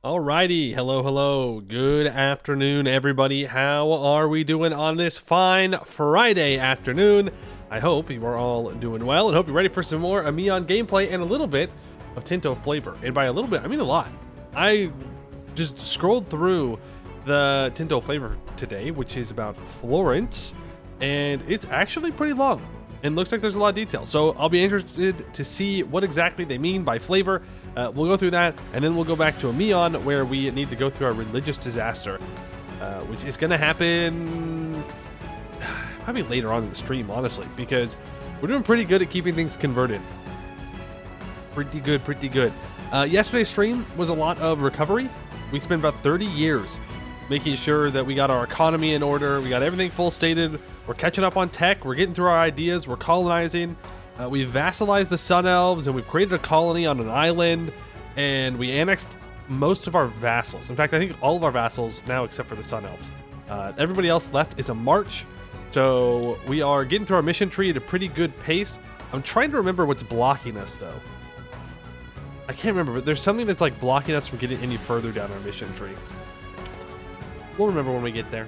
Alrighty, hello, good afternoon, everybody. How are we doing on this fine Friday afternoon? I hope you are all doing well and hope you're ready for some more Ameion gameplay and a little bit of Tinto Flavor. And by a little bit, I mean a lot. I just scrolled through the Tinto Flavor today, which is about Florence, and it's actually pretty long and looks like there's a lot of detail. So I'll be interested to see what exactly they mean by flavor. We'll go through that, and then we'll go back to Ameion, where we need to go through our religious disaster, which is going to happen probably later on in the stream, honestly, because we're doing pretty good at keeping things converted. Pretty good. Yesterday's stream was a lot of recovery. We spent about 30 years making sure that we got our economy in order. We got everything full stated. We're catching up on tech. We're getting through our ideas. We're colonizing. We've vassalized the Sun Elves, and we've created a colony on an island, and we annexed most of our vassals. In fact, I think all of our vassals now, except for the Sun Elves. Everybody else left is a march. So we are getting through our mission tree at a pretty good pace. I'm trying to remember what's blocking us, though. I can't remember, but there's something that's like blocking us from getting any further down our mission tree. We'll remember when we get there.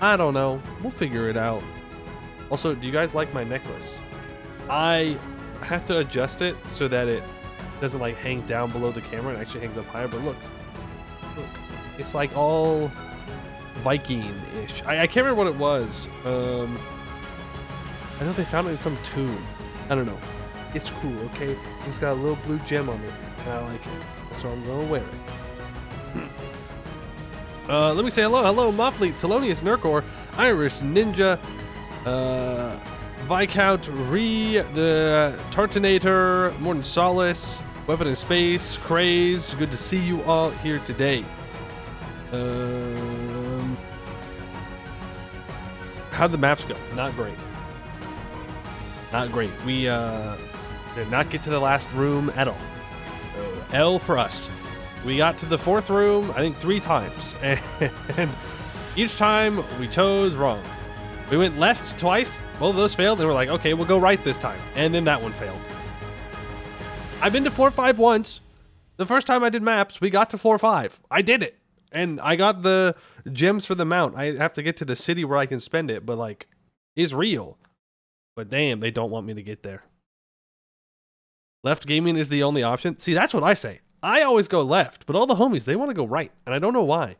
I don't know. We'll figure it out. Also, do you guys like my necklace? I have to adjust it so that it doesn't like hang down below the camera and actually hangs up higher. But look, it's like all Viking-ish. I can't remember what it was. I know they found it in some tomb. I don't know. It's cool, okay? It's got a little blue gem on it, and I like it, so I'm gonna wear it. Let me say hello, Moffley, Telonius, Nurkor, Irish Ninja, Viscount Ree, the Tartanator, Morton Solace, Weapon in Space, Craze. Good to see you all here today. How'd the maps go? Not great. Not great. We did not get to the last room at all. So L for us. We got to the fourth room, I think 3 times. And each time we chose wrong. We went left twice. Both of those failed. And we're like, okay, we'll go right this time. And then that one failed. I've been to floor 5 once. The first time I did maps, we got to floor 5. I did it. And I got the gems for the mount. I have to get to the city where I can spend it. But like, it's real. But damn, they don't want me to get there. Left gaming is the only option. See, that's what I say. I always go left, but all the homies, they want to go right. And I don't know why.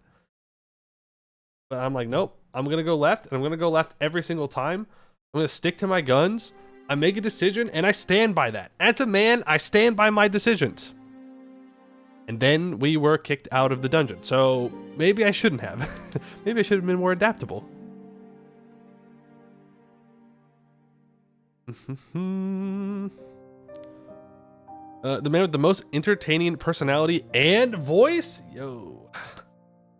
But I'm like, nope. I'm going to go left. And I'm going to go left every single time. I'm going to stick to my guns. I make a decision, and I stand by that. As a man, I stand by my decisions. And then we were kicked out of the dungeon. So maybe I shouldn't have. Maybe I should have been more adaptable. The man with the most entertaining personality and voice? Yo,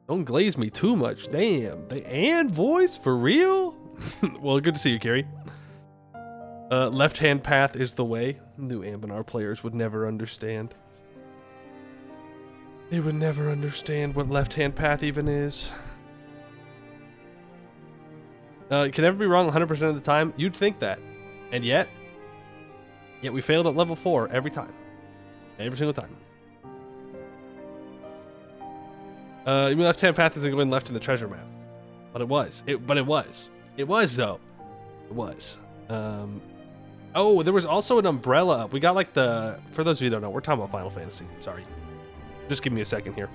don't glaze me too much. Damn, the and voice? For real? Well, good to see you, Carrie. Left-hand path is the way. New Anbennar players would never understand. They would never understand what left-hand path even is. It can never be wrong 100% of the time. You'd think that. And yet we failed at level 4 every time. Every single time. You mean left-hand path isn't going left in the treasure map. But it was. It was. It was, though. It was. Oh, there was also an umbrella up. We got like the... For those of you who don't know, we're talking about Final Fantasy. Sorry. Just give me a second here.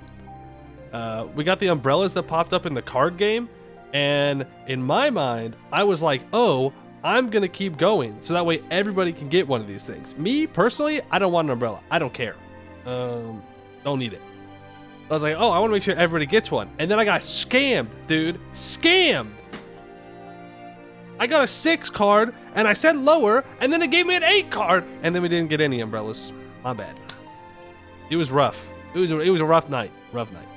We got the umbrellas that popped up in the card game. And in my mind, I was like, oh... I'm going to keep going, so that way everybody can get one of these things. Me, personally, I don't want an umbrella. I don't care. Don't need it. I was like, oh, I want to make sure everybody gets one. And then I got scammed, dude. Scammed! I got a 6 card, and I said lower, and then it gave me an 8 card, and then we didn't get any umbrellas. My bad. It was rough. It was a rough night. Rough night.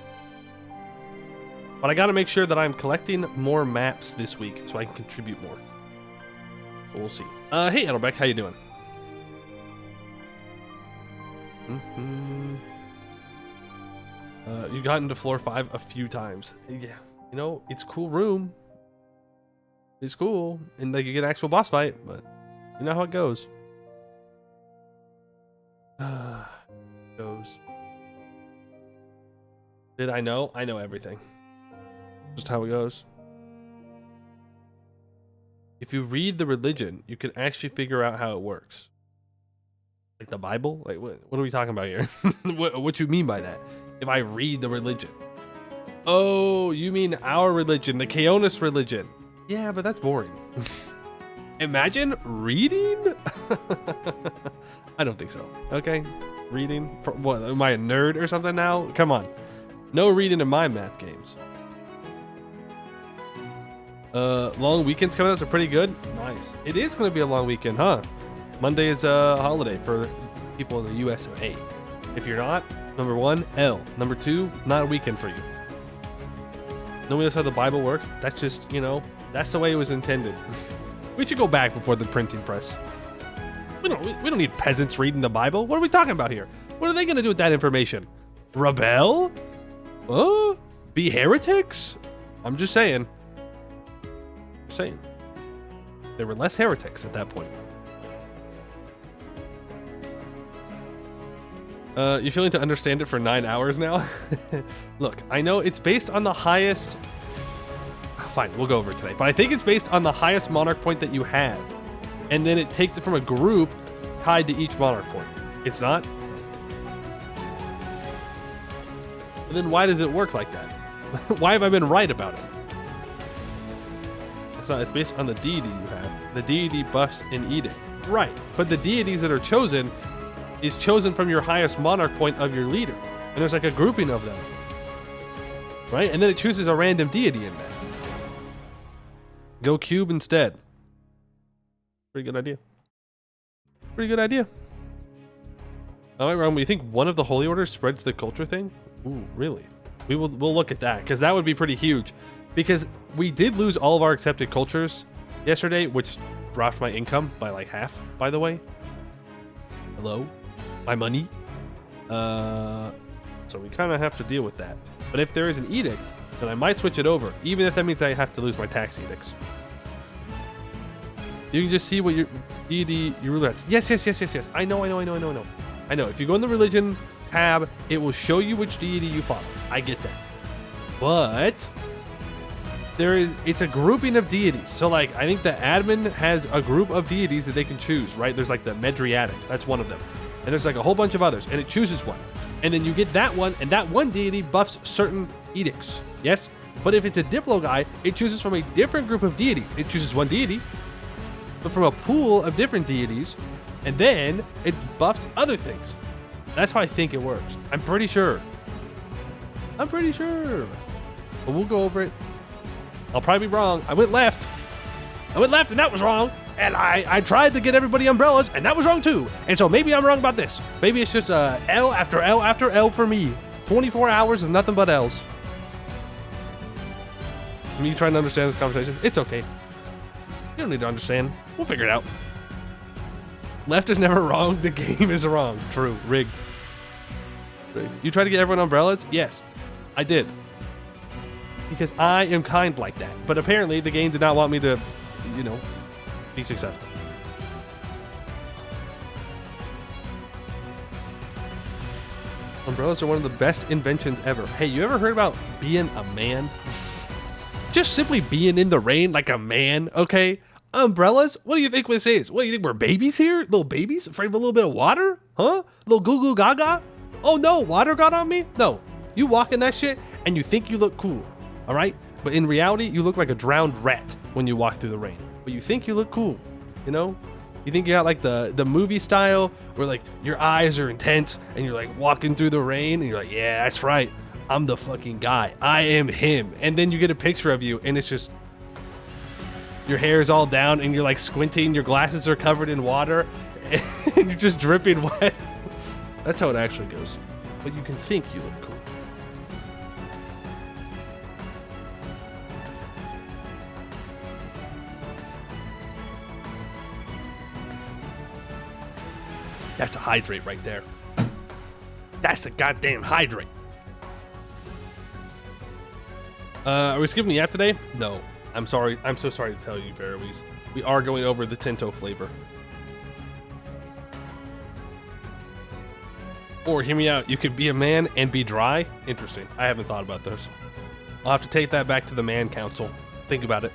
But I got to make sure that I'm collecting more maps this week, so I can contribute more. We'll see. Hey, Edelbeck, how you doing? You got into floor 5 a few times. Yeah, you know, it's a cool room. It's cool, and like you get an actual boss fight, but you know how it goes. Did I know? I know everything. Just how it goes. If you read the religion, you can actually figure out how it works. Like the Bible? Like what are we talking about here? what you mean by that? If I read the religion. Oh, you mean our religion, the Kaonis religion. Yeah, but that's boring. Imagine reading? I don't think so. Okay, reading? What, am I a nerd or something now? Come on. No reading in my math games. Long weekends coming up are pretty good. Nice. It is going to be a long weekend, huh? Monday is a holiday for people in the US of A. If you're not, number 1, L. Number 2, not a weekend for you. Nobody knows how the Bible works. That's just, you know, that's the way it was intended. We should go back before the printing press. We don't need peasants reading the Bible. What are we talking about here? What are they going to do with that information? Rebel? Be heretics? I'm just saying. There were less heretics at that point. You feeling to understand it for 9 hours now? Look, I know it's based on the highest fine, we'll go over it today. But I think it's based on the highest monarch point that you have. And then it takes it from a group tied to each monarch point. It's not? And then why does it work like that? Why have I been right about it? It's not. It's based on the deity you have. The deity buffs an edict. Right. But the deities that are chosen is chosen from your highest monarch point of your leader. And there's like a grouping of them. Right? And then it chooses a random deity in there. Go cube instead. Pretty good idea. Pretty good idea. Am I wrong? You think one of the holy orders spreads the culture thing? Ooh, really? We'll look at that, because that would be pretty huge. Because we did lose all of our accepted cultures yesterday, which dropped my income by like half, by the way. Hello? My money? So we kind of have to deal with that. But if there is an edict, then I might switch it over, even if that means I have to lose my tax edicts. You can just see what your deity, your ruler has. Yes. I know. If you go in the religion tab, it will show you which deity you follow. I get that. But it's a grouping of deities. So like, I think the admin has a group of deities that they can choose, right? There's like the Medriatic. That's one of them. And there's like a whole bunch of others, and it chooses one. And then you get that one, and that one deity buffs certain edicts. Yes? But if it's a Diplo guy, it chooses from a different group of deities. It chooses one deity, but from a pool of different deities, and then it buffs other things. That's how I think it works. I'm pretty sure. But we'll go over it. I'll probably be wrong. I went left, and that was wrong. And I tried to get everybody umbrellas, and that was wrong too. And so maybe I'm wrong about this. Maybe it's just L after L after L for me. 24 hours of nothing but L's. Me trying to understand this conversation. It's okay. You don't need to understand. We'll figure it out. Left is never wrong. The game is wrong. True. Rigged. You tried to get everyone umbrellas? Yes, I did. Because I am kind like that. But apparently the game did not want me to, be successful. Umbrellas are one of the best inventions ever. Hey, you ever heard about being a man? Just simply being in the rain like a man, okay? Umbrellas? What do you think this is? What do you think, we're babies here? Little babies? Afraid of a little bit of water? Huh? Little goo goo gaga? Oh no, water got on me? No. You walk in that shit and you think you look cool, all right? But in reality, you look like a drowned rat when you walk through the rain. But you think you look cool, You think you got like the movie style where like your eyes are intense and you're like walking through the rain and you're like, yeah, that's right. I'm the fucking guy. I am him. And then you get a picture of you and it's just, your hair is all down and you're like squinting. Your glasses are covered in water and you're just dripping wet. That's how it actually goes. But you can think you look cool. That's a hydrate right there. That's a goddamn hydrate. Are we skipping the app today? No. I'm sorry. I'm so sorry to tell you, Faroese. We are going over the Tinto Flavor. Or, hear me out, you could be a man and be dry. Interesting. I haven't thought about this. I'll have to take that back to the man council. Think about it.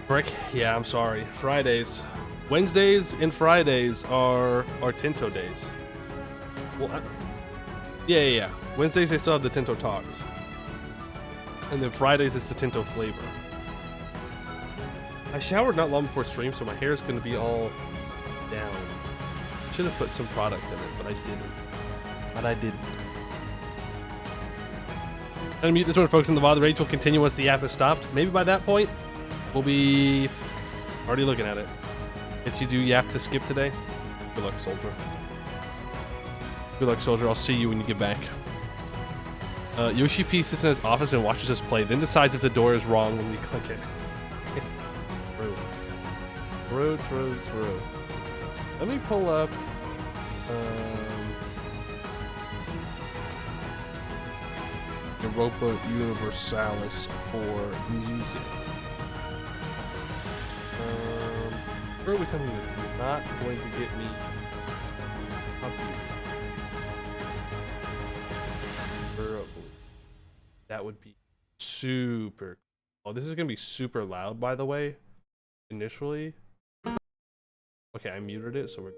Brick? Yeah, I'm sorry. Fridays. Wednesdays and Fridays are Tinto days. Well, yeah. Wednesdays, they still have the Tinto Talks. And then Fridays, it's the Tinto Flavor. I showered not long before stream, so my hair is going to be all down. Should have put some product in it, but I didn't. I'm going to mute this one, folks, and the VOD rage will continue once the app is stopped. Maybe by that point, we'll be already looking at it. If you do yap to skip today, good luck, soldier. Good luck, soldier. I'll see you when you get back. Yoshi P sits in his office and watches us play, then decides if the door is wrong when we click it. Rude. Let me pull up. Europa Universalis for music. Where are we coming with? You're not going to get me up here. That would be super. Oh, this is gonna be super loud, by the way. Initially. Okay, I muted it, so we're.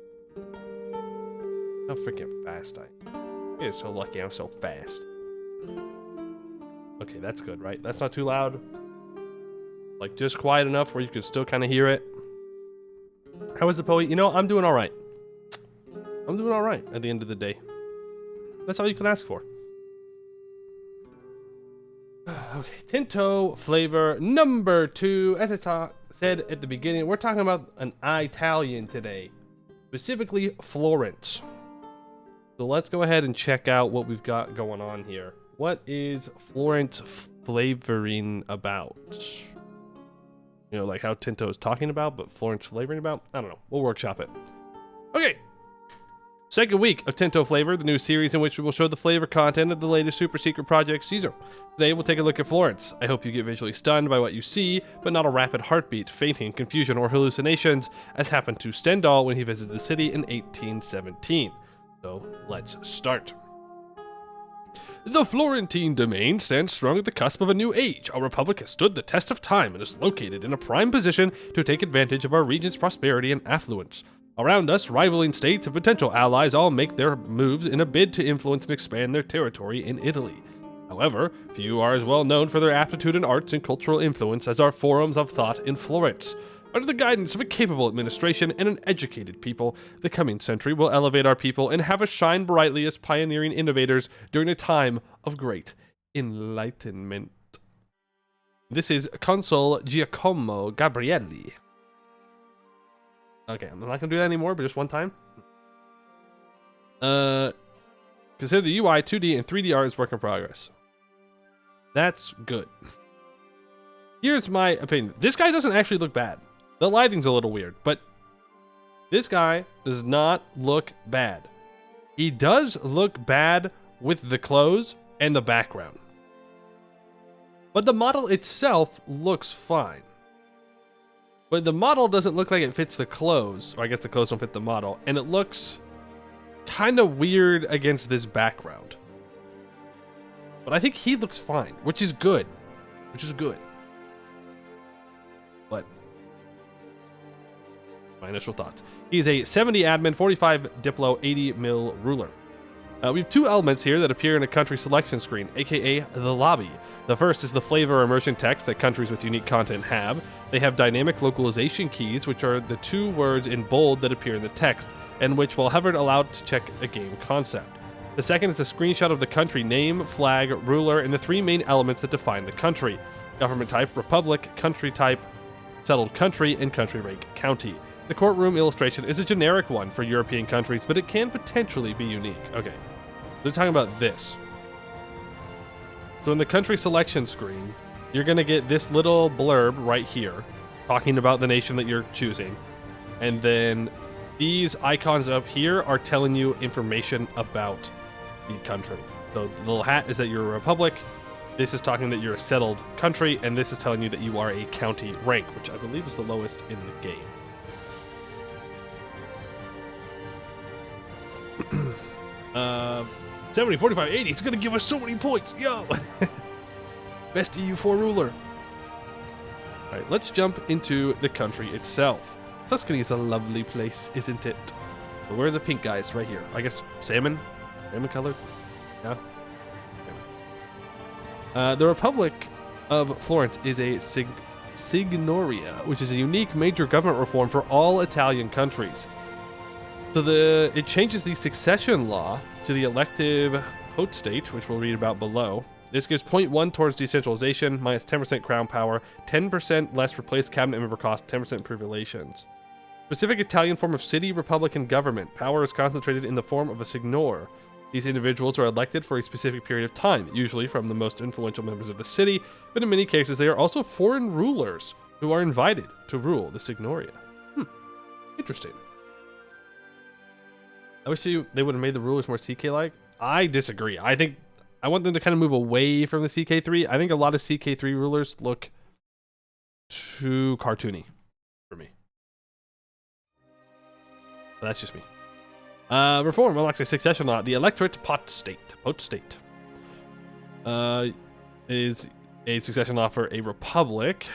How freaking fast I. You're so lucky I'm so fast. Okay, that's good, right? That's not too loud. Like, just quiet enough where you can still kind of hear it. How is the poet? You know, I'm doing all right. I'm doing all right at the end of the day. That's all you can ask for. Okay, Tinto Flavor number 2. As I said at the beginning, we're talking about an Italian today. Specifically, Florence. So let's go ahead and check out what we've got going on here. What is Florence flavoring about? You know, like how Tinto is talking about, but Florence flavoring about? I don't know. We'll workshop it. Okay. Second week of Tinto Flavor, the new series in which we will show the flavor content of the latest super secret project, Caesar. Today we'll take a look at Florence. I hope you get visually stunned by what you see, but not a rapid heartbeat, fainting, confusion, or hallucinations, as happened to Stendhal when he visited the city in 1817. So, let's start. The Florentine domain stands strong at the cusp of a new age. Our republic has stood the test of time and is located in a prime position to take advantage of our region's prosperity and affluence. Around us, rivaling states and potential allies all make their moves in a bid to influence and expand their territory in Italy. However, few are as well known for their aptitude in arts and cultural influence as our forums of thought in Florence. Under the guidance of a capable administration and an educated people, the coming century will elevate our people and have us shine brightly as pioneering innovators during a time of great enlightenment. This is Consul Giacomo Gabrielli. Okay, I'm not gonna do that anymore, but just one time. Consider the UI, 2D, and 3D art is work in progress. That's good. Here's my opinion. This guy doesn't actually look bad. The lighting's a little weird, but this guy does not look bad. He does look bad with the clothes and the background. But the model itself looks fine. But the model doesn't look like it fits the clothes, or I guess the clothes don't fit the model, and it looks kind of weird against this background. But I think he looks fine, which is good. But my initial thoughts. He's a 70 admin, 45 Diplo, 80 mil ruler. We have two elements here that appear in a country selection screen, aka the lobby. The first is the flavor immersion text that countries with unique content have. They have dynamic localization keys, which are the two words in bold that appear in the text, and which, while hovered, allow to check a game concept. The second is a screenshot of the country name, flag, ruler, and the three main elements that define the country: government type, republic, country type, settled country, and country rank, county. The courtroom illustration is a generic one for European countries, but it can potentially be unique. Okay, they're talking about this. So in the country selection screen, you're going to get this little blurb right here talking about the nation that you're choosing. And then these icons up here are telling you information about the country. So the little hat is that you're a republic. This is talking that you're a settled country. And this is telling you that you are a county rank, which I believe is the lowest in the game. 70, 45, 80. It's going to give us so many points. Yo! Best EU4 ruler. All right, let's jump into the country itself. Tuscany is a lovely place, isn't it? But where are the pink guys? Right here. I guess salmon? Salmon colored? Yeah. The Republic of Florence is a Signoria, which is a unique major government reform for all Italian countries. So it changes the succession law to the elective potestate, which we'll read about below. This gives 0.1 towards decentralization, minus 10% crown power, 10% less replaced cabinet member cost, 10% improved relations. Specific Italian form of city republican government. Power is concentrated in the form of a signor. These individuals are elected for a specific period of time, usually from the most influential members of the city, but in many cases they are also foreign rulers who are invited to rule the signoria. Interesting. I wish they would have made the rulers more CK-like. I disagree. I want them to kind of move away from the CK3. I think a lot of CK3 rulers look too cartoony for me. But that's just me. Reform unlocks a succession law. The electorate potestate. It It is a succession law for a republic.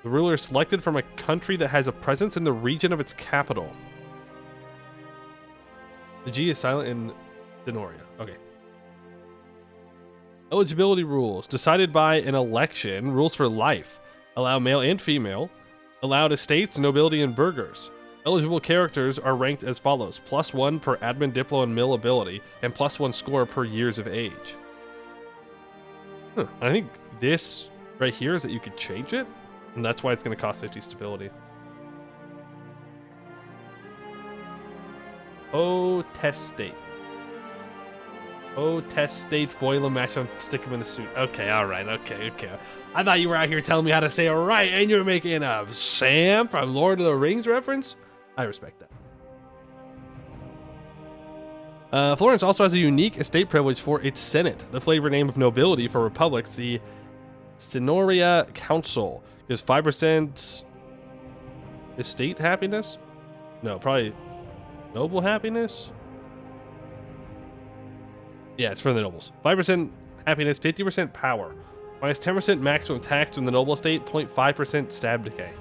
The ruler is selected from a country that has a presence in the region of its capital. The G is silent in Denoria. Okay. Eligibility rules. Decided by an election. Rules for life. Allow male and female. Allowed estates, nobility, and burghers. Eligible characters are ranked as follows. +1 per admin, diplo, and mill ability, and +1 score per years of age. I think this right here is that you could change it, and that's why it's going to cost 50 stability. Oh, test state. Oh, test state, boil him, mash him, stick him in a suit. Okay, alright, okay. I thought you were out here telling me how to say it right, and you're making a Sam from Lord of the Rings reference? I respect that. Florence also has a unique estate privilege for its Senate. The flavor name of nobility for republics, the Signoria Council, gives 5% estate happiness? No, probably noble happiness? Yeah, it's for the nobles. 5% happiness, 50% power. Minus 10% maximum tax from the noble estate, 0.5% stab decay.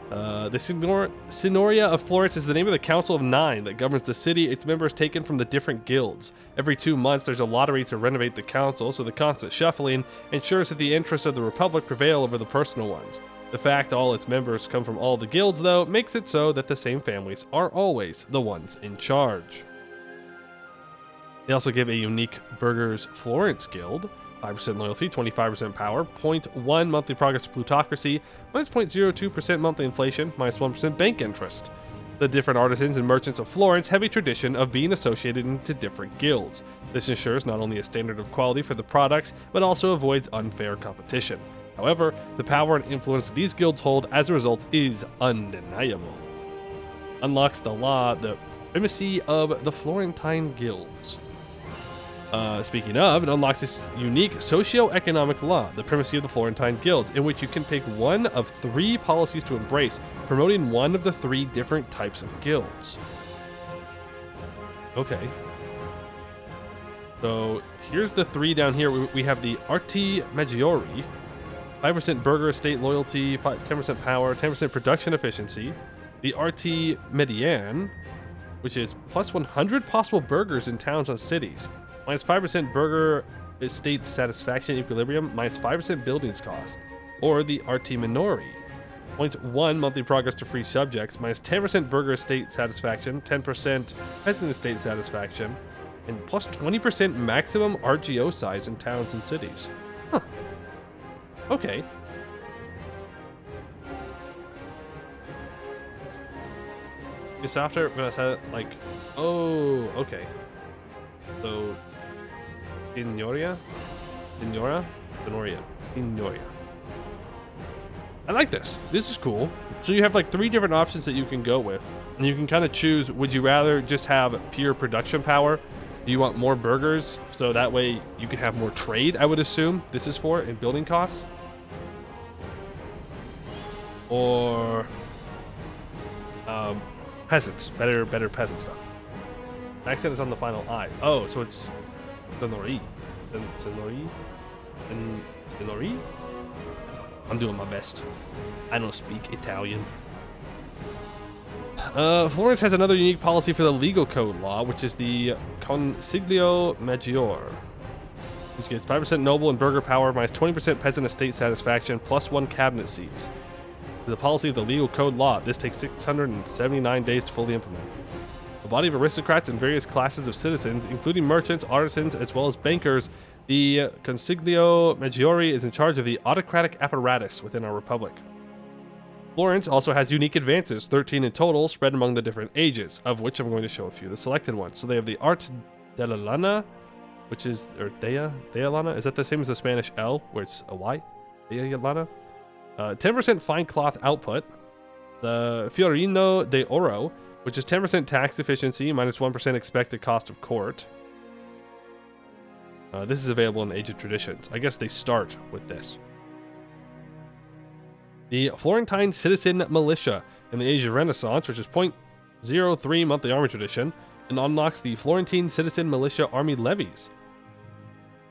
The Signoria of Florence is the name of the Council of 9 that governs the city. Its members taken from the different guilds. Every 2 months, there's a lottery to renovate the council, so the constant shuffling ensures that the interests of the Republic prevail over the personal ones. The fact all its members come from all the guilds, though, makes it so that the same families are always the ones in charge. They also give a unique Burghers Florence Guild, 5% loyalty, 25% power, 0.1 monthly progress to plutocracy, minus 0.02% monthly inflation, minus 1% bank interest. The different artisans and merchants of Florence have a tradition of being associated into different guilds. This ensures not only a standard of quality for the products, but also avoids unfair competition. However, the power and influence these guilds hold as a result is undeniable. Unlocks the law, the primacy of the Florentine guilds. Speaking of, it unlocks this unique socio-economic law, the primacy of the Florentine guilds, in which you can pick one of 3 policies to embrace, promoting one of the 3 different types of guilds. Okay. So here's the 3 down here. We have the Arti Maggiori, 5% burgher estate loyalty, 10% power, 10% production efficiency. The Arti Median, which is plus 100 possible burgers in towns and cities. Minus 5% burger estate satisfaction equilibrium, minus 5% buildings cost. Or the Arti Minori, 0.1 monthly progress to free subjects, minus 10% burger estate satisfaction, 10% peasant estate satisfaction, and plus 20% maximum RGO size in towns and cities. Huh. Okay. It's after, like, oh, okay. So, Signoria? I like this. This is cool. So you have like 3 different options that you can go with. And you can kind of choose, would you rather just have pure production power? Do you want more burgers? So that way you can have more trade, I would assume this is for, in building costs. Or peasants. Better peasant stuff. Accent is on the final I. Oh, so it's Tenori. Tenori? I'm doing my best. I don't speak Italian. Florence has another unique policy for the legal code law, which is the Consiglio Maggiore, which gets 5% noble and burgher power, minus 20% peasant estate satisfaction, plus 1 cabinet seats. The policy of the legal code law. This takes 679 days to fully implement. A body of aristocrats and various classes of citizens, including merchants, artisans, as well as bankers, the Consiglio Maggiore is in charge of the autocratic apparatus within our republic. Florence also has unique advances, 13 in total, spread among the different ages, of which I'm going to show a few of the selected ones. So they have the Art della Lana, which is, or Dea Lana, is that the same as the Spanish L, where it's a Y? Dea Lana? 10% fine cloth output. The Fiorino de Oro, which is 10% tax efficiency, minus 1% expected cost of court. This is available in the Age of Traditions. I guess they start with this. The Florentine Citizen Militia in the Age of Renaissance, which is 0.03 monthly army tradition, and unlocks the Florentine Citizen Militia Army levies.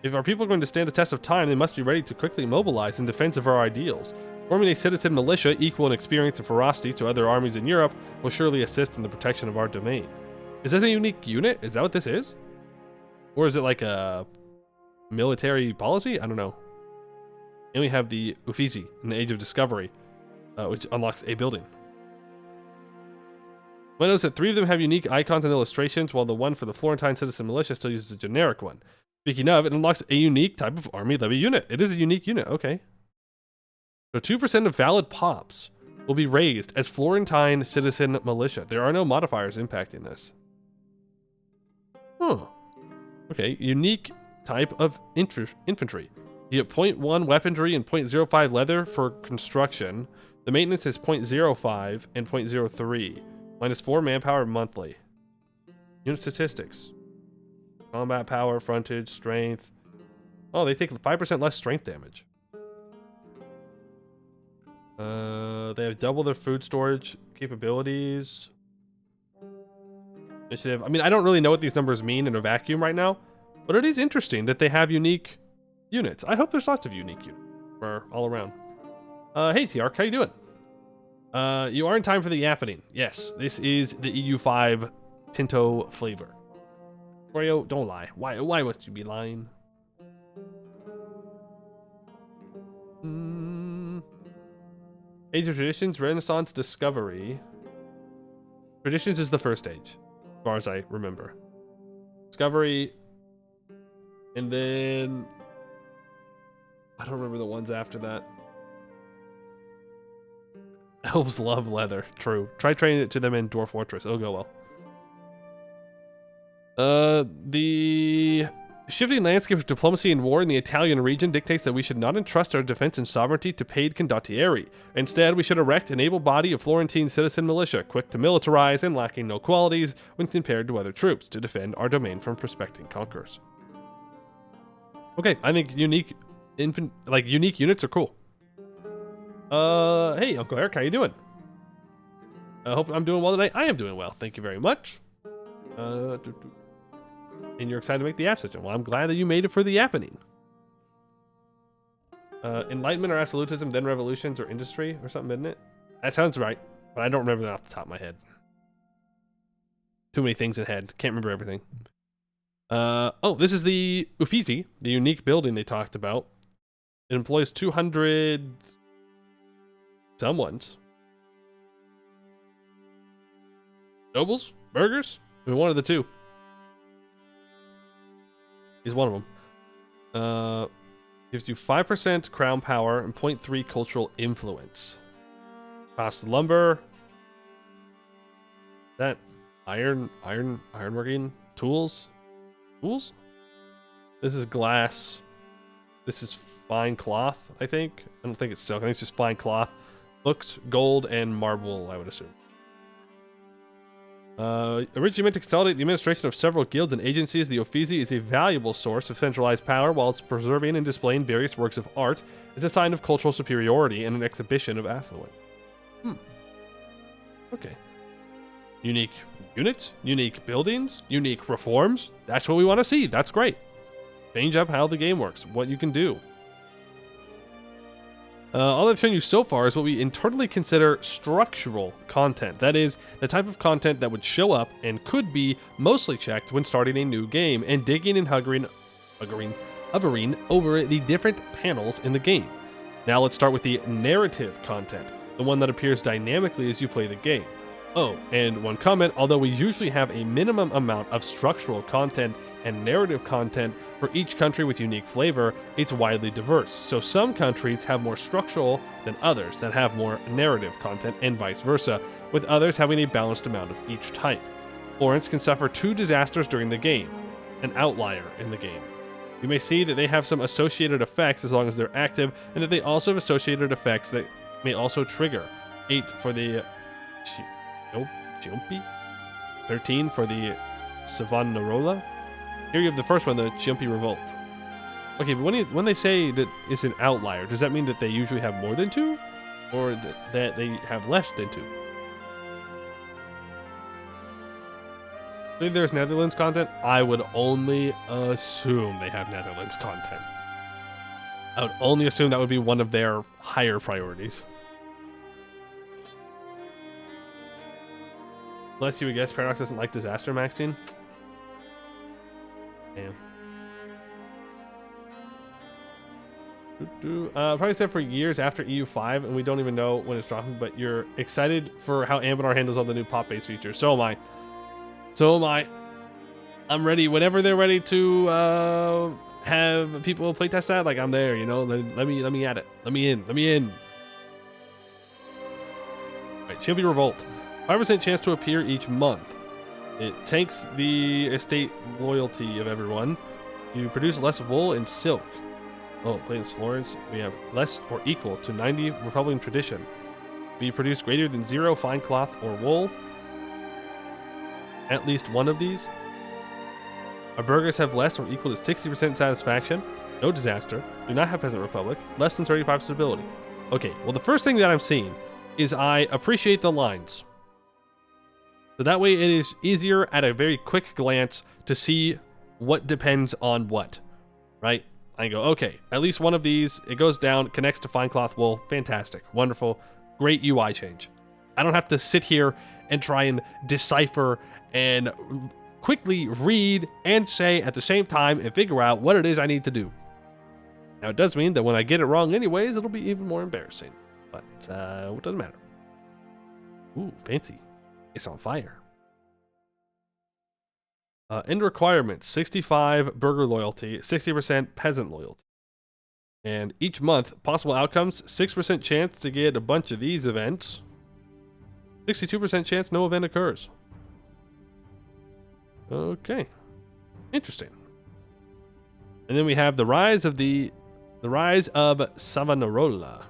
If our people are going to stand the test of time, they must be ready to quickly mobilize in defense of our ideals. Forming a citizen militia equal in experience and ferocity to other armies in Europe will surely assist in the protection of our domain. Is this a unique unit? Is that what this is? Or is it like a military policy? I don't know. And we have the Uffizi in the Age of Discovery, which unlocks a building. I notice that 3 of them have unique icons and illustrations, while the one for the Florentine Citizen Militia still uses a generic one. Speaking of, it unlocks a unique type of army levy unit. It is a unique unit, okay. So 2% of valid pops will be raised as Florentine Citizen Militia. There are no modifiers impacting this. Huh. Okay, unique type of infantry. You get 0.1 weaponry and 0.05 leather for construction. The maintenance is 0.05 and 0.03. -4 manpower monthly. Unit statistics. Combat power, frontage, strength. Oh, they take 5% less strength damage. They have double their food storage capabilities. Initiative. I mean, I don't really know what these numbers mean in a vacuum right now, but it is interesting that they have unique units. I hope there's lots of unique units for all around. Hey, TRK, how you doing? You are in time for the Yapping. Yes, this is the EU5 Tinto Flavor. Oreo, don't lie. Why must you be lying? Age of Traditions, Renaissance, Discovery. Traditions is the first age, as far as I remember. Discovery, and then I don't remember the ones after that. Elves love leather. True. Try training it to them in Dwarf Fortress. It'll go well. The shifting landscape of diplomacy and war in the Italian region dictates that we should not entrust our defense and sovereignty to paid condottieri. Instead, we should erect an able body of Florentine citizen militia, quick to militarize and lacking no qualities when compared to other troops, to defend our domain from prospecting conquerors. Okay, I think unique units are cool. Hey, Uncle Eric, how you doing? I hope I'm doing well today. I am doing well, thank you very much. And you're excited to make the app session. Well, I'm glad that you made it for the Yapping. Enlightenment or absolutism, then revolutions or industry or something, isn't it? That sounds right, but I don't remember that off the top of my head. Too many things in head. Can't remember everything. Oh, this is the Uffizi, the unique building they talked about. It employs 200 someone's. Nobles? Burgers? I mean, one of the two. He's one of them. Gives you 5% crown power and 0.3 cultural influence. Cost lumber. That ironworking tools? Tools? This is glass. This is fine cloth, I think. I don't think it's silk. I think it's just fine cloth. Looked gold and marble, I would assume. Originally meant to consolidate the administration of several guilds and agencies, the Uffizi is a valuable source of centralized power, whilst preserving and displaying various works of art is a sign of cultural superiority and an exhibition of affluence. Okay. Unique units, unique buildings, unique reforms. That's what we want to see. That's great. Change up how the game works, what you can do. All I've shown you so far is what we internally consider structural content. That is, the type of content that would show up and could be mostly checked when starting a new game and digging and hovering over the different panels in the game. Now let's start with the narrative content, the one that appears dynamically as you play the game. Oh, and one comment, although we usually have a minimum amount of structural content and narrative content for each country with unique flavor, it's widely diverse. So some countries have more structural than others that have more narrative content, and vice versa, with others having a balanced amount of each type. Florence can suffer 2 disasters during the game, an outlier in the game. You may see that they have some associated effects as long as they're active, and that they also have associated effects that may also trigger. 8 for the Chiompi, 13 for the Savonarola. Here you have the first one, the Chiompi Revolt. Okay, but when they say that it's an outlier, does that mean that they usually have more than 2? Or that they have less than 2? Maybe there's Netherlands content. I would only assume they have Netherlands content. I would only assume that would be one of their higher priorities. Unless you would guess Paradox doesn't like Disaster Maxine. Damn. Probably said for years after EU5, and we don't even know when it's dropping, but you're excited for how Anbennar handles all the new pop-based features. So am I. So am I. I'm ready. Whenever they're ready to have people playtest that, like, I'm there, you know? Let me at it. Let me in. Let me in. Right, Shelby Revolt. 5% chance to appear each month. It takes the estate loyalty of everyone. You produce less wool and silk. Oh, Plains Florence, we have less or equal to 90 Republican tradition. We produce greater than 0 fine cloth or wool. At least one of these. Our burghers have less or equal to 60% satisfaction. No disaster. Do not have peasant republic. Less than 35 stability. Okay, well, the first thing that I'm seeing is I appreciate the lines. So that way it is easier at a very quick glance to see what depends on what, right? I go, okay, at least one of these, it goes down, connects to fine cloth wool. Fantastic. Wonderful. Great UI change. I don't have to sit here and try and decipher and quickly read and say at the same time and figure out what it is I need to do. Now, it does mean that when I get it wrong anyways, it'll be even more embarrassing. But it doesn't matter. Ooh, fancy. It's on fire. End requirements, 65 burger loyalty, 60% peasant loyalty. And each month, possible outcomes, 6% chance to get a bunch of these events. 62% chance no event occurs. Okay. Interesting. And then we have the rise of Savonarola.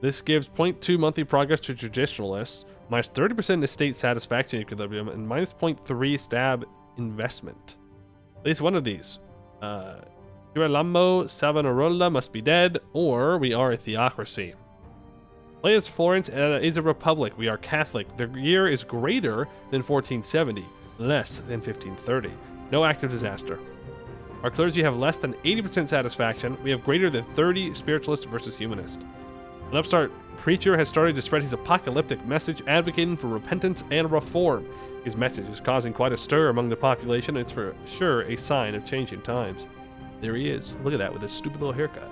This gives 0.2 monthly progress to traditionalists, minus 30% estate satisfaction equilibrium, and minus 0.3 stab investment. At least one of these. Girolamo Savonarola must be dead, or we are a theocracy. Playas Florence is a republic. We are Catholic. The year is greater than 1470, less than 1530. No active disaster. Our clergy have less than 80% satisfaction. We have greater than 30 spiritualist versus humanist. An upstart preacher has started to spread his apocalyptic message advocating for repentance and reform. His message is causing quite a stir among the population, and it's for sure a sign of changing times. There he is. Look at that with his stupid little haircut.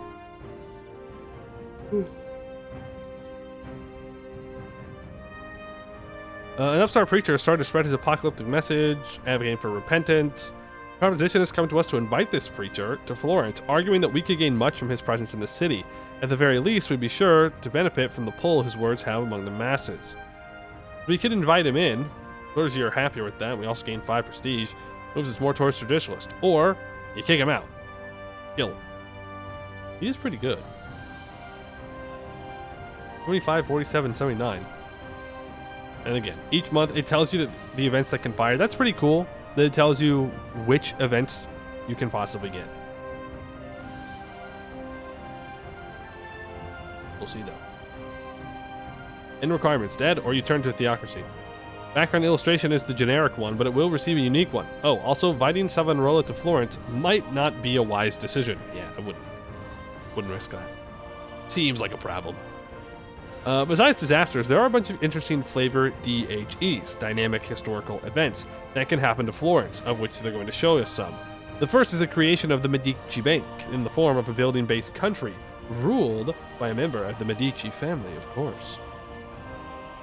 An upstart preacher has started to spread his apocalyptic message, advocating for repentance. Proposition has come to us to invite this preacher to Florence, arguing that we could gain much from his presence in the city. At the very least, we'd be sure to benefit from the pull his words have among the masses. We could invite him in. Clergy are happier with that. We also gain 5 prestige. Moves us more towards traditionalist. Or, you kick him out. Kill him. He is pretty good. 25, 47, 79. And again, each month it tells you that the events that can fire. That's pretty cool. That it tells you which events you can possibly get. We'll see though. End requirements, dead, or you turn to a theocracy. Background illustration is the generic one, but it will receive a unique one. Oh, also, inviting Savonarola to Florence might not be a wise decision. Yeah, I wouldn't risk that. Seems like a problem. Besides disasters, there are a bunch of interesting flavor DHEs, dynamic historical events, that can happen to Florence, of which they're going to show us some. The first is the creation of the Medici Bank, in the form of a building-based country, ruled by a member of the Medici family, of course.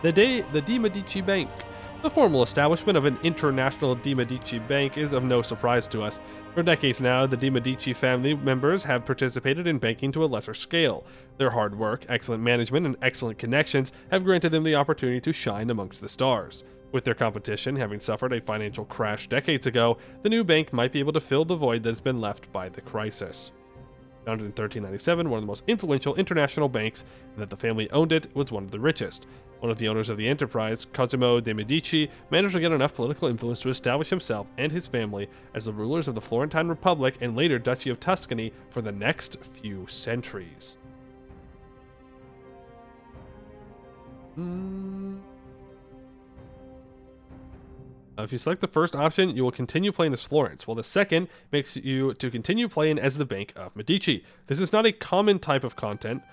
The De Medici Bank. The formal establishment of an international De Medici Bank is of no surprise to us. For decades now, the De Medici family members have participated in banking to a lesser scale. Their hard work, excellent management, and excellent connections have granted them the opportunity to shine amongst the stars. With their competition having suffered a financial crash decades ago, the new bank might be able to fill the void that has been left by the crisis. Founded in 1397, one of the most influential international banks, and that the family owned it was one of the richest. One of the owners of the enterprise, Cosimo de' Medici, managed to get enough political influence to establish himself and his family as the rulers of the Florentine Republic and later Duchy of Tuscany for the next few centuries. If you select the first option, you will continue playing as Florence, while the second makes you to continue playing as the Bank of Medici. This is not a common type of content,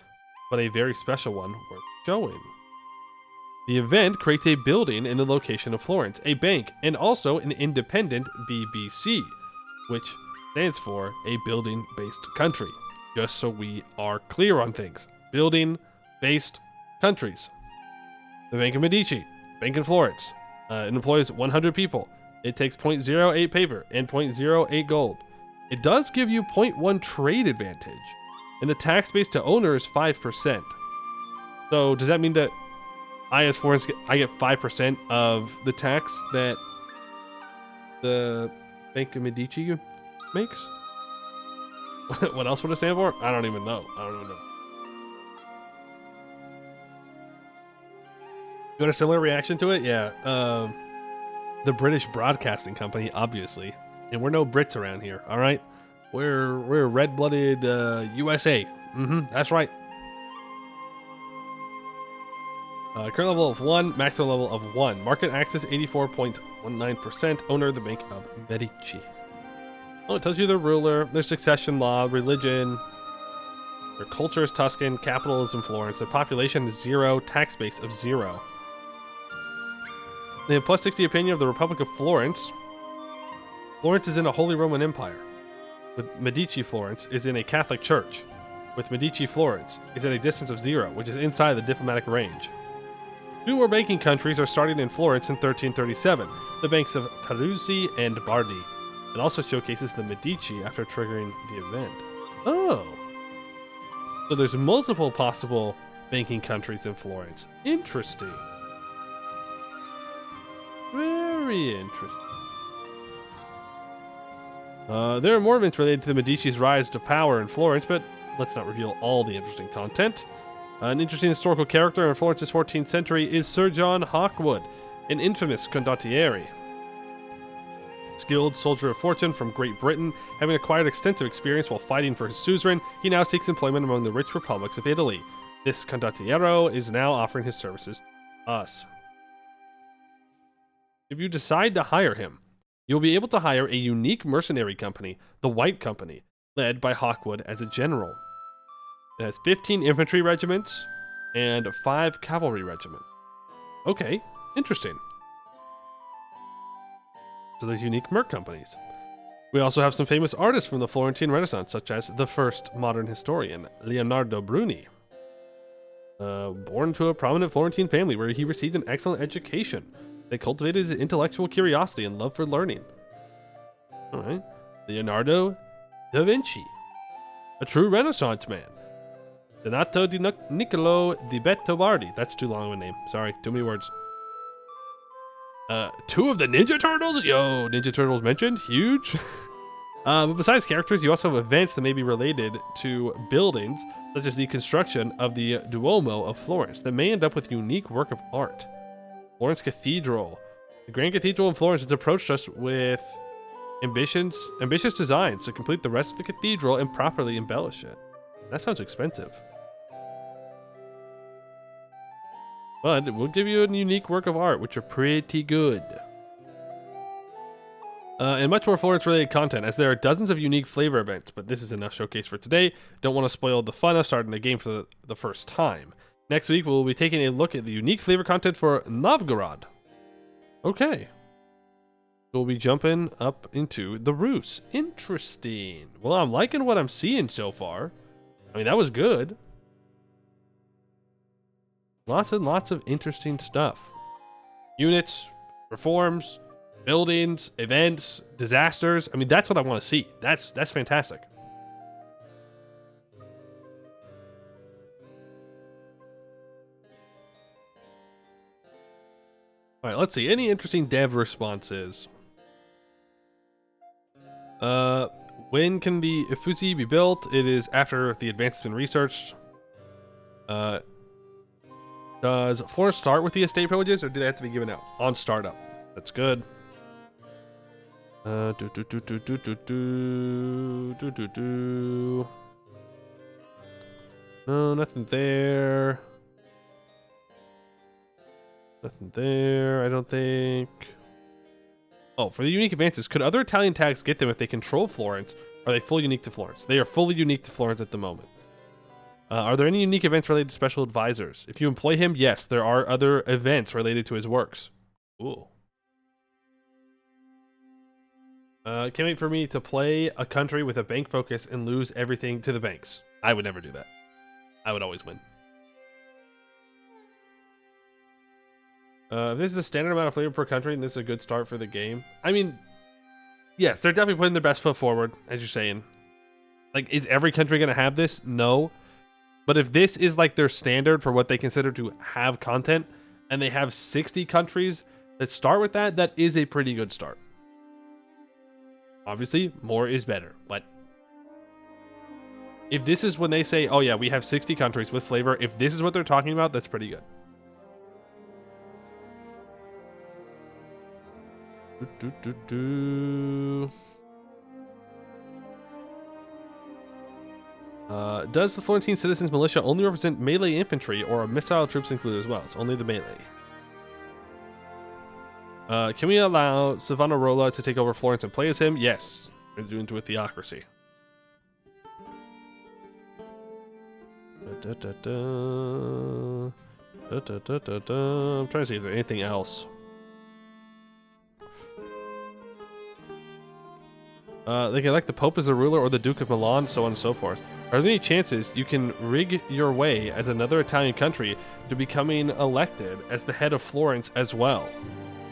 but a very special one worth showing. The event creates a building in the location of Florence, a bank, and also an independent BBC, which stands for a building-based country. Just so we are clear on things. Building-based countries. The Bank of Medici, Bank in Florence. It employs 100 people. It takes 0.08 paper and 0.08 gold. It does give you 0.1 trade advantage, and the tax base to owner is 5%. So does that mean that I, as Florence, I get 5% of the tax that the Bank of Medici makes? What else would it stand for? I don't even know. You got a similar reaction to it? Yeah. The British Broadcasting Company, obviously. And we're no Brits around here, all right? We're red-blooded USA. That's right. Current level of 1, maximum level of 1. Market access 84.19%. Owner of the Bank of Medici. Oh, it tells you the ruler, their succession law, religion. Their culture is Tuscan, capital is in Florence. Their population is 0, tax base of 0. They have plus 60 opinion of the Republic of Florence. Florence is in a Holy Roman Empire. With Medici Florence is in a Catholic Church. With Medici Florence is at a distance of 0, which is inside the diplomatic range. 2 more banking countries are starting in Florence in 1337, the banks of Peruzzi and Bardi. It also showcases the Medici after triggering the event. Oh! So there's multiple possible banking countries in Florence. Interesting. Very interesting. There are more events related to the Medici's rise to power in Florence, but let's not reveal all the interesting content. An interesting historical character in Florence's 14th century is Sir John Hawkwood, an infamous condottiere. Skilled soldier of fortune from Great Britain, having acquired extensive experience while fighting for his suzerain, he now seeks employment among the rich republics of Italy. This condottiero is now offering his services to us. If you decide to hire him, you'll be able to hire a unique mercenary company, the White Company, led by Hawkwood as a general. It has 15 infantry regiments and 5 cavalry regiments. Okay, interesting. So there's unique merc companies. We also have some famous artists from the Florentine Renaissance, such as the first modern historian, Leonardo Bruni. Born to a prominent Florentine family where he received an excellent education. They cultivated his intellectual curiosity and love for learning. Alright. Leonardo da Vinci. A true Renaissance man. Donato di Niccolo di Bettobardi. That's too long of a name. Sorry, too many words. 2 of the Ninja Turtles? Yo, Ninja Turtles mentioned. Huge. But besides characters, you also have events that may be related to buildings, such as the construction of the Duomo of Florence, that may end up with unique work of art. Florence Cathedral. The Grand Cathedral in Florence has approached us with ambitious designs to complete the rest of the cathedral and properly embellish it. That sounds expensive. But it will give you a unique work of art, which are pretty good. And much more Florence-related content, as there are dozens of unique flavor events, but this is enough showcase for today. Don't want to spoil the fun of starting the game for the first time. Next week, we'll be taking a look at the unique flavor content for Novgorod. Okay. We'll be jumping up into the Rus. Interesting. Well, I'm liking what I'm seeing so far. I mean, that was good. Lots and lots of interesting stuff. Units, reforms, buildings, events, disasters. I mean, that's what I want to see. That's fantastic. All right, let's see. Any interesting dev responses? When can the Uffizi be built? It is after the advance has been researched. Does Florence start with the estate privileges, or do they have to be given out on startup? That's good. No, nothing there. Nothing there, I don't think. Oh, for the unique advances, could other Italian tags get them if they control Florence? Or are they fully unique to Florence? They are fully unique to Florence at the moment. Are there any unique events related to special advisors? If you employ him, yes, there are other events related to his works. Ooh. Can't wait for me to play a country with a bank focus and lose everything to the banks. I would never do that. I would always win. If this is a standard amount of flavor per country, and this is a good start for the game. I mean, yes, they're definitely putting their best foot forward, as you're saying. Like, is every country going to have this? No. But if this is like their standard for what they consider to have content, and they have 60 countries that start with that, that is a pretty good start. Obviously, more is better, but if this is when they say, oh yeah, we have 60 countries with flavor, if this is what they're talking about, that's pretty good. Does the Florentine Citizens Militia only represent melee infantry, or are missile troops included as well? It's only the melee. Can we allow Savonarola to take over Florence and play as him? Yes. We're doing into a theocracy. I'm trying to see if there's anything else. They can elect the Pope as the ruler or the Duke of Milan, so on and so forth. Are there any chances you can rig your way as another Italian country to becoming elected as the head of Florence as well?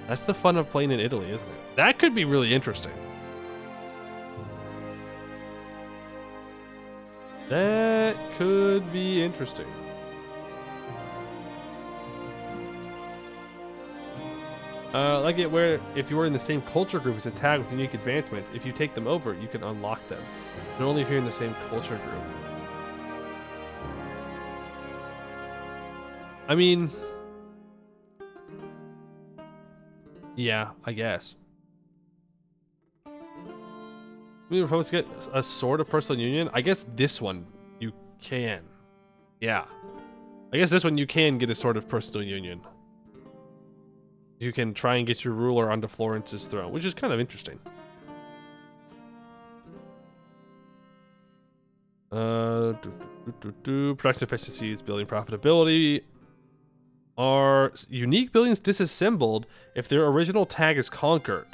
That's the fun of playing in Italy, isn't it? That could be really interesting. That could be interesting. Like it where if you were in the same culture group as a tag with unique advancements, if you take them over, you can unlock them. But only if you're in the same culture group. I mean, yeah, I guess. We were supposed to get a sort of personal union. I guess this one you can. Yeah. I guess this one you can get a sort of personal union. You can try and get your ruler onto Florence's throne, which is kind of interesting. Production efficiencies, building profitability. Are unique buildings disassembled if their original tag is conquered?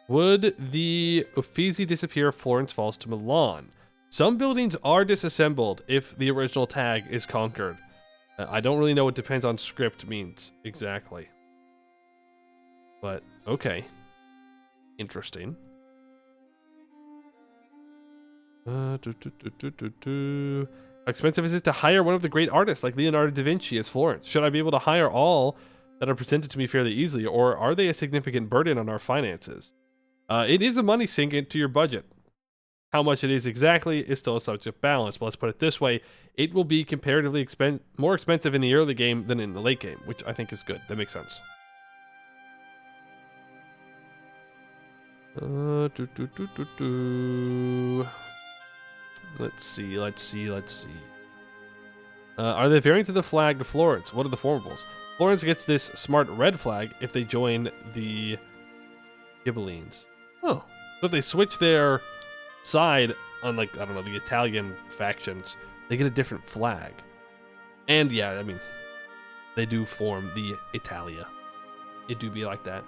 Would the Uffizi disappear if Florence falls to Milan? Some buildings are disassembled if the original tag is conquered. I don't really know what depends on script means exactly. But, okay. Interesting. How expensive is it to hire one of the great artists like Leonardo da Vinci as Florence? Should I be able to hire all that are presented to me fairly easily, or are they a significant burden on our finances? It is a money sink into your budget. How much it is exactly is still a subject balance, but let's put it this way. It will be comparatively more expensive in the early game than in the late game, which I think is good. That makes sense. Let's see. Are they varying to the flag of Florence? What are the formables? Florence gets this smart red flag if they join the Ghibellines. Oh, so if they switch their side on, like, I don't know, the Italian factions, they get a different flag. And yeah, I mean, they do form the Italia. It do be like that.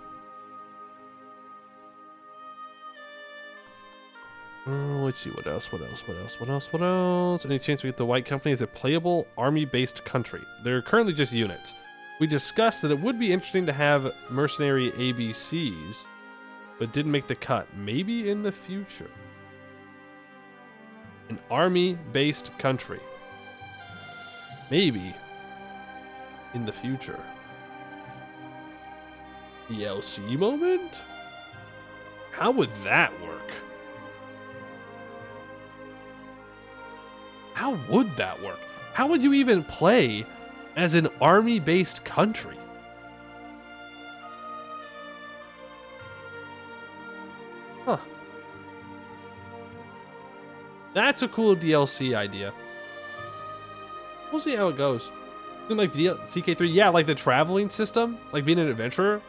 Let's see, what else? Any chance we get the White Company as a playable army-based country? They're currently just units. We discussed that it would be interesting to have mercenary ABCs, but didn't make the cut. Maybe in the future. An army-based country. Maybe in the future. DLC moment? How would that work? How would that work? How would you even play as an army-based country? Huh. That's a cool DLC idea. We'll see how it goes. Like CK3, yeah, like the traveling system, like being an adventurer.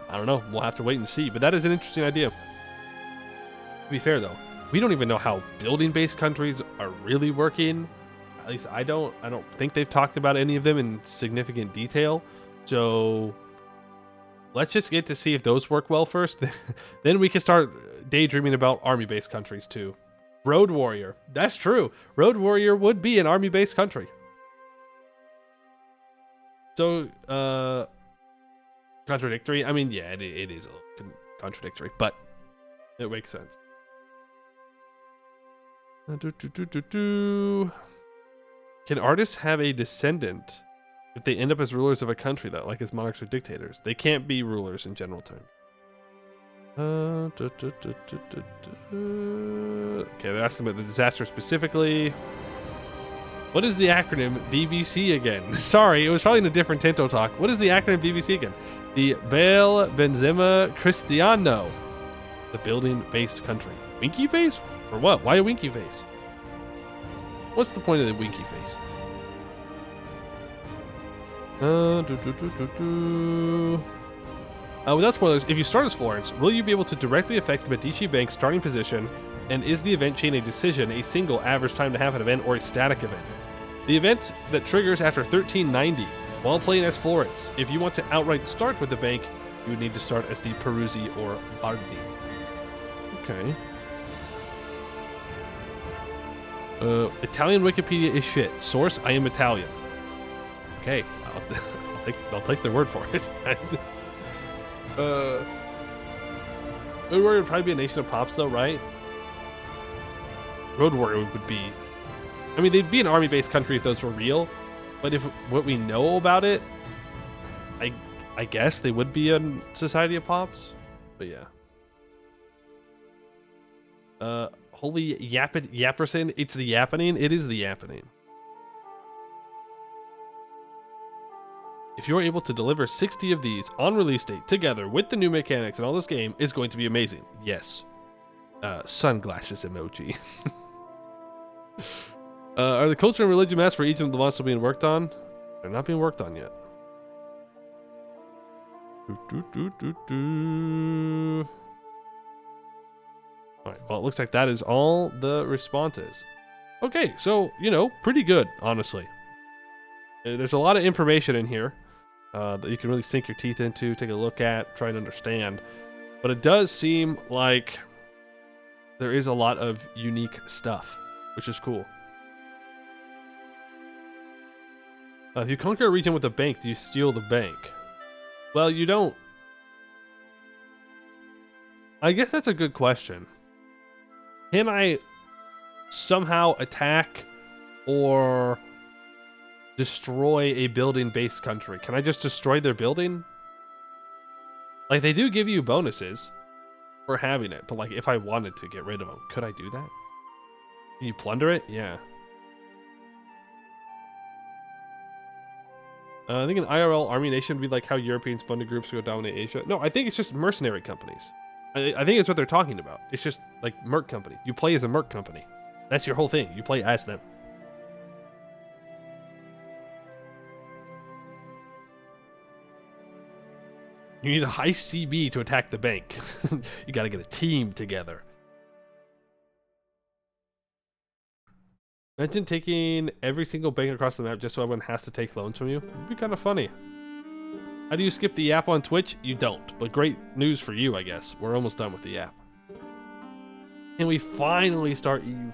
I don't know. We'll have to wait and see. But that is an interesting idea. To be fair, though, we don't even know how building-based countries are really working. At least I don't think they've talked about any of them in significant detail. So let's just get to see if those work well first. Then we can start daydreaming about army-based countries too. Road Warrior. That's true. Road Warrior would be an army-based country. So, contradictory. I mean, yeah, it is a little contradictory, but it makes sense. Can artists have a descendant if they end up as rulers of a country, though, like as monarchs or dictators? They can't be rulers in general terms. Okay, they're asking about the disaster specifically. What is the acronym BBC again? Sorry, it was probably in a different Tinto talk. What is the acronym BBC again? The Bel Benzema Cristiano. The building-based country. Winky face? For what? Why a winky face? What's the point of the winky face? Without spoilers, if you start as Florence, will you be able to directly affect the Medici Bank's starting position? And is the event chain a decision, a single average time to have an event, or a static event? The event that triggers after 1390 while playing as Florence. If you want to outright start with the bank, you would need to start as the Peruzzi or Bardi. Okay. Italian Wikipedia is shit. Source: I am Italian. Okay, I'll take their word for it. Road Warrior would probably be a nation of pops, though, right? Road Warrior would be. I mean, they'd be an army-based country if those were real. But if what we know about it, I guess they would be a society of pops. But yeah. Holy Yapperson, it's the Yapping. It is the Yapping. If you're able to deliver 60 of these on release date together with the new mechanics and all this game, is going to be amazing. Yes. Sunglasses emoji. Are the culture and religion maps for each of the ones still being worked on? They're not being worked on yet. Alright, well, it looks like that is all the responses. Okay, so, you know, pretty good, honestly. There's a lot of information in here that you can really sink your teeth into, take a look at, try and understand. But it does seem like there is a lot of unique stuff, which is cool. If you conquer a region with a bank, do you steal the bank? Well, you don't. I guess that's a good question. Can I somehow attack or destroy a building-based country? Can I just destroy their building? Like, they do give you bonuses for having it, but like, if I wanted to get rid of them, could I do that? Can you plunder it? Yeah. I think an IRL army nation would be like how Europeans funded groups to go dominate Asia. No, I think it's just mercenary companies. I think it's what they're talking about. It's just like merc company. You play as a merc company. That's your whole thing. You play as them. You need a high CB to attack the bank. You gotta get a team together. Imagine taking every single bank across the map just so everyone has to take loans from you. It'd be kind of funny. How do you skip the app on Twitch? You don't, but great news for you, I guess. We're almost done with the app. Can we finally start EU?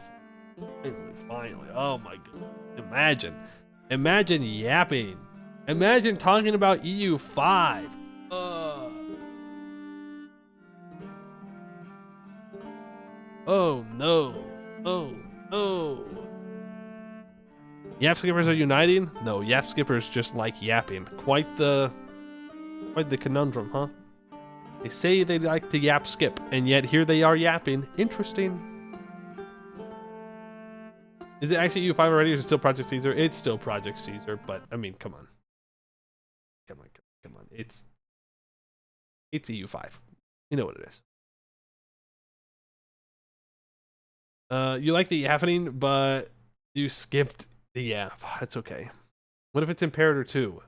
Finally. Oh my god. Imagine yapping. Imagine talking about EU5. Oh no. Oh no. Yap skippers are uniting? No, yap skippers just like yapping. Quite the conundrum, huh? They say they like to yap skip, and yet here they are yapping. Interesting. Is it actually EU5 already, or is it still Project Caesar? It's still Project Caesar, but I mean, come on. Come on. It's EU5. You know what it is. You like the yapping, but you skipped the yap. That's okay. What if it's Imperator 2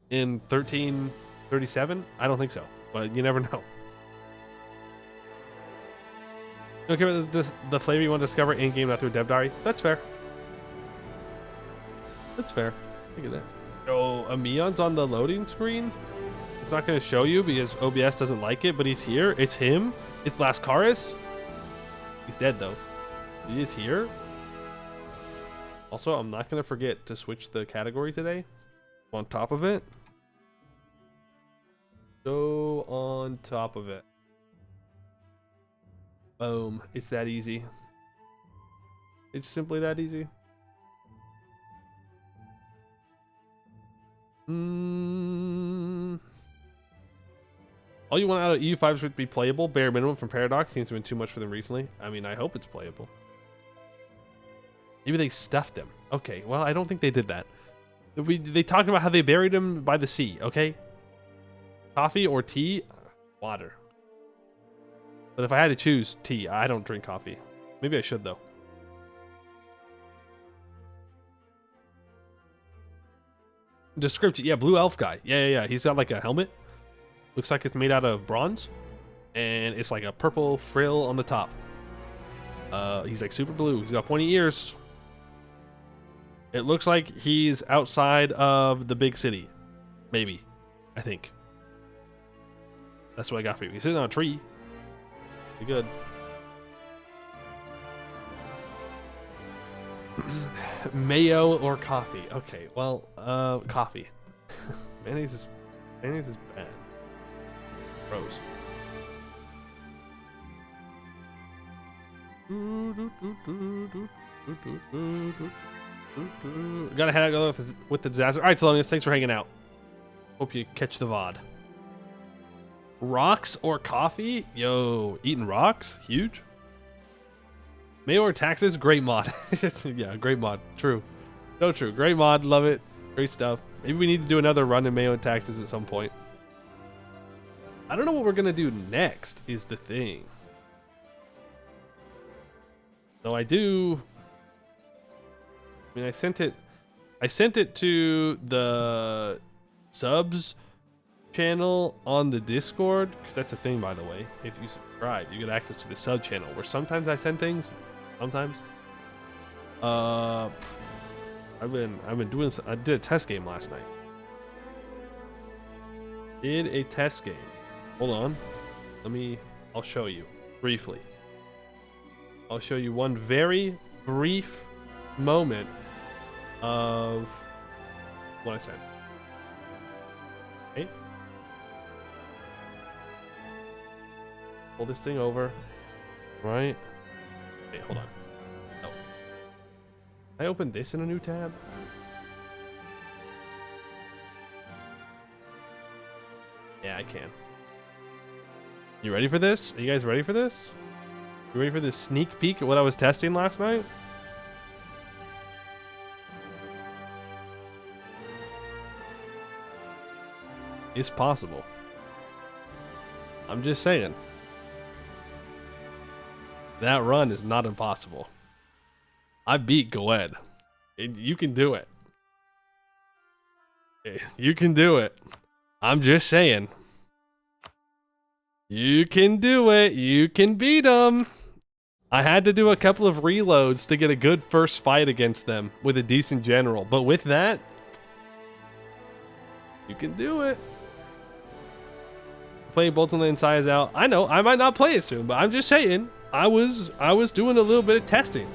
in 1337? I don't think so. but you never know. You don't care about the flavor you want to discover in-game, not through a dev diary? That's fair. That's fair. Look at that. Oh, Ameion's on the loading screen? It's not going to show you because OBS doesn't like it, but he's here. It's him. It's Lascaris. He's dead, though. He is here. Also, I'm not going to forget to switch the category today. On top of it. Go on top of it. Boom. It's that easy. It's simply that easy. All you want out of EU5 is to be playable. Bare minimum from Paradox seems to have been too much for them recently. I mean, I hope it's playable. Maybe they stuffed him. Okay, well, I don't think they did that. They talked about how they buried him by the sea, okay? Coffee or tea? Water. But if I had to choose tea, I don't drink coffee. Maybe I should, though. Description. Yeah, blue elf guy. Yeah. He's got like a helmet. Looks like it's made out of bronze. And it's like a purple frill on the top. He's like super blue. He's got pointy ears. It looks like he's outside of the big city. Maybe. I think. That's what I got for you. He's sitting on a tree. Pretty good. Mayo or coffee? Okay, well, coffee. mayonnaise is bad. Gross. Gotta head out with the disaster. All right, Thelonious, thanks for hanging out. Hope you catch the VOD. Rocks or coffee? Yo, eating rocks? Huge. Mayo or taxes? Great mod. Yeah, great mod. True. So true. Great mod. Love it. Great stuff. Maybe we need to do another run in Mayo and taxes at some point. I don't know what we're going to do next is the thing. So I do... I mean, I sent it to the subs channel on the Discord, because that's a thing, by the way. If you subscribe, you get access to the sub channel where sometimes I send things. Sometimes. I've been doing. I did a test game last night. Did a test game. Hold on. I'll show you briefly. I'll show you one very brief moment of what I said. Okay. Pull this thing over. Right. Okay, hold on. Oh. I opened this in a new tab. Yeah, I can. You ready for this? Are you guys ready for this? You ready for this sneak peek at what I was testing last night? It's possible. I'm just saying. That run is not impossible. I beat Goed. You can do it. You can do it. I'm just saying. You can do it. You can beat them. I had to do a couple of reloads to get a good first fight against them with a decent general. But with that, you can do it. Playing Bolton Land Size out. I know I might not play it soon, but I'm just saying I was doing a little bit of testing.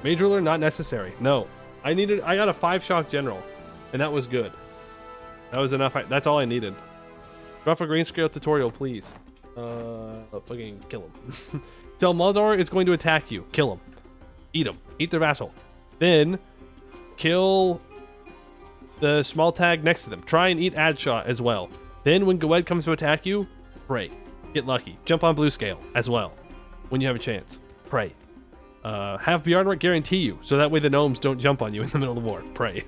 Major alert not necessary. No, I got a 5-shock general, and that was good. That was enough. That's all I needed. Drop a green scale tutorial, please. Fucking kill him. Tell Muldor is going to attack you. Kill him. Eat him. Eat their vassal. Then kill the small tag next to them. Try and eat Adshot as well. Then when Goed comes to attack you, pray. Get lucky. Jump on blue scale as well when you have a chance. Pray. Have Bjarnrek guarantee you, so that way the gnomes don't jump on you in the middle of the war. Pray.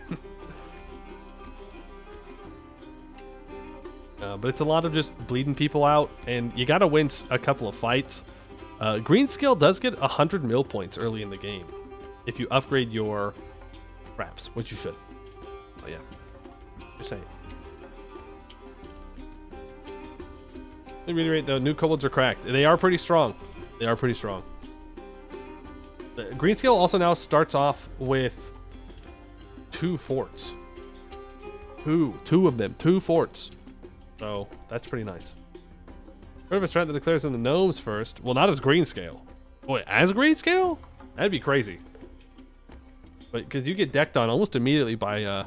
But it's a lot of just bleeding people out, and you gotta win a couple of fights. Green scale does get 100 mil points early in the game if you upgrade your traps, which you should. Oh yeah, just saying. Let me reiterate though, new kobolds are cracked. They are pretty strong. They are pretty strong. The green scale also now starts off with 2 forts. Two of them, 2 forts. So that's pretty nice. Heard of a strat that declares in the gnomes first. Well, not as green scale. Boy, as green scale? That'd be crazy. But because you get decked on almost immediately by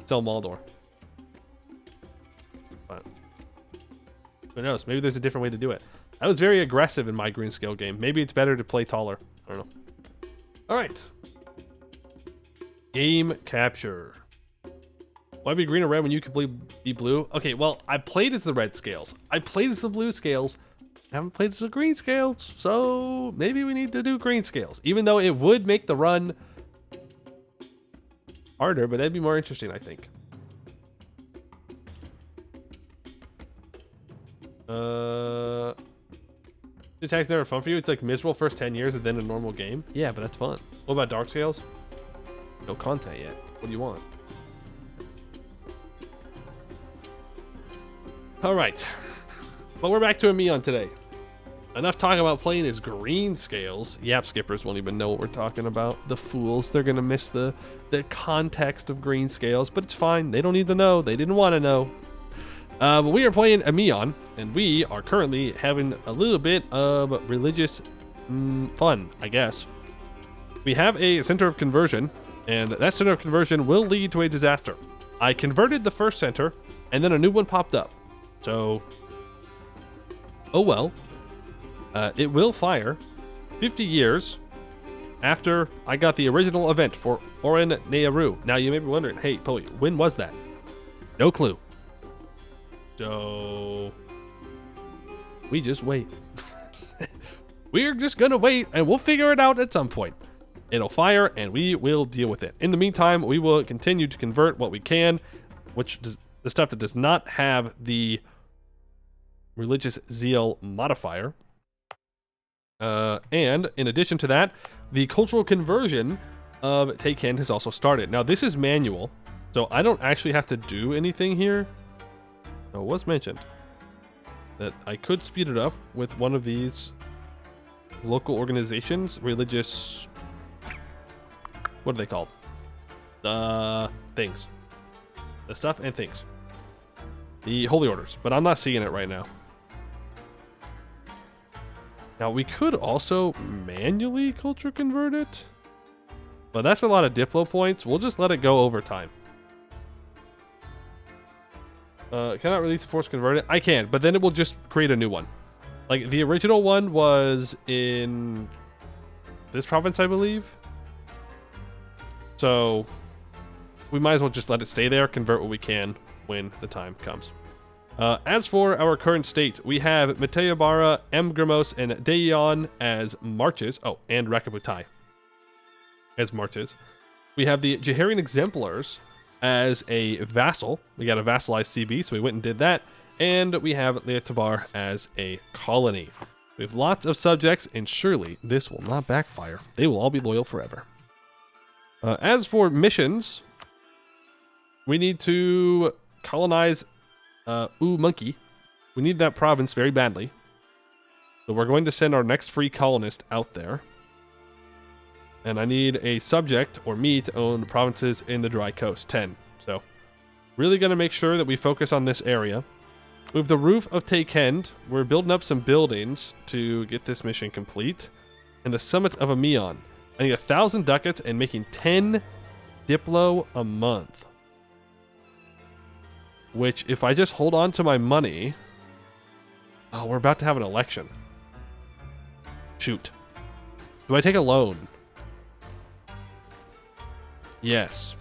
Sel Maldor. But who knows? Maybe there's a different way to do it. I was very aggressive in my green scale game. Maybe it's better to play taller. I don't know. All right. Game capture. Why be green or red when you could be blue? Okay, well, I played as the red scales. I played as the blue scales. I haven't played as the green scales, so maybe we need to do green scales. Even though it would make the run harder, but that'd be more interesting, I think. Attack's never fun for you? It's like miserable first 10 years and then a normal game? Yeah, but that's fun. What about dark scales? No content yet. What do you want? All right. Well, we're back to Ameion today. Enough talking about playing as green scales. Yap skippers won't even know what we're talking about. The fools. They're going to miss the context of green scales, but it's fine. They don't need to know. They didn't want to know. But we are playing Ameion, and we are currently having a little bit of religious fun, I guess. We have a center of conversion, and that center of conversion will lead to a disaster. I converted the first center, and then a new one popped up. So, oh well. It will fire 50 years after I got the original event for Oren Nearu. Now, you may be wondering, hey, Poey, when was that? No clue. So, we just wait. We're just gonna wait, and we'll figure it out at some point. It'll fire, and we will deal with it. In the meantime, we will continue to convert what we can, which does, the stuff that does not have the religious zeal modifier. And in addition to that, the cultural conversion of Tayken has also started. Now, this is manual, so I don't actually have to do anything here. It was mentioned that I could speed it up with one of these local organizations, religious, what are they called? The things. The stuff and things. The holy orders, but I'm not seeing it right now. Now, we could also manually culture convert it, but that's a lot of Diplo points. We'll just let it go over time. Cannot release the force converted. I can, but then it will just create a new one. Like, the original one was in this province, I believe. So, we might as well just let it stay there, convert what we can when the time comes. As for our current state, we have Meteyabara, Emgramos, and Daeon as marches. Oh, and Rakabutai as marches. We have the Jaharian Exemplars as a vassal. We got a vassalized CB, so we went and did that. And we have Leotabar as a colony. We have lots of subjects, and surely this will not backfire. They will all be loyal forever. As for missions, we need to colonize Monkey. We need that province very badly. So we're going to send our next free colonist out there. And I need a subject, or me, to own the provinces in the Dry Coast, 10. So, really going to make sure that we focus on this area. We have the Roof of Tayken. We're building up some buildings to get this mission complete. And the Summit of Ameion. I need 1,000 ducats and making 10 Diplo a month. Which, if I just hold on to my money... Oh, we're about to have an election. Shoot. Do I take a loan? Yes.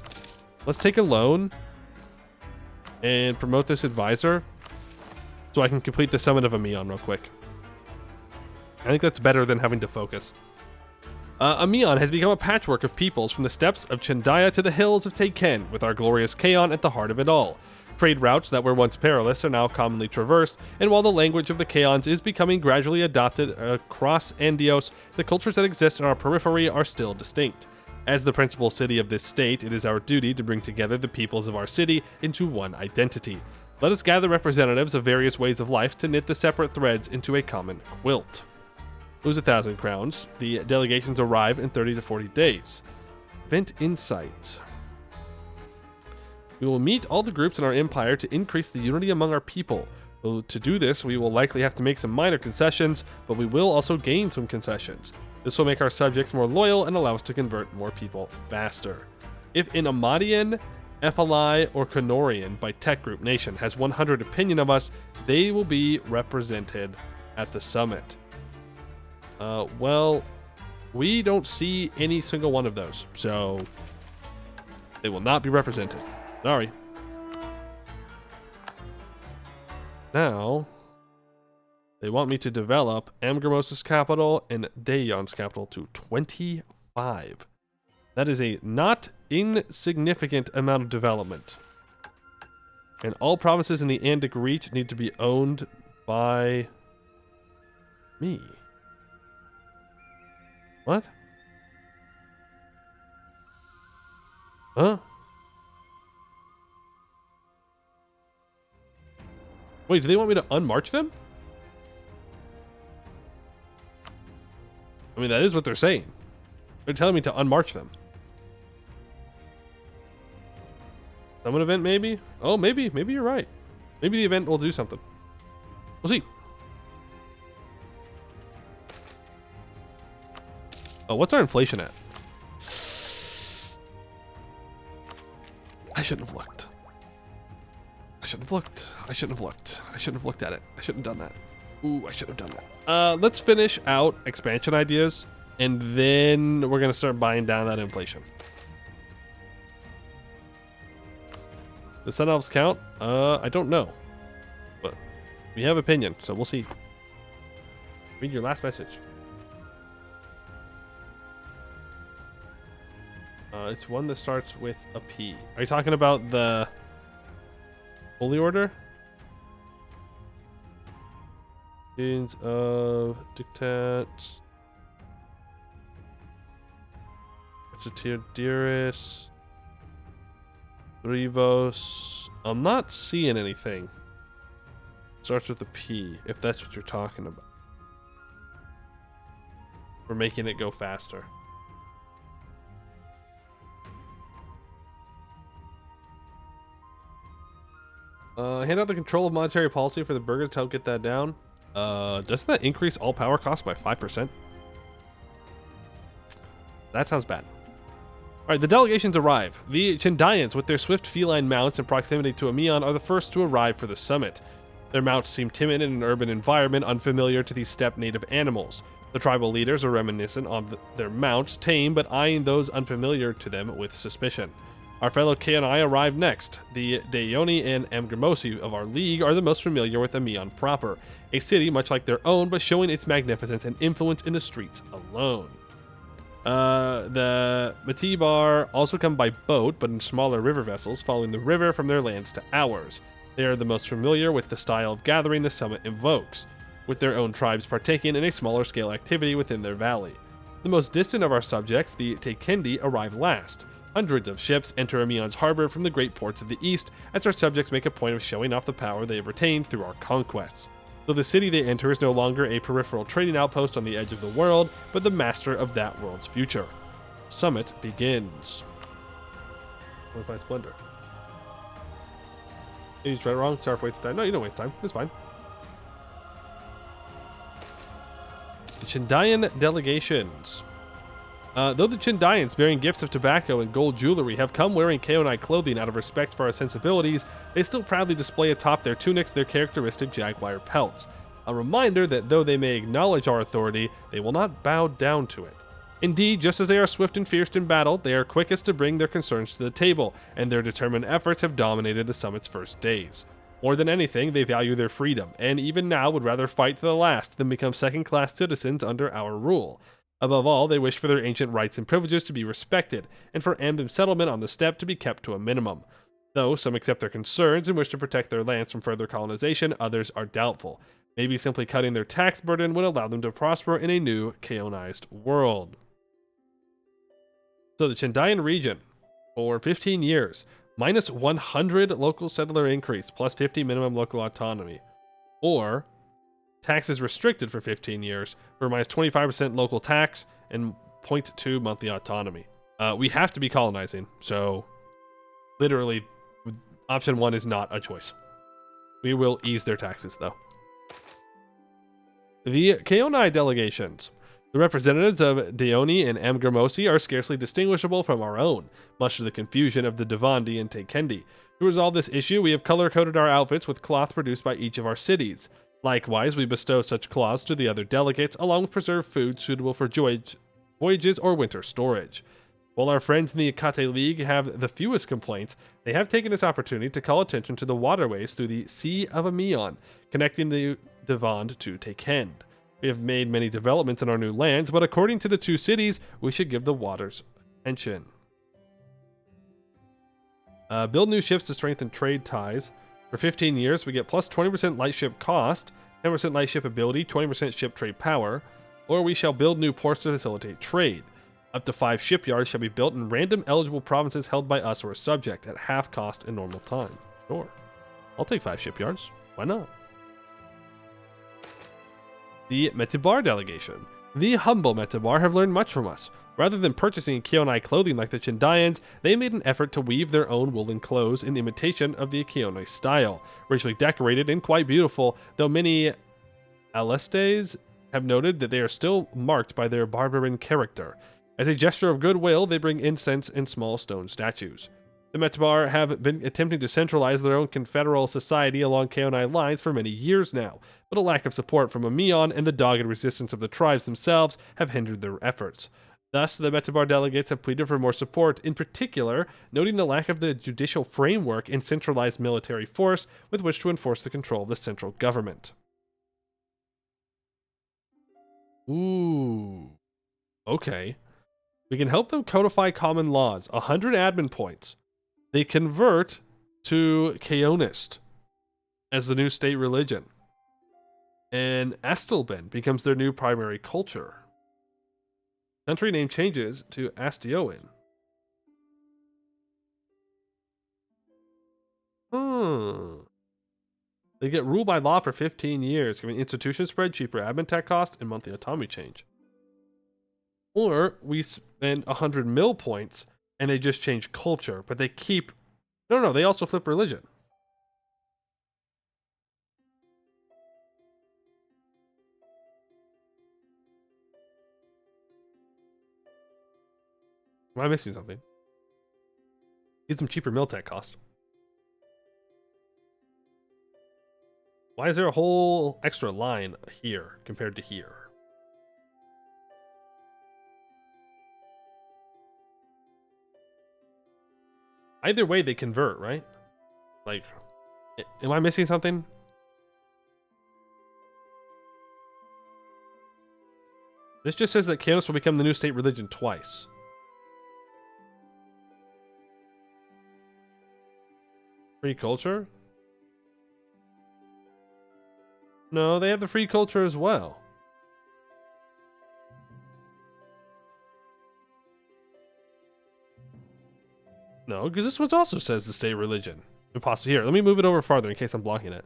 Let's take a loan and promote this advisor so I can complete the Summit of Ameion real quick. I think that's better than having to focus. Ameion has become a patchwork of peoples from the steppes of Chendaya to the hills of Tayken, with our glorious Kaon at the heart of it all. Trade routes that were once perilous are now commonly traversed, and while the language of the Kaons is becoming gradually adopted across Andios, the cultures that exist in our periphery are still distinct. As the principal city of this state, it is our duty to bring together the peoples of our city into one identity. Let us gather representatives of various ways of life to knit the separate threads into a common quilt. Lose 1,000 crowns. The delegations arrive in 30 to 40 days. Vent insight. We will meet all the groups in our empire to increase the unity among our people. Though to do this, we will likely have to make some minor concessions, but we will also gain some concessions. This will make our subjects more loyal and allow us to convert more people faster. If an Ameion, Ethali, or Conorian by Tech Group Nation has 100 opinion of us, they will be represented at the summit. Well, we don't see any single one of those, so they will not be represented. Sorry. Now, they want me to develop Amgrimos's capital and Daeon's capital to 25. That is a not insignificant amount of development. And all provinces in the Andic Reach need to be owned by me. What? Huh? Wait, do they want me to unmarch them? I mean, that is what they're saying. They're telling me to unmarch them. Summon event, maybe? Oh, maybe. Maybe you're right. Maybe the event will do something. We'll see. Oh, what's our inflation at? I shouldn't have looked. I shouldn't have looked. I shouldn't have looked. I shouldn't have looked at it. I shouldn't have done that. Ooh, I should have done that. Let's finish out expansion ideas, and then we're going to start buying down that inflation. The Sun Elves count? I don't know. But we have opinion, so we'll see. Read your last message. It's one that starts with a P. Are you talking about the Holy Order? Means of Dictats. Vegeteer Dearest. Rivos. I'm not seeing anything. Starts with a P, if that's what you're talking about. We're making it go faster. Hand out the control of monetary policy for the burghers to help get that down. Doesn't that increase all power costs by 5%? That sounds bad. Alright, the delegations arrive. The Chendians, with their swift feline mounts in proximity to Ameion, are the first to arrive for the summit. Their mounts seem timid in an urban environment unfamiliar to these steppe native animals. The tribal leaders are reminiscent of their mounts, tame but eyeing those unfamiliar to them with suspicion. Our fellow Kaonai arrive next. The Daeoni and Amgrimosi of our league are the most familiar with Ameion proper, a city much like their own but showing its magnificence and influence in the streets alone. The Matibar also come by boat, but in smaller river vessels, following the river from their lands to ours. They are the most familiar with the style of gathering the summit invokes, with their own tribes partaking in a smaller scale activity within their valley. The most distant of our subjects, the Tekendi, arrive last. Hundreds of ships enter Ameion's harbor from the great ports of the east, as our subjects make a point of showing off the power they have retained through our conquests. Though the city they enter is no longer a peripheral trading outpost on the edge of the world, but the master of that world's future. Summit begins. What if I splendor? You just read it wrong? Sorry for wasting time. No, you don't waste time. It's fine. The Chendian delegations. Though the Chendians, bearing gifts of tobacco and gold jewelry, have come wearing Kaonai clothing out of respect for our sensibilities, they still proudly display atop their tunics their characteristic jaguar pelts. A reminder that though they may acknowledge our authority, they will not bow down to it. Indeed, just as they are swift and fierce in battle, they are quickest to bring their concerns to the table, and their determined efforts have dominated the summit's first days. More than anything, they value their freedom, and even now would rather fight to the last than become second-class citizens under our rule. Above all, they wish for their ancient rights and privileges to be respected, and for Ambem settlement on the steppe to be kept to a minimum. Though some accept their concerns and wish to protect their lands from further colonization, others are doubtful. Maybe simply cutting their tax burden would allow them to prosper in a new Kaonized world. So the Chendian region. For 15 years, minus 100 local settler increase, plus 50 minimum local autonomy. Or taxes restricted for 15 years for minus 25% local tax and 0.2 monthly autonomy. We have to be colonizing, so literally option 1 is not a choice. We will ease their taxes, though. The Kaonai delegations. The representatives of Deoni and Amgramosi are scarcely distinguishable from our own, much to the confusion of the Devandi and Tekendi. To resolve this issue, we have color-coded our outfits with cloth produced by each of our cities. Likewise, we bestow such cloths to the other delegates, along with preserved food suitable for voyages or winter storage. While our friends in the Akate League have the fewest complaints, they have taken this opportunity to call attention to the waterways through the Sea of Ameion, connecting the Devand to Tekend. We have made many developments in our new lands, but according to the two cities, we should give the waters attention. Build new ships to strengthen trade ties. For 15 years, we get plus 20% light ship cost, 10% light ship ability, 20% ship trade power, or we shall build new ports to facilitate trade. Up to 5 shipyards shall be built in random eligible provinces held by us or a subject at half cost in normal time. Sure. I'll take 5 shipyards. Why not? The Metabar delegation. The humble Metabar have learned much from us. Rather than purchasing Keonai clothing like the Chandayans, they made an effort to weave their own woolen clothes in imitation of the Keonai style. Richly decorated and quite beautiful, though many Alestes have noted that they are still marked by their barbarian character. As a gesture of goodwill, they bring incense and small stone statues. The Metabar have been attempting to centralize their own confederal society along Keonai lines for many years now, but a lack of support from Ameion and the dogged resistance of the tribes themselves have hindered their efforts. Thus, the Metabar delegates have pleaded for more support, in particular, noting the lack of the judicial framework and centralized military force with which to enforce the control of the central government. Ooh. Okay. We can help them codify common laws. 100 admin points. They convert to Kaonist as the new state religion. And Astelben becomes their new primary culture. Country name changes to Astioin. They get ruled by law for 15 years, giving institution spread, cheaper admin tech cost, and monthly autonomy change. Or we spend 100 mil points and they just change culture, but they keep... No, they also flip religion. Am I missing something? Get some cheaper mil tech cost. Why is there a whole extra line here compared to here? Either way, they convert, right? Like, am I missing something? This just says that Kanos will become the new state religion twice. Free culture? No, they have the free culture as well. No, because this one also says the state religion. Impossible. Here, let me move it over farther in case I'm blocking it.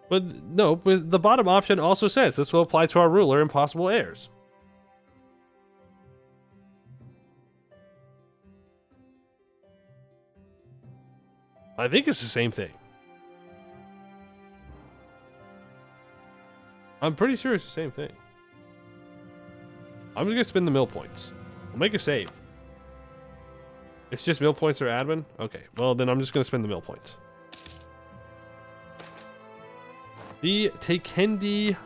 But no, but the bottom option also says this will apply to our ruler and possible heirs. I think it's the same thing. I'm pretty sure it's the same thing. I'm just gonna spend the mill points. We'll make a save. It's just mill points or admin? Okay, well then I'm just gonna spend the mill points. The Tekendi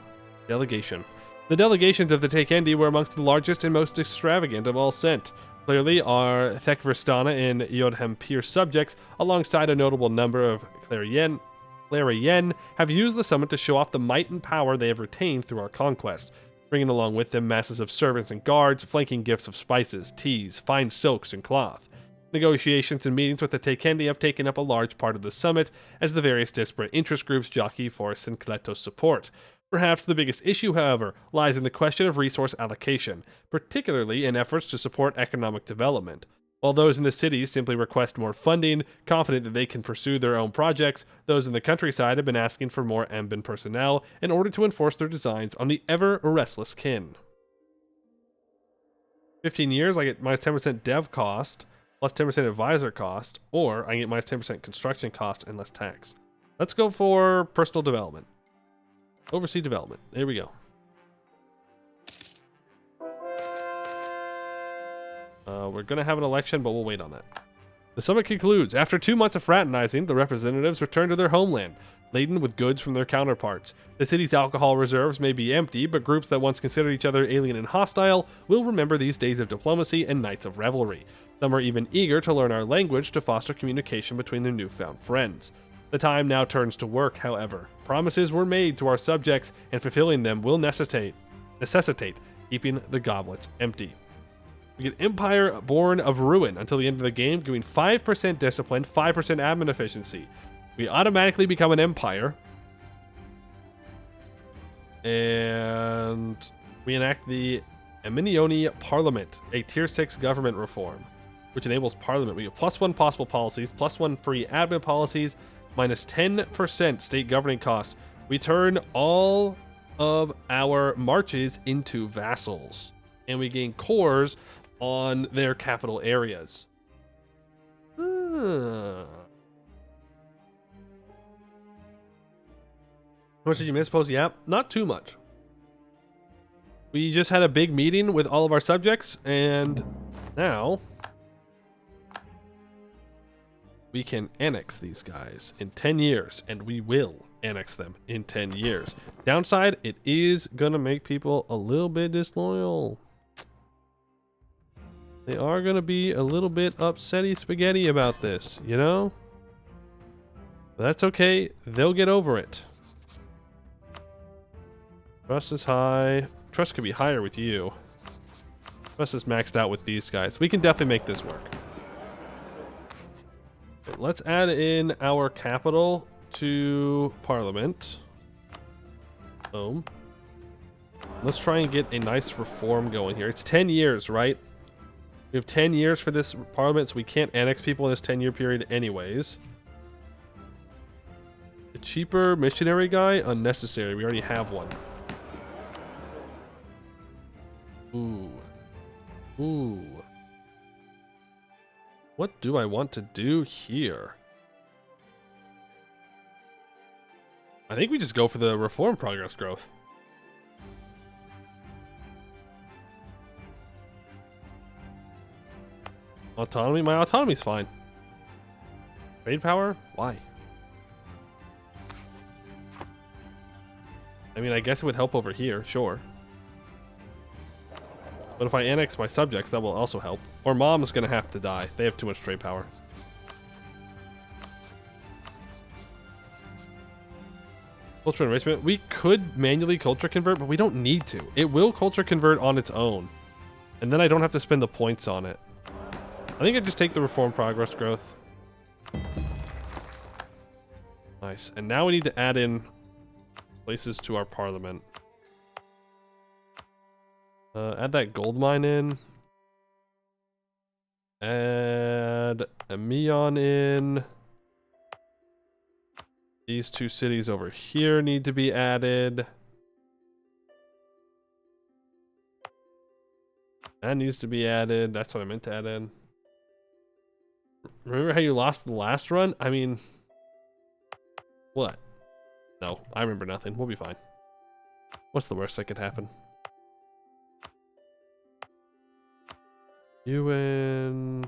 delegation. The delegations of the Tekendi were amongst the largest and most extravagant of all sent. Clearly, our Thekverstana and Yodhempir subjects, alongside a notable number of Clariyen, have used the summit to show off the might and power they have retained through our conquest, bringing along with them masses of servants and guards, flanking gifts of spices, teas, fine silks, and cloth. Negotiations and meetings with the Tekendi have taken up a large part of the summit, as the various disparate interest groups jockey for Sincleto's support. Perhaps the biggest issue, however, lies in the question of resource allocation, particularly in efforts to support economic development. While those in the cities simply request more funding, confident that they can pursue their own projects, those in the countryside have been asking for more Amben personnel in order to enforce their designs on the ever-restless kin. 15 years, I get minus 10% dev cost, plus 10% advisor cost, or I get minus 10% construction cost and less tax. Let's go for personal development. Oversee development. There we go. We're going to have an election, but we'll wait on that. The summit concludes. After 2 months of fraternizing, the representatives return to their homeland, laden with goods from their counterparts. The city's alcohol reserves may be empty, but groups that once considered each other alien and hostile will remember these days of diplomacy and nights of revelry. Some are even eager to learn our language to foster communication between their newfound friends. The time now turns to work, however. Promises were made to our subjects, and fulfilling them will necessitate keeping the goblets empty. We get Empire Born of Ruin until the end of the game, giving 5% discipline, 5% admin efficiency. We automatically become an empire. And we enact the Ameion Parliament, a tier 6 government reform, which enables Parliament. We get +1 possible policies, +1 free admin policies, minus 10% state governing cost. We turn all of our marches into vassals, and we gain cores on their capital areas. How much did you miss, Posey? Yeah, not too much. We just had a big meeting with all of our subjects, and now we can annex these guys in 10 years, and we will annex them in 10 years. Downside, it is going to make people a little bit disloyal. They are going to be a little bit upsetty spaghetti about this, you know? But that's okay. They'll get over it. Trust is high. Trust could be higher with you. Trust is maxed out with these guys. We can definitely make this work. But let's add in our capital to Parliament. Boom. Let's try and get a nice reform going here. It's 10 years, right? We have 10 years for this Parliament, so we can't annex people in this 10-year period anyways. A cheaper missionary guy? Unnecessary. We already have one. Ooh. Ooh. What do I want to do here? I think we just go for the reform progress growth. Autonomy? My autonomy's fine. Trade power? Why? I mean, I guess it would help over here, sure. But if I annex my subjects, that will also help. Or mom's gonna have to die. They have too much trade power. Culture enrichment. We could manually culture convert, but we don't need to. It will culture convert on its own. And then I don't have to spend the points on it. I think I just take the reform progress growth. Nice. And now we need to add in places to our parliament. Add that gold mine in. Add Ameion in. These two cities over here need to be added. That needs to be added. That's what I meant to add in. Remember how you lost the last run? I mean, what? No, I remember nothing. We'll be fine. What's the worst that could happen? UN.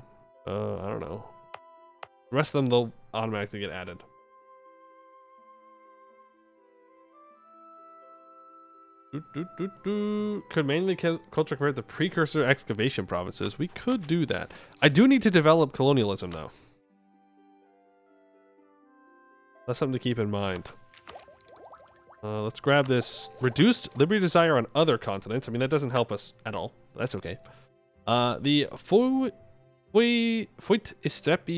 I don't know. The rest of them, they'll automatically get added. Could mainly culture convert the precursor excavation provinces. We could do that. I do need to develop colonialism, though. That's something to keep in mind. Let's grab this. Reduced liberty desire on other continents. I mean, that doesn't help us at all. But that's okay. The Fuit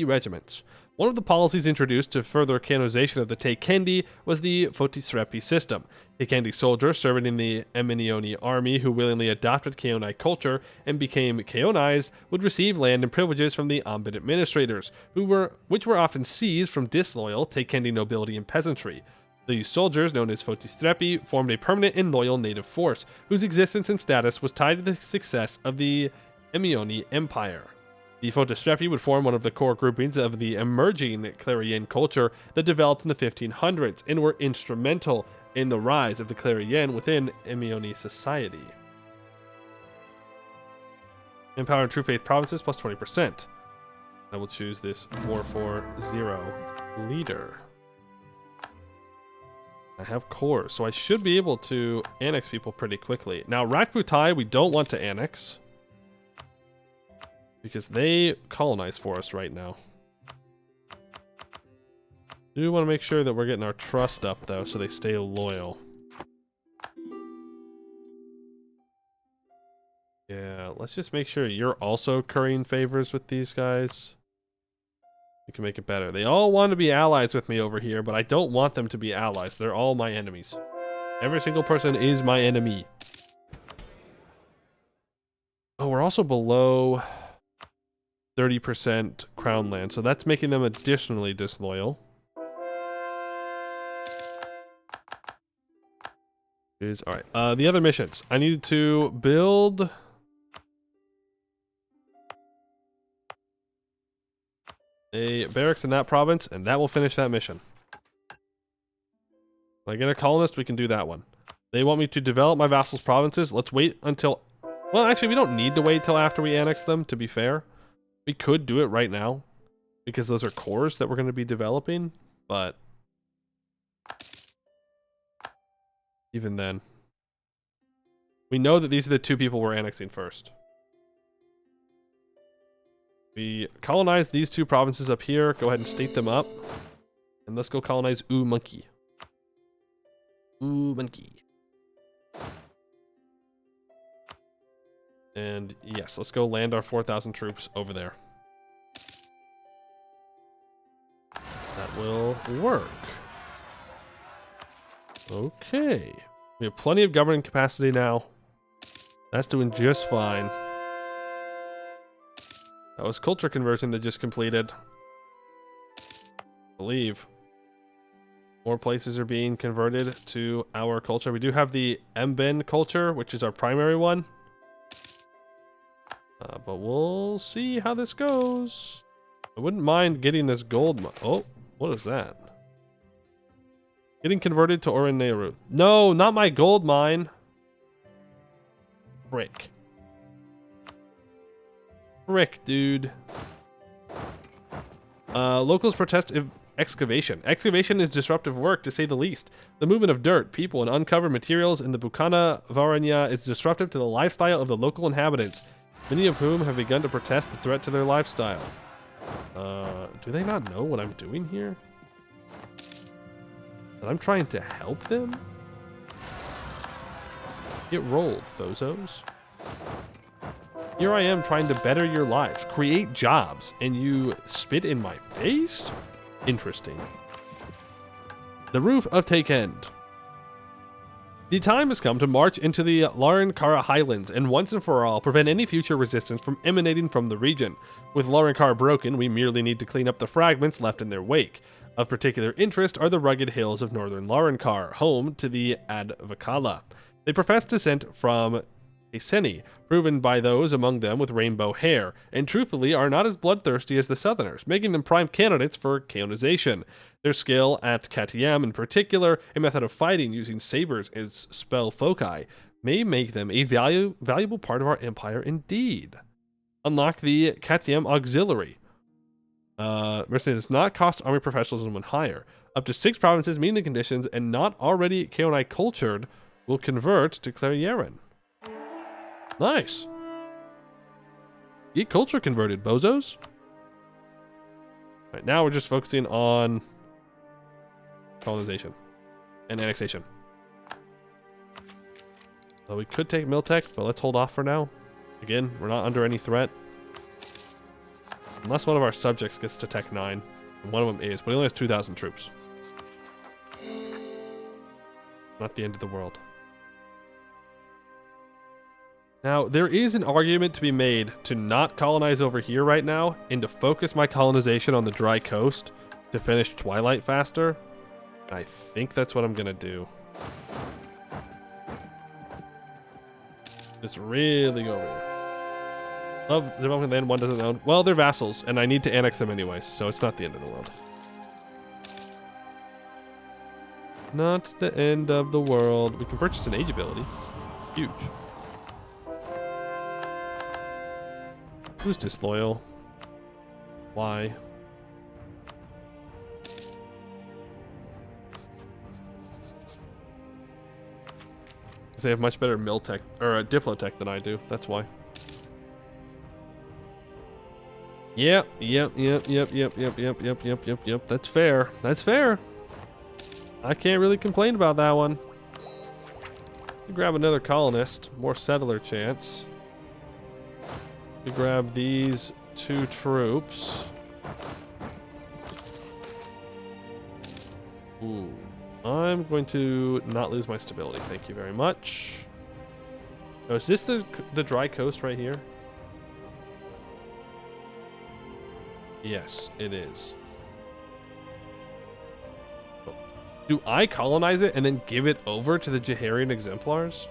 regiments. One of the policies introduced to further canonization of the Teikendi was the Fuitistrepi system. Teikendi soldiers serving in the Ameion army who willingly adopted Kaonai culture and became Kaonais would receive land and privileges from the Anbennar administrators, which were often seized from disloyal Teikendi nobility and peasantry. These soldiers, known as Fuitistrepi, formed a permanent and loyal native force, whose existence and status was tied to the success of the Ameion Empire. The Fuitistrepi would form one of the core groupings of the emerging Clarien culture that developed in the 1500s and were instrumental in the rise of the Clarien within Ameion society. Empower and True Faith provinces plus 20%. I will choose this 440 leader. I have cores, so I should be able to annex people pretty quickly. Now, Rakbutai, we don't want to annex, because they colonize for us right now. Do want to make sure that we're getting our trust up, though, so they stay loyal. Yeah, let's just make sure you're also currying favors with these guys. We can make it better. They all want to be allies with me over here, but I don't want them to be allies. They're all my enemies. Every single person is my enemy. Oh, we're also below 30% crown land, so that's making them additionally disloyal. Alright, the other missions. I needed to build a barracks in that province, and that will finish that mission. When I get a colonist, we can do that one. They want me to develop my vassals' provinces. Let's wait until... Well, actually, we don't need to wait till after we annex them, to be fair. We could do it right now, because those are cores that we're going to be developing, but even then, we know that these are the two people we're annexing first. We colonize these two provinces up here. Go ahead and state them up. And let's go colonize Ooh Monkey. Ooh Monkey. And yes, let's go land our 4,000 troops over there. That will work. Okay. We have plenty of governing capacity now. That's doing just fine. That was culture conversion that just completed. I believe more places are being converted to our culture. We do have the Ambennar culture, which is our primary one. But we'll see how this goes. I wouldn't mind getting this gold. Oh, what is that? Getting converted to Oroneru. No, not my gold mine. Frick. Frick, dude. Locals protest excavation. Excavation is disruptive work, to say the least. The movement of dirt, people, and uncovered materials in the Bukana Varanya is disruptive to the lifestyle of the local inhabitants, many of whom have begun to protest the threat to their lifestyle. Do they not know what I'm doing here? That I'm trying to help them? Get rolled, bozos. Here I am trying to better your lives, create jobs, and you spit in my face? Interesting. The Roof of Takend. The time has come to march into the Larankara Highlands and once and for all prevent any future resistance from emanating from the region. With Larankar broken, we merely need to clean up the fragments left in their wake. Of particular interest are the rugged hills of northern Larankar, home to the Advakala. They profess descent from Iceni, proven by those among them with rainbow hair, and truthfully are not as bloodthirsty as the southerners, making them prime candidates for canonization. Their skill at Katiem, in particular, a method of fighting using sabers as spell foci, may make them a valuable part of our empire indeed. Unlock the Katiem Auxiliary. Mercenary does not cost army professionalism when higher. Up to 6 provinces meeting the conditions and not already Kaonai cultured will convert to Clarieren. Nice. Get culture converted, bozos. Right, now we're just focusing on colonization and annexation. So we could take Miltech, but let's hold off for now. Again, we're not under any threat. Unless one of our subjects gets to Tech 9. And one of them is, but he only has 2,000 troops. Not the end of the world. Now, there is an argument to be made to not colonize over here right now and to focus my colonization on the dry coast to finish Twilight faster. I think that's what I'm going to do. Just really go over here. Love developing land one doesn't own. Well, they're vassals, and I need to annex them anyways, so it's not the end of the world. Not the end of the world. We can purchase an age ability. Huge. Who's disloyal? Why? They have much better mill tech or diplotech than I do. That's why. Yep. That's fair. That's fair. I can't really complain about that one. Grab another colonist, more settler chance. We grab these 2 troops. Ooh. I'm going to not lose my stability. Thank you very much. Oh, is this the dry coast right here? Yes, it is. Oh. Do I colonize it and then give it over to the Jaharian exemplars?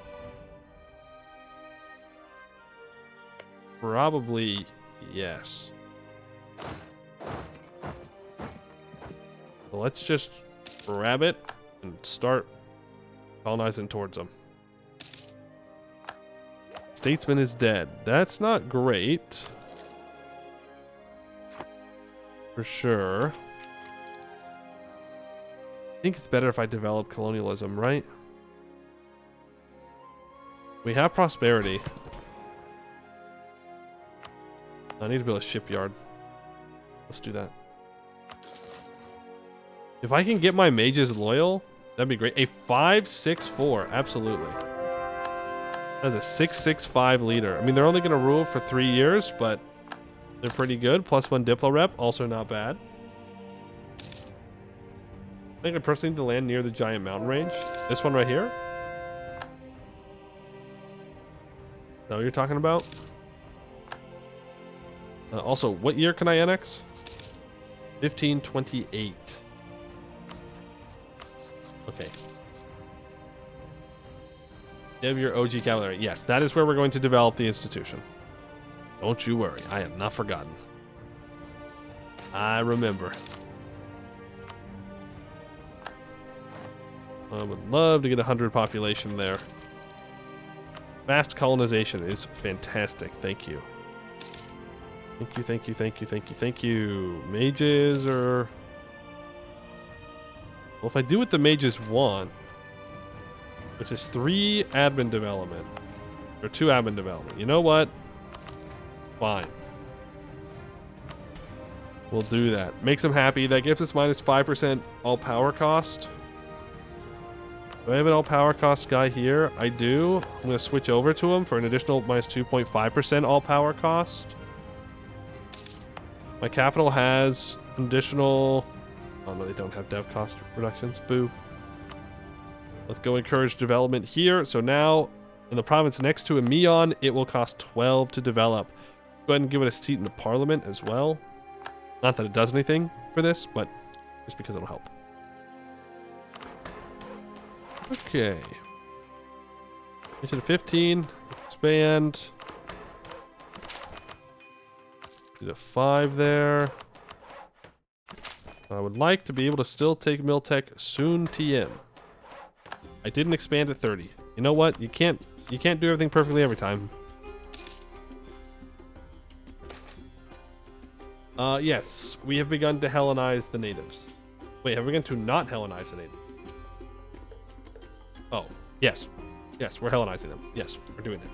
Probably yes. Well, let's just grab it and start colonizing towards them. Statesman is dead. That's not great. For sure. I think it's better if I develop colonialism, right? We have prosperity. I need to build a shipyard. Let's do that. If I can get my mages loyal, that'd be great. A 5-6-4, absolutely. That's a 6-6-5 leader. I mean, they're only going to rule for 3 years, but they're pretty good. +1 Diplo rep, also not bad. I think I personally need to land near the giant mountain range. This one right here. Is that what you're talking about? Also, what year can I annex? 1528. Okay. You have your OG cavalry. Yes, that is where we're going to develop the institution. Don't you worry. I have not forgotten. I remember. I would love to get 100 population there. Fast colonization is fantastic. Thank you. Thank you, thank you, thank you, thank you, thank you. Mages are... Well, if I do what the mages want, which is 3 admin development, or 2 admin development, you know what? Fine. We'll do that. Makes them happy. That gives us -5% all power cost. Do I have an all power cost guy here? I do. I'm going to switch over to him for an additional -2.5% all power cost. My capital has an additional... Oh no, they don't have dev cost reductions. Boo. Let's go encourage development here. So now, in the province next to Ameion, it will cost 12 to develop. Go ahead and give it a seat in the parliament as well. Not that it does anything for this, but just because it'll help. Okay. Mission 15. Expand. Do the 5 there. I would like to be able to still take Miltech soon TM. I didn't expand at 30. You know what? You can't do everything perfectly every time. Yes, we have begun to Hellenize the natives. Wait, have we begun to not Hellenize the natives? Oh, yes. Yes, we're Hellenizing them. Yes, we're doing it.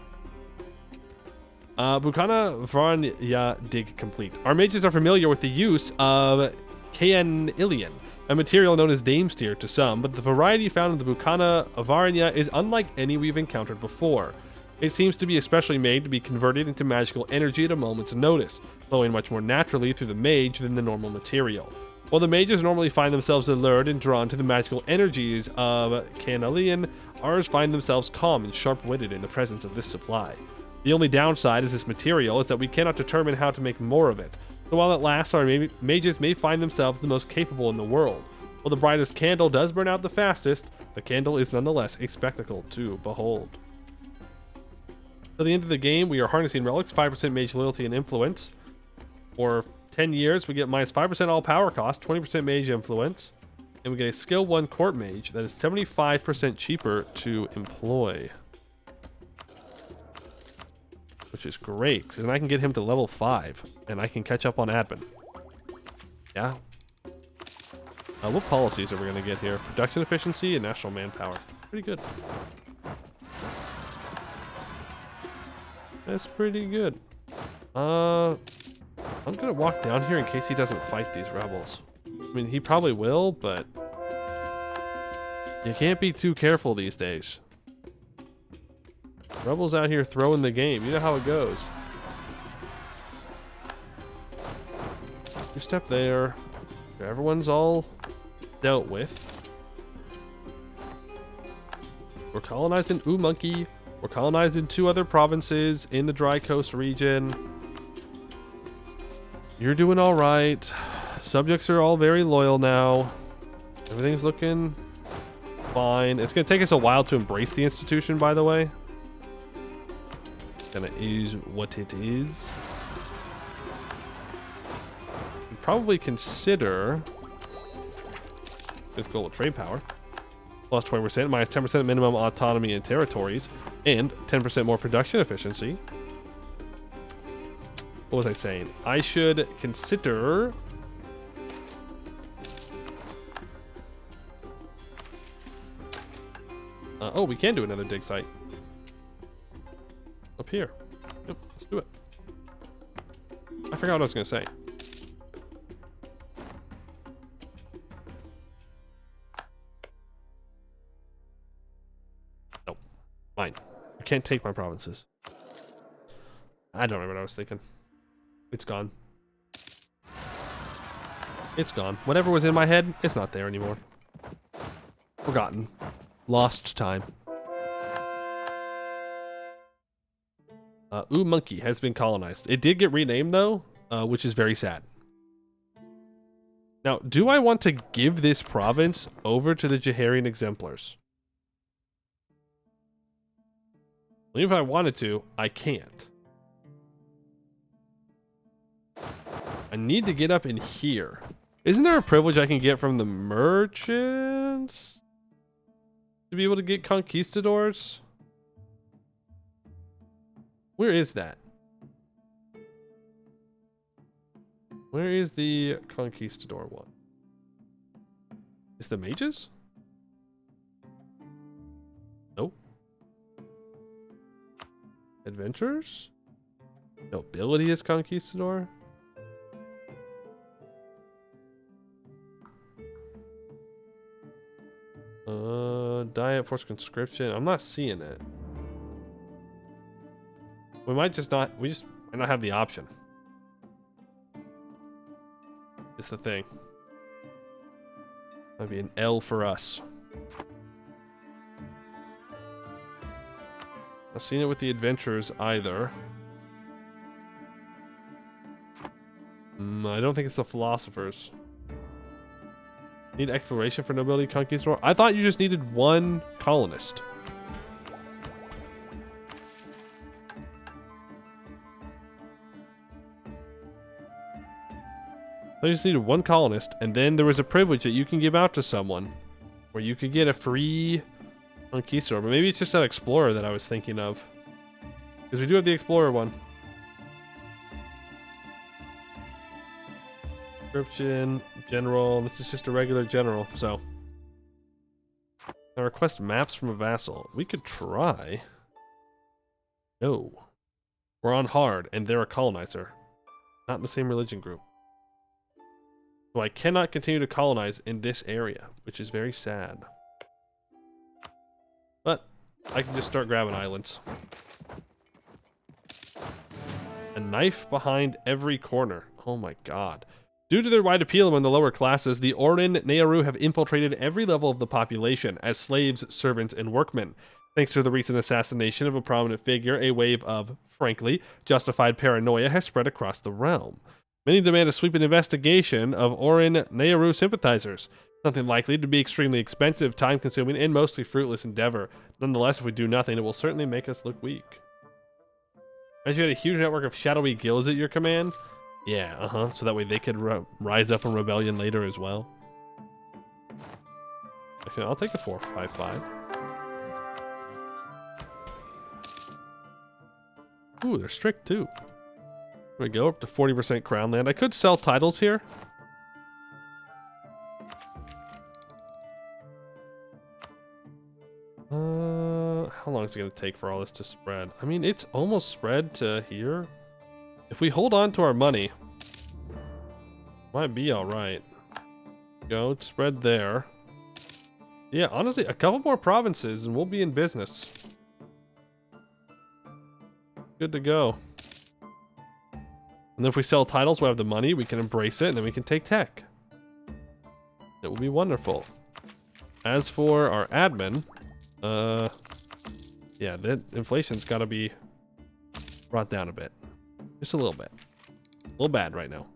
Bukana Varanya dig complete. Our mages are familiar with the use of Kaenilian, a material known as Damesteer to some, but the variety found in the Bukana Varanya is unlike any we've encountered before. It seems to be especially made to be converted into magical energy at a moment's notice, flowing much more naturally through the mage than the normal material. While the mages normally find themselves allured and drawn to the magical energies of Canalian, ours find themselves calm and sharp-witted in the presence of this supply. The only downside is this material is that we cannot determine how to make more of it. So while it lasts, our mages may find themselves the most capable in the world. While the brightest candle does burn out the fastest, the candle is nonetheless a spectacle to behold. At the end of the game, we are harnessing relics, 5% mage loyalty and influence. For 10 years, we get minus 5% all power cost, 20% mage influence, and we get a skill 1 court mage that is 75% cheaper to employ. Which is great, because then I can get him to level 5, and I can catch up on admin. Yeah. What policies are we going to get here? Production efficiency and national manpower. Pretty good. That's pretty good. I'm gonna walk down here in case he doesn't fight these rebels. I mean, he probably will, but you can't be too careful these days. Rebels out here throwing the game. You know how it goes. You step there. Everyone's all dealt with. We're colonized in Monkey. We're colonized in 2 other provinces in the Dry Coast region. You're doing all right. Subjects are all very loyal now. Everything's looking fine. It's going to take us a while to embrace the institution, by the way. Kind of is what it is. You'd probably consider this goal of trade power. Plus 20%, minus 10% minimum autonomy in territories, and 10% more production efficiency. What was I saying? I should consider... oh, we can do another dig site. Up here. Yep, let's do it. I forgot what I was going to say. Nope. Mine. You can't take my provinces. I don't know what I was thinking. It's gone. It's gone. Whatever was in my head, it's not there anymore. Forgotten. Lost time. Monkey has been colonized. It did get renamed though, which is very sad. Now, do I want to give this province over to the Jaharian exemplars? Well, if I wanted to, I can't. I need to get up in here. Isn't there a privilege I can get from the merchants to be able to get conquistadors? Where is that? Where is the conquistador one? Is the mages? Nope. Adventurers? Nobility is conquistador? Diet, forced conscription. I'm not seeing it. We might just not. We just might not have the option. It's the thing. That'd be an L for us. Not seeing it with the adventurers either. I don't think it's the philosophers. Need exploration for nobility conquistador? I thought you just needed one colonist. I just needed one colonist, and then there was a privilege that you can give out to someone where you could get a free conquistador. But maybe it's just that explorer that I was thinking of. Because we do have the explorer one. Description, general. This is just a regular general, so. I request maps from a vassal. We could try. No. We're on hard, and they're a colonizer. Not in the same religion group. So I cannot continue to colonize in this area, which is very sad. But I can just start grabbing islands. A knife behind every corner. Oh my god. Due to their wide appeal among the lower classes, the Orin Nearu have infiltrated every level of the population as slaves, servants, and workmen. Thanks to the recent assassination of a prominent figure, a wave of, frankly, justified paranoia has spread across the realm. Many demand a sweeping investigation of Orin Nearu sympathizers, something likely to be extremely expensive, time-consuming, and mostly fruitless endeavor. Nonetheless, if we do nothing, it will certainly make us look weak. As you had a huge network of shadowy guilds at your command? Yeah, so that way they could rise up in rebellion later as well. Okay, I'll take the 455. Ooh, they're strict too. There we go, up to 40% crown land. I could sell titles here. How long is it going to take for all this to spread? I mean, it's almost spread to here. If we hold on to our money, might be all right. Go spread there. Yeah, honestly, a couple more provinces and we'll be in business. Good to go. And then if we sell titles, we'll have the money, we can embrace it, and then we can take tech. It will be wonderful. As for our admin, yeah, the inflation's got to be brought down a bit. Just a little bit. A little bad right now.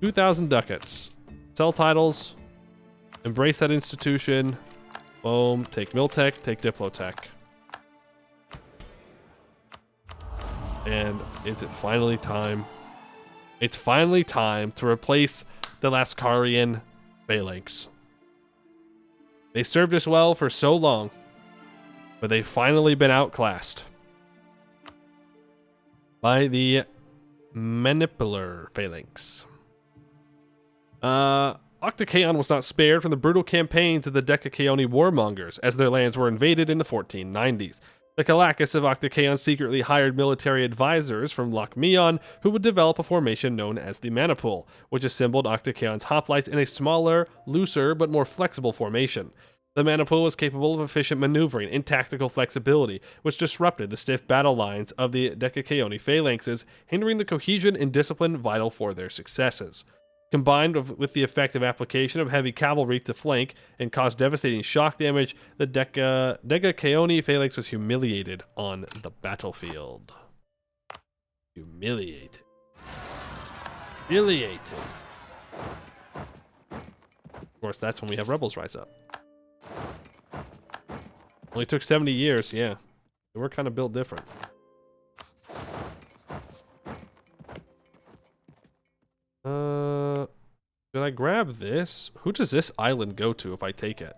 2,000 ducats. Sell titles. Embrace that institution. Boom. Take Miltech. Take Diplotech. And is it finally time? It's finally time to replace the Lascarian phalanx. They served us well for so long, but they've finally been outclassed by the Manipular phalanx. Octacaon was not spared from the brutal campaigns of the Decacaoni warmongers as their lands were invaded in the 1490s. The Kalakis of Octacaon secretly hired military advisors from Ameion who would develop a formation known as the Manipul, which assembled Octacaon's hoplites in a smaller, looser, but more flexible formation. The Manipul was capable of efficient maneuvering and tactical flexibility, which disrupted the stiff battle lines of the Decacaoni phalanxes, hindering the cohesion and discipline vital for their successes. Combined with the effective application of heavy cavalry to flank and cause devastating shock damage, the Decacaoni phalanx was humiliated on the battlefield. Humiliated. Humiliated. Of course, that's when we have rebels rise up. Only took 70 years, yeah. We're kind of built different. Did I grab this? Who does this island go to if I take it?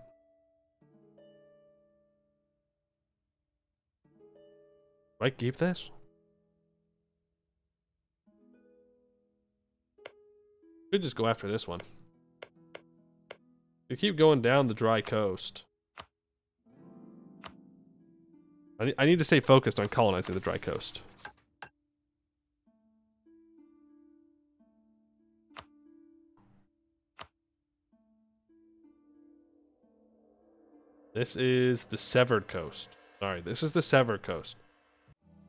Do I keep this? Could just go after this one. We keep going down the dry coast. I need to stay focused on colonizing the dry coast. This is the Severed Coast. Sorry, this is the Severed Coast.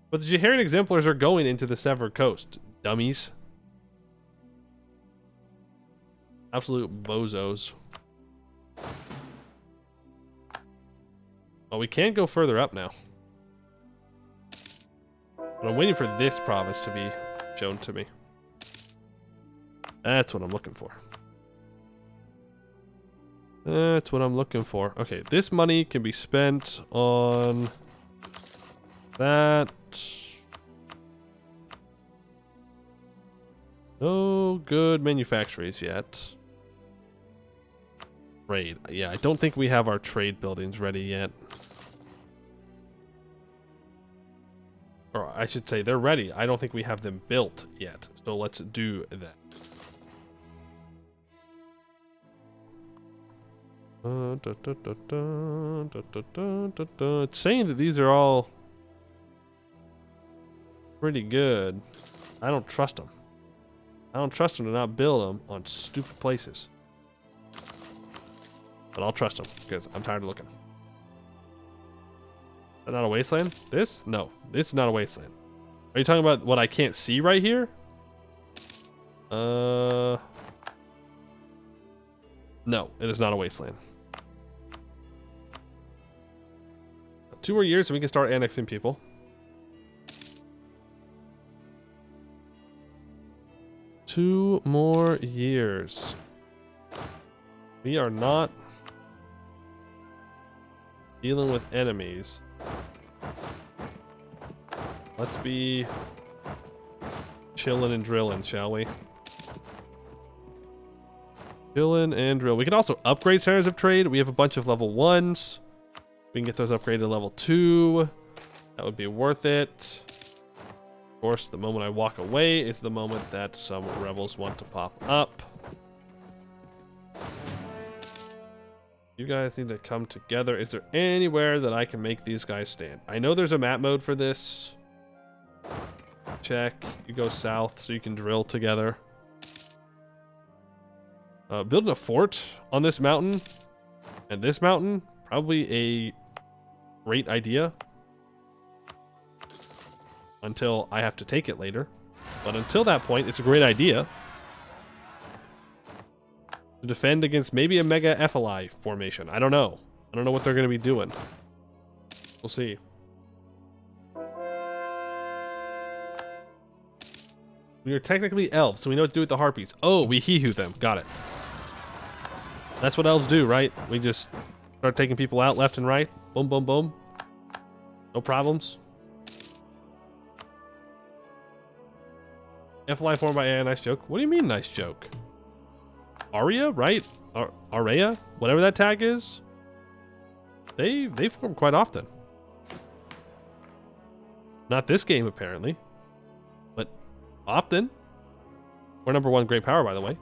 But the Jaharian exemplars are going into the Severed Coast. Dummies. Absolute bozos. Oh, we can go further up now. But I'm waiting for this province to be shown to me. That's what I'm looking for. That's what I'm looking for. Okay, this money can be spent on that. No good manufactories yet. Trade. Yeah, I don't think we have our trade buildings ready yet. Or I should say they're ready. I don't think we have them built yet. So let's do that. It's saying that these are all pretty good. I don't trust them. I don't trust them to not build them on stupid places. But I'll trust them because I'm tired of looking. Is that not a wasteland? This? No, this is not a wasteland. Are you talking about what I can't see right here? No, it is not a wasteland. 2 more years and we can start annexing people. Two more years. We are not dealing with enemies. Let's be chilling and drilling, shall we? Chilling and drill. We can also upgrade centers of trade. We have a bunch of level 1s. We can get those upgraded to level 2. That would be worth it. Of course, the moment I walk away is the moment that some rebels want to pop up. You guys need to come together. Is there anywhere that I can make these guys stand? I know there's a map mode for this. Check. You go south so you can drill together. Building a fort on this mountain and this mountain, probably a great idea. Until I have to take it later. But until that point, it's a great idea. To defend against maybe a Mega FLI formation. I don't know. I don't know what they're going to be doing. We'll see. We are technically elves, so we know what to do with the harpies. Oh, we hee-hoo them. Got it. That's what elves do, right? We just start taking people out left and right. Boom, boom, boom. No problems. FLI formed by AI, nice joke. What do you mean, nice joke? Aria, right? Aria? Whatever that tag is. They form quite often. Not this game, apparently. But often. We're #1 great power, by the way.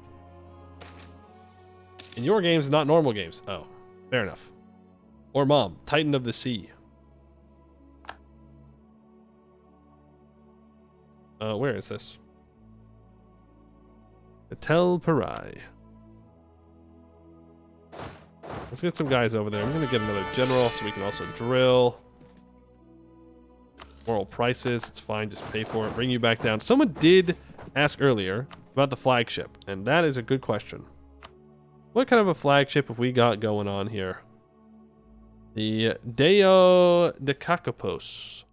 In your games, not normal games. Oh, fair enough. Or Mom, Titan of the Sea. Where is this? Tel Parai. Let's get some guys over there. I'm going to get another general so we can also drill. Moral prices. It's fine. Just pay for it. Bring you back down. Someone did ask earlier about the flagship, and that is a good question. What kind of a flagship have we got going on here? The Deo de Cacopos.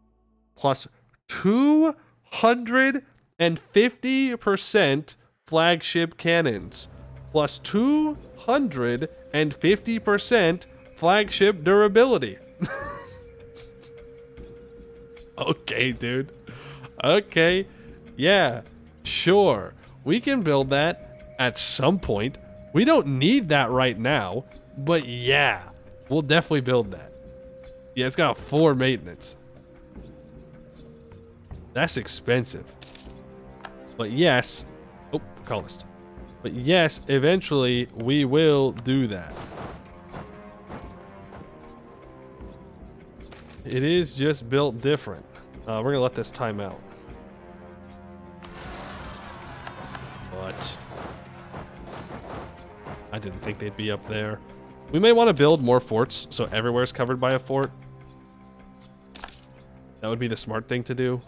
Plus 250% flagship cannons. Plus 250% flagship durability. Okay, dude. Okay. Yeah, sure. We can build that at some point. We don't need that right now, but yeah, we'll definitely build that. Yeah, it's got 4 maintenance. That's expensive. But yes, oh, colonist. But yes, eventually we will do that. It is just built different. We're gonna let this time out. But I didn't think they'd be up there. We may want to build more forts so everywhere's covered by a fort. That would be the smart thing to do.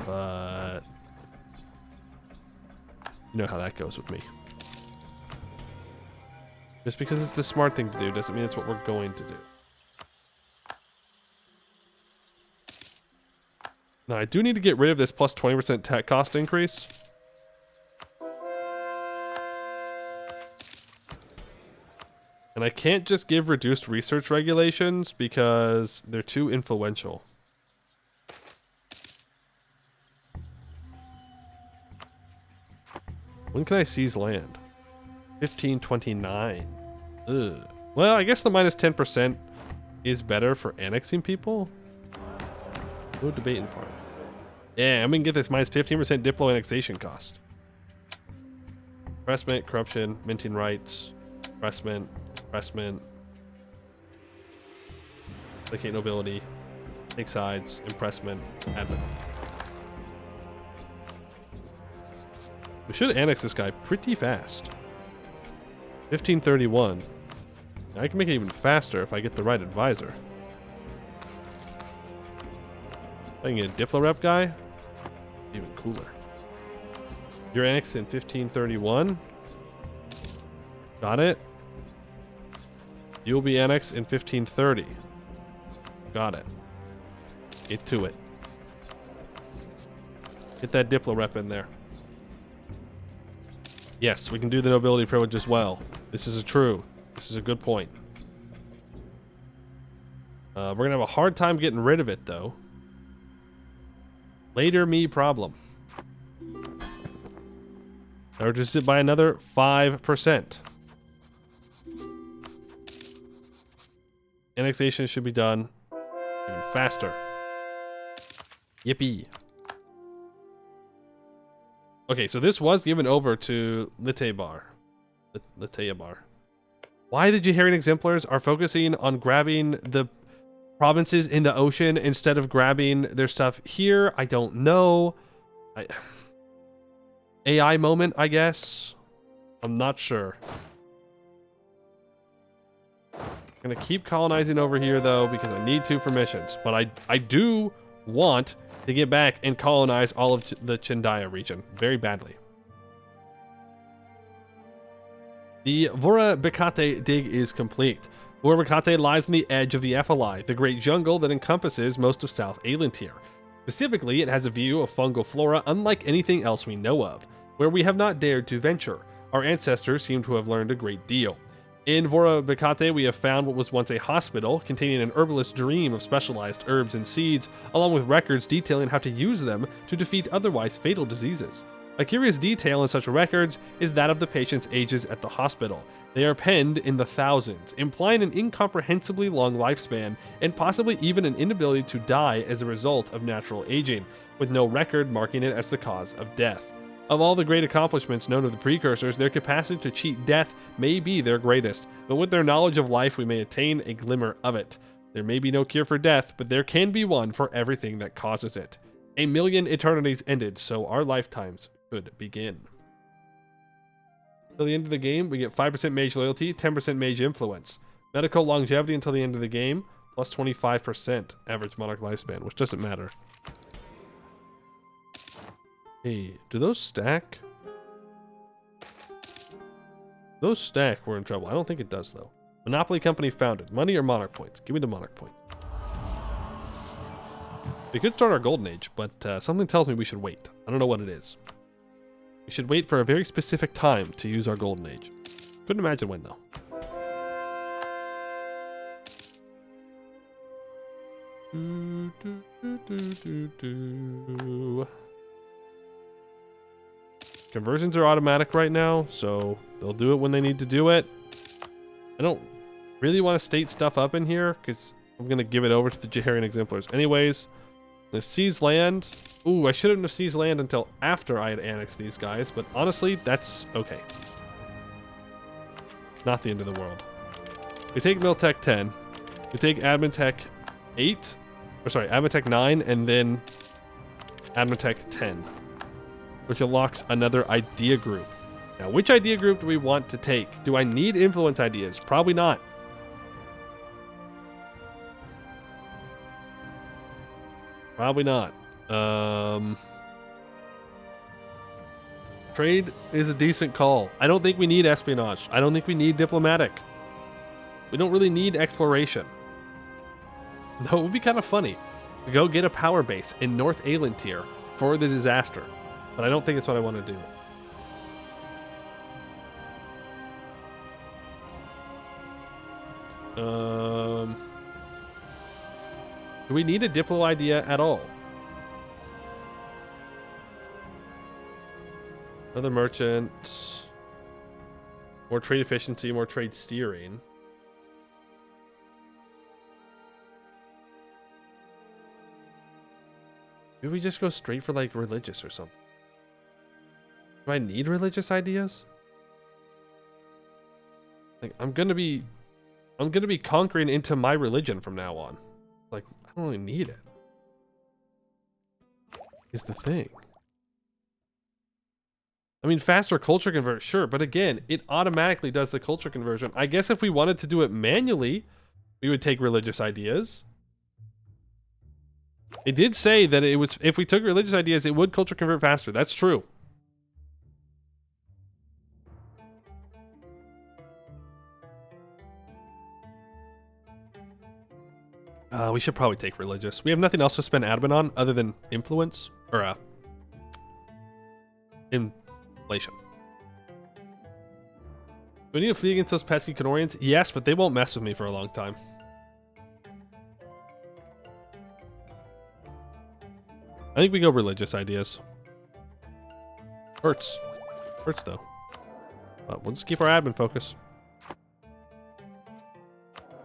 But you know how that goes with me. Just because it's the smart thing to do doesn't mean it's what we're going to do. Now, I do need to get rid of this plus 20% tech cost increase. And I can't just give reduced research regulations because they're too influential. When can I seize land? 1529. Ugh. Well, I guess the minus 10% is better for annexing people. No debating part. Yeah, I'm gonna get this minus 15% Diplo annexation cost. Pressment, corruption, minting rights, pressment, placate nobility, take sides, impressment, admin. We should annex this guy pretty fast. 1531. I can make it even faster if I get the right advisor. Playing a Diplo rep guy? Even cooler. You're annexed in 1531. Got it. You'll be annexed in 1530. Got it. Get to it. Get that Diplo rep in there. Yes, we can do the nobility privilege as well. This is This is a good point. We're going to have a hard time getting rid of it, though. Later me problem. Now we're just by another 5%. Annexation should be done even faster. Yippee. Okay, so this was given over to Litebar. Why the Jaharian exemplars are focusing on grabbing the provinces in the ocean instead of grabbing their stuff here, I don't know. AI moment, I guess. I'm not sure. I'm gonna keep colonizing over here though because I need to for missions, but I do want to get back and colonize all of the Chendaya region very badly. The Vora Bekate dig is complete. Vora Bekate lies on the edge of the Ephelai, the great jungle that encompasses most of South Aelintir. Specifically, it has a view of fungal flora unlike anything else we know of, where we have not dared to venture. Our ancestors seem to have learned a great deal. In Vora Bekate, we have found what was once a hospital, containing an herbalist's dream of specialized herbs and seeds, along with records detailing how to use them to defeat otherwise fatal diseases. A curious detail in such records is that of the patient's ages at the hospital. They are penned in the thousands, implying an incomprehensibly long lifespan, and possibly even an inability to die as a result of natural aging, with no record marking it as the cause of death. Of all the great accomplishments known of the precursors, their capacity to cheat death may be their greatest, but with their knowledge of life we may attain a glimmer of it. There may be no cure for death, but there can be one for everything that causes it. 1,000,000 eternities ended, so our lifetimes could begin. Till the end of the game, we get 5% mage loyalty, 10% mage influence. Medical longevity until the end of the game, plus 25% average monarch lifespan, which doesn't matter. Hey, do those stack? Those stack, we're in trouble. I don't think it does, though. Monopoly company founded. Money or monarch points? Give me the monarch points. We could start our golden age, but something tells me we should wait. I don't know what it is. We should wait for a very specific time to use our golden age. Couldn't imagine when, though. Conversions are automatic right now, so they'll do it when they need to do it. I don't really want to state stuff up in here because I'm going to give it over to the Jaharian exemplars anyways. The seize land. Ooh, I shouldn't have seized land until after I had annexed these guys, but honestly, that's okay. Not the end of the world. We take Miltech 10. We take Admin Tech 8. Or sorry, Admin Tech 9, and then Admin Tech 10. Which unlocks another idea group. Now, which idea group do we want to take? Do I need influence ideas? Probably not. Probably not. Trade is a decent call. I don't think we need espionage. I don't think we need diplomatic. We don't really need exploration. Though it would be kind of funny to go get a power base in North Aelintir for the disaster. But I don't think it's what I want to do. Do we need a Diplo idea at all? Another merchant. More trade efficiency, more trade steering. Maybe we just go straight for like religious or something. Do I need religious ideas? Like I'm gonna be conquering into my religion from now on. Like I don't really need it. Is the thing. I mean, faster culture convert, sure, but again, it automatically does the culture conversion. I guess if we wanted to do it manually, we would take religious ideas. It did say that it was, if we took religious ideas, it would culture convert faster. That's true. We should probably take religious. We have nothing else to spend admin on other than influence or inflation. Do we need to flee against those pesky Canorians? Yes, but they won't mess with me for a long time. I think we go religious ideas. Hurts. Hurts though. But we'll just keep our admin focus.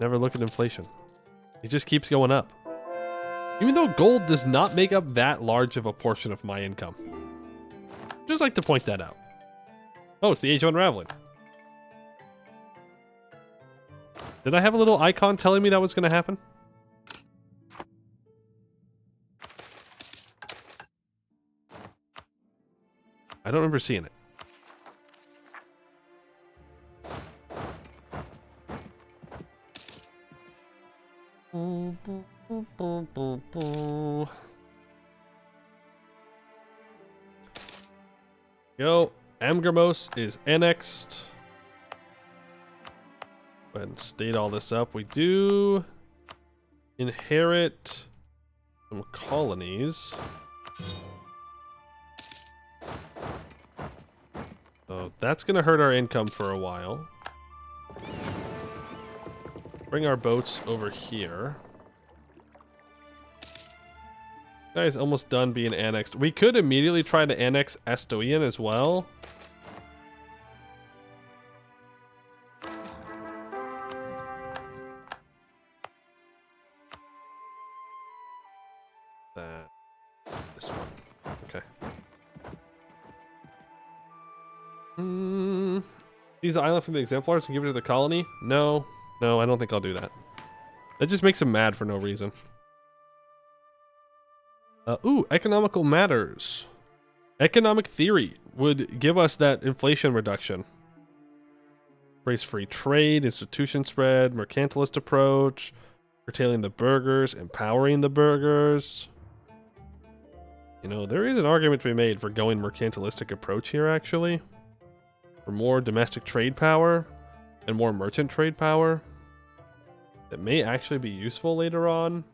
Never look at inflation. It just keeps going up. Even though gold does not make up that large of a portion of my income. Just like to point that out. Oh, it's the Age of Unraveling. Did I have a little icon telling me that was going to happen? I don't remember seeing it. Yo, Amgermos is annexed. Go ahead and state all this up. We do inherit some colonies. So that's going to hurt our income for a while. Bring our boats over here. Guy's almost done being annexed. We could immediately try to annex Estoian as well. This one. Okay. Seize the island from the exemplars and give it to the colony? No. No, I don't think I'll do that. That just makes him mad for no reason. Ooh, economical matters. Economic theory would give us that inflation reduction. Embrace free trade, institution spread, mercantilist approach, curtailing the burghers, empowering the burghers. You know, there is an argument to be made for going mercantilistic approach here, actually. For more domestic trade power and more merchant trade power. That may actually be useful later on.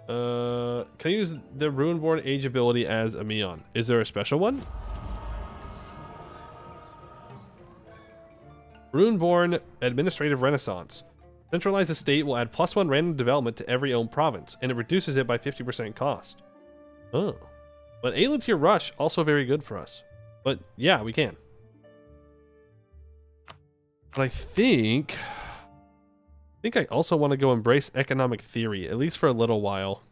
Can I use the Runeborn Age ability as Ameion? Is there a special one? Runeborn Administrative Renaissance. Centralized estate will add +1 random development to every owned province, and it reduces it by 50% cost. Oh. But Aelantir Rush, also very good for us. But yeah, we can. But I think I also want to go embrace economic theory, at least for a little while.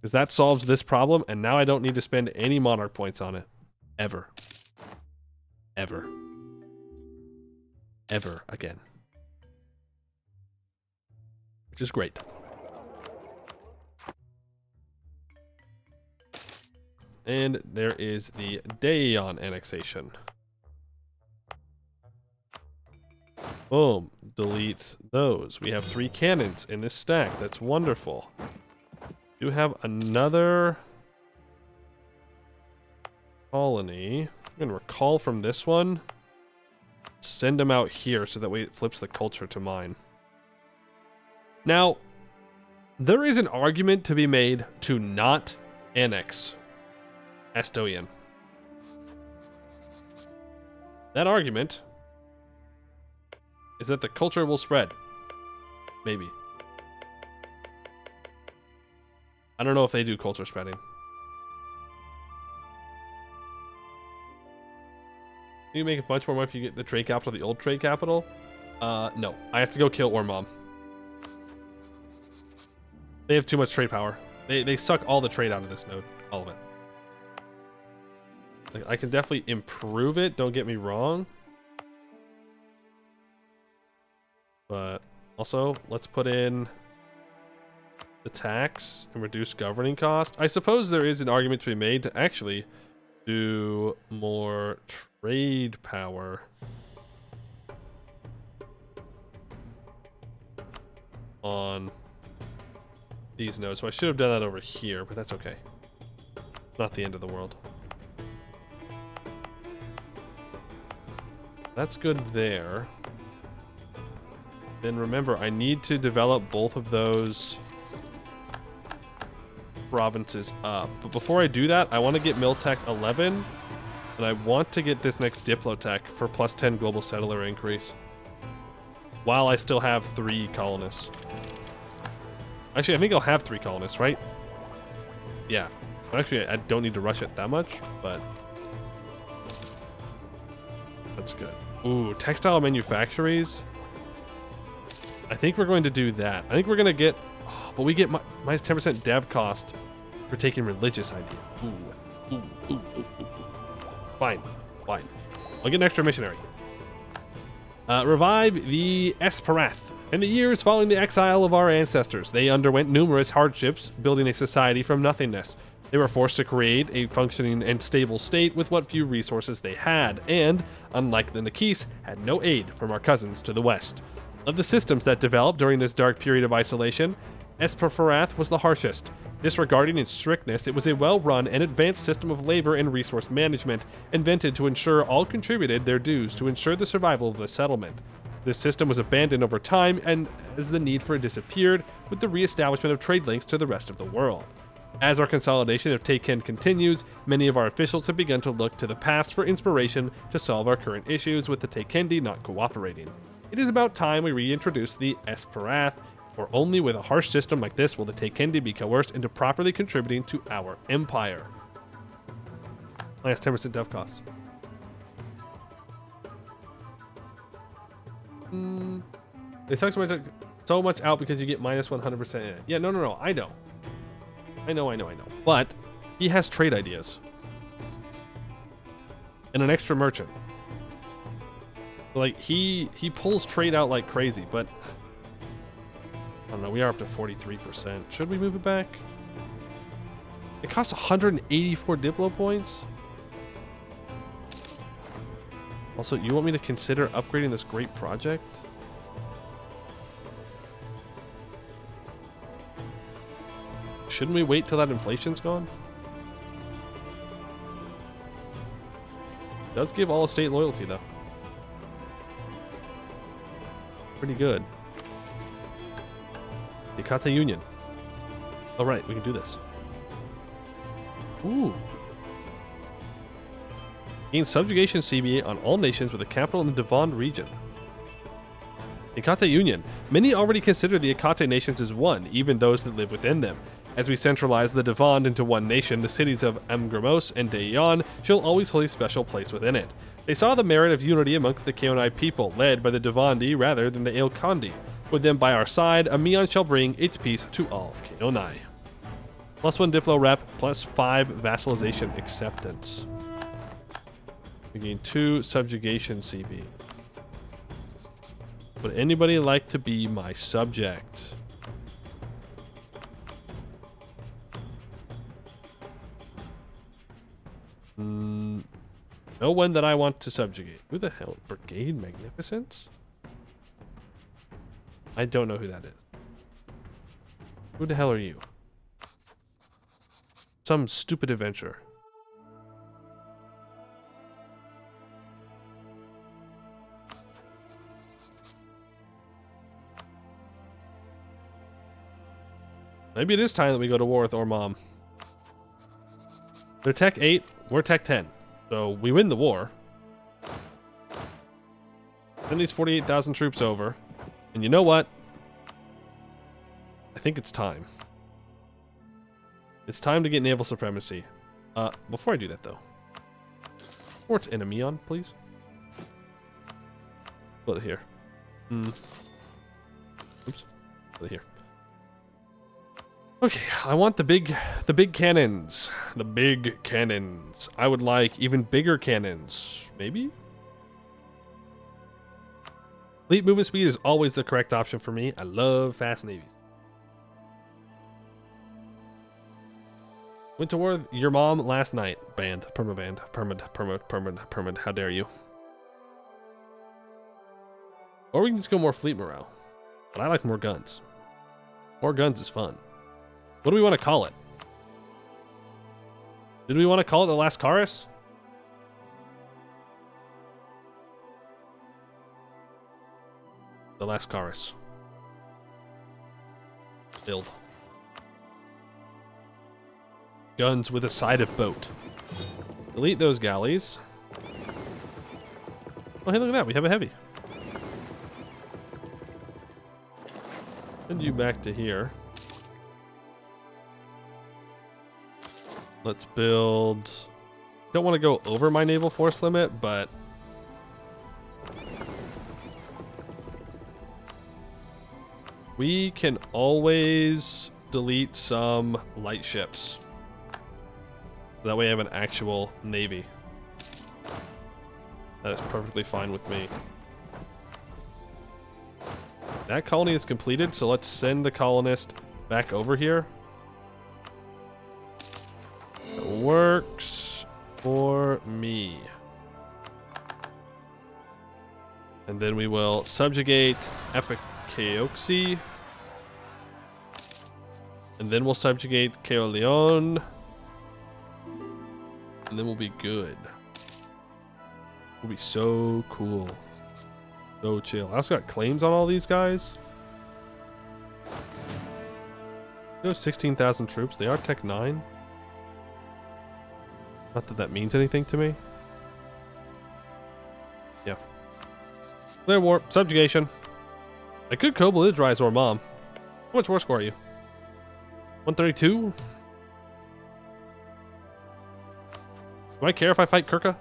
Because that solves this problem, and now I don't need to spend any monarch points on it. Ever. Ever. Ever again. Which is great. And there is the Daeon annexation. Boom. Delete those. We have 3 cannons in this stack. That's wonderful. Do have another colony. I'm going to recall from this one. Send them out here so that way it flips the culture to mine. Now, there is an argument to be made to not annex Estoian. That argument is that the culture will spread. Maybe. I don't know if they do culture spreading. You make a bunch more money if you get the trade capital, the old trade capital. No. I have to go kill Ormom. They have too much trade power. They suck all the trade out of this node. All of it. Like, I can definitely improve it, don't get me wrong. But also, let's put in the tax and reduce governing cost. I suppose there is an argument to be made to actually do more trade power on these nodes, so I should have done that over here, but that's okay. Not the end of the world. That's good there. Then remember, I need to develop both of those provinces up. But before I do that, I want to get Miltech 11, and I want to get this next Diplotech for plus 10 global settler increase. While I still have 3 colonists. Actually, I think I'll have 3 colonists, right? Yeah. Actually, I don't need to rush it that much, but that's good. Ooh, textile manufactories. I think we're going to do that. I think we're going to get, but we get minus 10% dev cost for taking religious idea. Ooh. Fine. I'll get an extra missionary. Revive the Esperath. In the years following the exile of our ancestors, they underwent numerous hardships, building a society from nothingness. They were forced to create a functioning and stable state with what few resources they had, and, unlike the Nakis, had no aid from our cousins to the west. Of the systems that developed during this dark period of isolation, Esperath was the harshest. Disregarding its strictness, it was a well-run and advanced system of labor and resource management, invented to ensure all contributed their dues to ensure the survival of the settlement. This system was abandoned over time, and as the need for it disappeared, with the re-establishment of trade links to the rest of the world. As our consolidation of Taiken continues, many of our officials have begun to look to the past for inspiration to solve our current issues with the Taikendi not cooperating. It is about time we reintroduce the Esperath, for only with a harsh system like this will the Taikendi be coerced into properly contributing to our empire. Minus 10% dev cost. They suck so much out because you get minus 100% in it. Yeah, no, I know. I know. But he has trade ideas. And an extra merchant. Like, he pulls trade out like crazy, but I don't know, we are up to 43%. Should we move it back? It costs 184 Diplo points. Also, you want me to consider upgrading this great project? Shouldn't we wait till that inflation's gone? It does give all estate loyalty, though. Pretty good. Yakata Union. All right, we can do this. Ooh. Gain subjugation CBA on all nations with a capital in the Devon region. Yakata Union. Many already consider the Yakata nations as one, even those that live within them. As we centralize the Devon into one nation, the cities of Amgramos and Daeon shall always hold a special place within it. They saw the merit of unity amongst the Keonai people, led by the Devandi rather than the Aelkondi. With them by our side, Ameion shall bring its peace to all Keonai. Plus 1 Diplo rep, plus 5 vassalization acceptance. We gain 2 subjugation CB. Would anybody like to be my subject? No one that I want to subjugate. Who the hell? Brigade Magnificence? I don't know who that is. Who the hell are you? Some stupid adventurer. Maybe it is time that we go to war with Ormam. They're Tech 8, we're Tech 10. So we win the war. Send these 48,000 troops over. And you know what? I think it's time. It's time to get naval supremacy. Before I do that though. Fort in Ameion, please. Put it here. Oops. Put it here. Okay, I want the big cannons. The big cannons. I would like even bigger cannons. Maybe? Fleet movement speed is always the correct option for me. I love fast navies. Went to war with your mom last night. Banned. Perma-banned. Perma. How dare you? Or we can just go more fleet morale. But I like more guns. More guns is fun. What do we want to call it? Did we want to call it the Lascaris? The Lascaris. Build. Guns with a side of boat. Delete those galleys. Oh, hey, look at that. We have a heavy. Send you back to here. Let's build... Don't want to go over my naval force limit, but... we can always delete some light ships. That way I have an actual navy. That is perfectly fine with me. That colony is completed, so let's send the colonist back over here. It works for me. And then we will subjugate Epicaoxy. And then we'll subjugate Caerleon. And then we'll be good. It'll be so cool. So chill. I also got claims on all these guys. You know, 16,000 troops. They are Tech 9. Not that that means anything to me. Yeah. Clear war. Subjugation. I could Kobolidrize or Mom. How much war score are you? 132? Do I care if I fight Kirka?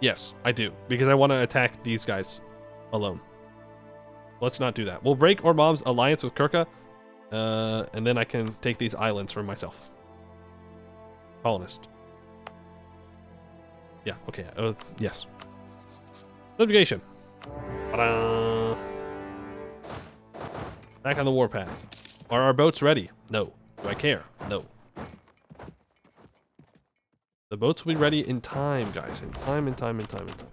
Yes, I do. Because I want to attack these guys alone. Let's not do that. We'll break Ormom's alliance with Kirka. And then I can take these islands for myself. Colonist. Yeah, okay. Yes. Subjugation. Ta-da! Back on the warpath. Are our boats ready? No. Do I care? No. The boats will be ready in time, guys. In time, in time, in time, in time.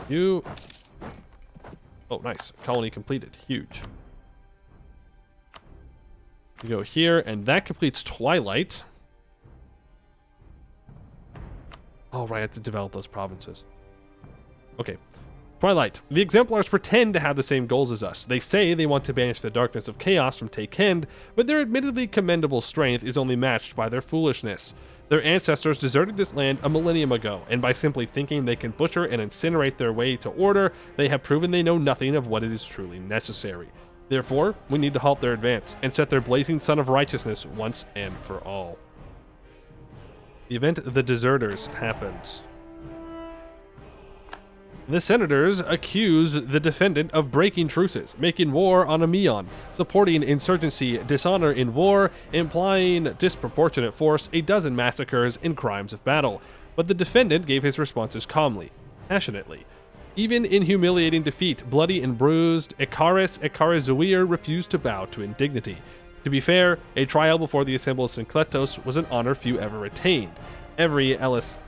You... Oh, nice. Colony completed. Huge. You go here, and that completes Twilight. Oh, right. I have to develop those provinces. Okay. Twilight. The Exemplars pretend to have the same goals as us. They say they want to banish the darkness of chaos from Takend, but their admittedly commendable strength is only matched by their foolishness. Their ancestors deserted this land a millennium ago, and by simply thinking they can butcher and incinerate their way to order, they have proven they know nothing of what is truly necessary. Therefore, we need to halt their advance, and set their blazing sun of righteousness once and for all. The event of the deserters happens. The senators accuse the defendant of breaking truces, making war on Ameion, supporting insurgency, dishonor in war, implying disproportionate force, a dozen massacres, and crimes of battle. But the defendant gave his responses calmly, passionately. Even in humiliating defeat, bloody and bruised, Ekarizuir refused to bow to indignity. To be fair, a trial before the assembled Syncletos was an honor few ever attained. Every Estis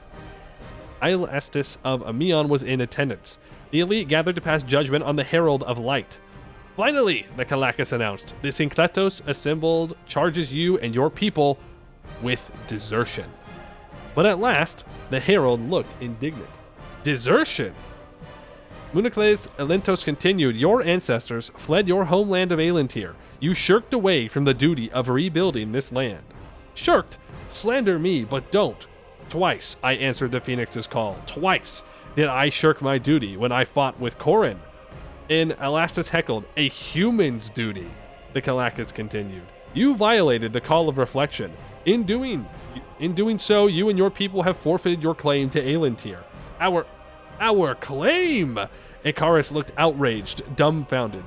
of Ameion was in attendance. The elite gathered to pass judgment on the Herald of Light. Finally, the Kalakis announced, the Syncletos assembled charges you and your people with desertion. But at last, the Herald looked indignant. Desertion? Munocles Elentos continued, your ancestors fled your homeland of Aelentir. You shirked away from the duty of rebuilding this land. Shirked? Slander me, but don't. Twice I answered the Phoenix's call. Twice did I shirk my duty when I fought with Corin. And Alastus heckled, a human's duty, the Kalakis continued. You violated the call of reflection. In doing so, you and your people have forfeited your claim to Aelentir. Our claim? Icarus looked outraged, dumbfounded.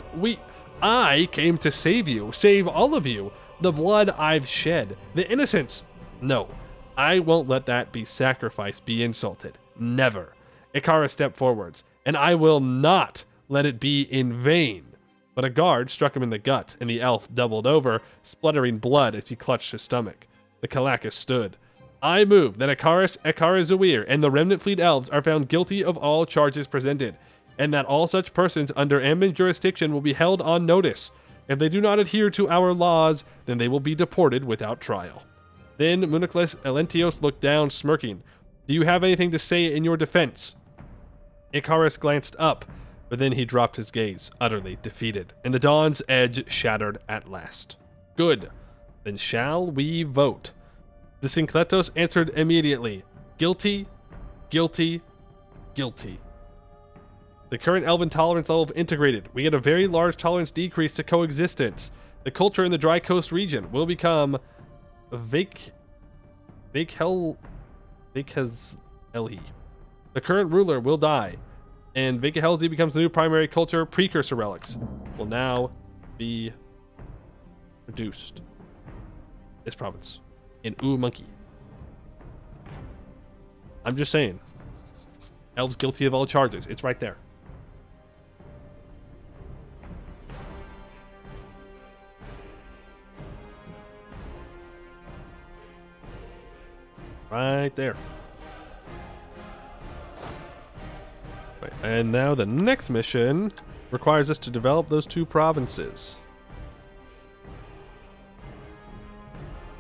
I came to save you, save all of you. The blood I've shed, the innocence. No. I won't let that be sacrificed be insulted. Never. Icarus stepped forwards, and I will not let it be in vain. But a guard struck him in the gut, and the elf doubled over, spluttering blood as he clutched his stomach. The Kalakis stood. I move that Ekarizuir, and the Remnant Fleet elves are found guilty of all charges presented, and that all such persons under Amben jurisdiction will be held on notice. If they do not adhere to our laws, then they will be deported without trial. Then Municles Elentios looked down, smirking. Do you have anything to say in your defense? Icarus glanced up, but then he dropped his gaze, utterly defeated, and the dawn's edge shattered at last. Good. Then shall we vote? The Syncletos answered immediately. Guilty, guilty, guilty. The current elven tolerance level of integrated. We get a very large tolerance decrease to coexistence. The culture in the dry coast region will become Vakhel Elhi. The current ruler will die, and Vakhel becomes the new primary culture. Precursor relics will now be reduced. This province in Monkey. I'm just saying. Elves guilty of all charges. It's right there. Right there. Right, and now the next mission requires us to develop those 2 provinces.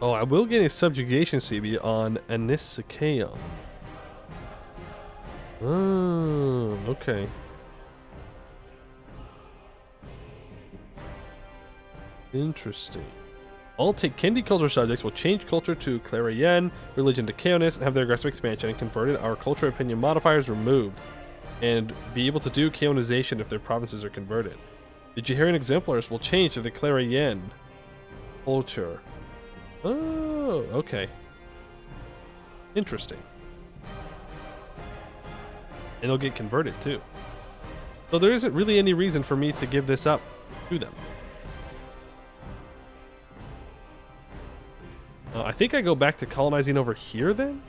Oh, I will get a subjugation CB on Anisakaeum. Oh, okay. Interesting. All Kendi culture subjects will change culture to Clarion, religion to Chaonis, and have their aggressive expansion and converted. Our culture opinion modifiers removed, and be able to do Chaonization if their provinces are converted. The Jaharian exemplars will change to the Clarion culture. Oh, okay. Interesting. And they'll get converted too. So there isn't really any reason for me to give this up to them. I think I go back to colonizing over here then?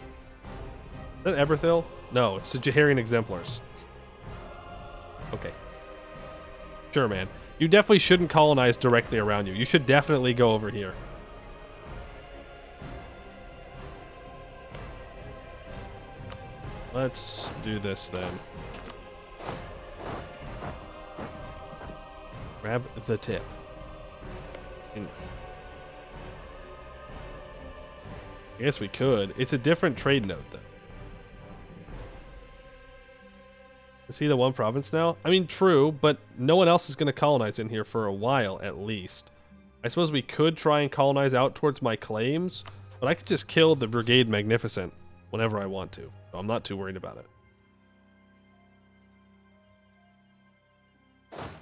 Is that Eberthil? No, it's the Jaharian exemplars. Okay. Sure, man. You definitely shouldn't colonize directly around you. You should definitely go over here. Let's do this then. Grab the tip. I guess we could. It's a different trade node, though. See the 1 province now? I mean, true, but no one else is going to colonize in here for a while, at least. I suppose we could try and colonize out towards my claims, but I could just kill the Brigade Magnificent whenever I want to. So I'm not too worried about it.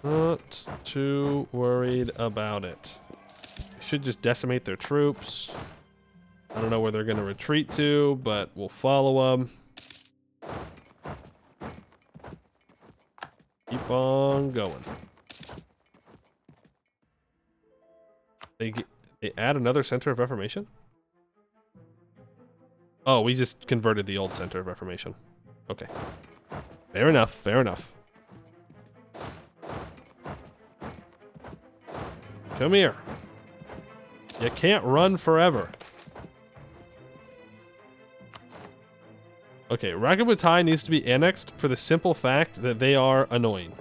Not too worried about it. I should just decimate their troops. I don't know where they're going to retreat to, but we'll follow them. Keep on going. They add another center of reformation? Oh, we just converted the old center of reformation. Okay. Fair enough, fair enough. Come here. You can't run forever. Okay, Rakabutai needs to be annexed for the simple fact that they are annoying.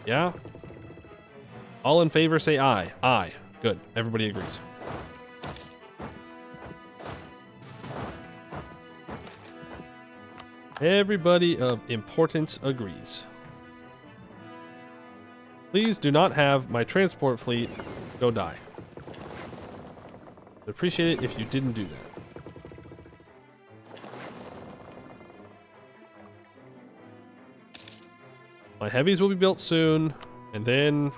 Yeah? All in favor say aye. Aye. Good. Everybody agrees. Everybody of importance agrees. Please do not have my transport fleet go die. I'd appreciate it if you didn't do that. My heavies will be built soon, and then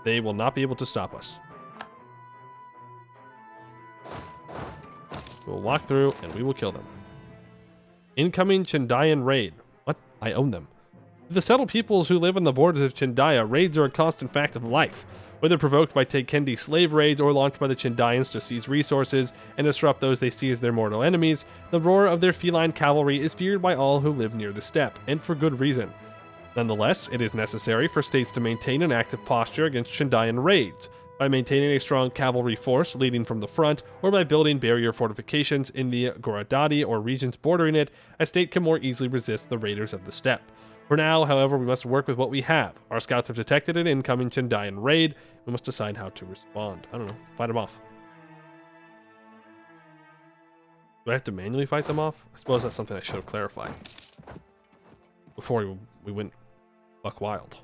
they will not be able to stop us. We'll walk through, and we will kill them. Incoming Chendayan raid. What? I own them. To the settled peoples who live on the borders of Chendaya, raids are a constant fact of life. Whether provoked by Tekendi slave raids or launched by the Chendayans to seize resources and disrupt those they see as their mortal enemies, the roar of their feline cavalry is feared by all who live near the steppe, and for good reason. Nonetheless, it is necessary for states to maintain an active posture against Chendayan raids, by maintaining a strong cavalry force leading from the front, or by building barrier fortifications in the Goradadi or regions bordering it. A state can more easily resist the raiders of the steppe. For now, however, we must work with what we have. Our scouts have detected an incoming Chendayan raid. We must decide how to respond. I don't know. Fight them off. Do I have to manually fight them off? I suppose that's something I should have clarified before we went buck wild.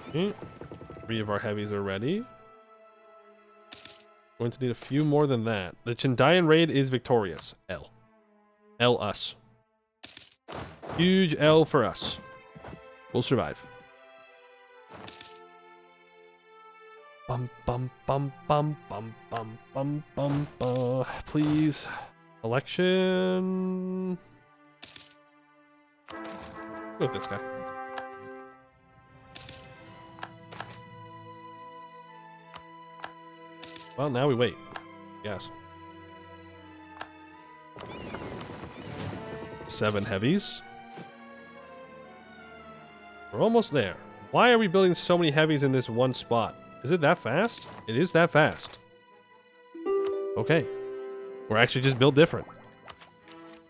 Okay. 3 of our heavies are ready. Going to need a few more than that. The Chendayan raid is victorious. L. L us. Huge L for us. We'll survive. Bum bum bum bum bum bum bum bum. Please. Election. Go with this guy. Well, now we wait. Yes. 7 heavies. We're almost there. Why are we building so many heavies in this one spot? Is it that fast? It is that fast. Okay. We're actually just built different.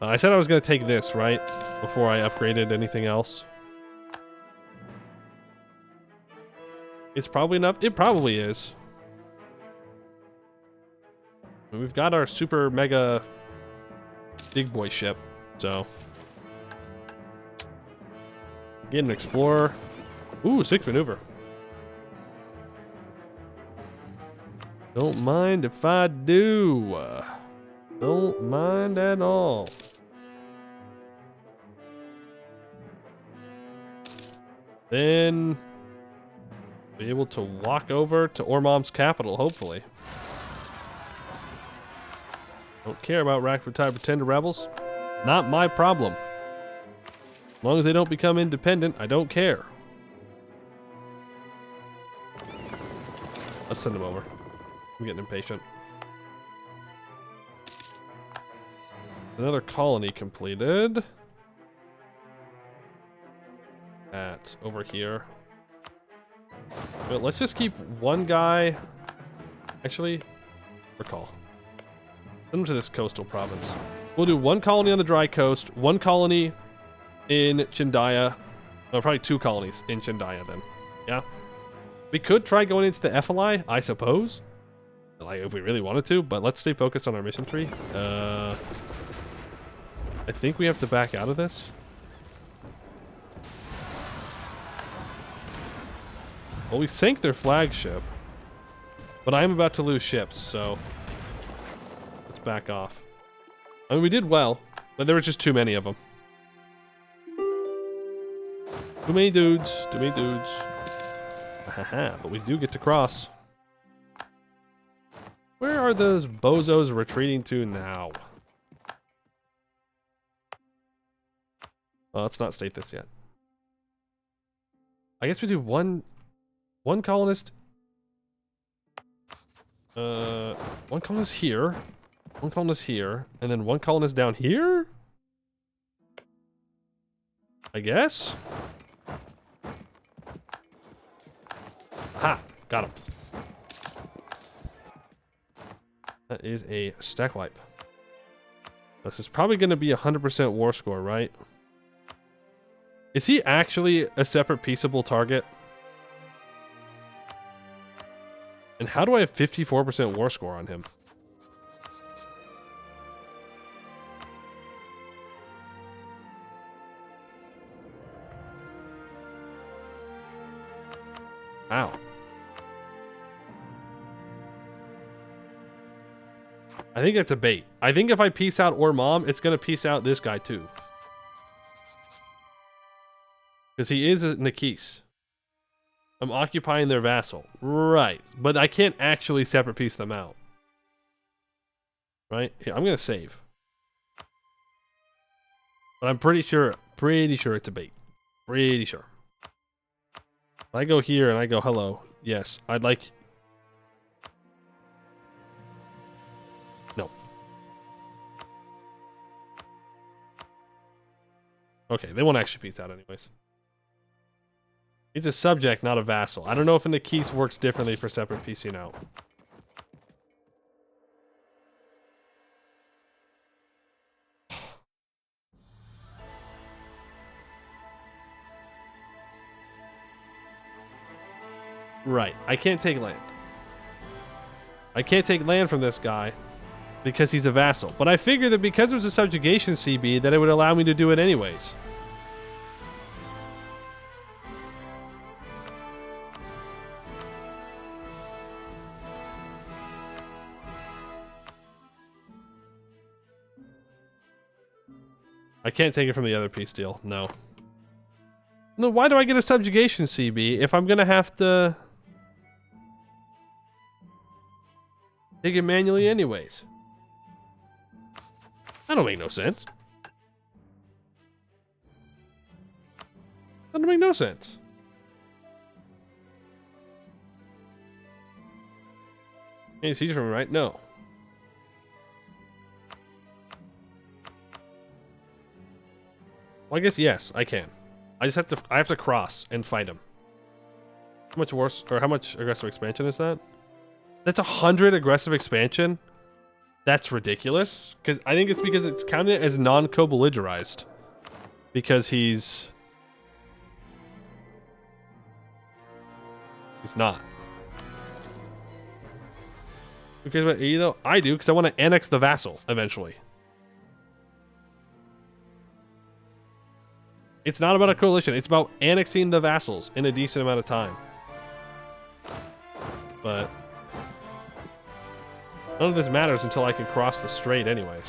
I said I was going to take this, right? Before I upgraded anything else. It's probably enough. It probably is. We've got our super mega big boy ship, so. Get an explorer. Ooh, 6 maneuver. Don't mind if I do. Don't mind at all. Then be able to walk over to Ormom's capital, hopefully. Don't care about Rakpatai Pretender rebels. Not my problem. As long as they don't become independent, I don't care. Let's send them over. I'm getting impatient. Another colony completed. At over here. But let's just keep one guy. Actually, recall. Send them to this coastal province. We'll do 1 colony on the dry coast, 1 colony in Chendaya. Oh, probably 2 colonies in Chendaya then. Yeah. We could try going into the FLI, I suppose. Like, if we really wanted to, but let's stay focused on our mission tree. I think we have to back out of this. Well, we sank their flagship. But I'm about to lose ships, so let's back off. I mean, we did well, but there were just too many of them. Too many dudes. Too many dudes. Haha, but we do get to cross. Where are those bozos retreating to now? Well, let's not state this yet. I guess we do one colonist. One colonist here. One colonist here. And then 1 colonist down here? I guess? Aha! Got him. That is a stack wipe. This is probably going to be 100% war score, right? Is he actually a separate peaceable target? And how do I have 54% war score on him? Wow. I think that's a bait. I think if I peace out Ormom, it's going to peace out this guy too. Because he is a Nikis. I'm occupying their vassal. Right. But I can't actually separate piece them out. Right? Here, I'm going to save. But I'm pretty sure it's a bait. Pretty sure. I go here and I go, hello. Yes, I'd like... No. Okay, they won't actually peace out anyways. He's a subject, not a vassal. I don't know if in the keys works differently for separate piecing out. Right. I can't take land. I can't take land from this guy because he's a vassal. But I figure that because it was a subjugation CB, that it would allow me to do it anyways. I can't take it from the other peace deal. No. No, why do I get a subjugation CB if I'm going to have to take it manually anyways? That don't make no sense. That don't make no sense. Any siege from me, right? No. Well, I guess yes, I can. I have to cross and fight him. How much worse, or how much aggressive expansion is that? That's 100 aggressive expansion? That's ridiculous. Because I think it's because it's counted as non-co-belligerized. Because he's not. Who cares about 80 though? I do, because I want to annex the vassal eventually. It's not about a coalition. It's about annexing the vassals in a decent amount of time. But none of this matters until I can cross the strait anyways.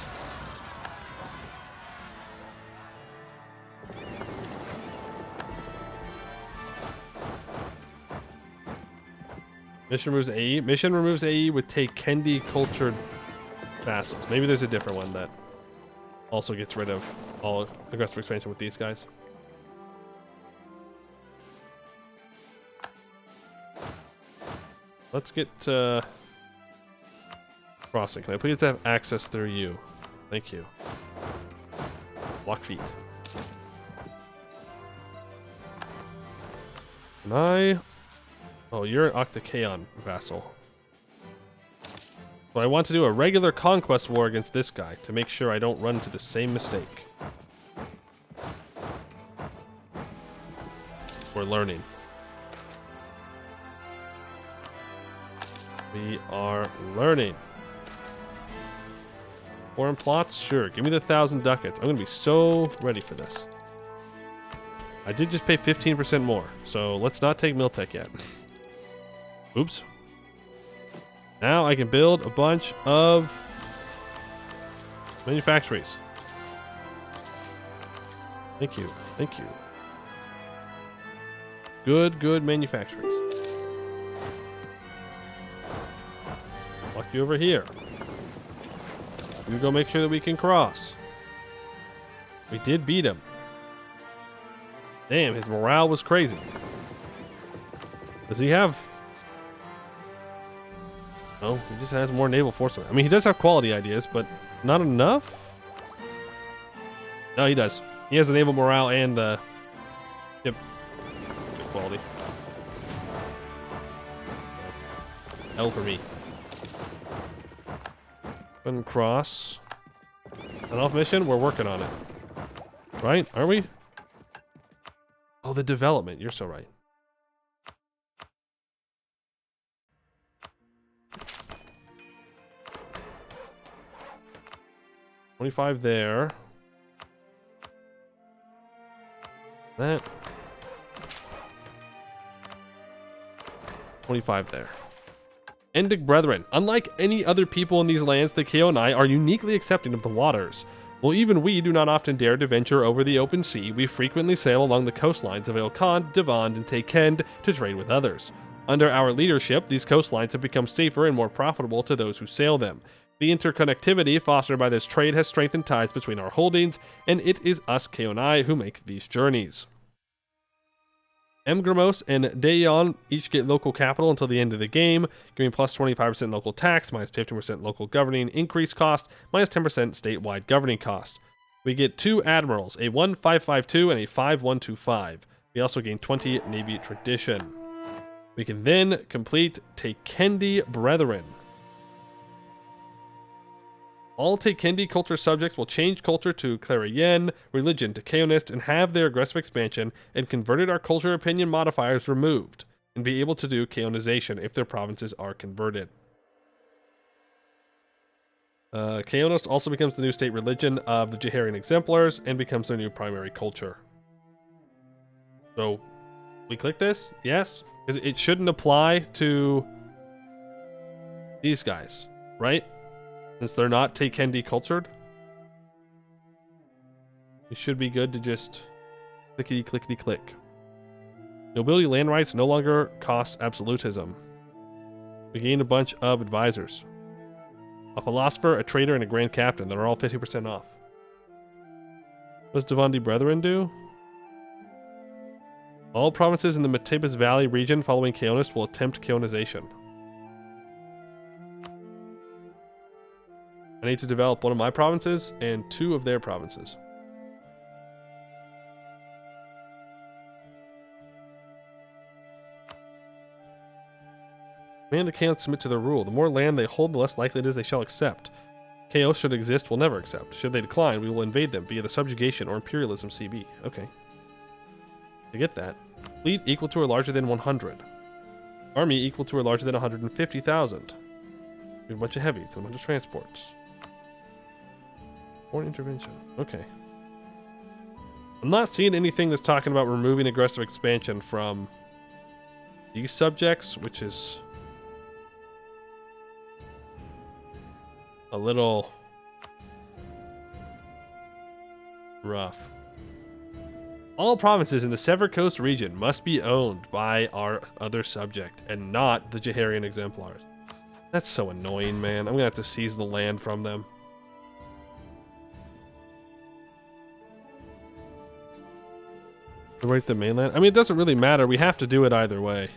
Mission removes AE. Mission removes AE with take Kendi cultured vassals. Maybe there's a different one that also gets rid of all aggressive expansion with these guys. Let's get crossing. Can I please have access through you? Thank you. Block feet. Can I? Oh, you're an Octakeon vassal. So I want to do a regular conquest war against this guy to make sure I don't run into the same mistake. We're learning. We are learning. Foreign plots? Sure. Give me the 1,000 ducats. I'm going to be so ready for this. I did just pay 15% more, so let's not take Miltech yet. Oops. Now I can build a bunch of manufactories. Thank you. Thank you. Good manufactories. Walk you over here. We go make sure that we can cross. We did beat him. Damn, his morale was crazy. Does he have... No, he just has more naval force. I mean, he does have quality ideas, but not enough? No, he does. He has the naval morale and the... Yep. Good quality. L for me. And cross. An off mission? We're working on it. Right? Are we? Oh, the development. You're so right. $25 there. That. 25 there. Endic Brethren. Unlike any other people in these lands, the Keonai are uniquely accepting of the waters. While even we do not often dare to venture over the open sea, we frequently sail along the coastlines of Ilkhan, Devand, and Taekend to trade with others. Under our leadership, these coastlines have become safer and more profitable to those who sail them. The interconnectivity fostered by this trade has strengthened ties between our holdings, and it is us Keonai who make these journeys. Emgramos and Daeon each get local capital until the end of the game, giving plus 25% local tax, minus 15% local governing increase cost, minus 10% statewide governing cost. We get 2 admirals, a 1552 and a 5125. We also gain 20 Navy tradition. We can then complete Takendi Brethren. All Takendi culture subjects will change culture to Clarion, religion to Keonist, and have their aggressive expansion and converted our culture opinion modifiers removed. and be able to do Kaonization if their provinces are converted. Kaonis also becomes the new state religion of the Jaharian exemplars and becomes their new primary culture. So, we click this? Yes? Because it shouldn't apply to these guys, right? Since they're not Teikendi cultured. It should be good to just clickety clickety click. Nobility land rights no longer costs absolutism. We gain a bunch of advisors. A philosopher, a trader, and a grand captain. They're all 50% off. What does Devandi Brethren do? All provinces in the Matebas Valley region following Kaonis will attempt Kaonization. I need to develop one of my provinces and 2 of their provinces. Command the Kaos submit to their rule. The more land they hold, the less likely it is they shall accept. Chaos should exist, will never accept. Should they decline, we will invade them via the subjugation or imperialism CB. Okay. I get that. Fleet equal to or larger than 100. Army equal to or larger than 150,000. We have a bunch of heavies and a bunch of transports. Foreign intervention. Okay. I'm not seeing anything that's talking about removing aggressive expansion from these subjects, which is a little rough. All provinces in the Sever Coast region must be owned by our other subject and not the Jaharian exemplars. That's so annoying, man. I'm gonna have to seize the land from them. Right, the mainland. I mean, it doesn't really matter. We have to do it either way.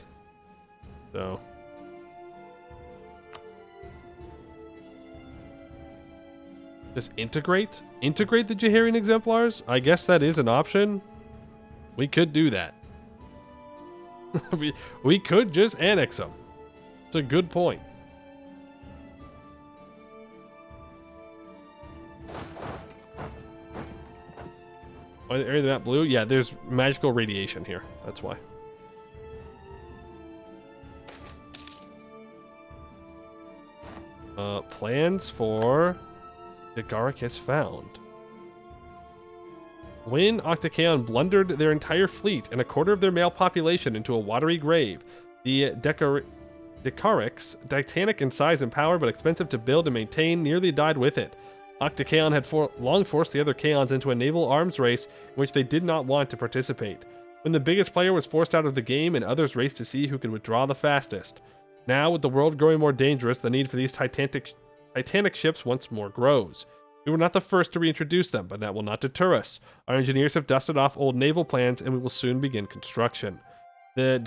So. Just integrate? Integrate the Jaharian exemplars? I guess that is an option. We could do that. we could just annex them. It's a good point. Oh, the area of the map blue? Yeah, there's magical radiation here. That's why. Plans for Dagarik has found. When Octacaon blundered their entire fleet and a quarter of their male population into a watery grave, the Dakariks, titanic in size and power but expensive to build and maintain, nearly died with it. Octacaon had long forced the other Kaons into a naval arms race in which they did not want to participate. When the biggest player was forced out of the game and others raced to see who could withdraw the fastest. Now, with the world growing more dangerous, the need for these titanic ships once more grows. We were not the first to reintroduce them, but that will not deter us. Our engineers have dusted off old naval plans and we will soon begin construction. The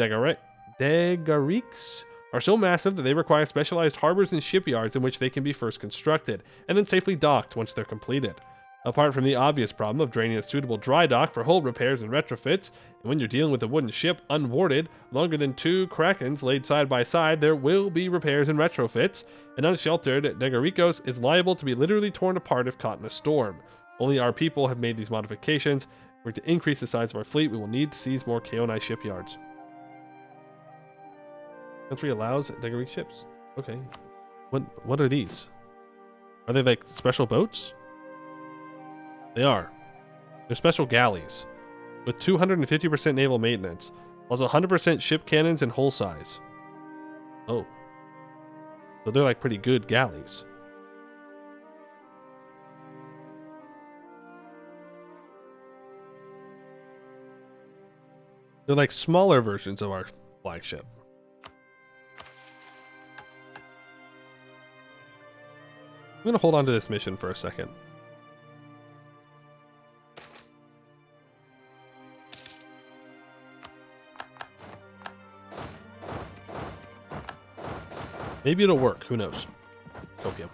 Dagariks are so massive that they require specialized harbors and shipyards in which they can be first constructed, and then safely docked once they're completed. Apart from the obvious problem of draining a suitable dry dock for hull repairs and retrofits, and when you're dealing with a wooden ship unboarded, longer than 2 Krakens laid side by side, there will be repairs and retrofits. An unsheltered Dagarikos is liable to be literally torn apart if caught in a storm. Only our people have made these modifications. If we're to increase the size of our fleet, we will need to seize more Kaonai shipyards. Country allows Dagarik ships. Okay. What are these? Are they like special boats? They are. They're special galleys with 250% naval maintenance, plus 100% ship cannons and hull size. Oh. So they're like pretty good galleys. They're like smaller versions of our flagship. I'm going to hold on to this mission for a second. Maybe it'll work. Who knows? Copium.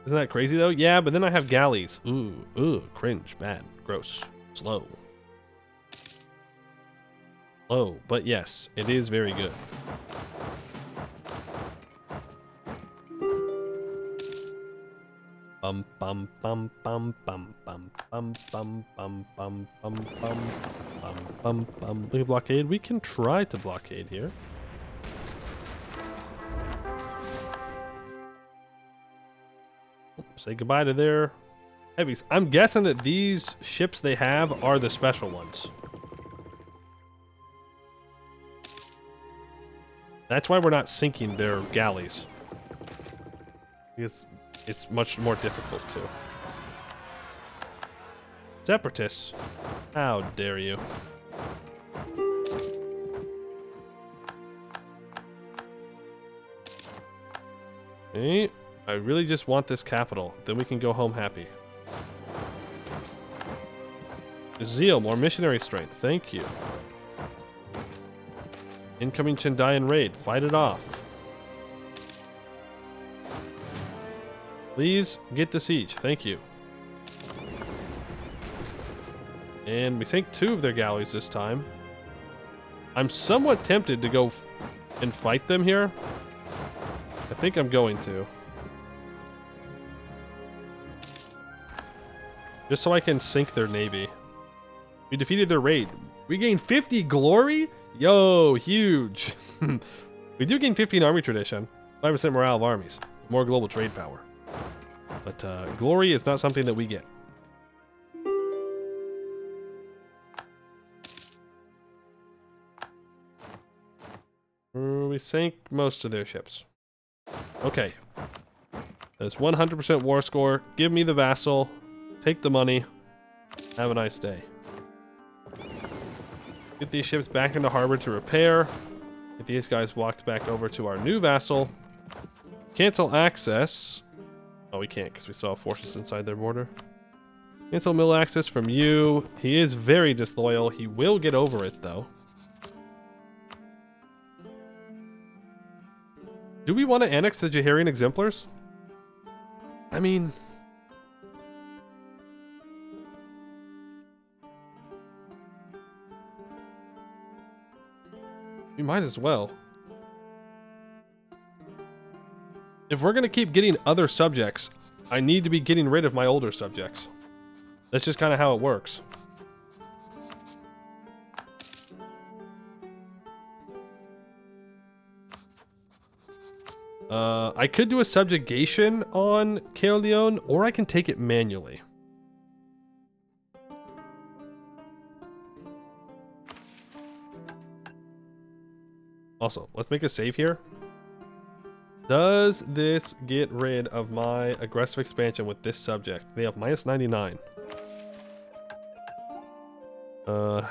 Isn't that crazy though? Yeah, but then I have galleys. Ooh, cringe, bad, gross, slow. Slow, but yes, it is very good. Bum bum bum bum bum bum bum bum bum bum bum bum bum bum. We can blockade. We can try to blockade here. Say goodbye to their heavies. I'm guessing that these ships they have are the special ones. That's why we're not sinking their galleys. Because it's much more difficult to. Separatists. How dare you? Okay. I really just want this capital. Then we can go home happy. Zeal, more missionary strength. Thank you. Incoming Chendayan raid. Fight it off. Please get the siege. Thank you. And we sank 2 of their galleys this time. I'm somewhat tempted to go and fight them here. I think I'm going to. Just so I can sink their navy. We defeated their raid. We gained 50 glory? Yo, huge. We do gain 15 army tradition. 5% morale of armies. More global trade power. But glory is not something that we get. We sank most of their ships. Okay. That's 100% war score. Give me the vassal. Take the money. Have a nice day. Get these ships back into harbor to repair. If these guys walked back over to our new vassal. Cancel access. Oh, we can't because we saw forces inside their border. Cancel mill access from you. He is very disloyal. He will get over it, though. Do we want to annex the Jaharian exemplars? I mean... we might as well. If we're going to keep getting other subjects, I need to be getting rid of my older subjects. That's just kind of how it works. I could do a subjugation on Caerleon, or I can take it manually. Also, let's make a save here. Does this get rid of my aggressive expansion with this subject? They have minus 99.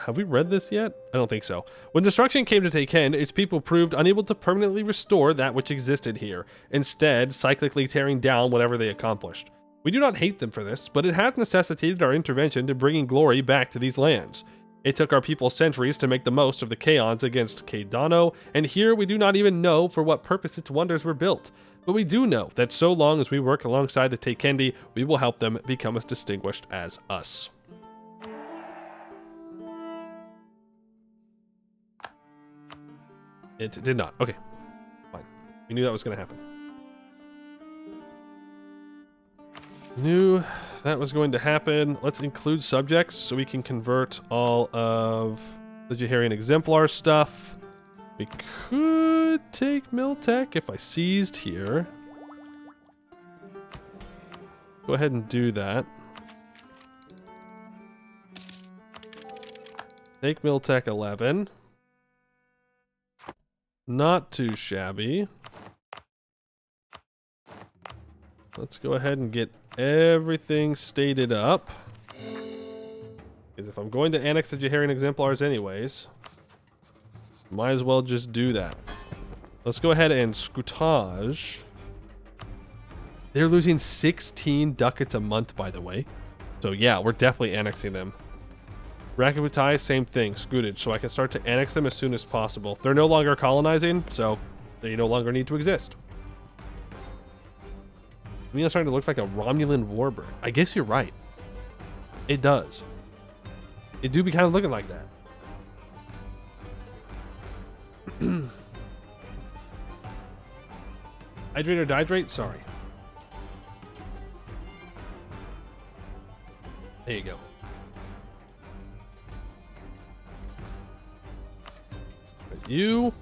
Have we read this yet? I don't think so. When destruction came to Taken, its people proved unable to permanently restore that which existed here, instead cyclically tearing down whatever they accomplished. We do not hate them for this, but it has necessitated our intervention to bringing glory back to these lands. It took our people centuries to make the most of the Kaons against Kaedano, and here we do not even know for what purpose its wonders were built. But we do know that so long as we work alongside the Takendi, we will help them become as distinguished as us. It did not. Okay. Fine. We knew that was going to happen. Knew that was going to happen. Let's include subjects so we can convert all of the Jaharian exemplar stuff. We could take Miltech if I seized here. Go ahead and do that. Take Miltech 11. Not too shabby. Let's go ahead and get everything stated up. Because if I'm going to annex the Jaharian exemplars anyways, might as well just do that. Let's go ahead and scutage. They're losing 16 ducats a month, by the way. So yeah, we're definitely annexing them. Rakabutai, same thing, scootage, so I can start to annex them as soon as possible. They're no longer colonizing, so they no longer need to exist. I mean, it's starting to look like a Romulan warbird. I guess you're right. It does. It do be kind of looking like that. Hydrate or dihydrate? Sorry. You...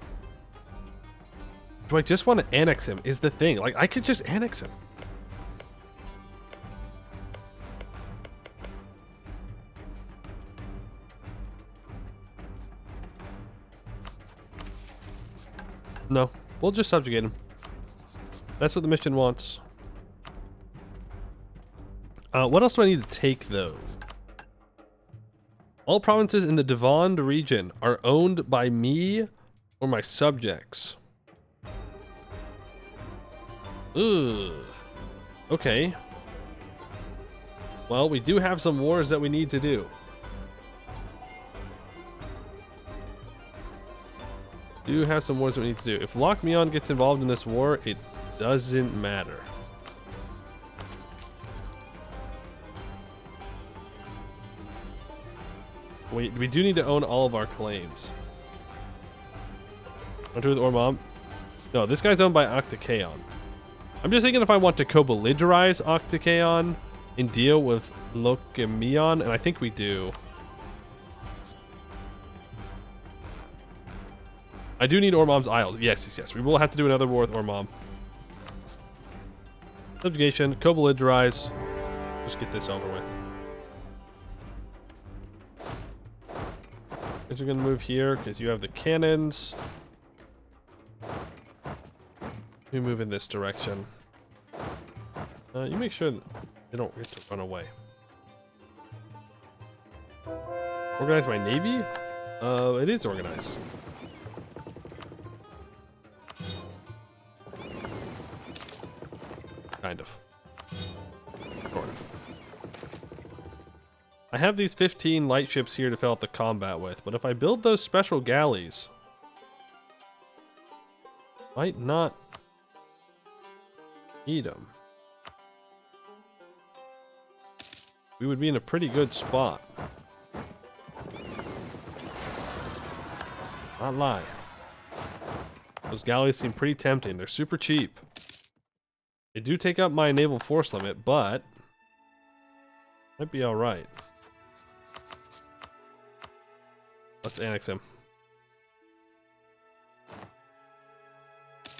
Do I just want to annex him is the thing. Like, I could just annex him. No, we'll just subjugate him. That's what the mission wants. What else do I need to take, though? All provinces in the Devon region are owned by me or my subjects. Ugh. Okay. Well, we do have some wars that we need to do. Do have some wars that we need to do. If Ameion gets involved in this war, it doesn't matter. We do need to own all of our claims. Want to do with Ormond? No, this guy's owned by Octakeon. I'm just thinking if I want to co-belligerize Octakeon and deal with Ameion, and I think we do. I do need Ormond's Isles. Yes, yes, yes. We will have to do another war with Ormond. Subjugation, co-belligerize. Just get this over with. Guess we're gonna move here because you have the cannons. You move in this direction. You make sure that they don't get to run away. Organize my navy? It is organized. Kind of. Sort of. I have these 15 light ships here to fill out the combat with, but if I build those special galleys, might not need them. We would be in a pretty good spot. Not lie. Those galleys seem pretty tempting. They're super cheap. They do take up my naval force limit, but might be alright. Let's annex him.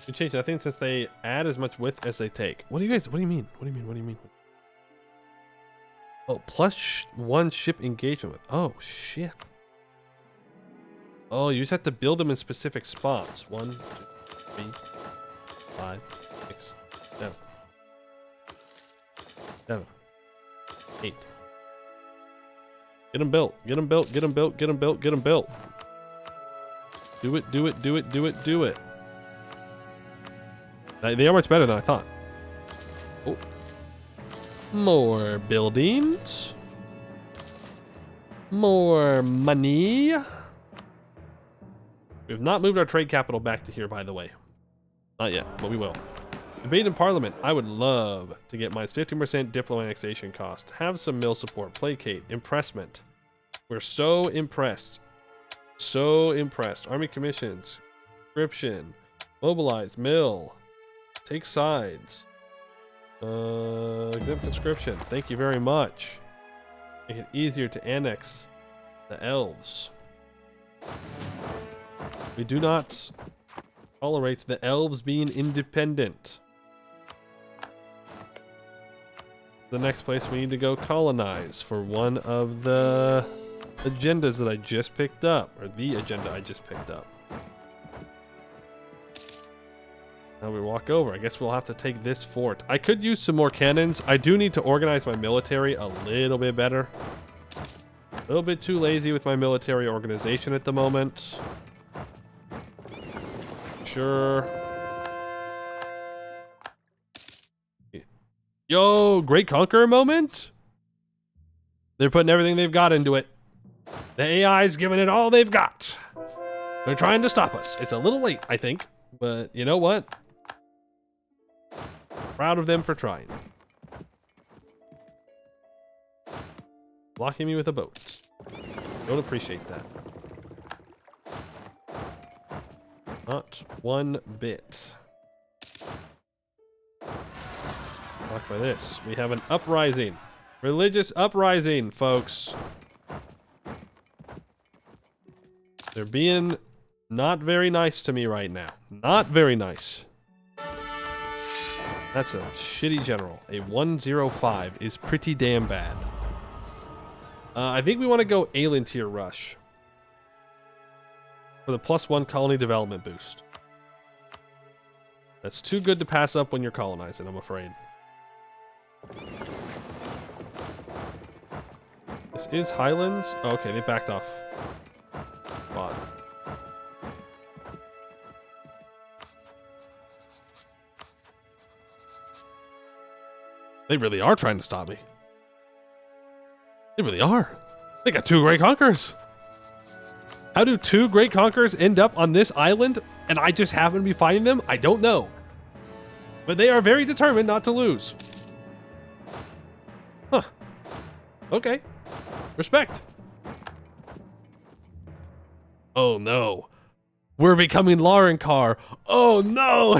We change it. I think since they add as much width as they take. What do you mean? What do you mean? Oh, plus one ship engagement with. Oh, shit. Oh, you just have to build them in specific spots. 1, 2, 3, 5, 6, 7. 7. 8. Get them built. Get them built. Get them built. Get them built. Get them built. Do it. Do it. Do it. Do it. Do it. They are much better than I thought. Oh. More buildings. More money. We have not moved our trade capital back to here, by the way. Not yet, but we will. Debate in Parliament. I would love to get minus 15% Diplo annexation cost. Have some mill support. Placate. Impressment. We're so impressed. So impressed. Army commissions. Conscription. Mobilize. Mill. Take sides. Exempt conscription. Thank you very much. Make it easier to annex the elves. We do not tolerate the elves being independent. The next place we need to go colonize for one of the agendas that I just picked up, or the agenda I just picked up. Now we walk over. I guess we'll have to take this fort. I could use some more cannons. I do need to organize my military a little bit better. A little bit too lazy with my military organization at the moment. Sure. Yo, great conqueror moment. They're putting everything they've got into it. The AI's giving it all they've got. They're trying to stop us. It's a little late, I think, but you know what? Proud of them for trying. Blocking me with a boat. Don't appreciate that. Not one bit. Blocked by this. We have an uprising. Religious uprising, folks. They're being Not very nice to me right now. Not very nice. That's a shitty general. A 105 is pretty damn bad. I think we want to go Alien Tier Rush. For the +1 colony development boost. That's too good to pass up when you're colonizing, I'm afraid. This is Highlands. Oh, okay, they backed off. Spot. They really are trying to stop me. They really are. They got 2 Great Conquerors. How do 2 Great Conquerors end up on this island and I just happen to be fighting them? I don't know. But they are very determined not to lose. Huh. Okay. Respect. Oh no. We're becoming Laurencar. Oh no.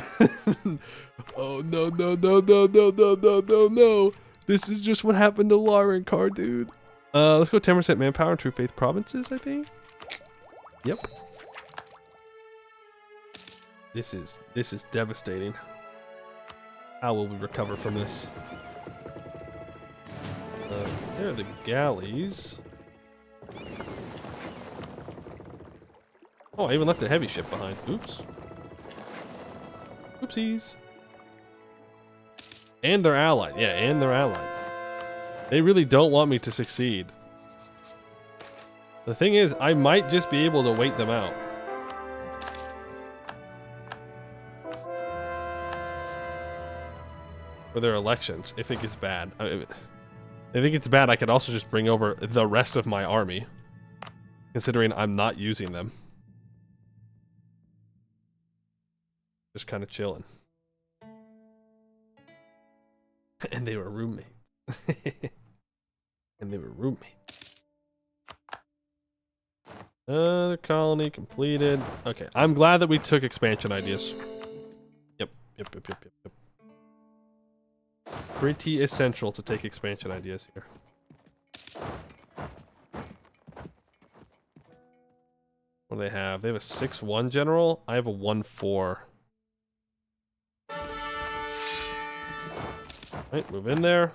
Oh no, no, no, no, no, no, no, no, no. This is just what happened to Laurencar, dude. Let's go 10% manpower in True Faith provinces, I think. Yep. This is devastating. How will we recover from this? There are the galleys. Oh, I even left a heavy ship behind. Oops. Oopsies. And they're allied. Yeah, and they're allied. They really don't want me to succeed. The thing is, I might just be able to wait them out. For their elections, if it gets bad. If it gets bad, I could also just bring over the rest of my army. Considering I'm not using them. Just kind of chilling. And they were roommates. And they were roommates. The colony completed. Okay, I'm glad that we took expansion ideas. Yep. Pretty essential to take expansion ideas here. What do they have? They have a 6-1 general. I have a 1-4. Right, move in there.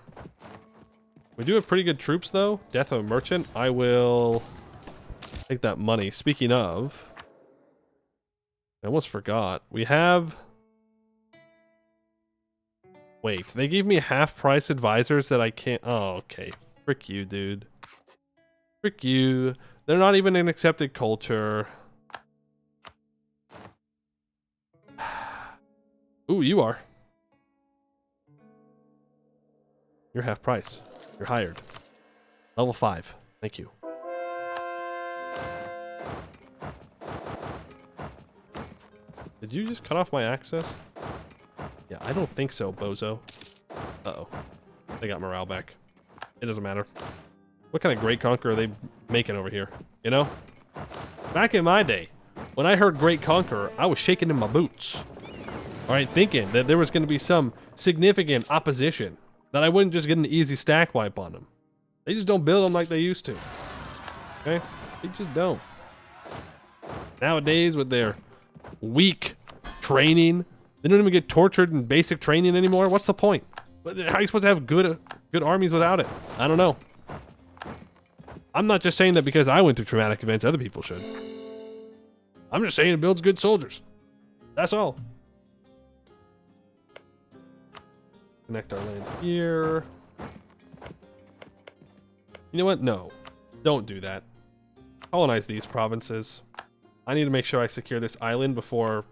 We do have pretty good troops, though. Death of a merchant. I will take that money. Speaking of, I almost forgot. We have... Wait, they gave me half-price advisors that I can't... Oh, okay. Frick you, dude. Frick you. They're not even an accepted culture. Ooh, you are. You're half price. You're hired. Level 5. Thank you. Did you just cut off my access? Yeah, I don't think so, bozo. Uh-oh. They got morale back. It doesn't matter. What kind of Great Conqueror are they making over here? You know? Back in my day, when I heard Great Conqueror, I was shaking in my boots. Alright, thinking that there was going to be some significant opposition. That I wouldn't just get an easy stack wipe on them. They just don't build them like they used to. Okay? They just don't. Nowadays, with their weak training, they don't even get tortured in basic training anymore. What's the point? How are you supposed to have good armies without it? I don't know. I'm not just saying that because I went through traumatic events, other people should. I'm just saying it builds good soldiers. That's all. Connect our land here. You know what? No. Don't do that. Colonize these provinces. I need to make sure I secure this island before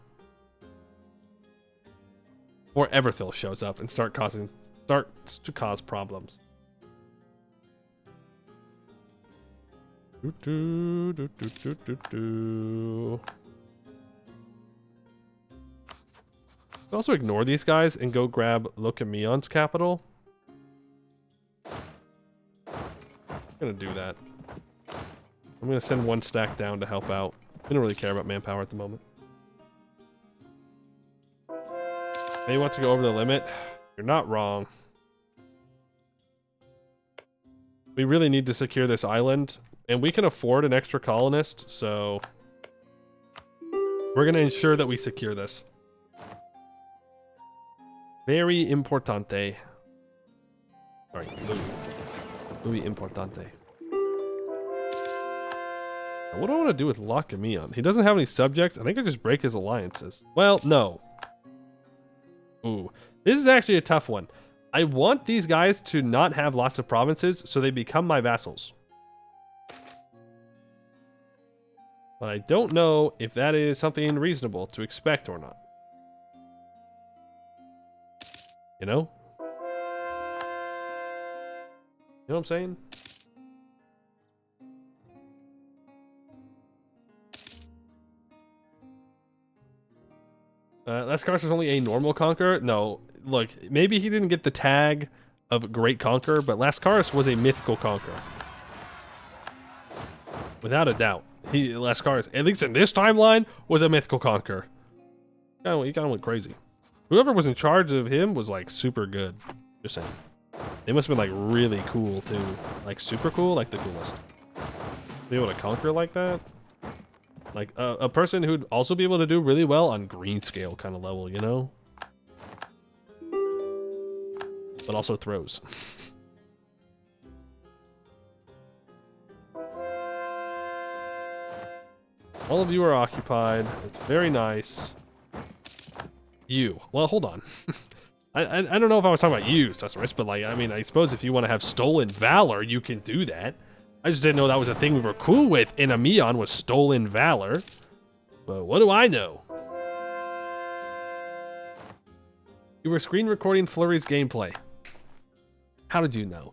Everthil shows up and starts to cause problems. Also ignore these guys and go grab Ameion's capital. I'm gonna do that. I'm gonna send 1 stack down to help out. I don't really care about manpower at the moment. May want to go over the limit. You're not wrong. We really need to secure this island, and we can afford an extra colonist, so We're going to ensure that we secure this. Very importante. Sorry, muy importante. What do I want to do with Ameion? He doesn't have any subjects. I think I just break his alliances. Well, no. Ooh, this is actually a tough one. I want these guys to not have lots of provinces, so they become my vassals. But I don't know if that is something reasonable to expect or not. You know? You know what I'm saying? Lascaris is only a normal conqueror? No, look, maybe he didn't get the tag of Great Conqueror, but Lascaris was a mythical conqueror. Without a doubt. Lascaris, at least in this timeline, was a mythical conqueror. He kind of went crazy. Whoever was in charge of him was like super good. Just saying. They must have been like really cool too. Like super cool, like the coolest. Be able to conquer like that? Like a person who'd also be able to do really well on green scale kind of level, you know? But also throws. All of you are occupied. It's very nice. You. Well, hold on. I don't know if I was talking about you, Susurrus, but like, I mean, I suppose if you want to have stolen valor, you can do that. I just didn't know that was a thing we were cool with in Ameion, was stolen valor. But what do I know? You were screen recording Flurry's gameplay. How did you know?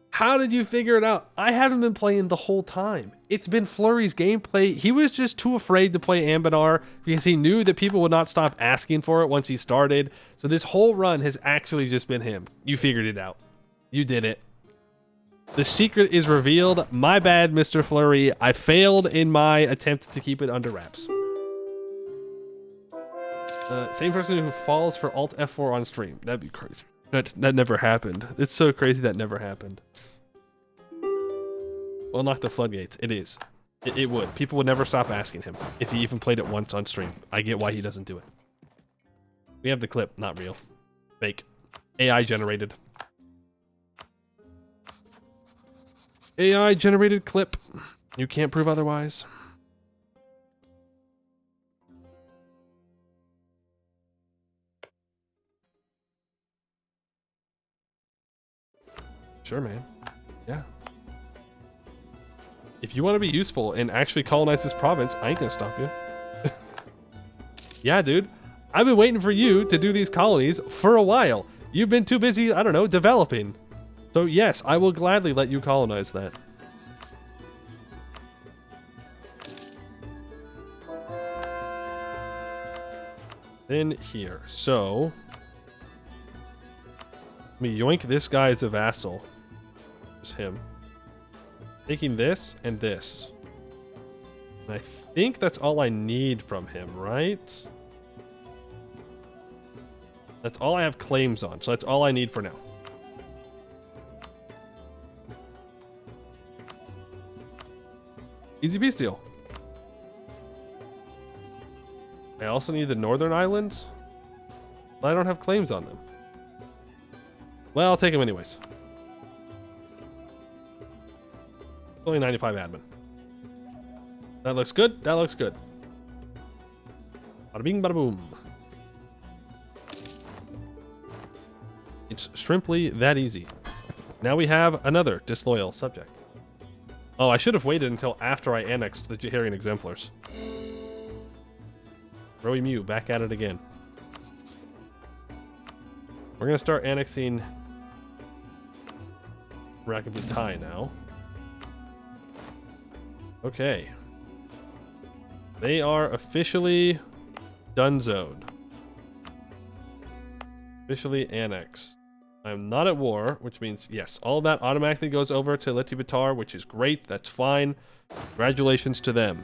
How did you figure it out? I haven't been playing the whole time. It's been Flurry's gameplay. He was just too afraid to play Anbennar because he knew that people would not stop asking for it once he started. So this whole run has actually just been him. You figured it out. You did it. The secret is revealed. My bad, Mr. Flurry. I failed in my attempt to keep it under wraps. Same person who falls for Alt F4 on stream. That'd be crazy. That never happened. It's so crazy that never happened. Well, not the floodgates. It is. It would. People would never stop asking him if he even played it once on stream. I get why he doesn't do it. We have the clip. Not real. Fake. AI generated. AI generated clip. You can't prove otherwise. Sure, man. Yeah. If you want to be useful and actually colonize this province, I ain't gonna stop you. Yeah, dude. I've been waiting for you to do these colonies for a while. You've been too busy, I don't know, developing. So yes, I will gladly let you colonize that. Then here. So let me yoink this guy as a vassal. Just him. Taking this and this. And I think that's all I need from him, right? That's all I have claims on, so that's all I need for now. Easy peasy deal. I also need the Northern Islands, but I don't have claims on them. Well, I'll take them anyways. Only 95 admin. That looks good. That looks good. Bada bing, bada boom. It's shrimply that easy. Now we have another disloyal subject. Oh, I should have waited until after I annexed the Jaharian exemplars. Roey Mew, back at it again. We're going to start annexing Rakabutai now. Okay. They are officially donezoed. Officially annexed. I'm not at war, which means, yes, all of that automatically goes over to Leti Bitar, which is great. That's fine. Congratulations to them.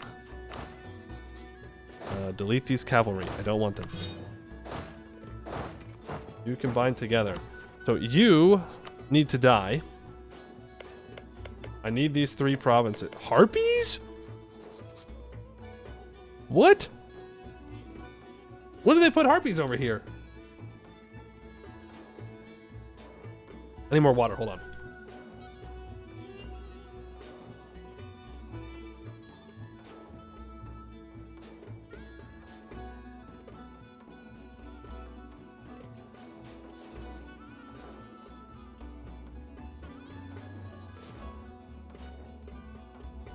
Delete these cavalry. I don't want them. You combine together. So you need to die. I need these 3 provinces. Harpies? What? When did they put harpies over here? I need more water. Hold on.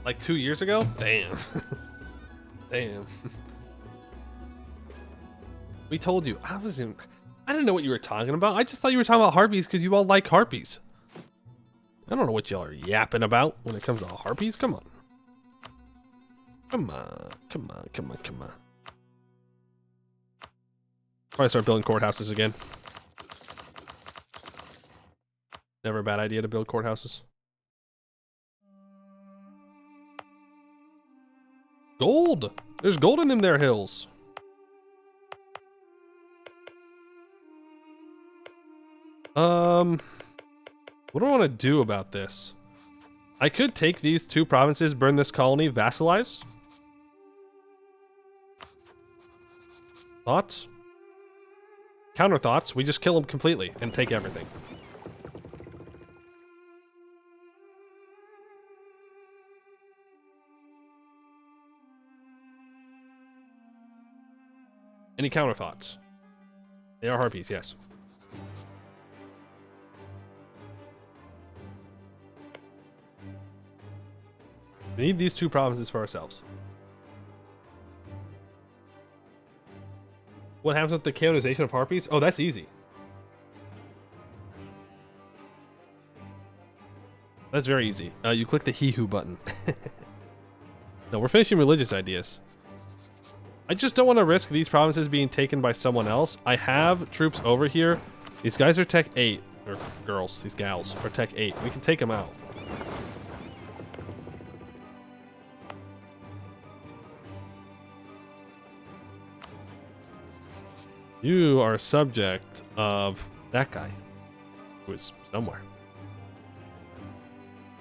Like 2 years ago? Damn. Damn. We told you. I didn't know what you were talking about. I just thought you were talking about harpies because you all like harpies. I don't know what y'all are yapping about when it comes to harpies. Come on. Come on. Come on. Come on. Come on. Probably start building courthouses again. Never a bad idea to build courthouses. Gold! There's gold in them there hills. What do I want to do about this? I could take these 2 provinces, burn this colony, vassalize. Thoughts? Counter thoughts. We just kill them completely and take everything. Any counter thoughts? They are harpies, yes. We need these 2 provinces for ourselves. What happens with the canonization of harpies? Oh, that's easy. That's very easy. You click the he who button. No, we're finishing religious ideas. I just don't want to risk these provinces being taken by someone else. I have troops over here. These guys are tech 8. Or girls, these gals are tech 8. We can take them out. You are a subject of that guy who is somewhere.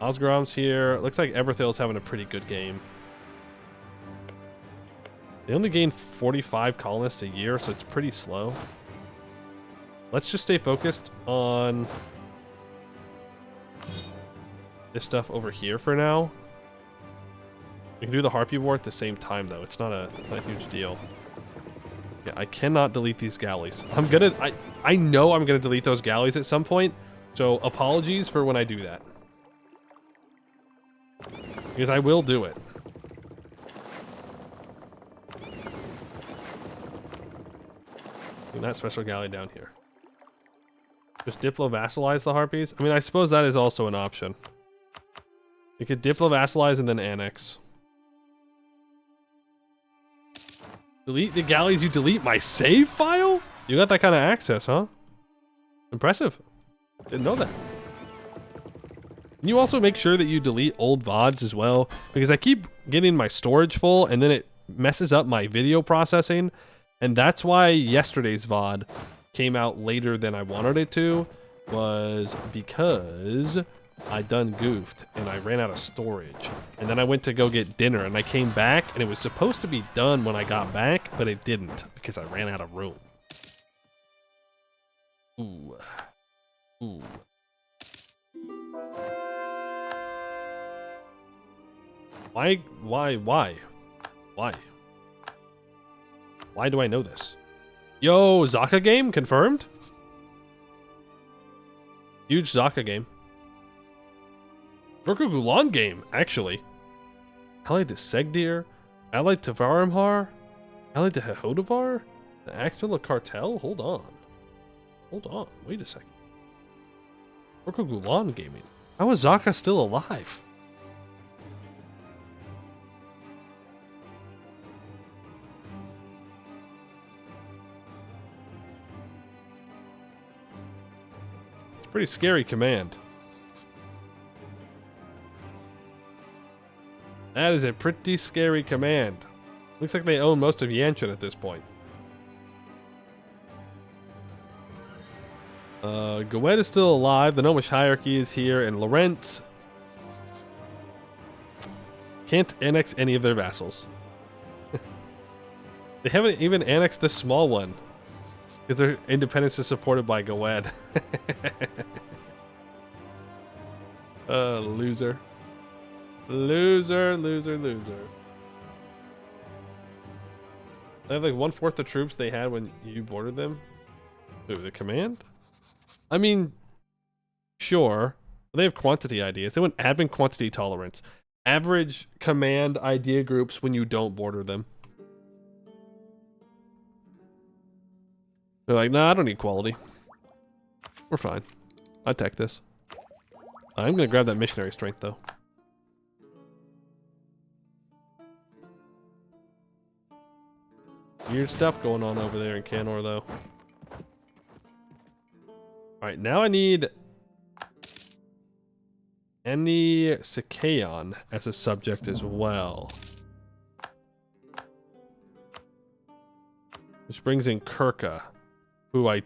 Osgram's here. Looks like Eberthil's having a pretty good game. They only gain 45 colonists a year, so it's pretty slow. Let's just stay focused on this stuff over here for now. We can do the Harpy War at the same time, though. It's not a huge deal. Yeah, I cannot delete these galleys. I know I'm gonna delete those galleys at some point, so apologies for when I do that. Because I will do it. And that special galley down here. Just diplo-vassalize the harpies? I mean, I suppose that is also an option. You could diplo-vassalize and then annex. Delete the galleys, you delete my save file? You got that kind of access, huh? Impressive. Didn't know that. Can you also make sure that you delete old VODs as well? Because I keep getting my storage full and then it messes up my video processing. And that's why yesterday's VOD came out later than I wanted it to, was because I done goofed and I ran out of storage. And then I went to go get dinner and I came back and it was supposed to be done when I got back, but it didn't because I ran out of room. Ooh. Ooh. Why? Why do I know this? Yo, Zaka game confirmed? Huge Zaka game. Urku Gulan game, actually. Allied to Segdir, allied to Varimhar, allied to Hehodavar, the Axmilla Cartel? Hold on. Hold on, wait a second. Urku Gulan gaming. How is Zaka still alive? Pretty scary command. That is a pretty scary command. Looks like they own most of Yanshan at this point. Goed is still alive. The Gnomish hierarchy is here, and Laurent can't annex any of their vassals. They haven't even annexed the small one. Because their independence is supported by Gawad. Loser. Loser, loser, loser. They have like 1/4 the troops they had when you boarded them. Ooh, the command? I mean, sure. They have quantity ideas. They want admin quantity tolerance. Average command idea groups when you don't border them. They're like, nah, I don't need quality. We're fine. I tech this. I'm gonna grab that missionary strength though. Weird stuff going on over there in Canor though. Alright, now I need any Sikaeon as a subject as well. Which brings in Kirka, who I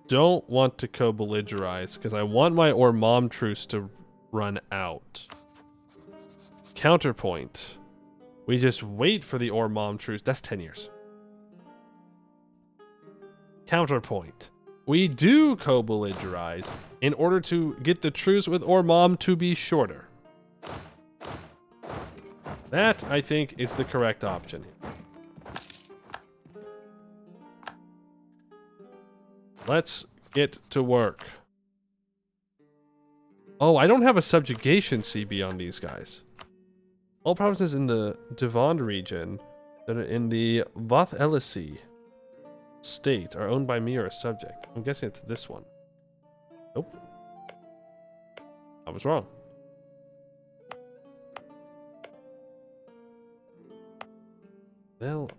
don't want to co-belligerize because I want my Ormom truce to run out. Counterpoint. We just wait for the Ormom truce. That's 10 years. Counterpoint. We do co-belligerize in order to get the truce with Ormom to be shorter. That, I think, is the correct option. Let's get to work. Oh, I don't have a subjugation CB on these guys. All provinces in the Devon region that are in the Vath Elisi state are owned by me or a subject. I'm guessing it's this one. Nope. I was wrong. Well,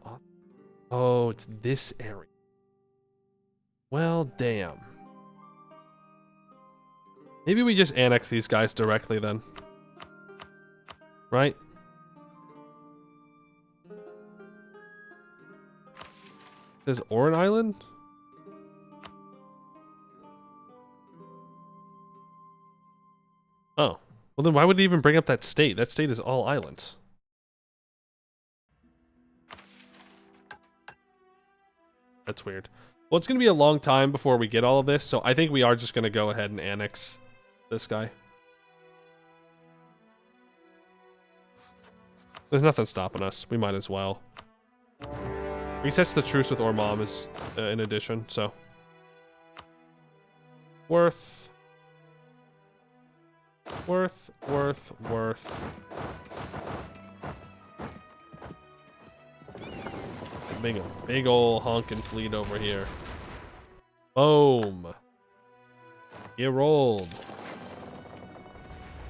oh, it's this area. Well, damn. Maybe we just annex these guys directly then. Right? Is Oran Island? Oh. Well then why would it even bring up that state? That state is all islands. That's weird. Well, it's going to be a long time before we get all of this, so I think we are just going to go ahead and annex this guy. There's nothing stopping us. We might as well. Resets the truce with Ormom is in addition, so. Worth. Big ol' honkin' fleet over here. Boom. You rolled.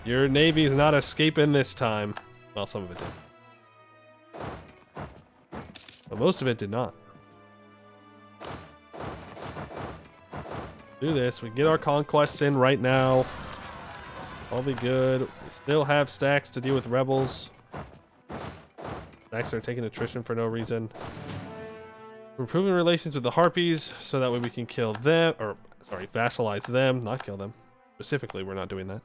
Your navy's not escaping this time. Well, some of it did. But most of it did not. Do this. We get our conquests in right now. All be good. We still have stacks to deal with rebels. Stacks are taking attrition for no reason. We're improving relations with the Harpies so that way we can kill them, or sorry, vassalize them, not kill them. Specifically, we're not doing that.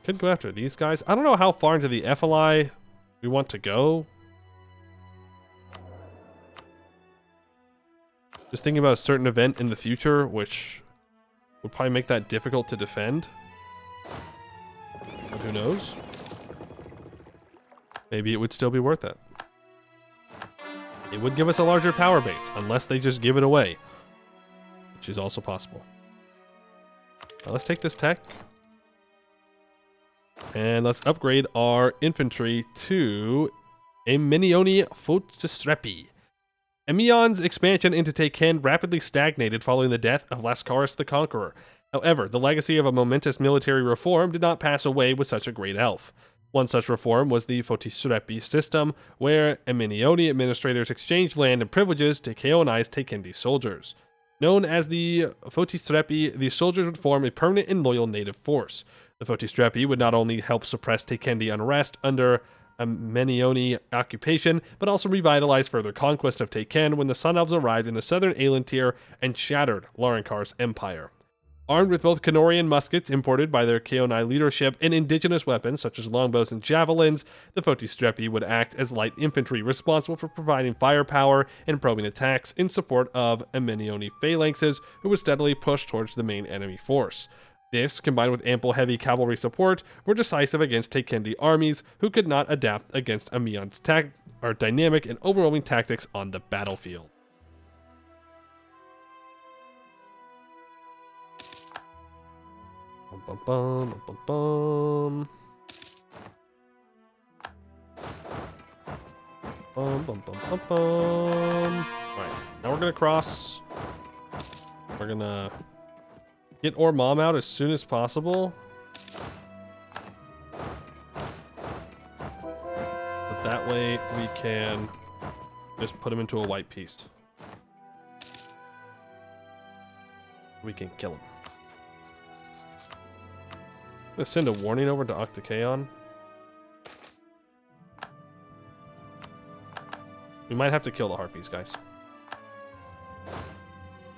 Could go after these guys. I don't know how far into the FLI we want to go. Just thinking about a certain event in the future, which would probably make that difficult to defend. But who knows? Maybe it would still be worth it. It would give us a larger power base, unless they just give it away. Which is also possible. Let's take this tech. And let's upgrade our infantry to Ameion Photostrepi. Ameion's expansion into Taken rapidly stagnated following the death of Lascaris the Conqueror. However, the legacy of a momentous military reform did not pass away with such a great elf. One such reform was the Photostrepi system, where Ameioni administrators exchanged land and privileges to Kaonize Takendi soldiers. Known as the Photostrepi, the soldiers would form a permanent and loyal native force. The Photostrepi would not only help suppress Takendi unrest under Ameioni occupation, but also revitalize further conquest of Taken when the Sun Elves arrived in the southern Aelantir and shattered Laurenkar's empire. Armed with both Kenorian muskets imported by their Keonai leadership and indigenous weapons such as longbows and javelins, the Photistrepi would act as light infantry responsible for providing firepower and probing attacks in support of Ameioni phalanxes who would steadily push towards the main enemy force. This, combined with ample heavy cavalry support, were decisive against Teikendi armies who could not adapt against Ameion's dynamic and overwhelming tactics on the battlefield. Bum, bum, bum, bum, bum, bum, bum, bum, bum. Alright, now we're gonna cross. We're gonna get our mom out as soon as possible. But that way we can just put him into a white piece. We can kill him. I'm gonna send a warning over to Octakeon. We might have to kill the harpies, guys.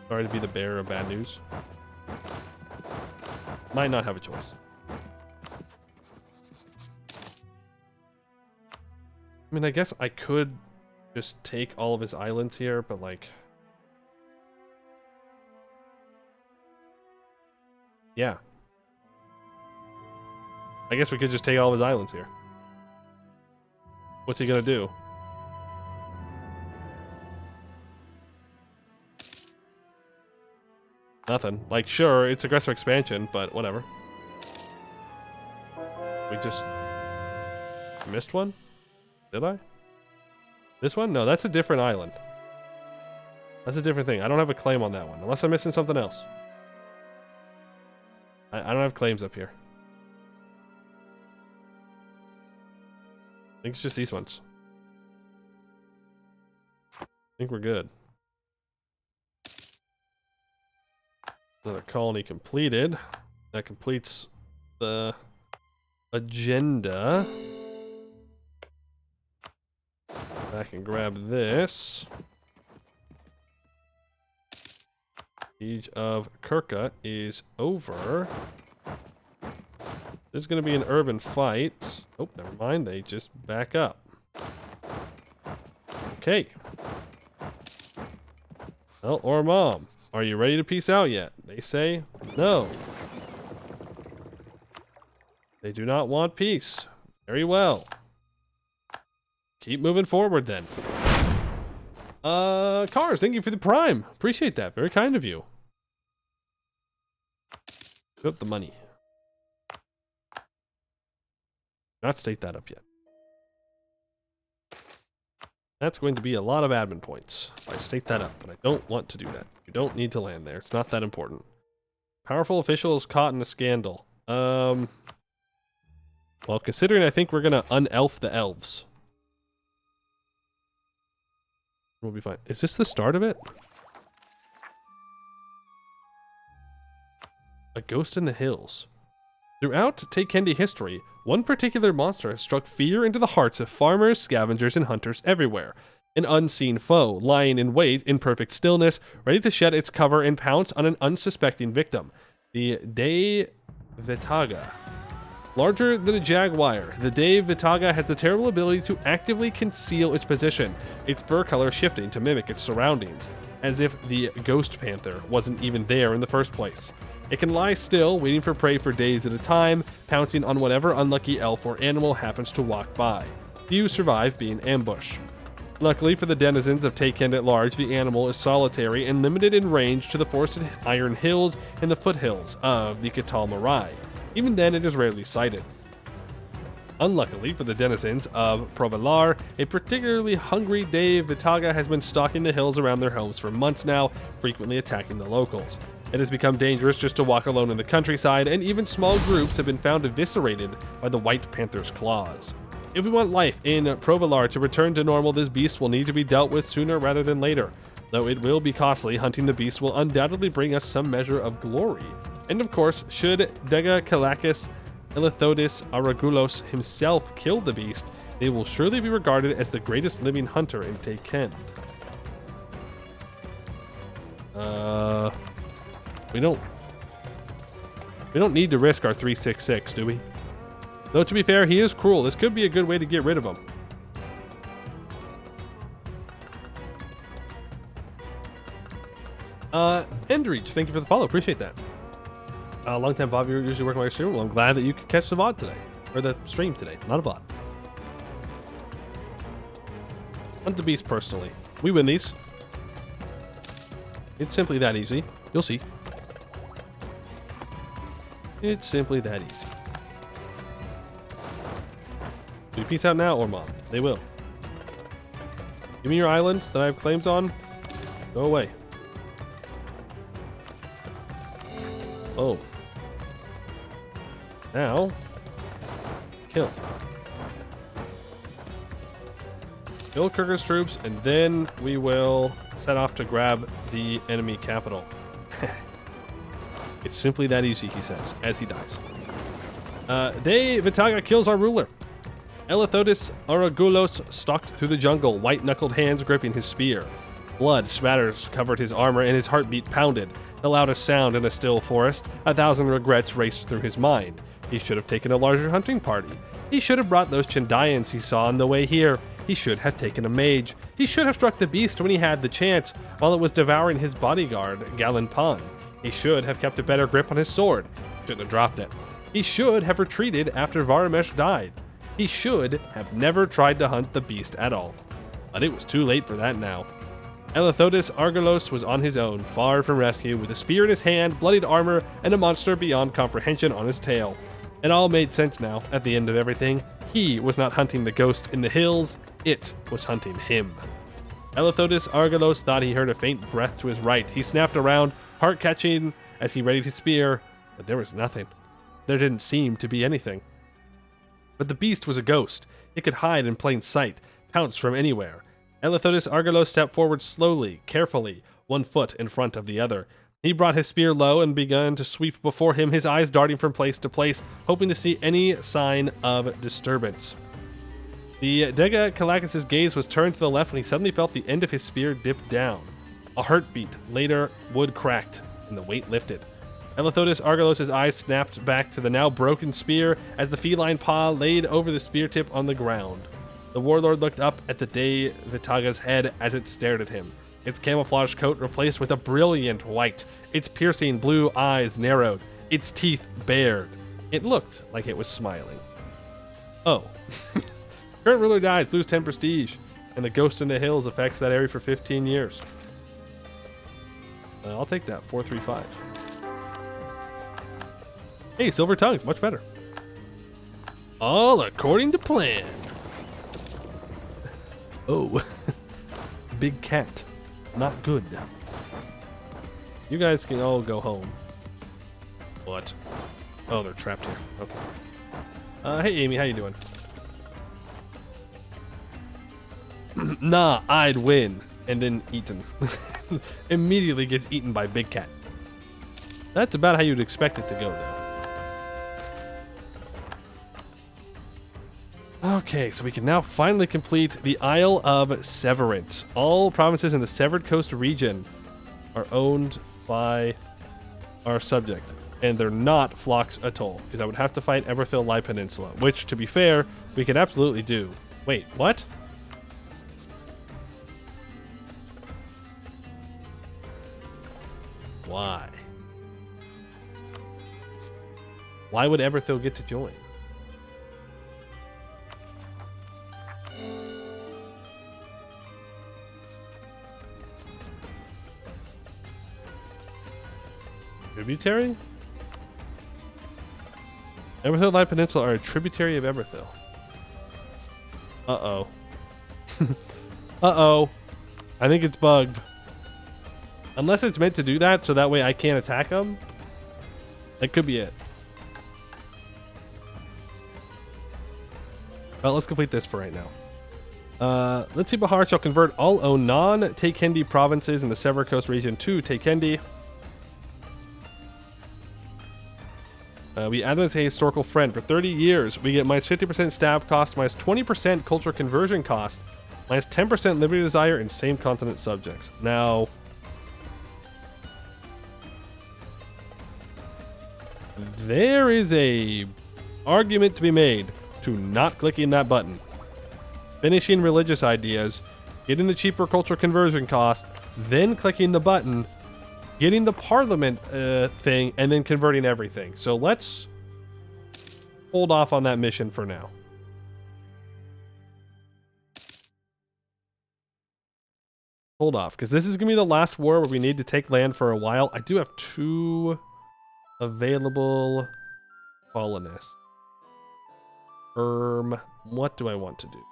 Sorry to be the bearer of bad news. Might not have a choice. I mean, I guess I could just take all of his islands here, but like... yeah. I guess we could just take all of his islands here. What's he gonna do? Nothing. Like, sure, it's aggressive expansion, but whatever. We just missed one? Did I? This one? No, that's a different island. That's a different thing. I don't have a claim on that one, unless I'm missing something else. I don't have claims up here. I think it's just these ones. I think we're good. Another colony completed. That completes the agenda. I can grab this. Siege of Kirka is over. This is going to be an urban fight. Oh, never mind. They just back up. Okay. Well, or mom, are you ready to peace out yet? They say no. They do not want peace. Very well. Keep moving forward then. Cars, thank you for the prime. Appreciate that. Very kind of you. Put up the money. Not state that up yet. That's going to be a lot of admin points if I state that up, but I don't want to do that. You don't need to land there. It's not that important. Powerful official is caught in a scandal. Well, considering I think we're going to unelf the elves. We'll be fine. Is this the start of it? A ghost in the hills. Throughout Teikendi history, one particular monster has struck fear into the hearts of farmers, scavengers, and hunters everywhere. An unseen foe, lying in wait in perfect stillness, ready to shed its cover and pounce on an unsuspecting victim. The Dei Vitaga. Larger than a jaguar, the Dei Vitaga has the terrible ability to actively conceal its position, its fur color shifting to mimic its surroundings, as if the ghost panther wasn't even there in the first place. It can lie still, waiting for prey for days at a time, pouncing on whatever unlucky elf or animal happens to walk by. Few survive being ambushed. Luckily for the denizens of Teikendi at large, the animal is solitary and limited in range to the forested iron hills and the foothills of the Katal Marai. Even then, it is rarely sighted. Unluckily for the denizens of Provalar, a particularly hungry Dei Vitaga has been stalking the hills around their homes for months now, frequently attacking the locals. It has become dangerous just to walk alone in the countryside, and even small groups have been found eviscerated by the White Panther's claws. If we want life in Provalar to return to normal, this beast will need to be dealt with sooner rather than later. Though it will be costly, hunting the beast will undoubtedly bring us some measure of glory. And of course, should Dega Kalakis Elithodis Aragulos himself kill the beast, they will surely be regarded as the greatest living hunter in Teikendi. We don't We don't need to risk our 366, do we? Though, to be fair, he is cruel. This could be a good way to get rid of him. Endreach, thank you for the follow. Appreciate that. Long time VOD viewer, usually working my stream. Well, I'm glad that you could catch the VOD today. Or the stream today, not a VOD. Hunt the beast personally. We win these. It's simply that easy. You'll see. It's simply that easy. Do you peace out now or mom? They will. Give me your island that I have claims on. Go away. Oh. Now. Kill. Kill Kirker's troops, and then we will set off to grab the enemy capital. It's simply that easy, he says, as he dies. De Vitaga kills our ruler. Elethodis Aragulos stalked through the jungle, white-knuckled hands gripping his spear. Blood spatters covered his armor, and his heartbeat pounded. The loudest sound in a still forest. 1,000 regrets raced through his mind. He should have taken a larger hunting party. He should have brought those Chandayans he saw on the way here. He should have taken a mage. He should have struck the beast when he had the chance, while it was devouring his bodyguard, Galanpan. He should have kept a better grip on his sword. Shouldn't have dropped it. He should have retreated after Varamesh died. He should have never tried to hunt the beast at all. But it was too late for that now. Elethodis Argolos was on his own, far from rescue, with a spear in his hand, bloodied armor, and a monster beyond comprehension on his tail. It all made sense now, at the end of everything. He was not hunting the ghost in the hills, it was hunting him. Elethodis Argolos thought he heard a faint breath to his right. He snapped around, heart catching, as he readied his spear, but there was nothing. There didn't seem to be anything. But the beast was a ghost. It could hide in plain sight, pounce from anywhere. Elethodis Argolos stepped forward slowly, carefully, one foot in front of the other. He brought his spear low and began to sweep before him, his eyes darting from place to place, hoping to see any sign of disturbance. The Dega Kalakis' gaze was turned to the left when he suddenly felt the end of his spear dip down. A heartbeat, later, wood cracked, and the weight lifted. Elethodis Argolos' eyes snapped back to the now broken spear as the feline paw laid over the spear tip on the ground. The warlord looked up at the De Vitaga's head as it stared at him, its camouflage coat replaced with a brilliant white, its piercing blue eyes narrowed, its teeth bared. It looked like it was smiling. Oh. Current ruler dies, lose 10 prestige, and the ghost in the hills affects that area for 15 years. I'll take that, 435. Hey, silver tongues, much better. All according to plan. Oh, big cat. Not good. You guys can all go home. What? Oh, they're trapped here. Okay. Hey, Amy, how you doing? Nah, I'd win. And then eaten. Immediately gets eaten by big cat. That's about how you'd expect it to go, though. Okay, so we can now finally complete the Isle of Severance. All provinces in the Severed Coast region are owned by our subject, and they're not Phlox Atoll, because I would have to fight Everthil Lai Peninsula, which, to be fair, we could absolutely do. Wait, what? Why? Why would Everthil get to join? Tributary? Everthil Lai Peninsula are a tributary of Everthil. Uh-oh. Uh-oh. I think it's bugged. Unless it's meant to do that, so that way I can't attack them. That could be it. Well, let's complete this for right now. Let's see. Bahar shall convert all own non-Tekendi provinces in the Sever Coast region to Tekendi. We add them as a historical friend. For 30 years, we get minus 50% stab cost, minus 20% culture conversion cost, minus 10% liberty desire in same continent subjects. Now, there is a argument to be made to not clicking that button. Finishing religious ideas, getting the cheaper cultural conversion cost, then clicking the button, getting the parliament thing, and then converting everything. So let's hold off on that mission for now. Hold off, because this is going to be the last war where we need to take land for a while. I do have 2 available colonists. What do I want to do?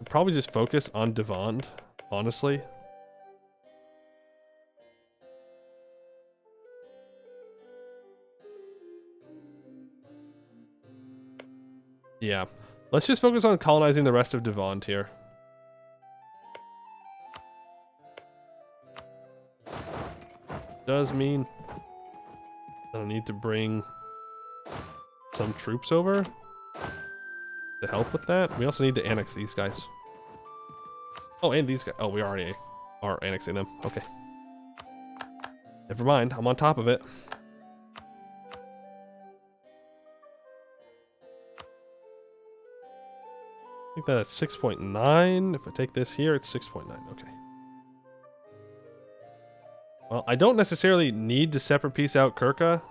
I'll probably just focus on Devon, honestly. Yeah. Let's just focus on colonizing the rest of Devon here. Does mean I'll need to bring some troops over to help with that. We also need to annex these guys. Oh, and these guys. Oh, we already are annexing them. Okay. Never mind. I'm on top of it. I think that's 6.9. If I take this here, it's 6.9. Okay. Well, I don't necessarily need to separate piece out Kirka.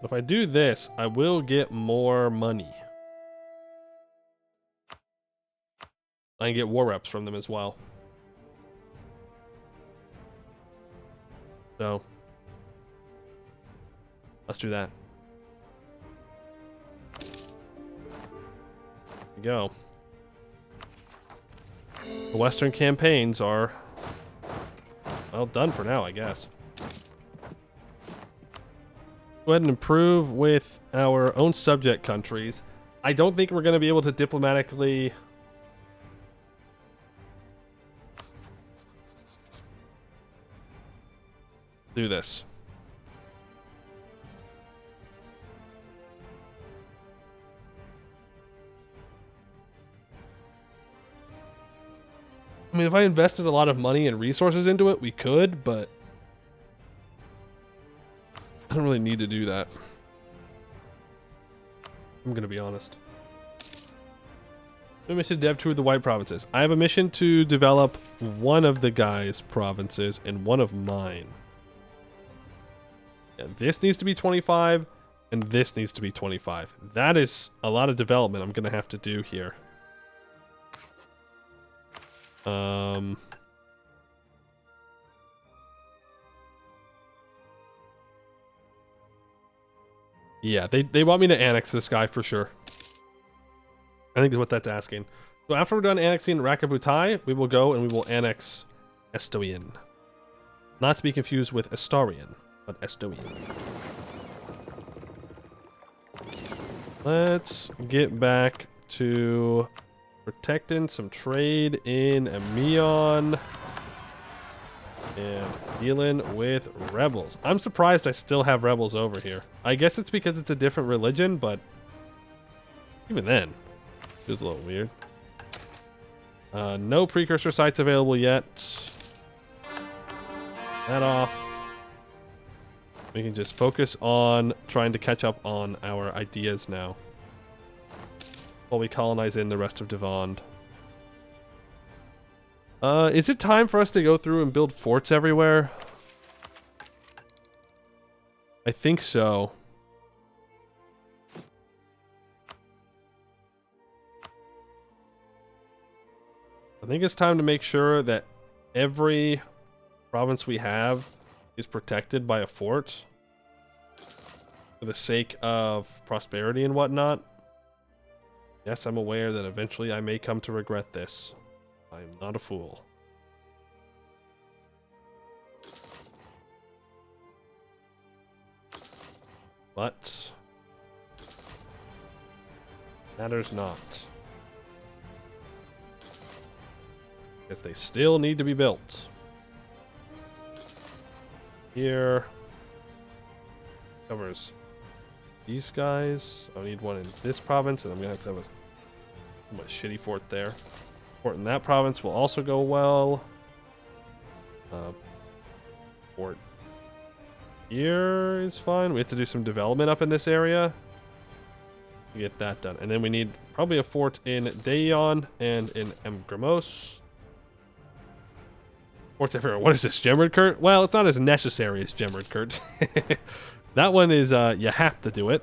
But if I do this, I will get more money. I can get war reps from them as well. So, let's do that. There we go. The Western campaigns are, well, done for now, I guess. Go ahead and improve with our own subject countries. I don't think we're going to be able to diplomatically do this. I mean, if I invested a lot of money and resources into it, we could, but I don't really need to do that. I'm going to be honest. A mission to dev 2 of the white provinces. I have a mission to develop one of the guys' provinces and one of mine. Yeah, this needs to be 25, and this needs to be 25. That is a lot of development I'm going to have to do here. Yeah, they want me to annex this guy for sure. I think is what that's asking. So after we're done annexing Rakabutai, we will go and we will annex Estoian. Not to be confused with Estarian, but Estoian. Let's get back to protecting some trade in Ameion and dealing with rebels. I'm surprised I still have rebels over here. I guess it's because it's a different religion, but even then, it was a little weird. No precursor sites available yet. That off. We can just focus on trying to catch up on our ideas now while we colonize in the rest of Devon. Is it time for us to go through and build forts everywhere? I think so. I think it's time to make sure that every province we have is protected by a fort for the sake of prosperity and whatnot. Yes, I'm aware that eventually I may come to regret this. I am not a fool. But matters not. Because they still need to be built. Here covers these guys. I need one in this province, and I'm gonna have to have a shitty fort there. Fort in that province will also go well. Fort here is fine. We have to do some development up in this area to get that done. And then we need probably a fort in Dayon and in Emgramos. Forts everywhere. What is this, Gemrid Kurt? Well, it's not as necessary as Gemrid Kurt. That one is, you have to do it.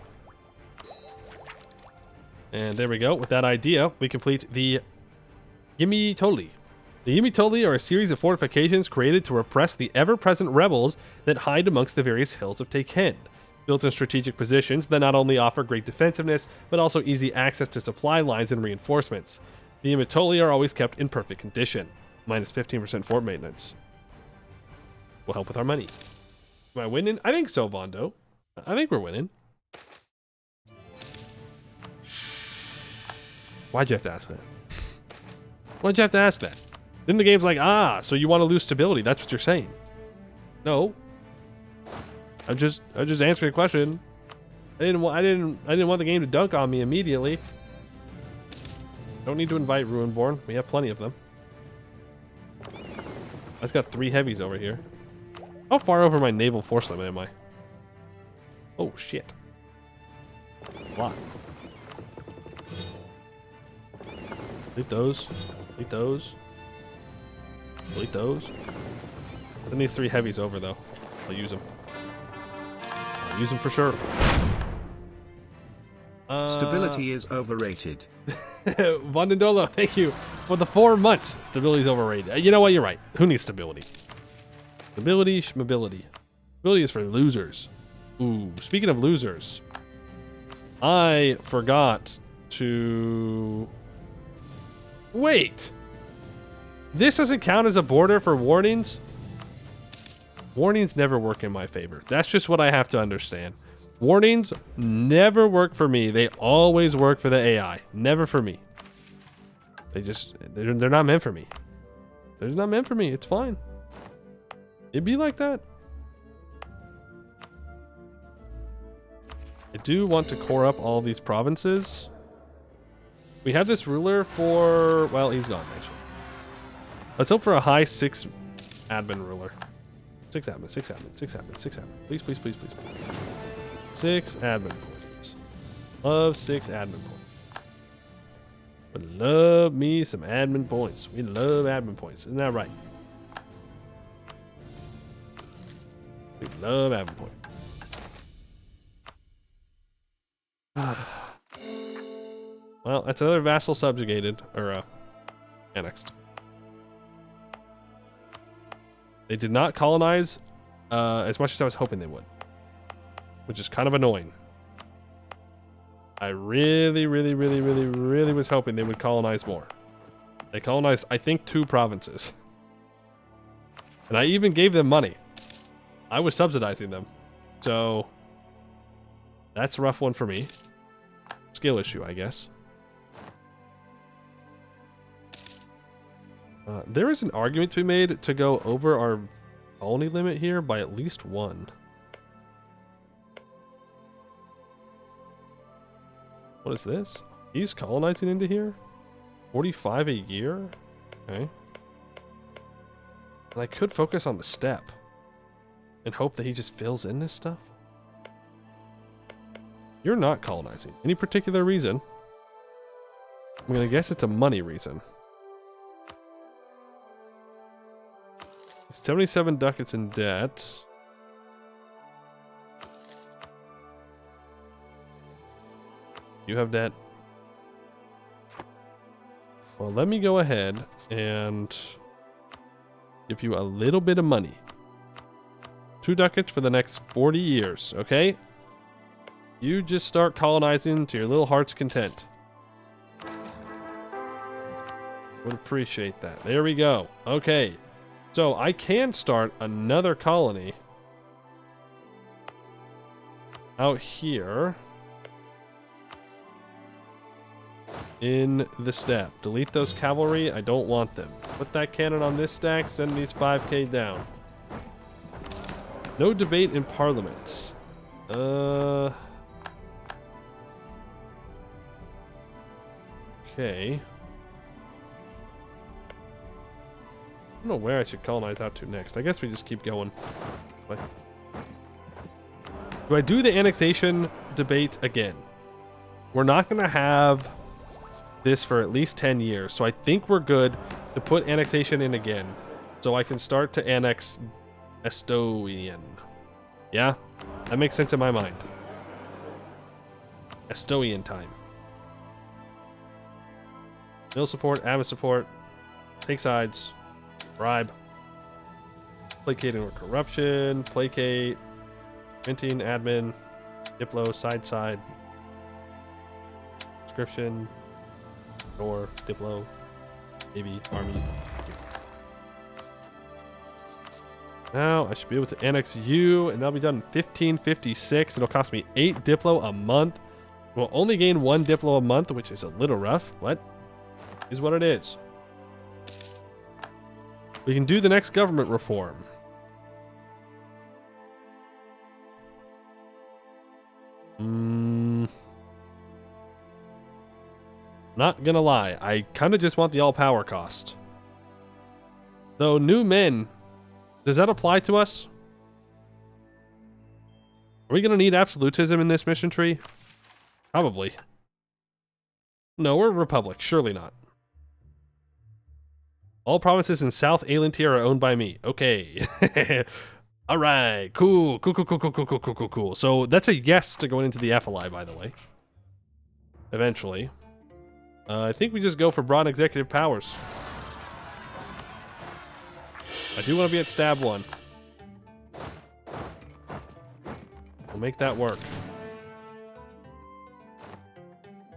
And there we go. With that idea, we complete the Yimitoli. The Yimitoli are a series of fortifications created to repress the ever-present rebels that hide amongst the various hills of Takend. Built in strategic positions that not only offer great defensiveness, but also easy access to supply lines and reinforcements. The Yimitoli are always kept in perfect condition. Minus 15% fort maintenance. Will help with our money. Am I winning? I think so, Vondo. I think we're winning. Why'd you have to ask that? Why'd you have to ask that? Then the game's like, so you want to lose stability. That's what you're saying. No. I just answered a question. I didn't want the game to dunk on me immediately. Don't need to invite Ruinborn. We have plenty of them. I've got 3 heavies over here. How far over my naval force limit am I? Oh, shit. A lot. Delete those. Delete those. Delete those. Send these 3 heavies over, though. I'll use them. I'll use them for sure. Stability is overrated. Vandendolo, thank you for the 4 months. Stability is overrated. You know what? You're right. Who needs stability? Stability, schmability. Stability is for losers. Ooh, speaking of losers, I forgot to... Wait! This doesn't count as a border for warnings? Warnings never work in my favor. That's just what I have to understand. Warnings never work for me. They always work for the AI. Never for me. They're not meant for me. They're not meant for me. It's fine. It'd be like that. I do want to core up all these provinces. We have this ruler for... Well, he's gone, actually. Let's hope for a high 6 admin ruler. 6 admin, 6 admin, 6 admin, 6 admin. Please, please, please, please. 6 admin points. Love 6 admin points. Would love me some admin points. We love admin points. Isn't that right? We love admin points. Well, that's another vassal subjugated, or annexed. They did not colonize as much as I was hoping they would, which is kind of annoying. I really was hoping they would colonize more. They colonized, I think, 2 provinces. And I even gave them money. I was subsidizing them. So, that's a rough one for me. Skill issue, I guess. There is an argument to be made to go over our colony limit here by at least 1. What is this? He's colonizing into here? 45 a year? Okay. And I could focus on the steppe and hope that he just fills in this stuff. You're not colonizing. Any particular reason? I mean, I guess it's a money reason. 77 ducats in debt. You have debt. Well, let me go ahead and give you a little bit of money. 2 ducats for the next 40 years, okay? You just start colonizing to your little heart's content. Would appreciate that. There we go. Okay. So I can start another colony out here in the steppe. Delete those cavalry. I don't want them. Put that cannon on this stack. Send these 5k down. No debate in parliaments. Okay. I don't know where I should colonize out to next. I guess we just keep going. What? Do I do the annexation debate again? We're not going to have this for at least 10 years, so I think we're good to put annexation in again, so I can start to annex Estonia. Yeah, that makes sense in my mind. Estonian time. Mill support, admin support, take sides, bribe, placating or corruption, placate, minting, admin, diplo, side, description, or diplo, navy, army. Now I should be able to annex you, and that'll be done in 1556. It'll cost me 8 diplo a month. We'll only gain 1 diplo a month, which is a little rough. What? Is what it is. We can do the next government reform. Not gonna lie, I kind of just want the all power cost. Though new men, does that apply to us? Are we gonna need absolutism in this mission tree? Probably. No, we're a republic. Surely not. All provinces in South Aelantir are owned by me. Okay. All right. Cool. Cool. So that's a yes to going into the FLI, by the way. Eventually. I think we just go for broad executive powers. I do want to be at stab 1. We'll make that work.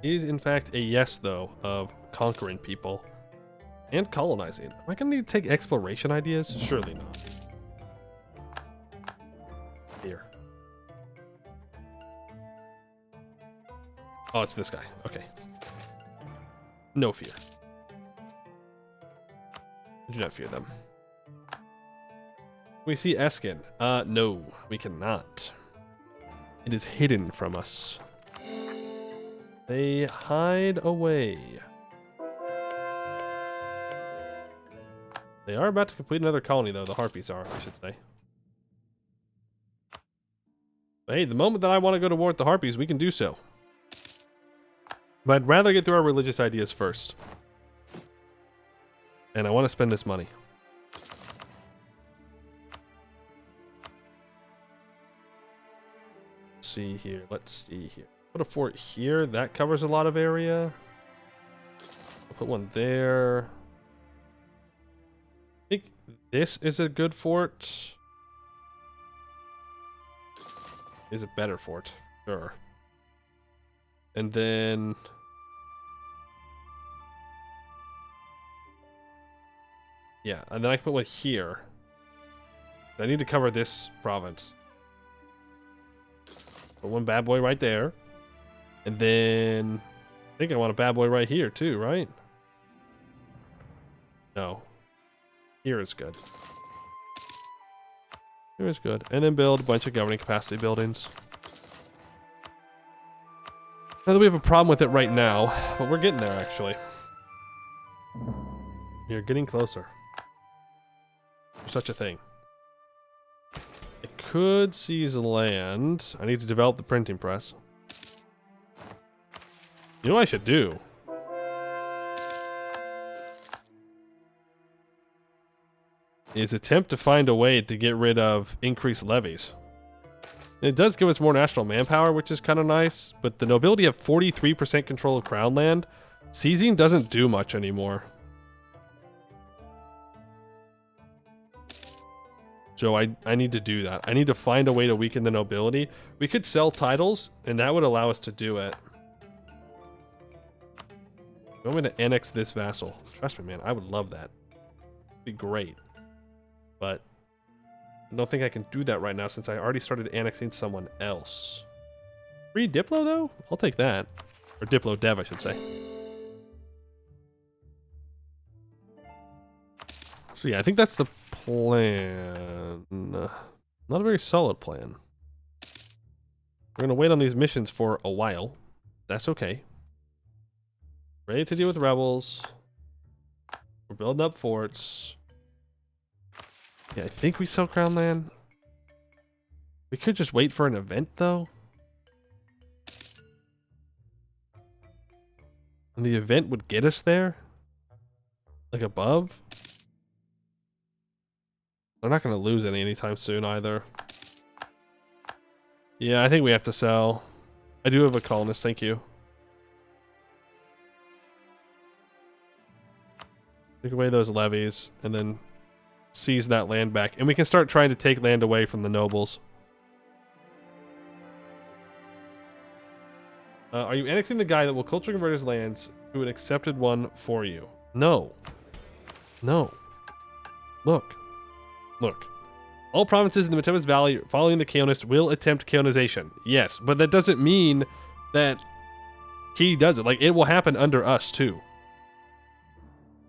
Is in fact a yes, though, of conquering people and colonizing. Am I going to need to take exploration ideas? Surely not. Here. Oh, it's this guy. Okay. No fear. I do not fear them. We see Eskin. No, we cannot. It is hidden from us. They hide away. They are about to complete another colony, though. The Harpies are, I should say. But hey, the moment that I want to go to war with the Harpies, we can do so. But I'd rather get through our religious ideas first. And I want to spend this money. See here. Let's see here. Put a fort here. That covers a lot of area. I'll put one there. I think this is a good fort. Is a better fort. Sure. And then... yeah, and then I can put one here. I need to cover this province. Put one bad boy right there. And then... I think I want a bad boy right here too, right? No. Here is good. Here is good. And then build a bunch of governing capacity buildings. Not that we have a problem with it right now, but we're getting there actually. You're getting closer. There's such a thing. I could seize land. I need to develop the printing press. You know what I should do? Is attempt to find a way to get rid of increased levies. It does give us more national manpower, which is kind of nice, but the nobility have 43% control of crown land. Seizing doesn't do much anymore. So I need to do that. I need to find a way to weaken the nobility. We could sell titles, and that would allow us to do it. I'm going to annex this vassal. Trust me, man, I would love that. It'd be great. But I don't think I can do that right now since I already started annexing someone else. Free Diplo, though? I'll take that. Or Diplo Dev, I should say. So yeah, I think that's the plan. Not a very solid plan. We're going to wait on these missions for a while. That's okay. Ready to deal with rebels. We're building up forts. Yeah, I think we sell crown land. We could just wait for an event, though. And the event would get us there? Like above? They're not going to lose any anytime soon either. Yeah, I think we have to sell. I do have a colonist, thank you. Take away those levies and then seize that land back. And we can start trying to take land away from the nobles. Are you annexing the guy that will culture convert his lands to an accepted one for you? No. No. Look. Look. All provinces in the Matemas Valley following the Kaonists will attempt Kaonization. Yes, but that doesn't mean that he does it. Like, it will happen under us, too.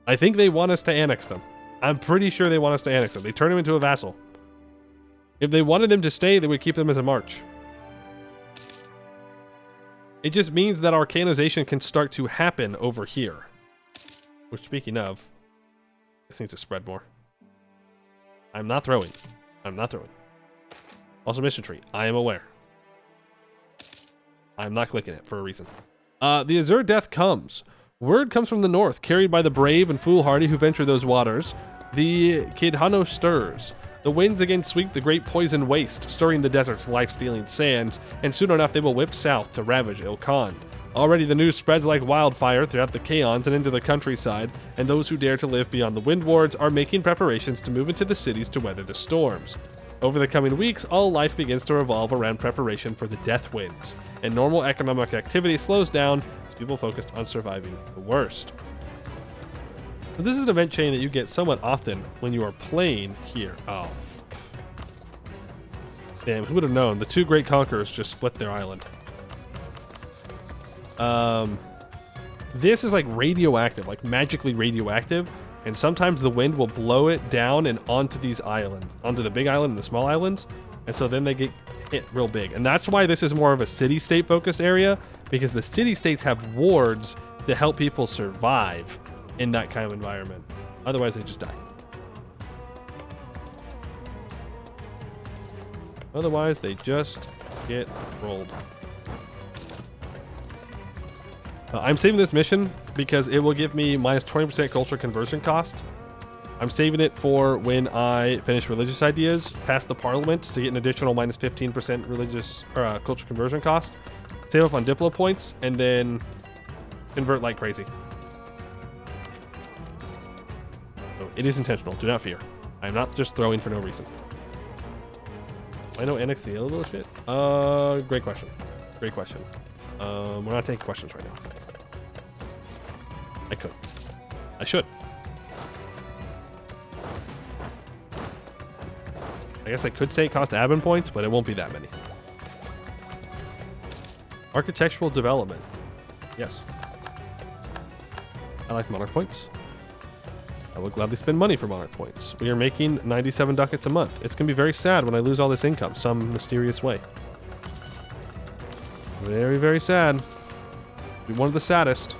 I think they want us to annex them. I'm pretty sure they want us to annex them. They turn him into a vassal. If they wanted them to stay, they would keep them as a march. It just means that our canonization can start to happen over here. Which, speaking of, this needs to spread more. I'm not throwing. I'm not throwing. Also, mission tree. I am aware. I'm not clicking it for a reason. The Azure Death comes. Word comes from the north, carried by the brave and foolhardy who venture those waters. The Kidhano stirs. The winds again sweep the great poison waste, stirring the desert's life-stealing sands, and soon enough they will whip south to ravage Ilkhan. Already the news spreads like wildfire throughout the Kaons and into the countryside, and those who dare to live beyond the wind wards are making preparations to move into the cities to weather the storms. Over the coming weeks, all life begins to revolve around preparation for the death winds, and normal economic activity slows down as people focus on surviving the worst. So this is an event chain that you get somewhat often when you are playing here. Oh. Damn, who would have known? The two great conquerors just split their island. This is like radioactive, like magically radioactive, and sometimes the wind will blow it down and onto these islands, onto the big island and the small islands, and so then they get hit real big. And that's why this is more of a city-state focused area, because the city-states have wards to help people survive in that kind of environment. Otherwise, they just die. Otherwise, they just get rolled. I'm saving this mission because it will give me minus 20% culture conversion cost. I'm saving it for when I finish religious ideas past the parliament to get an additional minus 15% religious culture conversion cost. Save up on Diplo points and then convert like crazy. So it is intentional. Do not fear. I'm not just throwing for no reason. I know annex the yellow shit. Great question. Great question. We're not taking questions right now. I could. I should. I guess I could say it costs admin points, but it won't be that many. Architectural development. Yes. I like monarch points. I will gladly spend money for monarch points. We are making 97 ducats a month. It's going to be very sad when I lose all this income some mysterious way. Very, very sad. Be one of the saddest.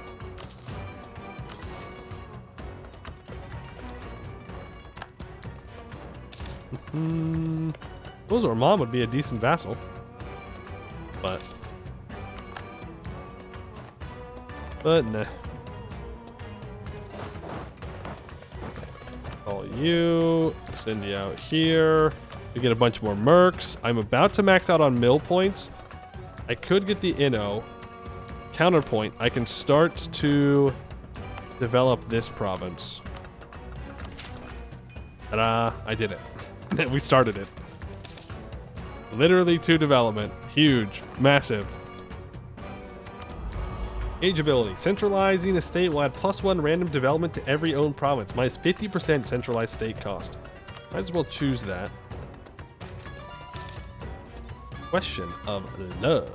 Those or mom would be a decent vassal. But nah. Call you. Send you out here. We get a bunch more mercs. I'm about to max out on mill points. I could get the Inno. Counterpoint, I can start to develop this province. Ta-da, I did it. We started it. Literally to development. Huge, massive. Age ability. Centralizing a state will add +1 random development to every owned province. Minus 50% centralized state cost. Might as well choose that. Question of love.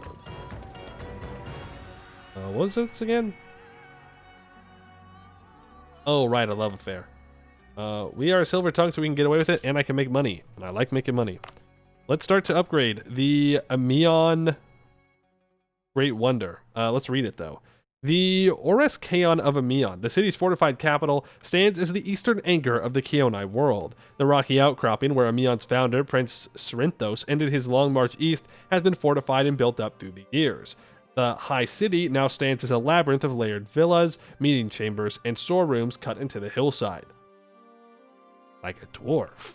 What was this again? Oh, right, a love affair. We are a silver tongue, so we can get away with it, and I can make money. And I like making money. Let's start to upgrade the Ameion Great Wonder. Let's read it, though. The Oreskeion of Ameion, the city's fortified capital, stands as the eastern anchor of the Keonai world. The rocky outcropping where Ameion's founder, Prince Cerinthos, ended his long march east has been fortified and built up through the years. The High City now stands as a labyrinth of layered villas, meeting chambers, and storerooms cut into the hillside. Like a dwarf.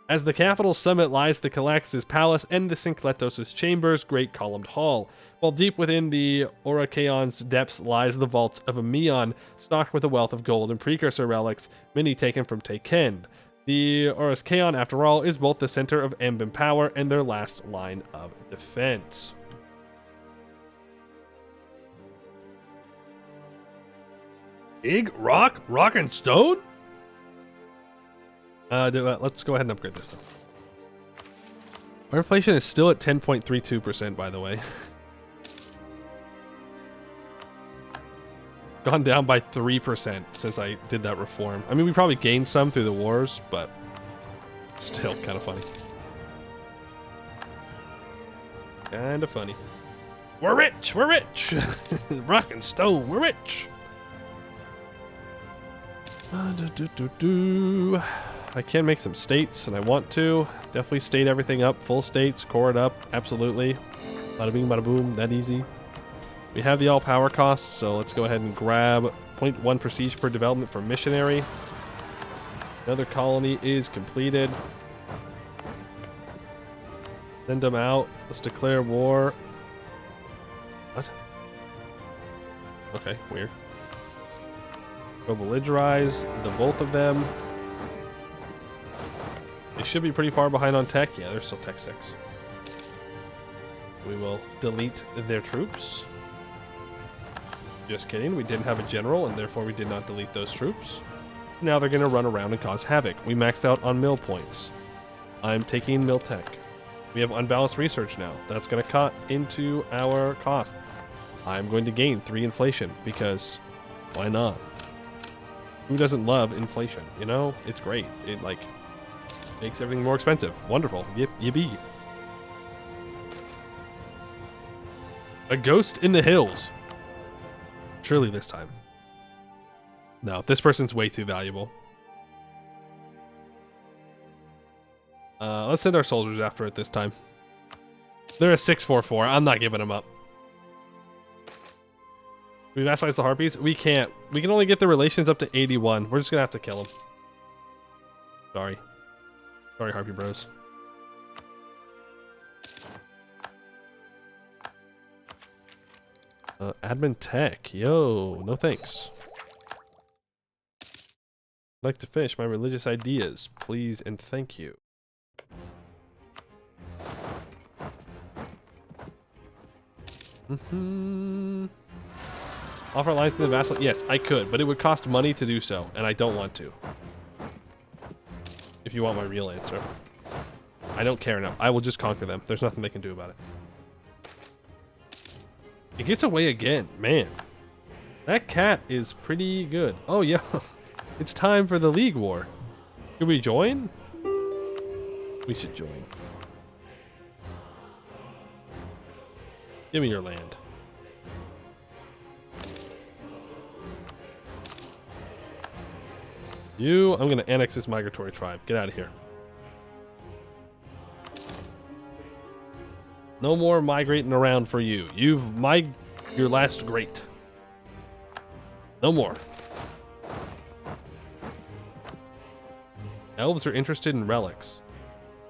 As the capital's summit lies the Calax's palace and the Syncletos' chambers' great columned hall, while deep within the Orakeon's depths lies the vaults of Ameion, stocked with a wealth of gold and precursor relics, many taken from Tekend. The Oreskeion, after all, is both the center of Anbennar power and their last line of defense. Big rock and stone? Let's go ahead and upgrade this stuff. Our inflation is still at 10.32%, by the way. Gone down by 3% since I did that reform. I mean, we probably gained some through the wars, but still kind of funny. Kind of funny. We're rich! We're rich! Rock and stone, we're rich! I can make some states, and I want to. Definitely state everything up. Full states, core it up. Absolutely. Bada bing, bada boom. That easy. We have the all power costs, so let's go ahead and grab 0.1 prestige per development for missionary. Another colony is completed. Send them out. Let's declare war. What? Okay, weird. Go belligerize the both of them. They should be pretty far behind on tech. Yeah, they're still tech 6. We will delete their troops. Just kidding. We didn't have a general, and therefore we did not delete those troops. Now they're going to run around and cause havoc. We maxed out on mill points. I'm taking mill tech. We have unbalanced research now. That's going to cut into our cost. I'm going to gain 3 inflation because why not? Who doesn't love inflation? You know, it's great. It like makes everything more expensive. Wonderful. Yippee. A ghost in the hills. Surely this time. No, this person's way too valuable. Let's send our soldiers after it this time. They're a 644. I'm not giving them up. We vassalize the Harpies? We can't. We can only get the relations up to 81. We're just going to have to kill them. Sorry. Sorry, Harpy bros. Admin tech. Yo, no thanks. I'd like to finish my religious ideas. Please and thank you. Offer alliance to the vassal? Yes, I could, but it would cost money to do so, and I don't want to. If you want my real answer. I don't care enough. I will just conquer them. There's nothing they can do about it. It gets away again. Man. That cat is pretty good. Oh, yeah. It's time for the League War. Should we join? We should join. Give me your land. You, I'm going to annex this migratory tribe. Get out of here. No more migrating around for you. You've your last great. No more. Elves are interested in relics.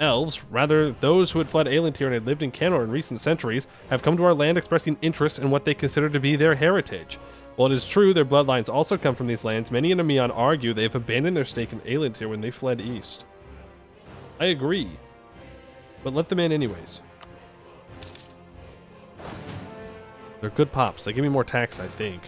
Elves, rather those who had fled Elantir and had lived in Canor in recent centuries, have come to our land expressing interest in what they consider to be their heritage. While it is true their bloodlines also come from these lands, many in Ameion argue they have abandoned their stake in Elantir when they fled east. I agree, but let them in anyways. They're good pops. They give me more tax, I think.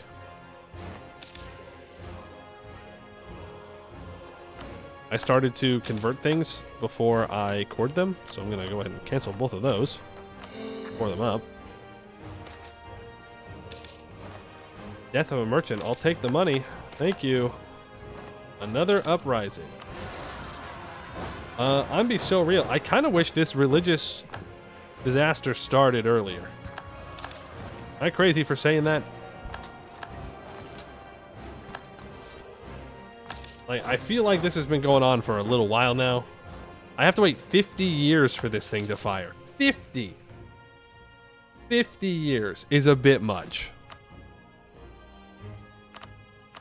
I started to convert things before I cored them, so I'm going to go ahead and cancel both of those. Core them up. Death of a merchant. I'll take the money. Thank you. Another uprising. I'm be so real. I kind of wish this religious disaster started earlier. Am I crazy for saying that? Like, I feel like this has been going on for a little while now. I have to wait 50 years for this thing to fire. 50! 50 years is a bit much.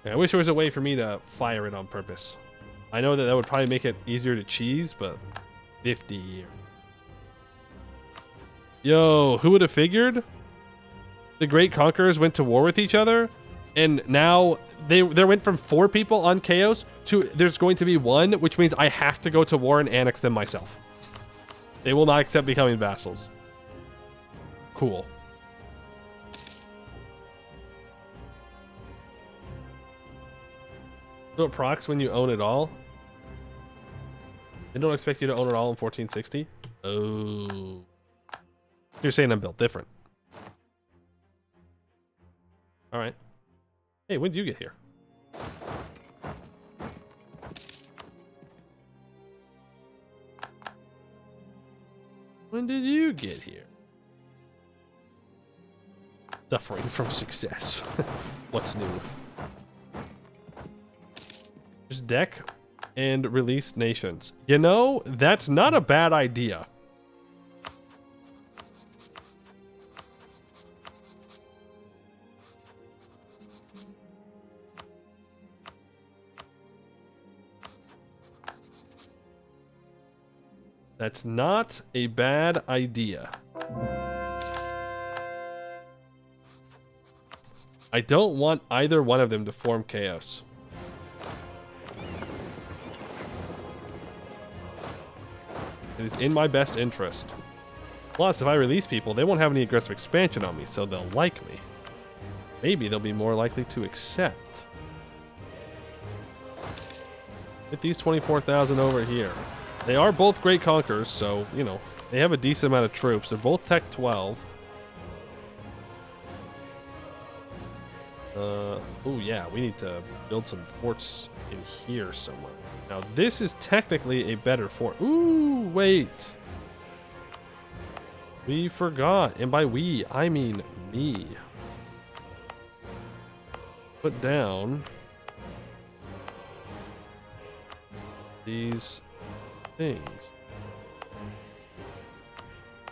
I wish there was a way for me to fire it on purpose. I know that would probably make it easier to cheese, but 50 years. Yo, who would have figured? The great conquerors went to war with each other, and now there went from 4 people on Chaos to there's going to be 1, which means I have to go to war and annex them myself. They will not accept becoming vassals. Cool. So it procs when you own it all? They don't expect you to own it all in 1460? Oh. You're saying I'm built different. Alright. Hey, when did you get here? When did you get here? Suffering from success. What's new? Just deck and release nations. You know, that's not a bad idea. That's not a bad idea. I don't want either one of them to form chaos. It is in my best interest. Plus, if I release people, they won't have any aggressive expansion on me, so they'll like me. Maybe they'll be more likely to accept. Get these 24,000 over here. They are both great conquerors, so, you know, they have a decent amount of troops. They're both Tech 12. Oh yeah, we need to build some forts in here somewhere. Now, this is technically a better fort. Ooh, wait. We forgot, and by we, I mean me. Put down these things.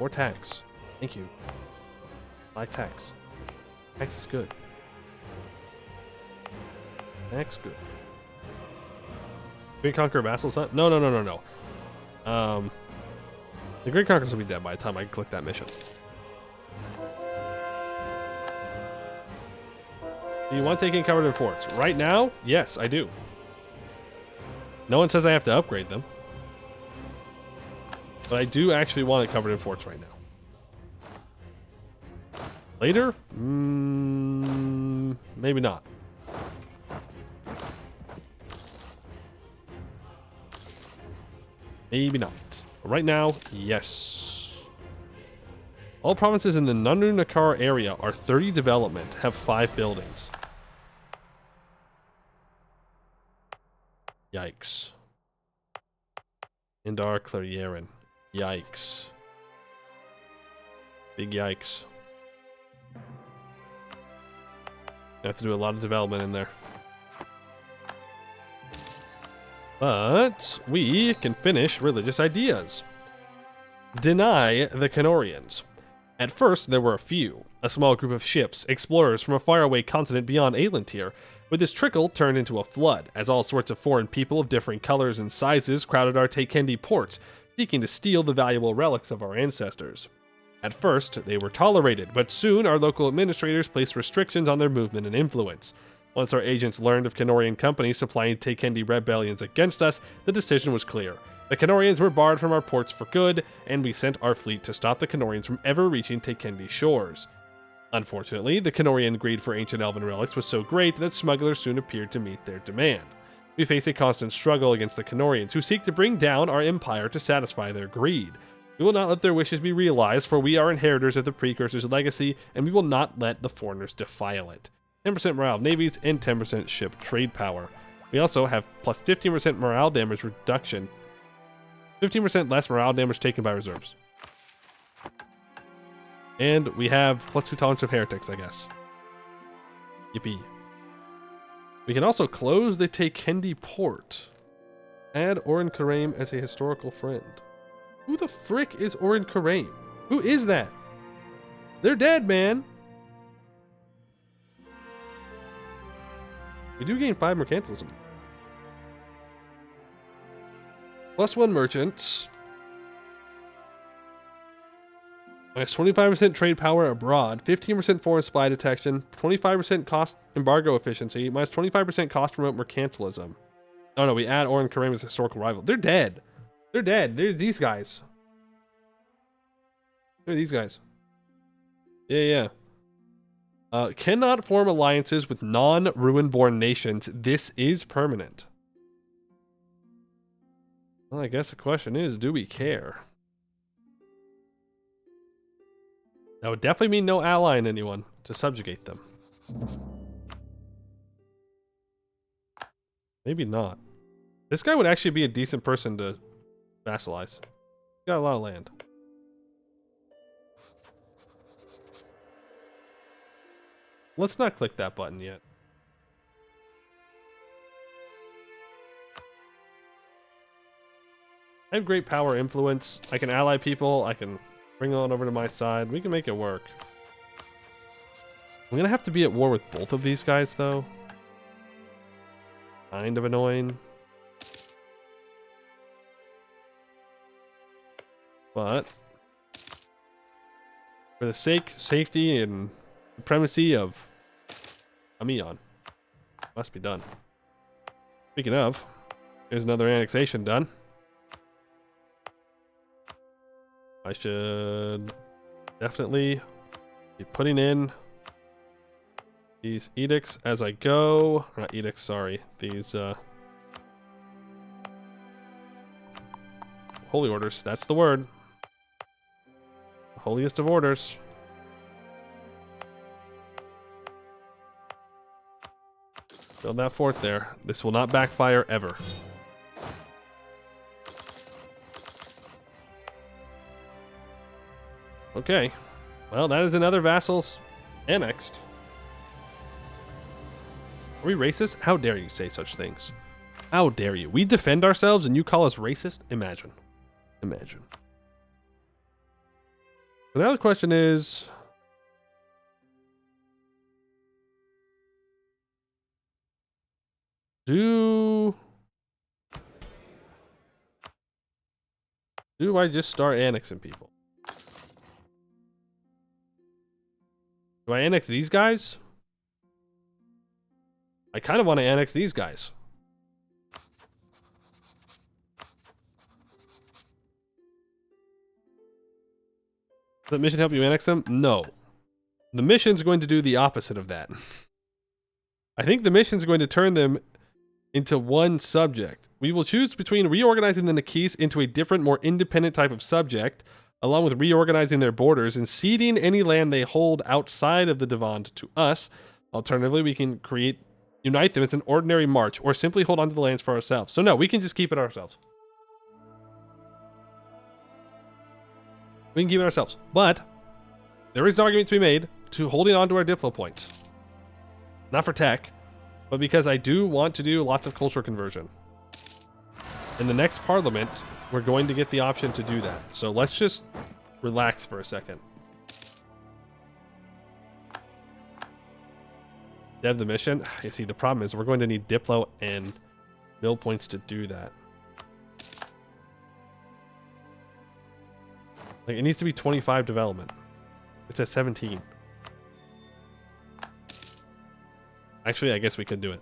More tax. Thank you. Buy tax. Tax is good. Tax good. Great Conqueror Vassals Hunt? No. The Great Conquerors will be dead by the time I click that mission. Do you want taking covered in forts? Right now? Yes, I do. No one says I have to upgrade them. But I do actually want it covered in forts right now. Later? Maybe not. Maybe not. But right now, yes. All provinces in the Nunnu Nakar area are 30 development, have 5 buildings. Yikes. Indar Clarieren. Yikes. Big yikes. I have to do a lot of development in there. But we can finish religious ideas. Deny the Canorians. At first, there were a few. A small group of ships, explorers from a faraway continent beyond Aelantir. But this trickle turned into a flood, as all sorts of foreign people of differing colors and sizes crowded our Teikendi ports, seeking to steal the valuable relics of our ancestors. At first, they were tolerated, but soon our local administrators placed restrictions on their movement and influence. Once our agents learned of Canorian companies supplying Teikendi rebellions against us, the decision was clear. The Canorians were barred from our ports for good, and we sent our fleet to stop the Canorians from ever reaching Teikendi shores. Unfortunately, the Canorian greed for ancient elven relics was so great that smugglers soon appeared to meet their demand. We face a constant struggle against the Canorians, who seek to bring down our empire to satisfy their greed. We will not let their wishes be realized, for we are inheritors of the Precursor's legacy, and we will not let the foreigners defile it. 10% morale of navies and 10% ship trade power. We also have plus 15% morale damage reduction. 15% less morale damage taken by reserves. And we have plus 2 tolerance of heretics, I guess. Yippee. We can also close the Tekendi port. Add Orin Kareem as a historical friend. Who the frick is Orin Kareem? Who is that? They're dead, man. We do gain 5 mercantilism. +1 merchants. Minus 25% trade power abroad. 15% foreign spy detection. 25% cost embargo efficiency. Minus 25% cost promote mercantilism. Oh no, we add Orin Kareem as a historical rival. They're dead. They're dead. There's these guys. Who are these guys? Yeah. Cannot form alliances with non-ruin-born nations. This is permanent. Well, I guess the question is, do we care? That would definitely mean no allying anyone to subjugate them. Maybe not. This guy would actually be a decent person to vassalize. He's got a lot of land. Let's not click that button yet. I have great power influence. I can ally people. I can bring on over to my side. We can make it work. I'm going to have to be at war with both of these guys, though. Kind of annoying. But for the safety, and supremacy of Ameion, must be done. Speaking of, here's another annexation done. I should definitely be putting in these edicts as I go. Or not edicts, sorry. These holy orders. That's the word. The holiest of orders. Build that fort there. This will not backfire ever. Okay. Well, that is another vassal's annexed. Are we racist? How dare you say such things? How dare you? We defend ourselves and you call us racist? Imagine. Imagine. So now the question is... Do I just start annexing people? Do I annex these guys? I kind of want to annex these guys. Does the mission help you annex them? No. The mission's going to do the opposite of that. I think the mission's going to turn them into one subject. We will choose between reorganizing the Nakis into a different, more independent type of subject, along with reorganizing their borders and ceding any land they hold outside of the Devant to us. Alternatively, we can unite them as an ordinary march, or simply hold onto the lands for ourselves. So no, we can just keep it ourselves. We can keep it ourselves. But there is an argument to be made to holding on to our Diplo points. Not for tech, but because I do want to do lots of culture conversion. In the next parliament, we're going to get the option to do that. So let's just relax for a second. Dev the mission. You see, the problem is we're going to need Diplo and mill points to do that. Like, it needs to be 25 development. It's at 17. Actually, I guess we could do it.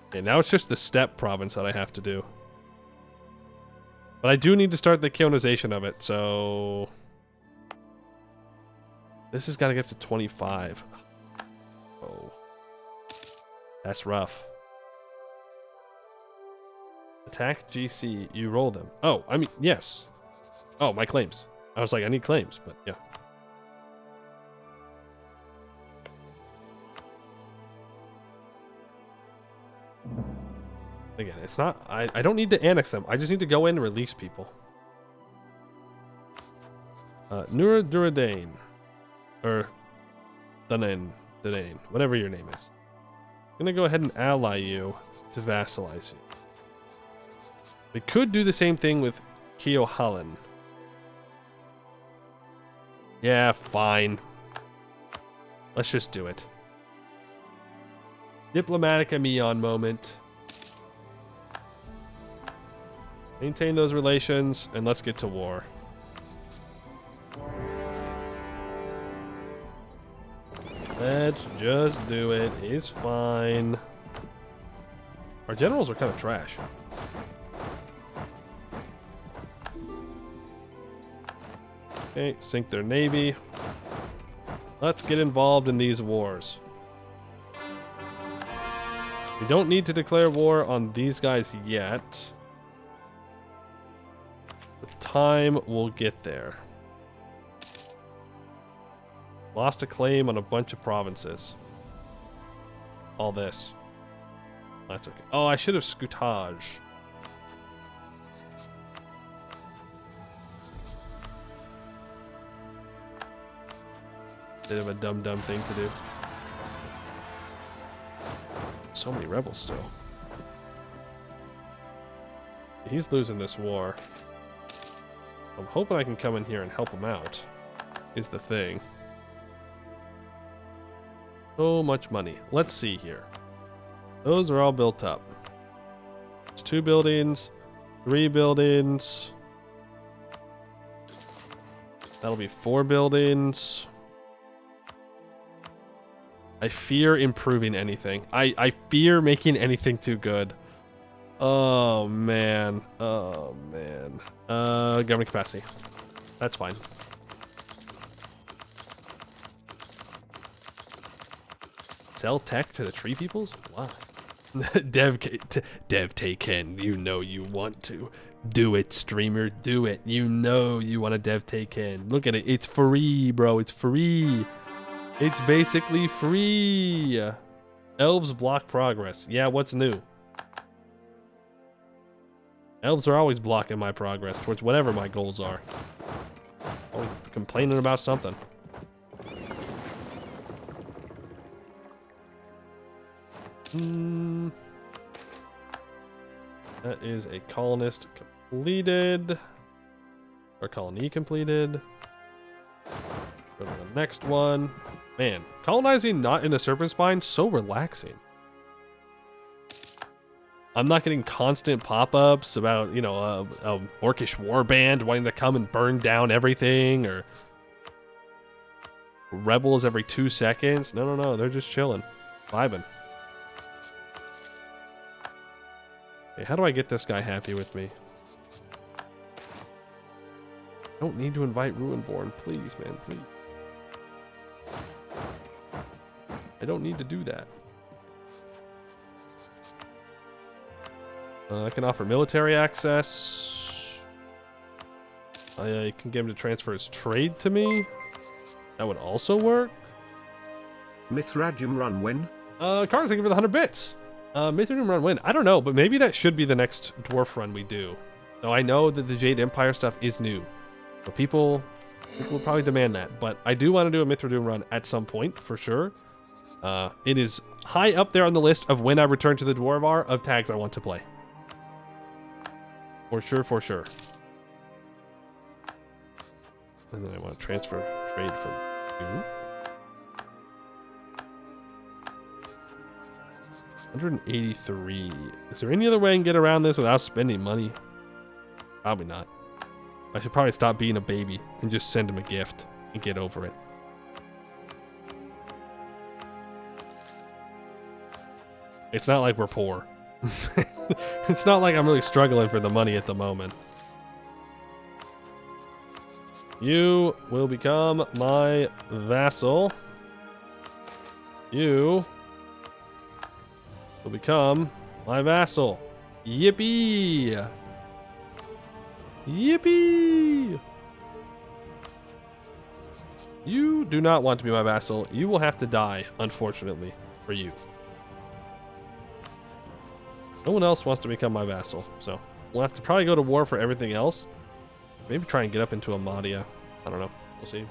Okay, now it's just the steppe province that I have to do. But I do need to start the colonization of it, so... This has got to get to 25. Oh. That's rough. Attack GC, you roll them. Oh, I mean, yes. Oh, my claims. I was like, I need claims, but yeah. Again, it's not... I don't need to annex them. I just need to go in and release people. Nura Duradane. or Danane, whatever your name is. I'm gonna go ahead and ally you to vassalize you. We could do the same thing with Keohallen. Yeah, fine. Let's just do it. Diplomatic Ameion moment. Maintain those relations, and let's get to war. Let's just do it. It's fine. Our generals are kind of trash. Okay, sink their navy. Let's get involved in these wars. We don't need to declare war on these guys yet. The time will get there. Lost a claim on a bunch of provinces. All this. That's okay. Oh, I should have Scoutage. Bit of a dumb thing to do. So many rebels still. He's losing this war. I'm hoping I can come in here and help him out, is the thing. So much money. Let's see here. Those are all built up. It's 2 buildings, 3 buildings. That'll be 4 buildings. I fear improving anything. I fear making anything too good. Oh, man. Oh, man. Government capacity. That's fine. Sell tech to the tree peoples? Why? Dev Taken, you know you want to. Do it, streamer, do it. You know you want to Dev Taken. Look at it. It's free, bro. It's free. It's basically free. Elves block progress. Yeah, what's new? Elves are always blocking my progress towards whatever my goals are. Always complaining about something. That is a colonist completed. Or colony completed. Go to the next one. Man, colonizing not in the Serpent Spine, so relaxing. I'm not getting constant pop-ups about, you know, a orcish warband wanting to come and burn down everything, or rebels every 2 seconds. No, they're just chilling, vibing. Okay, how do I get this guy happy with me? I don't need to invite Ruinborn, please, man, please. I don't need to do that. I can offer military access. I can get him to transfer his trade to me. That would also work. Mithradim run when? Cars, thank you for the 100 bits. Mithradim run when? I don't know, but maybe that should be the next dwarf run we do. Though I know that the Jade Empire stuff is new. So people will probably demand that. But I do want to do a Mithradim run at some point, for sure. It is high up there on the list of when I return to the Dwarvar of tags I want to play. For sure, for sure. And then I want to transfer trade from you. 183. Is there any other way I can get around this without spending money? Probably not. I should probably stop being a baby and just send him a gift and get over it. It's not like we're poor. It's not like I'm really struggling for the money at the moment. You will become my vassal. You will become my vassal. Yippee! Yippee! You do not want to be my vassal. You will have to die, unfortunately, for you. No one else wants to become my vassal, so we'll have to probably go to war for everything else. Maybe try and get up into Amadia. I don't know. We'll see.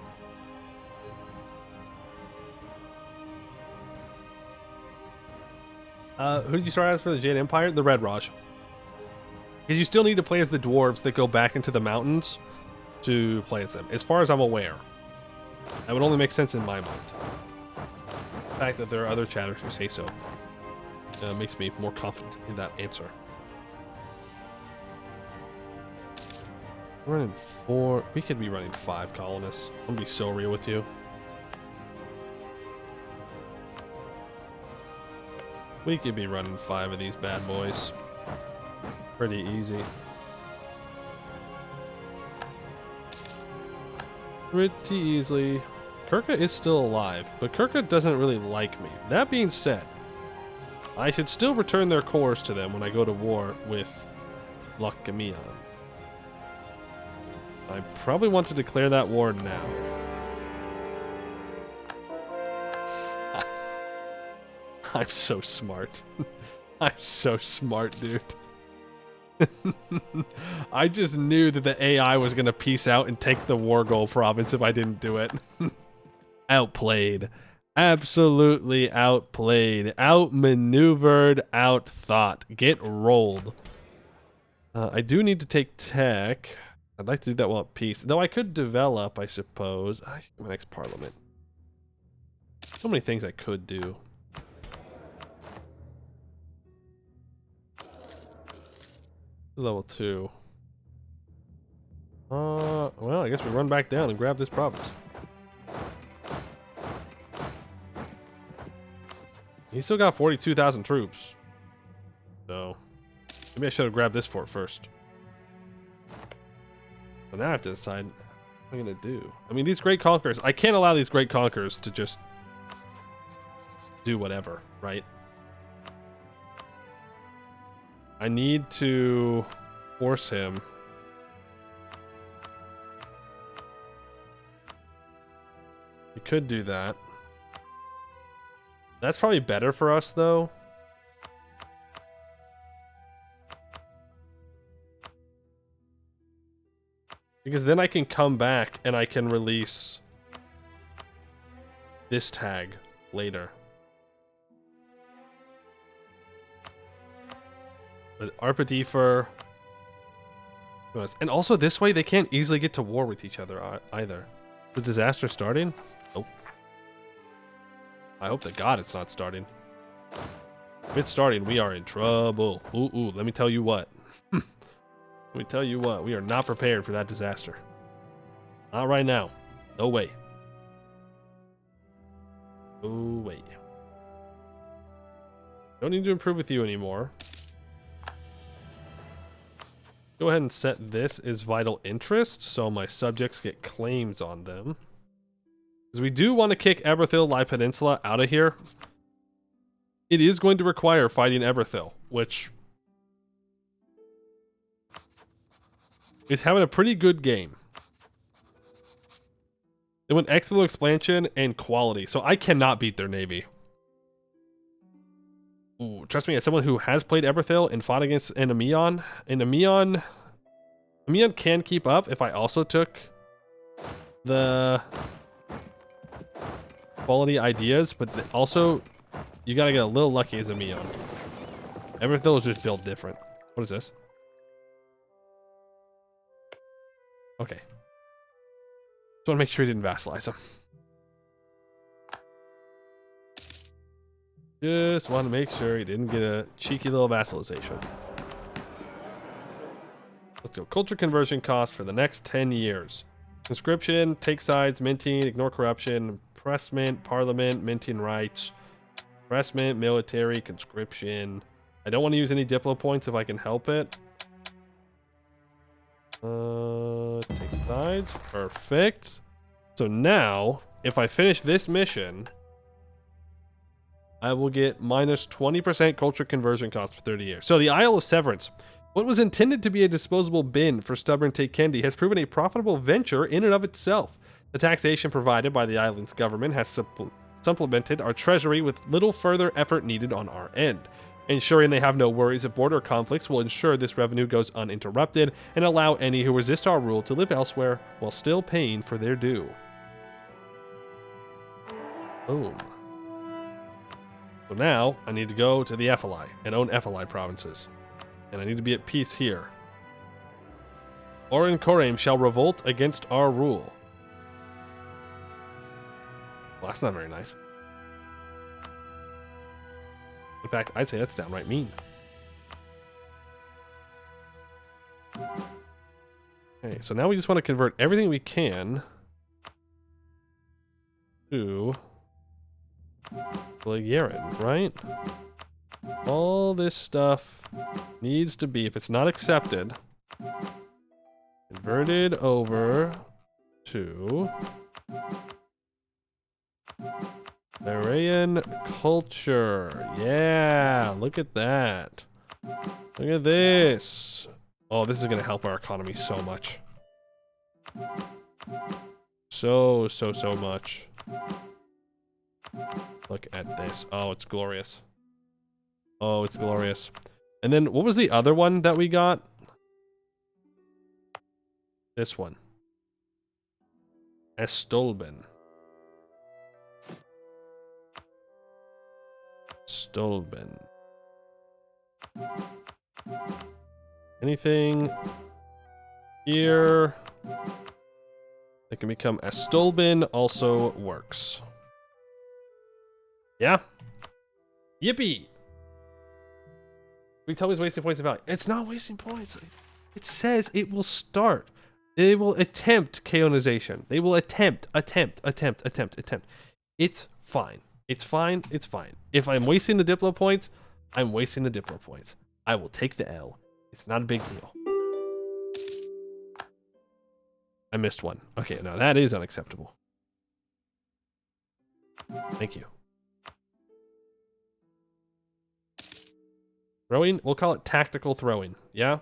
Who did you start as for the Jade Empire? The Red Raj. Because you still need to play as the dwarves that go back into the mountains to play as them. As far as I'm aware. That would only make sense in my mind. The fact that there are other chatters who say so makes me more confident in that answer. We're running 4. We could be running 5 colonists. I'm gonna be so real with you. We could be running 5 of these bad boys. Pretty easy. Pretty easily. Kirka is still alive, but Kirka doesn't really like me. That being said, I should still return their cores to them when I go to war with Ameion. I probably want to declare that war now. I'm so smart. I'm so smart, dude. I just knew that the AI was going to peace out and take the War Goal province if I didn't do it. Outplayed. Absolutely outplayed. Outmaneuvered, outthought. Get rolled. I do need to take tech. I'd like to do that while at peace. Though I could develop, I suppose. My next parliament. So many things I could do. Level 2. Well, I guess we run back down and grab this province. He's still got 42,000 troops. So, maybe I should have grabbed this fort first. But now I have to decide what I'm going to do. I mean, these great conquerors, I can't allow these great conquerors to just do whatever, right? I need to force him. We could do that. That's probably better for us, though. Because then I can come back and I can release this tag later. With Arpadifer. And also this way they can't easily get to war with each other either. The disaster starting? Nope. I hope to God it's not starting. If it's starting, we are in trouble. Ooh, let me tell you what. Let me tell you what, we are not prepared for that disaster. Not right now. No way. No way. Don't need to improve with you anymore. Go ahead and set this as vital interest so my subjects get claims on them. Because we do want to kick Eberthil, Lai Peninsula out of here. It is going to require fighting Eberthil, which is having a pretty good game. They went exponential expansion and quality, so I cannot beat their navy. Ooh, trust me, as someone who has played Eberthil and fought against an Ameion, Ameion can keep up if I also took the quality ideas, but also you gotta get a little lucky as Ameion. Eberthil is just built different. What is this? Okay. Just want to make sure he didn't vassalize him. Just want to make sure he didn't get a cheeky little vassalization. Let's go. Culture conversion cost for the next 10 years. Conscription, take sides, minting, ignore corruption, pressment, parliament, minting rights, pressment, military, conscription. I don't want to use any diplo points if I can help it. Take sides. Perfect. So now, if I finish this mission, I will get minus 20% culture conversion cost for 30 years. So the Isle of Severance, what was intended to be a disposable bin for stubborn Tekendi, has proven a profitable venture in and of itself. The taxation provided by the island's government has supplemented our treasury with little further effort needed on our end. Ensuring they have no worries of border conflicts will ensure this revenue goes uninterrupted and allow any who resist our rule to live elsewhere while still paying for their due. Boom. So now I need to go to the Ephelai and own Ephelai provinces. And I need to be at peace here. Orin Koreim shall revolt against our rule. Well, that's not very nice. In fact, I'd say that's downright mean. Okay, so now we just want to convert everything we can to Yaren, right? All this stuff needs to be, if it's not accepted, converted over to Arayan culture. Yeah, look at that. Look at this. Oh, this is going to help our economy so much. So much. Look at this. Oh, it's glorious. Oh, it's glorious. And then what was the other one that we got? This one. Estolben. Stolben. Anything here that can become Estolben also works. Yeah? Yippee! We tell me it's wasting points of value. It's not wasting points. It says it will start. They will attempt Kaonization. They will attempt. It's fine. It's fine. It's fine. If I'm wasting the Diplo points, I'm wasting the Diplo points. I will take the L. It's not a big deal. I missed one. Okay, now that is unacceptable. Thank you. Throwing? We'll call it tactical throwing. Yeah?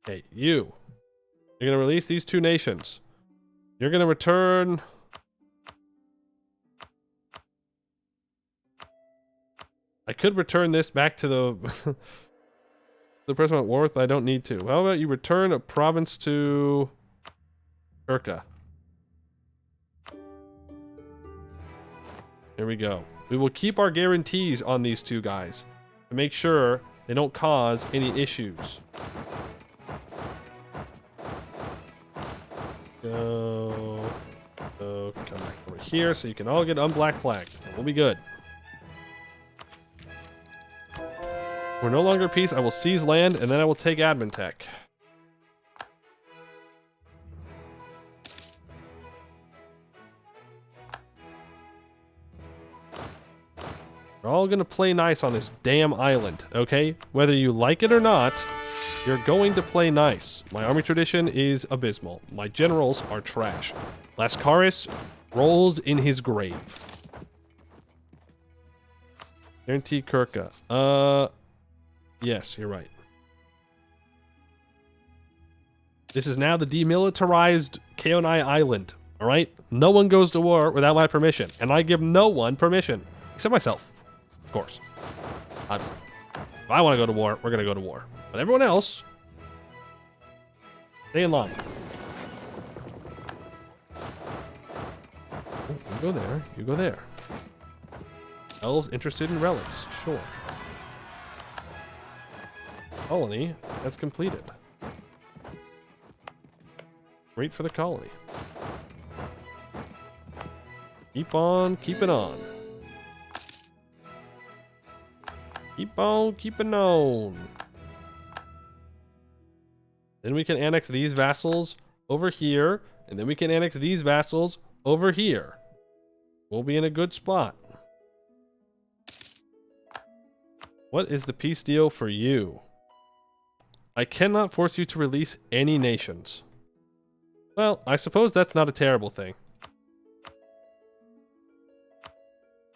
Okay, you. You're going to release these two nations. You're going to return... I could return this back to the... the person I'm at war with, but I don't need to. How about you return a province to... Urka. Here we go. We will keep our guarantees on these two guys to make sure they don't cause any issues. Go, come back over here so you can all get unblack flagged. We'll be good. We're no longer at peace. I will seize land and then I will take admin tech. We're all gonna play nice on this damn island, okay? Whether you like it or not, you're going to play nice. My army tradition is abysmal. My generals are trash. Lascaris rolls in his grave. Guarantee Kirka. Yes, you're right. This is now the demilitarized Kaonai Island, alright? No one goes to war without my permission, and I give no one permission, except myself. Of course. Obviously. If I want to go to war, we're going to go to war. But everyone else, stay in line. Oh, you go there. You go there. Elves interested in relics. Sure. Colony has completed. Great for the colony. Keep on keeping on. Keep on keeping on. Then we can annex these vassals over here, and then we can annex these vassals over here. We'll be in a good spot. What is the peace deal for you? I cannot force you to release any nations. Well, I suppose that's not a terrible thing.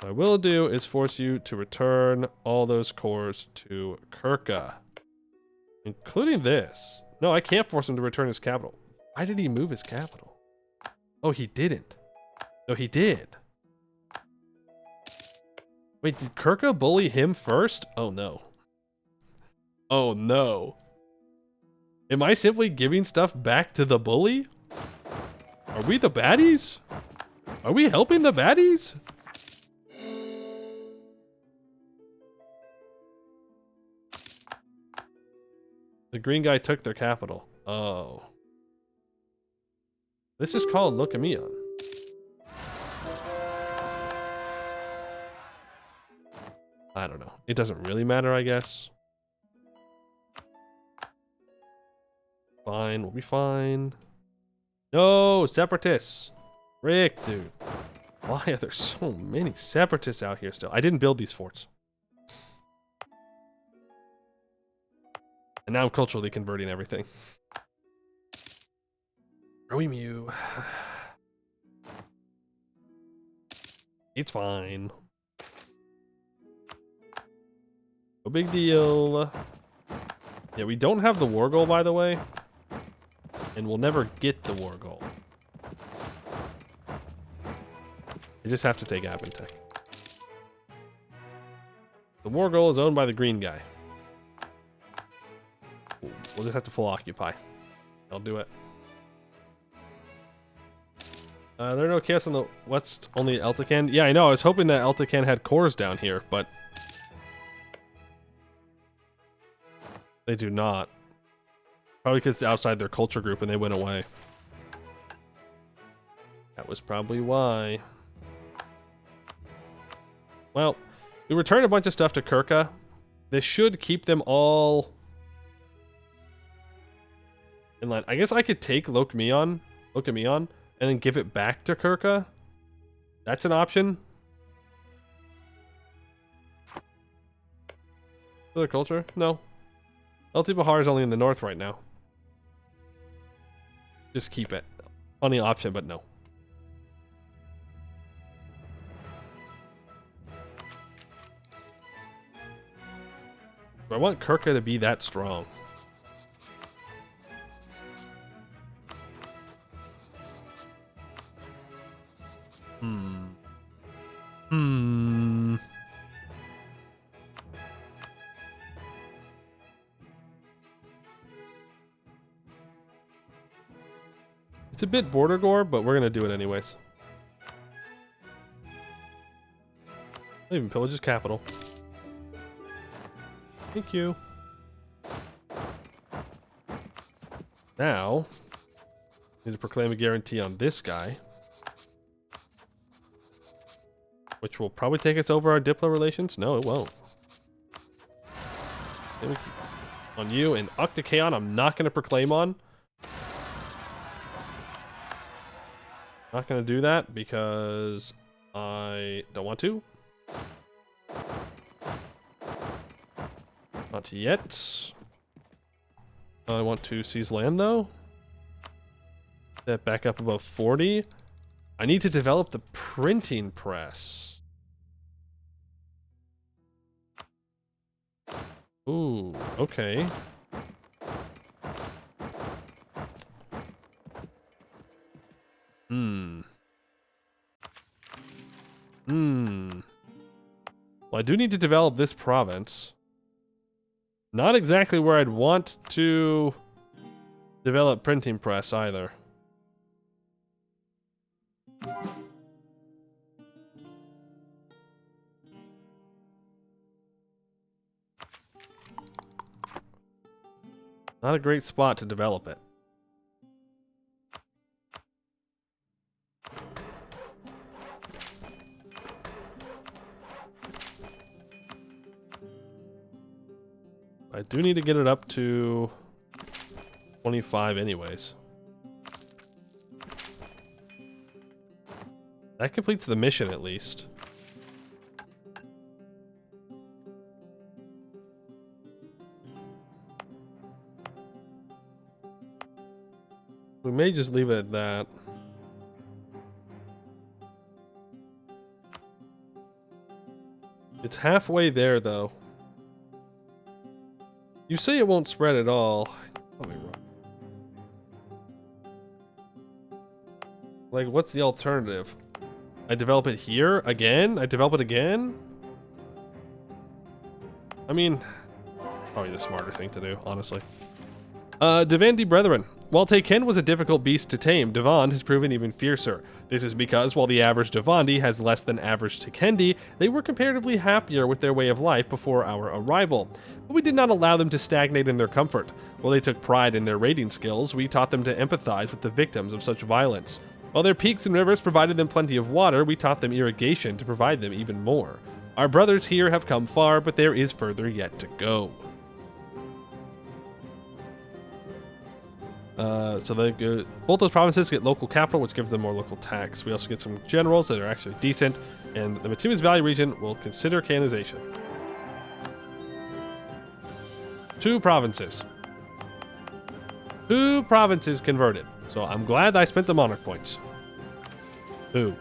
What I will do is force you to return all those cores to Kirka. Including this. No, I can't force him to return his capital. Why did he move his capital? Oh, he didn't. No, he did. Wait, did Kirka bully him first? Oh, no. Oh, no. Am I simply giving stuff back to the bully? Are we the baddies? Are we helping the baddies? The green guy took their capital. Oh. This is called Ameion. I don't know. It doesn't really matter, I guess. Fine, we'll be fine. No, separatists. Rick, dude. Why are there so many separatists out here still? I didn't build these forts. And now I'm culturally converting everything. Rowie Mew. It's fine. No big deal. Yeah, we don't have the war goal, by the way. And we'll never get the war goal. We just have to take Abentech. The war goal is owned by the green guy. We'll just have to full occupy. I'll do it. There are no chaos on the west, only Eltacan. Yeah, I know. I was hoping that Eltacan had cores down here, but they do not. Probably because it's outside their culture group and they went away. That was probably why. Well, we returned a bunch of stuff to Kirka. This should keep them all in line. I guess I could take Ameion, and then give it back to Kirka. That's an option. Other culture? No. LT Bahar is only in the north right now. Just keep it. Funny option, but no. I want Kirka to be that strong. It's a bit border gore, but we're gonna do it anyways. Even pillage his capital. Thank you. Now, need to proclaim a guarantee on this guy, which will probably take us over our Diplo relations. No, it won't. Then we keep on you and Octakaon. I'm not going to proclaim on. Not going to do that because I don't want to. Not yet. I want to seize land though. That back up above 40. I need to develop the printing press. Ooh, okay. Well, I do need to develop this province. Not exactly where I'd want to develop printing press either. Not a great spot to develop it. I do need to get it up to 25 anyways. That completes the mission at least. We may just leave it at that. It's halfway there though. You say it won't spread at all. Probably wrong. Like, what's the alternative? I develop it here again? I develop it again? I mean, probably the smarter thing to do, honestly. Devandi Brethren, While Tayken was a difficult beast to tame, Devand has proven even fiercer. This is because while the average Devandi has less than average Taykendi, they were comparatively happier with their way of life before our arrival. But we did not allow them to stagnate in their comfort. While they took pride in their raiding skills, we taught them to empathize with the victims of such violence. While their peaks and rivers provided them plenty of water, we taught them irrigation to provide them even more. Our brothers here have come far, but there is further yet to go. So both those provinces get local capital, which gives them more local tax. We also get some generals that are actually decent, and the Matimas Valley region will consider canonization. 2 provinces. 2 provinces converted. So I'm glad I spent the monarch points. 2.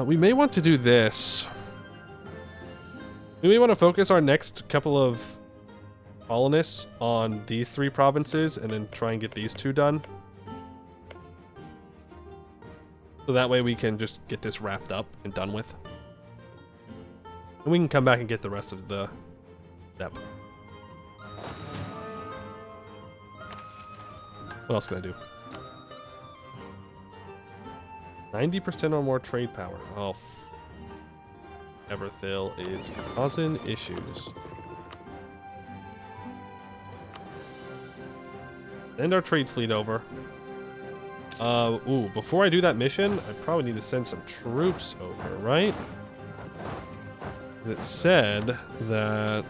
We may want to do this. We may want to focus our next couple of colonists on these 3 provinces and then try and get these 2 done. So that way we can just get this wrapped up and done with. And we can come back and get the rest of the step. What else can I do? 90% or more trade power. Oh, Everthil is causing issues. Send our trade fleet over. Before I do that mission, I probably need to send some troops over, right? It said that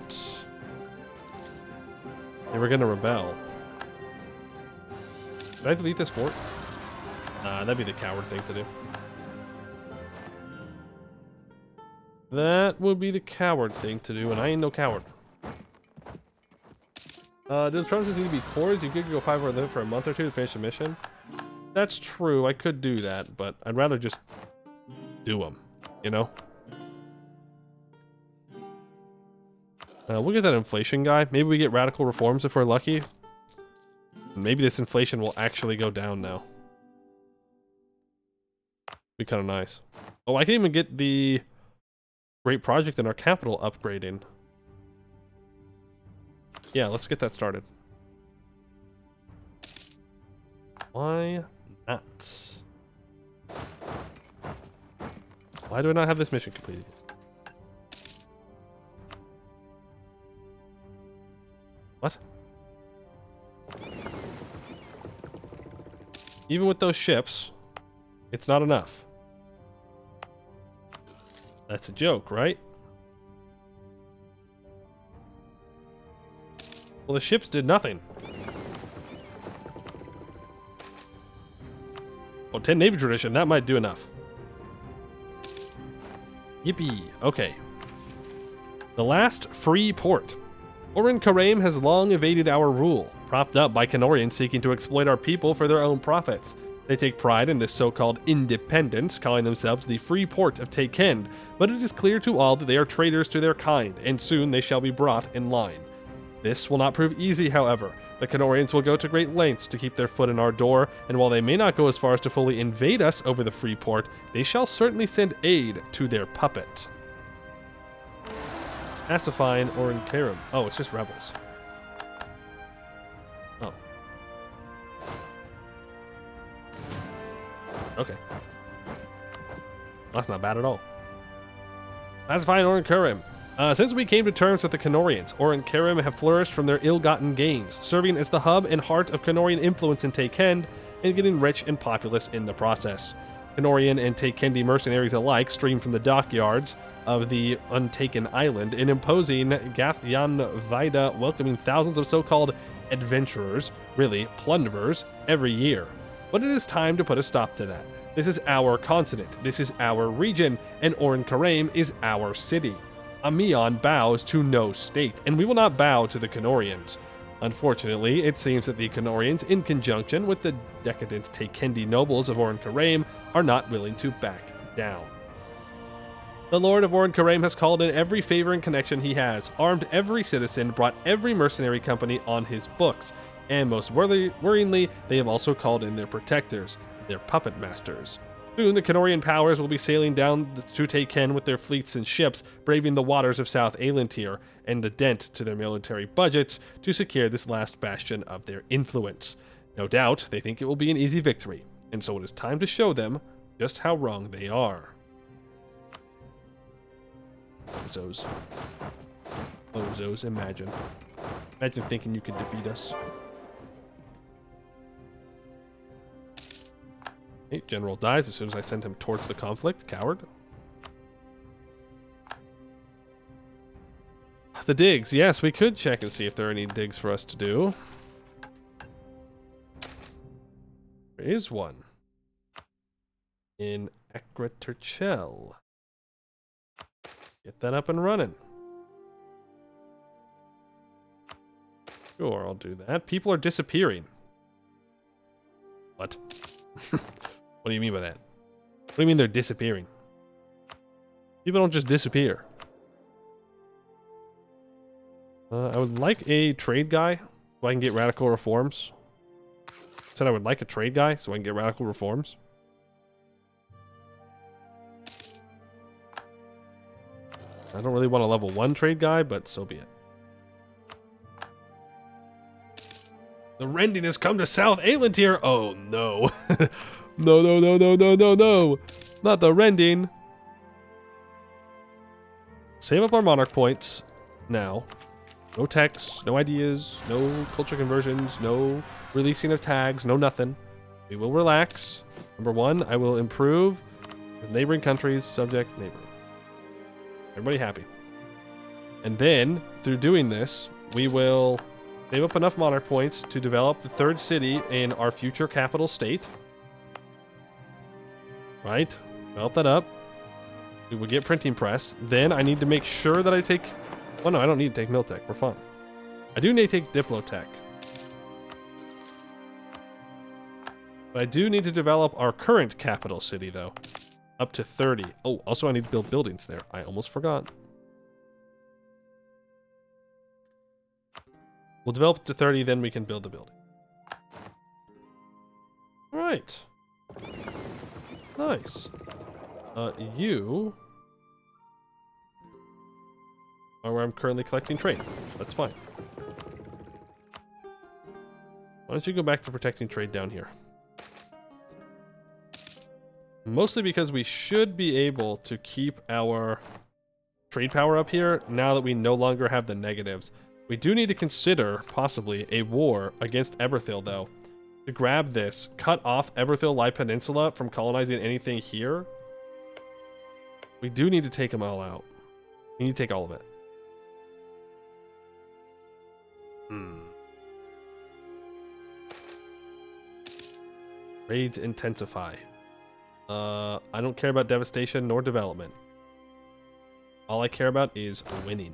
they were gonna rebel. Did I delete this fort? Nah, that'd be the coward thing to do. That would be the coward thing to do, and I ain't no coward. Does promises need to be cores? You could go 5 or live for a month or 2 to finish a mission. That's true, I could do that, but I'd rather just do them, you know? We'll get that inflation guy. Maybe we get radical reforms if we're lucky. Maybe this inflation will actually go down now. Be kind of nice. Oh, I can even get the great project in our capital upgrading. Yeah, let's get that started. Why not? Why do I not have this mission completed? What? Even with those ships, it's not enough. That's a joke, right? Well, the ships did nothing. Oh, 10 Navy tradition, that might do enough. Yippee. Okay. The last free port. Orin Karaim has long evaded our rule, propped up by Canorians seeking to exploit our people for their own profits. They take pride in this so-called independence, calling themselves the Free Port of Tayken, but it is clear to all that they are traitors to their kind, and soon they shall be brought in line. This will not prove easy, however. The Canorians will go to great lengths to keep their foot in our door, and while they may not go as far as to fully invade us over the Free Port, they shall certainly send aid to their puppet. Pacifying Orin Karim. Oh, it's just rebels. Oh. Okay. That's not bad at all. Pacifying Orin Karim. Since we came to terms with the Canorians, Orin Karim have flourished from their ill-gotten gains, serving as the hub and heart of Canorian influence in Tayken, and getting rich and populous in the process. Canorian and Taykendi mercenaries alike stream from the dockyards of the untaken island, an imposing Gathyan Vida welcoming thousands of so-called adventurers, really plunderers, every year. But it is time to put a stop to that. This is our continent, this is our region, and Orin Karaim is our city. Ameion bows to no state, and we will not bow to the Canorians. Unfortunately, it seems that the Canorians, in conjunction with the decadent Taykendi nobles of Orin Karaim, are not willing to back down. The Lord of Orin Karaim has called in every favor and connection he has, armed every citizen, brought every mercenary company on his books, and most worryingly, they have also called in their protectors, their puppet masters. Soon, the Canorian powers will be sailing down to take Ken with their fleets and ships, braving the waters of South Aelantir, and a dent to their military budgets to secure this last bastion of their influence. No doubt, they think it will be an easy victory, and so it is time to show them just how wrong they are. Bozos. Bozos, imagine. Imagine thinking you could defeat us. Hey, General dies as soon as I send him towards the conflict. Coward. The digs. Yes, we could check and see if there are any digs for us to do. There is one. In Ekreterchel. Get that up and running. Sure, I'll do that. People are disappearing. What? What do you mean by that? What do you mean they're disappearing? People don't just disappear. I would like a trade guy so I can get radical reforms. I said I would like a trade guy so I can get radical reforms. I don't really want a level 1 trade guy, but so be it. The Rending has come to South Aelantir. Oh no. No, no, no, no, no, no, no. Not the Rending. Save up our monarch points now. No techs, no ideas, no culture conversions, no releasing of tags, no nothing. We will relax. Number 1, I will improve the neighboring countries, subject, neighboring. Everybody happy. And then, through doing this, we will save up enough monarch points to develop the 3rd city in our future capital state. Right? Develop that up. We will get printing press. Then I need to make sure that I take... Well, no, I don't need to take Miltech. We're fine. I do need to take Diplotech. But I do need to develop our current capital city, though. Up to 30. Oh, also I need to build buildings there. I almost forgot. We'll develop it to 30, then we can build the building. All right. Nice. You are where I'm currently collecting trade. That's fine. Why don't you go back to protecting trade down here? Mostly because we should be able to keep our trade power up here now that we no longer have the negatives. We do need to consider possibly a war against Eberthil, though. To grab this, cut off Eberthil Lai Peninsula from colonizing anything here. We do need to take them all out. We need to take all of it. Raids intensify. I don't care about devastation nor development. All I care about is winning.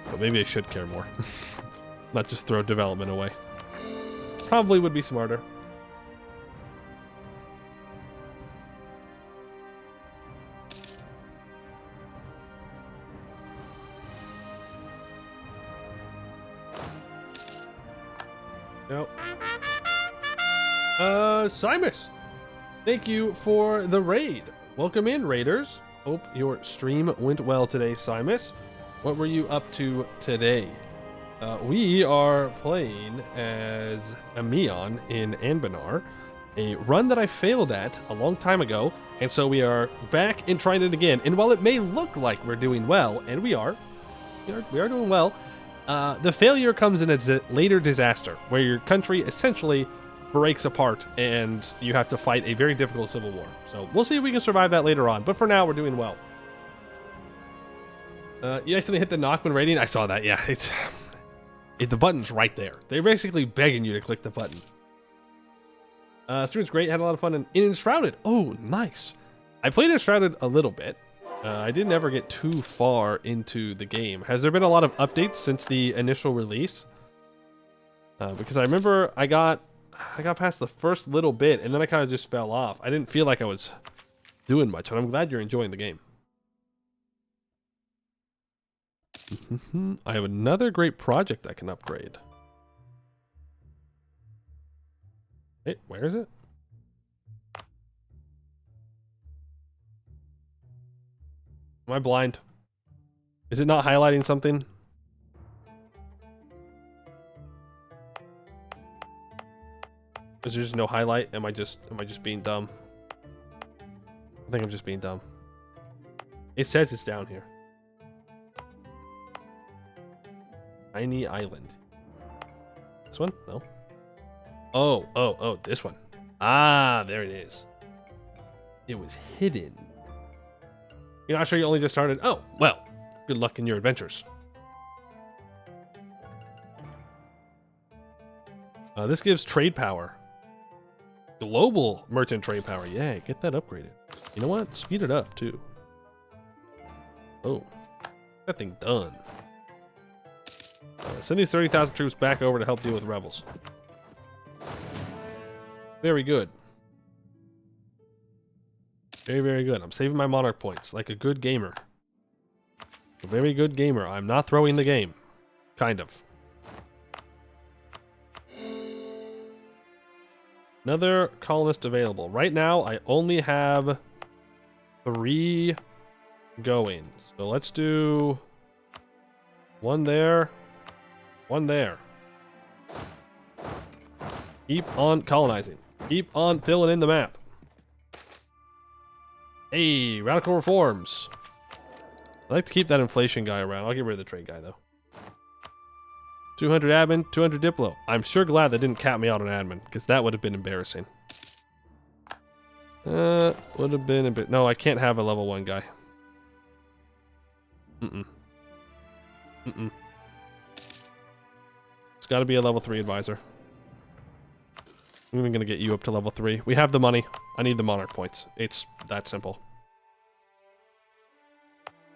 But maybe I should care more. Not just throw development away. Probably would be smarter. No. Simus! Thank you for the raid. Welcome in, raiders. Hope your stream went well today, Simus. What were you up to today? We are playing as Ameion in Anbennar, a run that I failed at a long time ago, and so we are back and trying it again. And while it may look like we're doing well, and we are doing well, the failure comes in a later disaster, where your country essentially breaks apart and you have to fight a very difficult civil war. So we'll see if we can survive that later on, but for now we're doing well. You accidentally hit the knock when raiding? I saw that, yeah. The button's right there. They're basically begging you to click the button. Stream's great, had a lot of fun in Enshrouded. Oh, nice. I played Enshrouded a little bit. I didn't ever get too far into the game. Has there been a lot of updates since the initial release? Because I remember I got past the first little bit and then I kind of just fell off. I didn't feel like I was doing much, and I'm glad you're enjoying the game. I have another great project I can upgrade. Wait, where is it? Am I blind? Is it not highlighting something? Is there just no highlight? Am I just being dumb? I think I'm just being dumb. It says it's down here. Tiny island. This one? No. Oh, this one. Ah, there it is. It was hidden. You're not sure you only just started? Oh, well, good luck in your adventures. This gives trade power. Global merchant trade power. Yeah, get that upgraded. You know what? Speed it up, too. Oh, that thing done. Send these 30,000 troops back over to help deal with rebels. Very good. Very, very good. I'm saving my monarch points like a good gamer. A very good gamer. I'm not throwing the game. Kind of. Another colonist available. Right now, I only have 3 going. So let's do 1 there, 1 there. Keep on colonizing. Keep on filling in the map. Hey, radical reforms. I like to keep that inflation guy around. I'll get rid of the trade guy, though. 200 admin, 200 diplo. I'm sure glad they didn't cap me out on admin, because that would have been embarrassing. Would have been a bit... No, I can't have a level 1 guy. It's got to be a level 3 advisor. I'm even going to get you up to level 3. We have the money. I need the monarch points. It's that simple.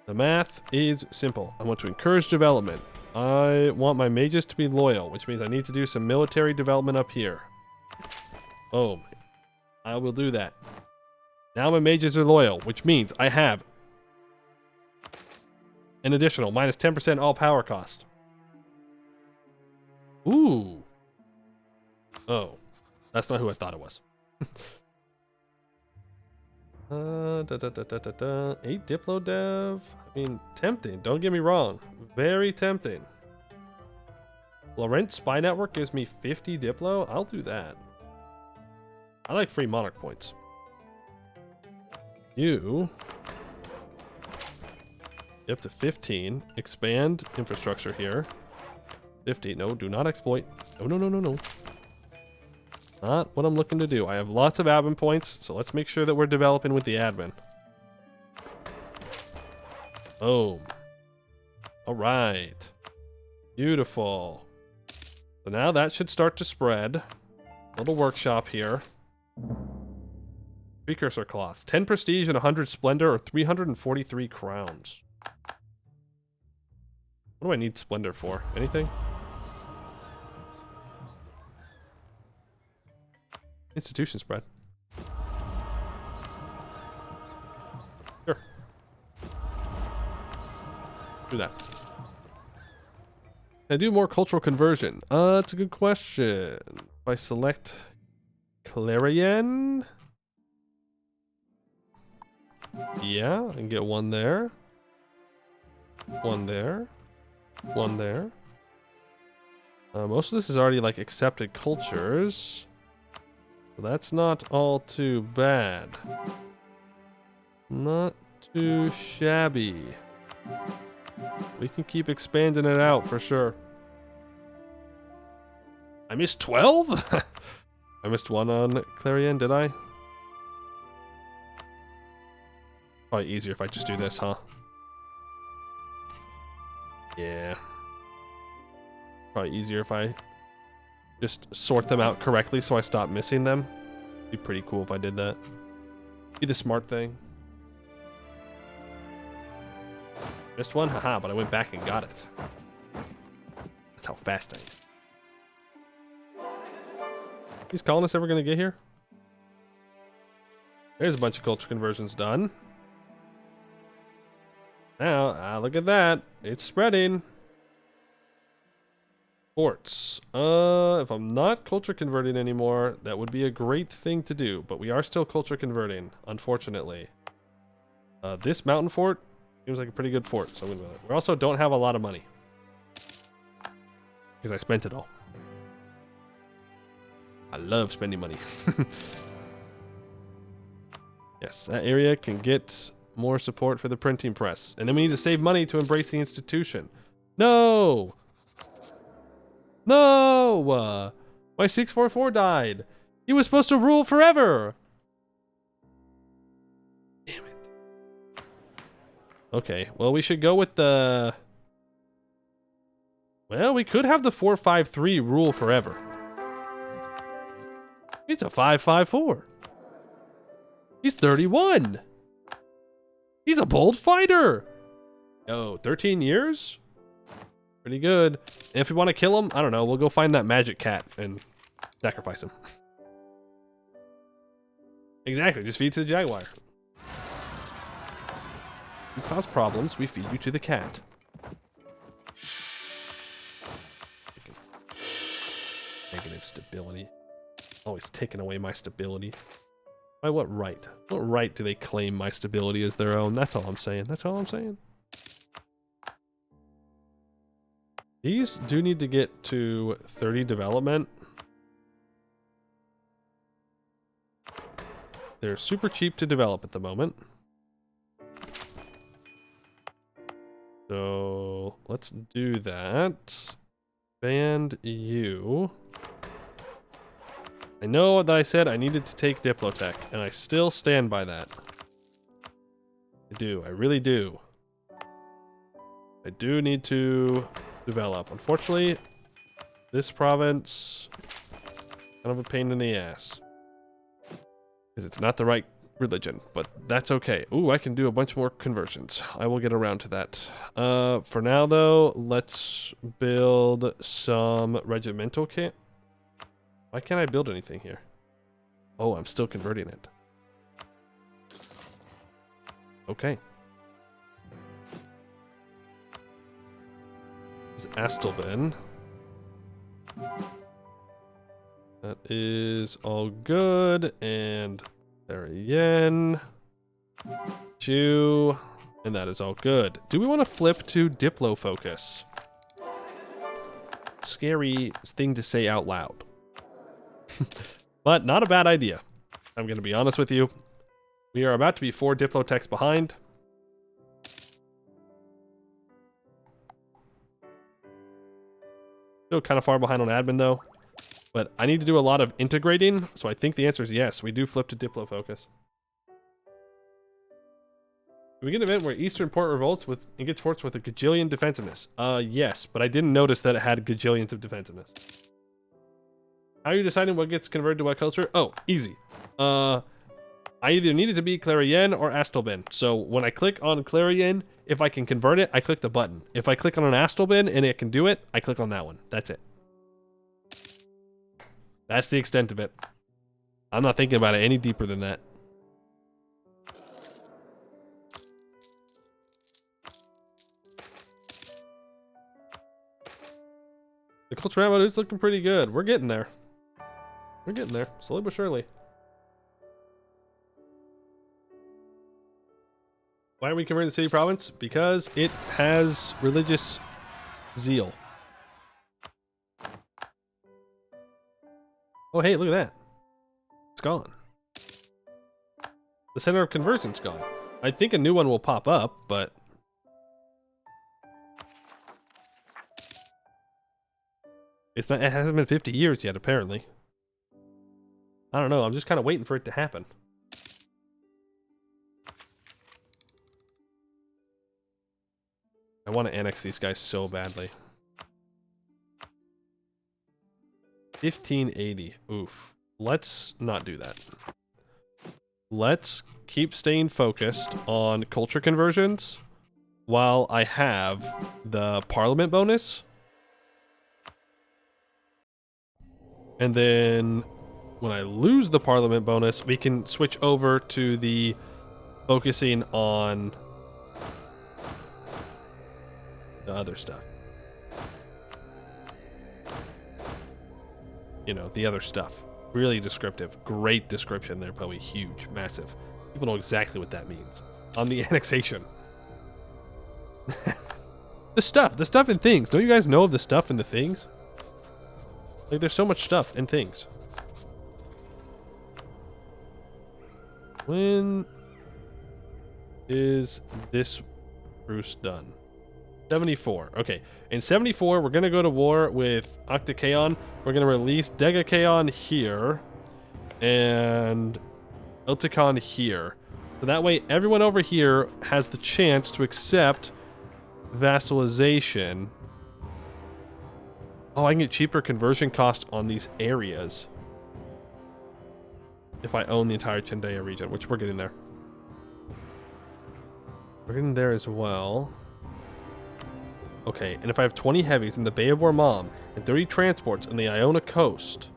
The math is simple. I want to encourage development. I want my mages to be loyal, which means I need to do some military development up here. Boom. I will do that. Now my mages are loyal, which means I have an additional minus 10% all power cost. Ooh. Oh. That's not who I thought it was. 8 Diplo Dev. I mean, tempting. Don't get me wrong. Very tempting. Laurent Spy Network gives me 50 Diplo. I'll do that. I like free monarch points. You get up to 15. Expand infrastructure here. 50. No, do not exploit. No. Not what I'm looking to do. I have lots of admin points, so let's make sure that we're developing with the admin. Boom. All right. Beautiful. So now that should start to spread. Little workshop here. Precursor cloths. 10 prestige and 100 splendor or 343 crowns. What do I need splendor for? Anything? Institution spread. Sure. Do that. Can I do more cultural conversion? That's a good question. If I select Clarion. Yeah, I can get 1 there. 1 there. 1 there. Most of this is already like accepted cultures. So that's not all too bad. Not too shabby. We can keep expanding it out for sure. I missed 12? I missed 1 on Clarion, did I? Probably easier if I just do this, huh? Yeah. Probably easier if I just sort them out correctly so I stop missing them. Be pretty cool if I did that. Be the smart thing. Missed 1? Haha, but I went back and got it. That's how fast I am. These colonists ever gonna get here? There's a bunch of culture conversions done. Now, look at that. It's spreading. Forts. If I'm not culture converting anymore, that would be a great thing to do, but we are still culture converting, unfortunately. This mountain fort seems like a pretty good fort, so I'm gonna. We also don't have a lot of money because I spent it all. I love spending money. Yes, that area can get more support for the printing press, and then we need to save money to embrace the institution. No. No! My 644 died. He was supposed to rule forever. Damn it. Okay, well, we should go with the... Well, we could have the 453 rule forever. He's a 554. He's 31. He's a bold fighter. Yo, 13 years? Pretty good. And if we want to kill him, I don't know, we'll go find that magic cat and sacrifice him. Exactly, just feed to the jaguar. You cause problems, we feed you to the cat. Negative stability. Always taking away my stability. By what right? What right do they claim my stability as their own? That's all I'm saying. That's all I'm saying. These do need to get to 30 development. They're super cheap to develop at the moment. So let's do that. Band you. I know that I said I needed to take Diplotech, and I still stand by that. I do. I really do. I do need to develop. Unfortunately, this province kind of a pain in the ass. Because it's not the right religion, but that's okay. Ooh, I can do a bunch more conversions. I will get around to that. For now, though, let's build some regimental camp. Why can't I build anything here? Oh, I'm still converting it. Okay. This is Astelben. That is all good. And there again. Chew. And that is all good. Do we want to flip to Diplo focus? Scary thing to say out loud. But not a bad idea. I'm going to be honest with you. We are about to be 4 Diplotechs behind. Still kind of far behind on admin though. But I need to do a lot of integrating, so I think the answer is yes. We do flip to Diplo focus. Do we get an event where Eastern Port revolts with and gets forts with a gajillion defensiveness? Yes, but I didn't notice that it had gajillions of defensiveness. How are you deciding what gets converted to what culture? Oh, easy. I either need it to be Clarien or Astelben. So when I click on Clarien, if I can convert it, I click the button. If I click on an Astelben and it can do it, I click on that one. That's it. That's the extent of it. I'm not thinking about it any deeper than that. The culture ammo is looking pretty good. We're getting there. We're getting there, slowly but surely. Why are we converting the city province? Because it has religious zeal. Oh, hey, look at that. It's gone. The center of conversion's gone. I think a new one will pop up, but... It's not, it hasn't been 50 years yet, apparently. I don't know, I'm just kind of waiting for it to happen. I want to annex these guys so badly. 1580. Oof. Let's not do that. Let's keep staying focused on culture conversions while I have the parliament bonus. And then when I lose the parliament bonus, we can switch over to the focusing on the other stuff. you know, the other stuff. Really descriptive. Great description there, Poe. Huge. Massive. People know exactly what that means. On the annexation. The stuff and things. Don't you guys know of the stuff and the things? Like, there's so much stuff and things. When is this truce done? 74. Okay. In 74, we're going to go to war with Octakaon. We're going to release Degakaon here. And Iltikon here. So that way, everyone over here has the chance to accept vassalization. Oh, I can get cheaper conversion cost on these areas if I own the entire Chandaya region, which we're getting there. We're getting there as well. Okay, and if I have 20 heavies in the Bay of Ormam and 30 transports on the Iona coast,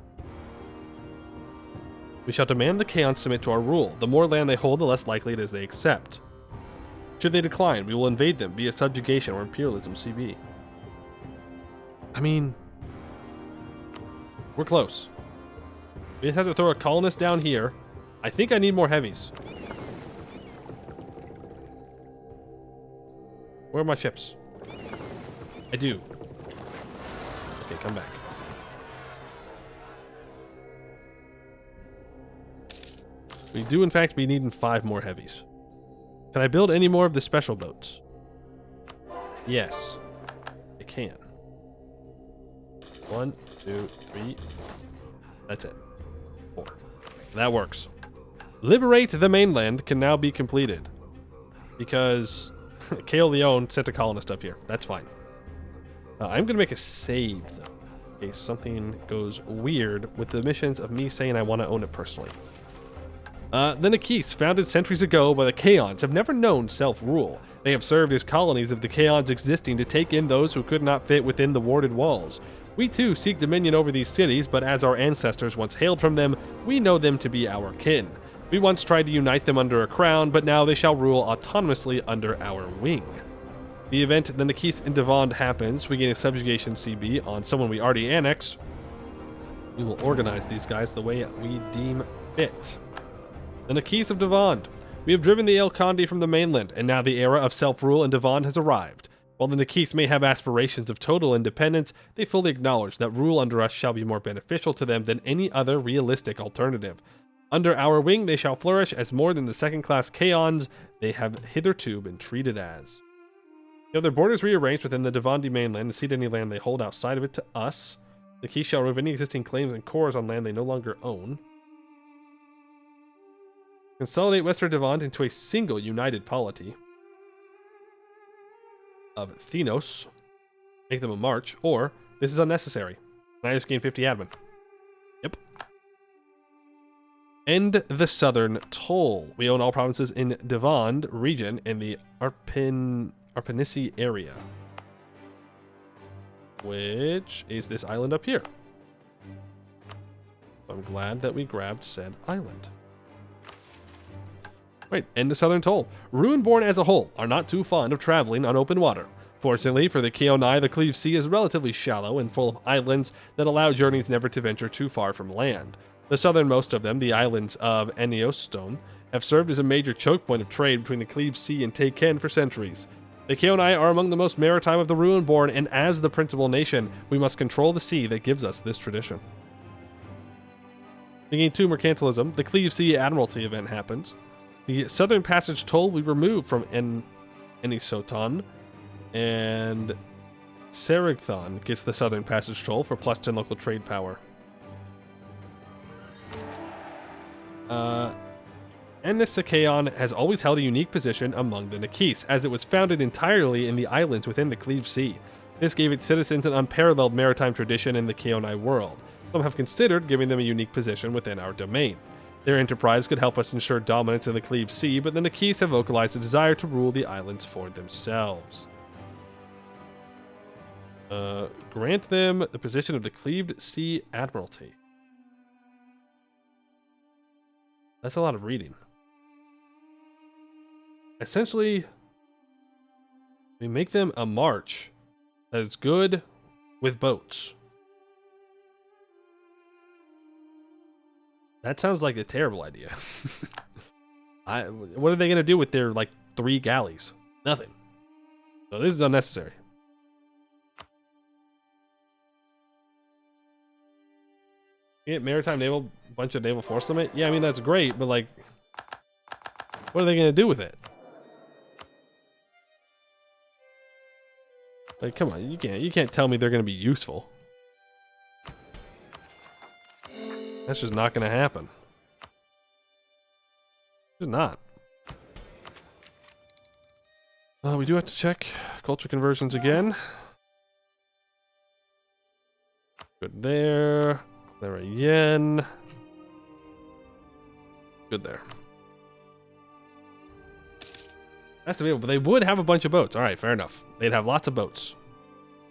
we shall demand the Kaons submit to our rule. The more land they hold, the less likely it is they accept. Should they decline, we will invade them via subjugation or imperialism CB. I mean, we're close. We just have to throw a colonist down here. I think I need more heavies. Where are my ships? I do. Okay, come back. We do, in fact, be needing 5 more heavies. Can I build any more of the special boats? Yes, I can. 1, 2, 3. That's it. 4. That works. Liberate the mainland can now be completed. Because Kale Leon sent a colonist up here. That's fine. I'm going to make a save, though, in case something goes weird with the missions of me saying I want to own it personally. The Nakis, founded centuries ago by the Kaons, have never known self-rule. They have served as colonies of the Kaons existing to take in those who could not fit within the warded walls. We too seek dominion over these cities, but as our ancestors once hailed from them, we know them to be our kin. We once tried to unite them under a crown, but now they shall rule autonomously under our wing. The event the Nakis in Devond happens, we gain a subjugation CB on someone we already annexed. We will organize these guys the way we deem fit. The Nakis of Devond. We have driven the El Khandi from the mainland, and now the era of self-rule in Devond has arrived. While the Nakis may have aspirations of total independence, they fully acknowledge that rule under us shall be more beneficial to them than any other realistic alternative. Under our wing, they shall flourish as more than the second-class Kaons they have hitherto been treated as. You have their borders rearranged within the Devandi mainland and cede any land they hold outside of it to us. The Nakis shall remove any existing claims and cores on land they no longer own. Consolidate Western Devon into a single united polity of Thenos. Make them a march, or this is unnecessary. And I just gain 50 admin. Yep. End the southern toll. We own all provinces in Devond region in the Arpanissi area, which is this island up here. I'm glad that we grabbed said island. Right, end the southern toll. Ruinborn as a whole are not too fond of traveling on open water. Fortunately for the Keonai, the Cleave Sea is relatively shallow and full of islands that allow journeys never to venture too far from land. The southernmost of them, the islands of Eniostone, have served as a major choke point of trade between the Cleave Sea and Tayken for centuries. The Keonai are among the most maritime of the Ruinborn, and as the principal nation, we must control the sea that gives us this tradition. We gain 2 mercantilism. The Cleave Sea Admiralty event happens. The Southern Passage toll we remove from Enisoton, and Serigthon gets the Southern Passage toll for plus 10 local trade power. Enisakaon has always held a unique position among the Nakis, as it was founded entirely in the islands within the Cleave Sea. This gave its citizens an unparalleled maritime tradition in the Keonai world. Some have considered giving them a unique position within our domain. Their enterprise could help us ensure dominance in the Cleave Sea, but the Nakis have vocalized a desire to rule the islands for themselves. Grant them the position of the Cleaved Sea Admiralty. That's a lot of reading. Essentially, we make them a march that is good with boats. That sounds like a terrible idea. What are they gonna do with their like 3 galleys? Nothing. So this is unnecessary. Yeah, maritime naval, bunch of naval force limit. Yeah, I mean that's great, but like, what are they gonna do with it? Like, come on, you can't tell me they're gonna be useful. That's just not gonna happen. It's not. We do have to check culture conversions again. Good there. There again. Good there. Has to be able, but they would have a bunch of boats. All right, fair enough. They'd have lots of boats.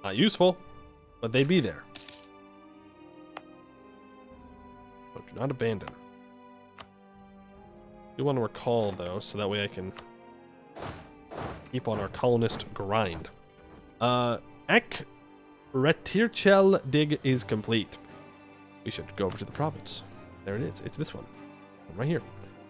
Not useful, but they'd be there. But do not abandon. I do want to recall though, so that way I can keep on our colonist grind. Ek Retirchel dig is complete. We should go over to the province. There it is. It's this one. Right here.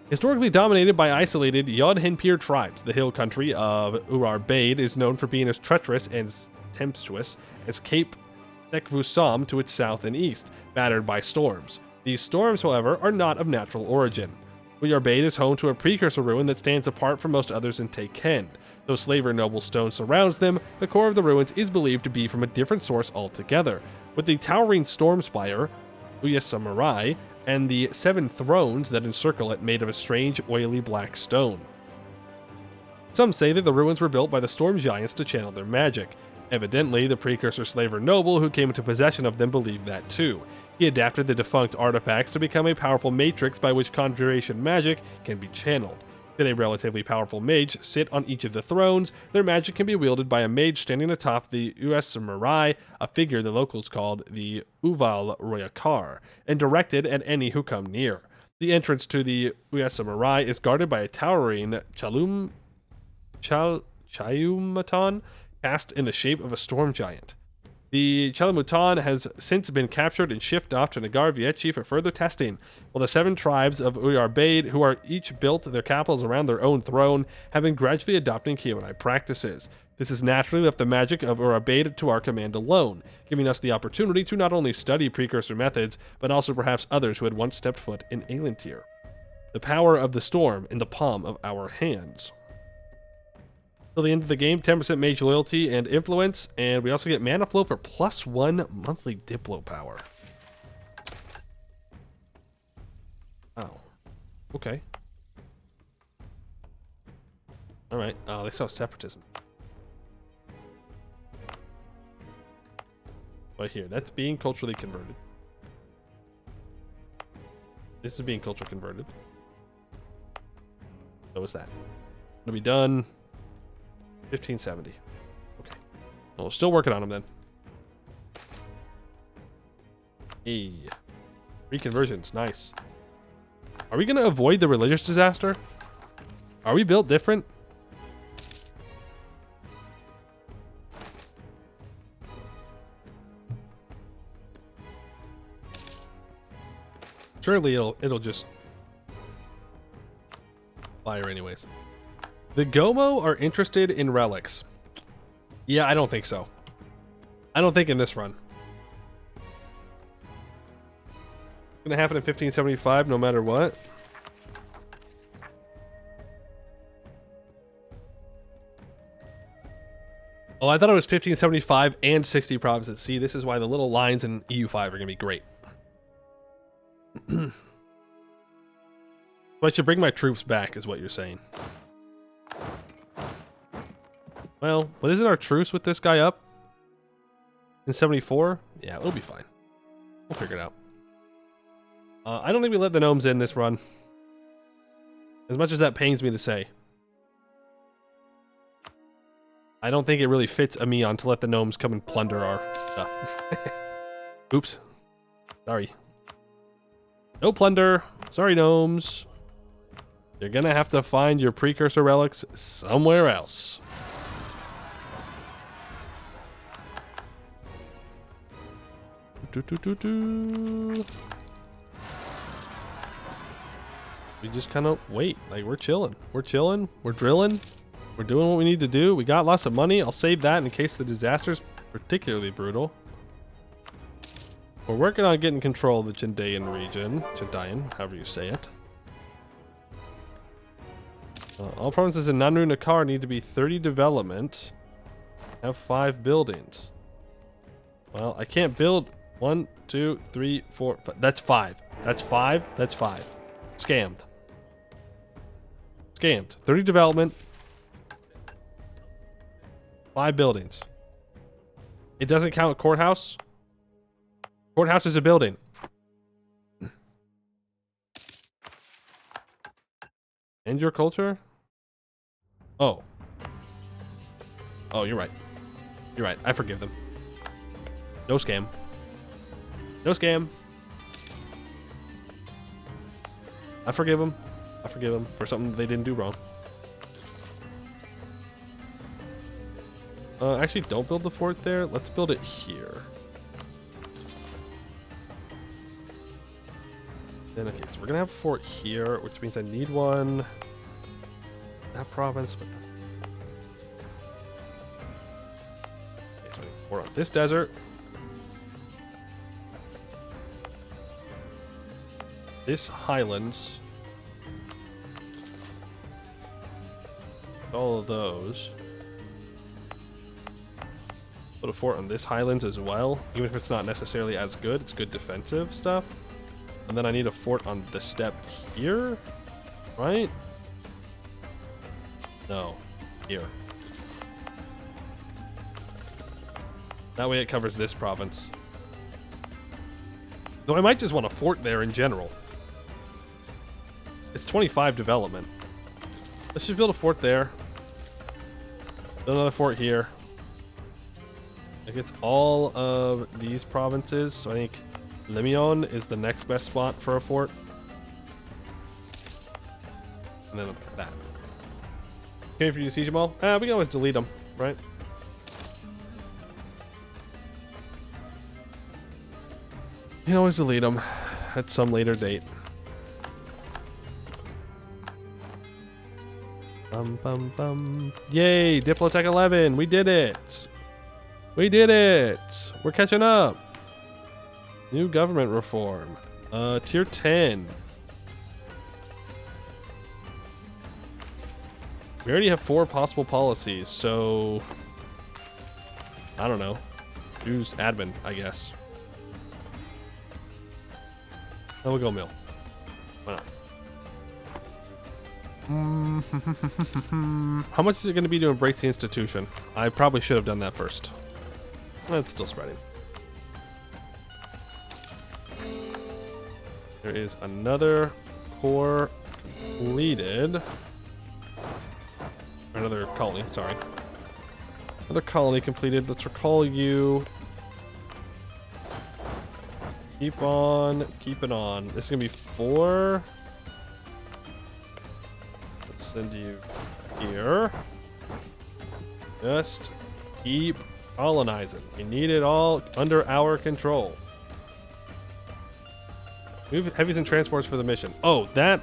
Historically dominated by isolated Yod-Hinpir tribes, the hill country of Urar Bade is known for being as treacherous and tempestuous as Cape Nekvusam to its south and east, battered by storms. These storms, however, are not of natural origin. Urar Bade is home to a precursor ruin that stands apart from most others in Taekend. Though Slaver Noble stone surrounds them, the core of the ruins is believed to be from a different source altogether. With the towering storm spire, Uyasamurai, and the 7 thrones that encircle it made of a strange, oily black stone. Some say that the ruins were built by the storm giants to channel their magic. Evidently, the precursor Slaver Noble who came into possession of them believed that too. He adapted the defunct artifacts to become a powerful matrix by which conjuration magic can be channeled. Did a relatively powerful mage sit on each of the thrones, their magic can be wielded by a mage standing atop the Uyasamurai, a figure the locals called the Uval Royakar, and directed at any who come near. The entrance to the Uyasamurai is guarded by a towering Chayumaton cast in the shape of a storm giant. The Chalamutan has since been captured and shipped off to Nagar Viechi for further testing, while the 7 tribes of Uyar Bade, who are each built their capitals around their own throne, have been gradually adopting Kyoanai practices. This has naturally left the magic of Uyar Bade to our command alone, giving us the opportunity to not only study precursor methods, but also perhaps others who had once stepped foot in Aelintir. The power of the storm in the palm of our hands. Till the end of the game, 10% mage loyalty and influence, and we also get mana flow for +1 monthly Diplo power. Oh. Okay. Alright. Oh, they saw separatism. Right here. That's being culturally converted. This is being culturally converted. So is that. It'll be done 1570. Okay. Well, still working on them then. Hey. Reconversions. Nice. Are we going to avoid the religious disaster? Are we built different? Surely it'll just fire anyways. The Gomo are interested in relics. Yeah, I don't think so. I don't think in this run. It's gonna happen in 1575 no matter what. Oh, I thought it was 1575 and 60 provinces. See, this is why the little lines in EU5 are gonna be great. So I should bring my troops back, is what you're saying. Well, but isn't our truce with this guy up? In 74? Yeah, it'll be fine. We'll figure it out. I don't think we let the gnomes in this run. As much as that pains me to say. I don't think it really fits Ameion to let the gnomes come and plunder our stuff. Oops. Sorry. No plunder. Sorry, gnomes. You're gonna have to find your precursor relics somewhere else. we just kind of wait. Like, we're chilling. We're chilling. We're drilling. We're doing what we need to do. We got lots of money. I'll save that in case the disaster's particularly brutal. We're working on getting control of the Chindayan region. Chindayan, however you say it. All provinces in Nanru Nakar need to be 30 development. Have 5 buildings. Well, I can't build 1, 2, 3, 4, 5. That's 5. That's 5. That's 5. Scammed. Scammed. 30 development. 5 buildings. It doesn't count a courthouse. Courthouse is a building. And your culture? Oh. Oh, you're right. You're right. I forgive them. No scam. No scam. I forgive them. I forgive them for something they didn't do wrong. Actually, don't build the fort there. Let's build it here. Then, okay, so we're gonna have a fort here, which means I need one. That province, but okay, so we're on this desert. This highlands. All of those. Put a fort on this highlands as well, even if it's not necessarily as good. It's good defensive stuff. And then I need a fort on the steppe here, right? No, here. That way it covers this province. Though I might just want a fort there in general. It's 25 development. Let's just build a fort there. Build another fort here. Like, it's all of these provinces, so I think Ameion is the next best spot for a fort. And then that. Okay, for you to siege them all? We can always delete them, right? You can always delete them at some later date. Bum, bum, bum. Yay, Diplotech 11. We did it. We did it. We're catching up. New government reform. Tier 10. We already have 4 possible policies, so I don't know. Choose admin, I guess. Then we'll go mill. Why not? How much is it going to be to embrace the institution? I probably should have done that first. It's still spreading. There is another core completed. Or another colony, sorry. Another colony completed. Let's recall you. Keep on keeping on. This is going to be 4. Let's send you here. Just keep colonizing. We need it all under our control. Move heavies and transports for the mission. Oh, that...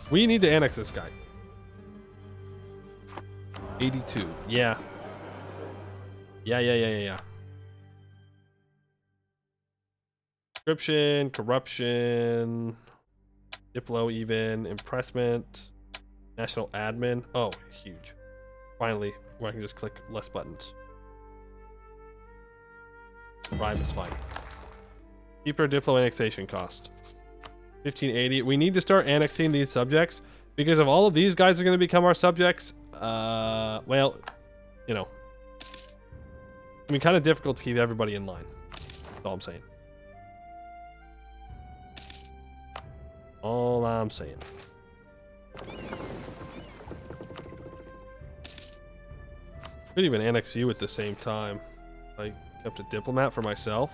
We need to annex this guy. 82. Yeah. Yeah. Description, corruption, Diplo even, impressment, national admin. Oh, huge. Finally, where I can just click less buttons. Prime is fine. Cheaper Diplo annexation cost. 1580. We need to start annexing these subjects because if all of these guys are going to become our subjects, well, you know, I mean, kind of difficult to keep everybody in line. That's all I'm saying. All I'm saying. Could even annex you at the same time. I kept a diplomat for myself.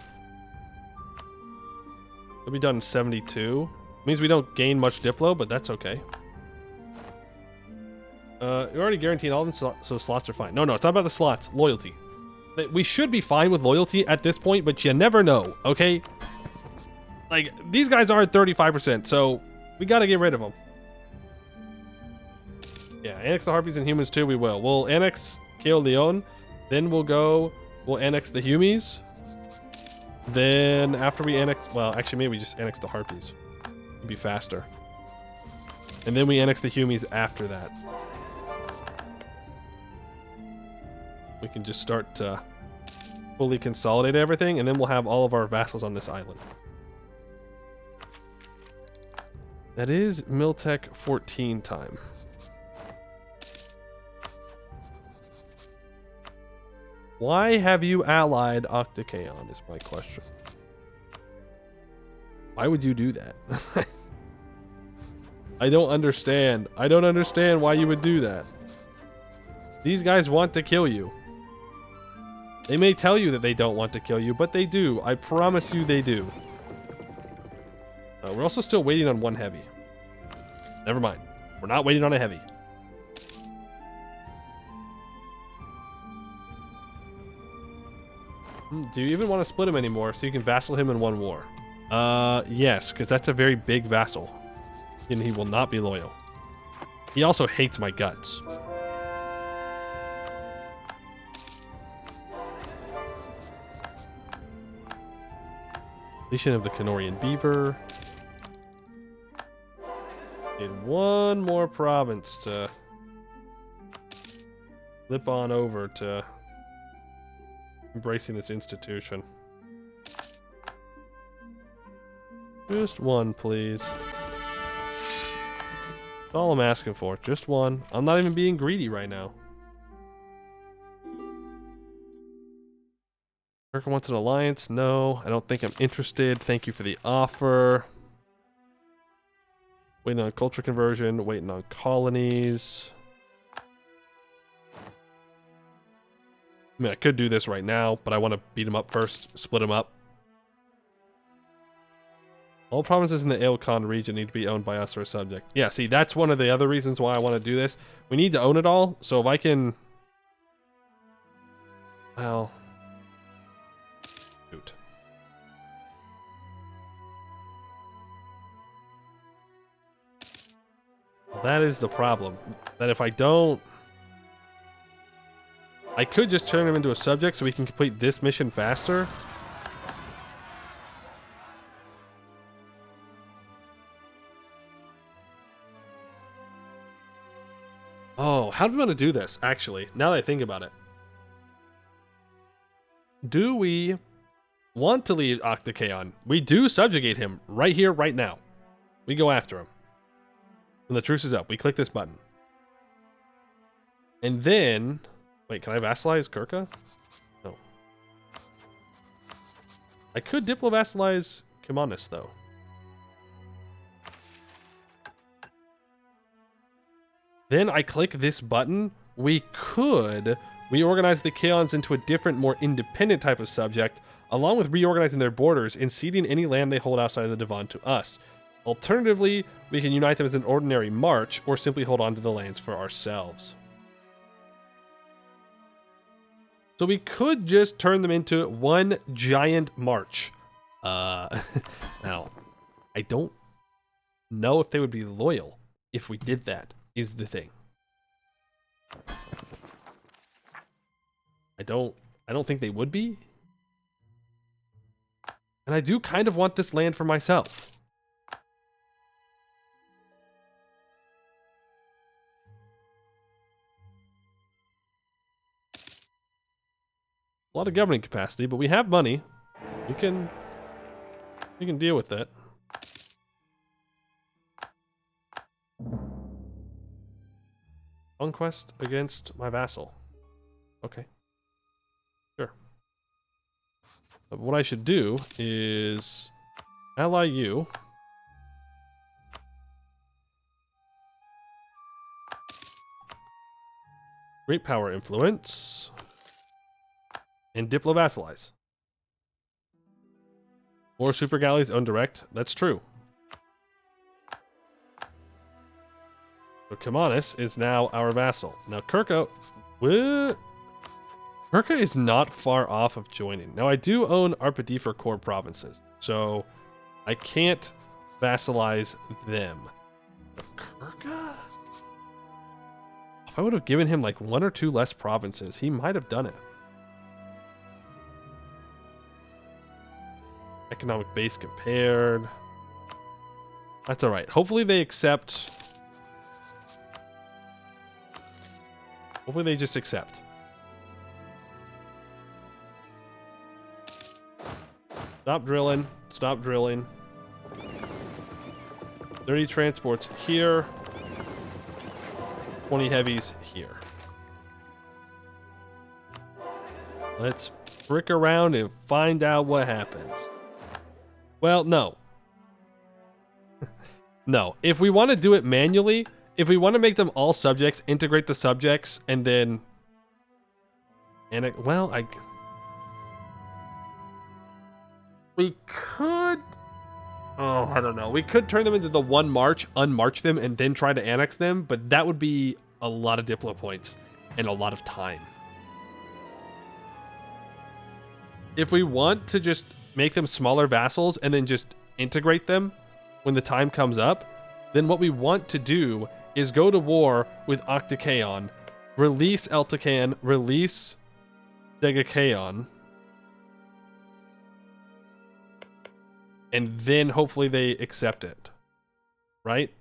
It'll be done in 72. Means we don't gain much Diplo, but that's okay. You're already guaranteed all of them, so slots are fine. No, it's not about the slots. Loyalty. We should be fine with loyalty at this point, but you never know, okay? Like, these guys are at 35%, so we gotta get rid of them. Yeah, annex the Harpies and humans too, we will. We'll annex Keo Leon, then we'll annex the Humies. Then after we annex, well, actually maybe we just annex the Harpies. It'd be faster. And then we annex the Humies after that. We can just start to fully consolidate everything, and then we'll have all of our vassals on this island. That is Miltech 14 time. Why have you allied Octakeon is my question. Why would you do that? I don't understand. I don't understand why you would do that. These guys want to kill you. They may tell you that they don't want to kill you, but they do. I promise you they do. We're also still waiting on one heavy. Never mind. We're not waiting on a heavy. Do you even want to split him anymore so you can vassal him in one war? Yes, because that's a very big vassal. And he will not be loyal. He also hates my guts. Completion of the Kenorian Beaver. Need one more province to flip on over to embracing this institution. Just one, please. That's all I'm asking for. Just one. I'm not even being greedy right now. America wants an alliance? No, I don't think I'm interested. Thank you for the offer. Waiting on culture conversion, waiting on colonies. I mean, I could do this right now, but I want to beat them up first, split them up. All provinces in the Aelcon region need to be owned by us or a subject. Yeah, see, that's one of the other reasons why I want to do this. We need to own it all, so if I can... Well... Shoot. That is the problem. That if I don't... I could just turn him into a subject so we can complete this mission faster. Oh, how do we want to do this, actually, now that I think about it? Do we want to leave Octakeon? We do subjugate him right here, right now. We go after him. When the truce is up, we click this button. And then... Wait, can I vassalize Kirka? No. I could diplo-vassalize Kimanis, though. Then I click this button. We could reorganize the Kaons into a different, more independent type of subject, along with reorganizing their borders and ceding any land they hold outside of the Devon to us. Alternatively, we can unite them as an ordinary march, or simply hold on to the lands for ourselves. So we could just turn them into one giant march. Now, I don't know if they would be loyal if we did that, is the thing. I don't think they would be. And I do kind of want this land for myself. A lot of governing capacity, but we have money. We can deal with that. Conquest against my vassal. Okay. Sure. But what I should do is ally you. Great power influence. And diplo-vassalize. More super galleys own direct. That's true. So Kimanis is now our vassal. Now Kirka... What? Kirka is not far off of joining. Now I do own Arpadifer core provinces. So I can't vassalize them. But Kirka? If I would have given him like 1 or 2 less provinces, he might have done it. Economic base compared. That's all right. Hopefully they accept. Hopefully they just accept. Stop drilling. Stop drilling. 30 transports here. 20 heavies here. Let's frick around and find out what happens. Well, no. No. If we want to do it manually, if we want to make them all subjects, integrate the subjects, and then... We could... Oh, I don't know. We could turn them into the one march, unmarch them, and then try to annex them, but that would be a lot of Diplo points and a lot of time. If we want to just make them smaller vassals and then just integrate them when the time comes up, then what we want to do is go to war with Octakaon, release Eltakan, release Degakaon, and then hopefully they accept it, right?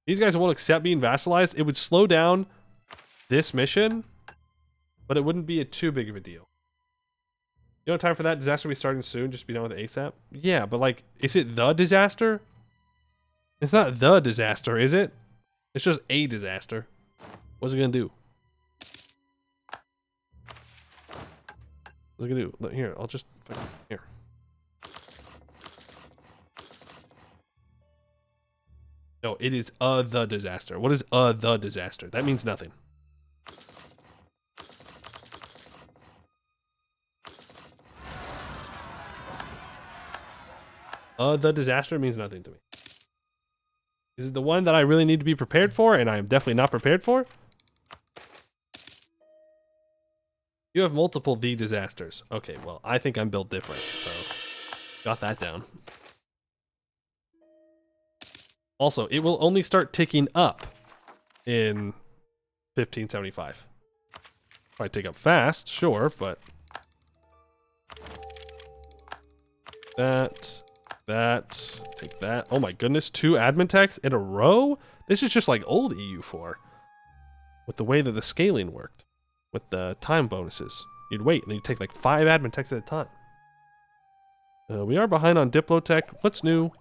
These guys won't accept being vassalized. It would slow down this mission, but it wouldn't be too big of a deal. You know, time for that disaster to be starting soon, just be done with it ASAP? Yeah, but like, is it the disaster? It's not the disaster, is it? It's just a disaster. What's it gonna do? What's it gonna do? Look, here, I'll just... Here. No, it is the disaster. What is the disaster? That means nothing. The disaster means nothing to me. Is it the one that I really need to be prepared for, and I am definitely not prepared for? You have multiple the disasters. Okay, well, I think I'm built different, so got that down. Also, it will only start ticking up in 1575. Probably tick up fast, sure, but take that. Oh my goodness, 2 admin techs in a row? This is just like old EU4 with the way that the scaling worked with the time bonuses. You'd wait and then you'd take like 5 admin techs at a time. We are behind on Diplotech. What's new?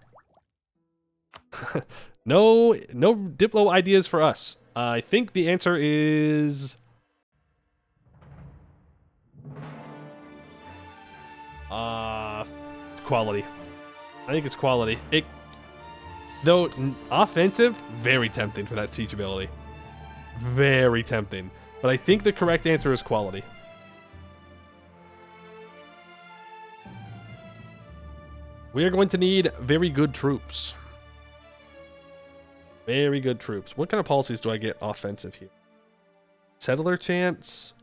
No Diplo ideas for us. I think the answer is quality. I think it's quality. Though offensive, very tempting for that siege ability. Very tempting. But I think the correct answer is quality. We are going to need very good troops. Very good troops. What kind of policies do I get offensive here? Settler chance?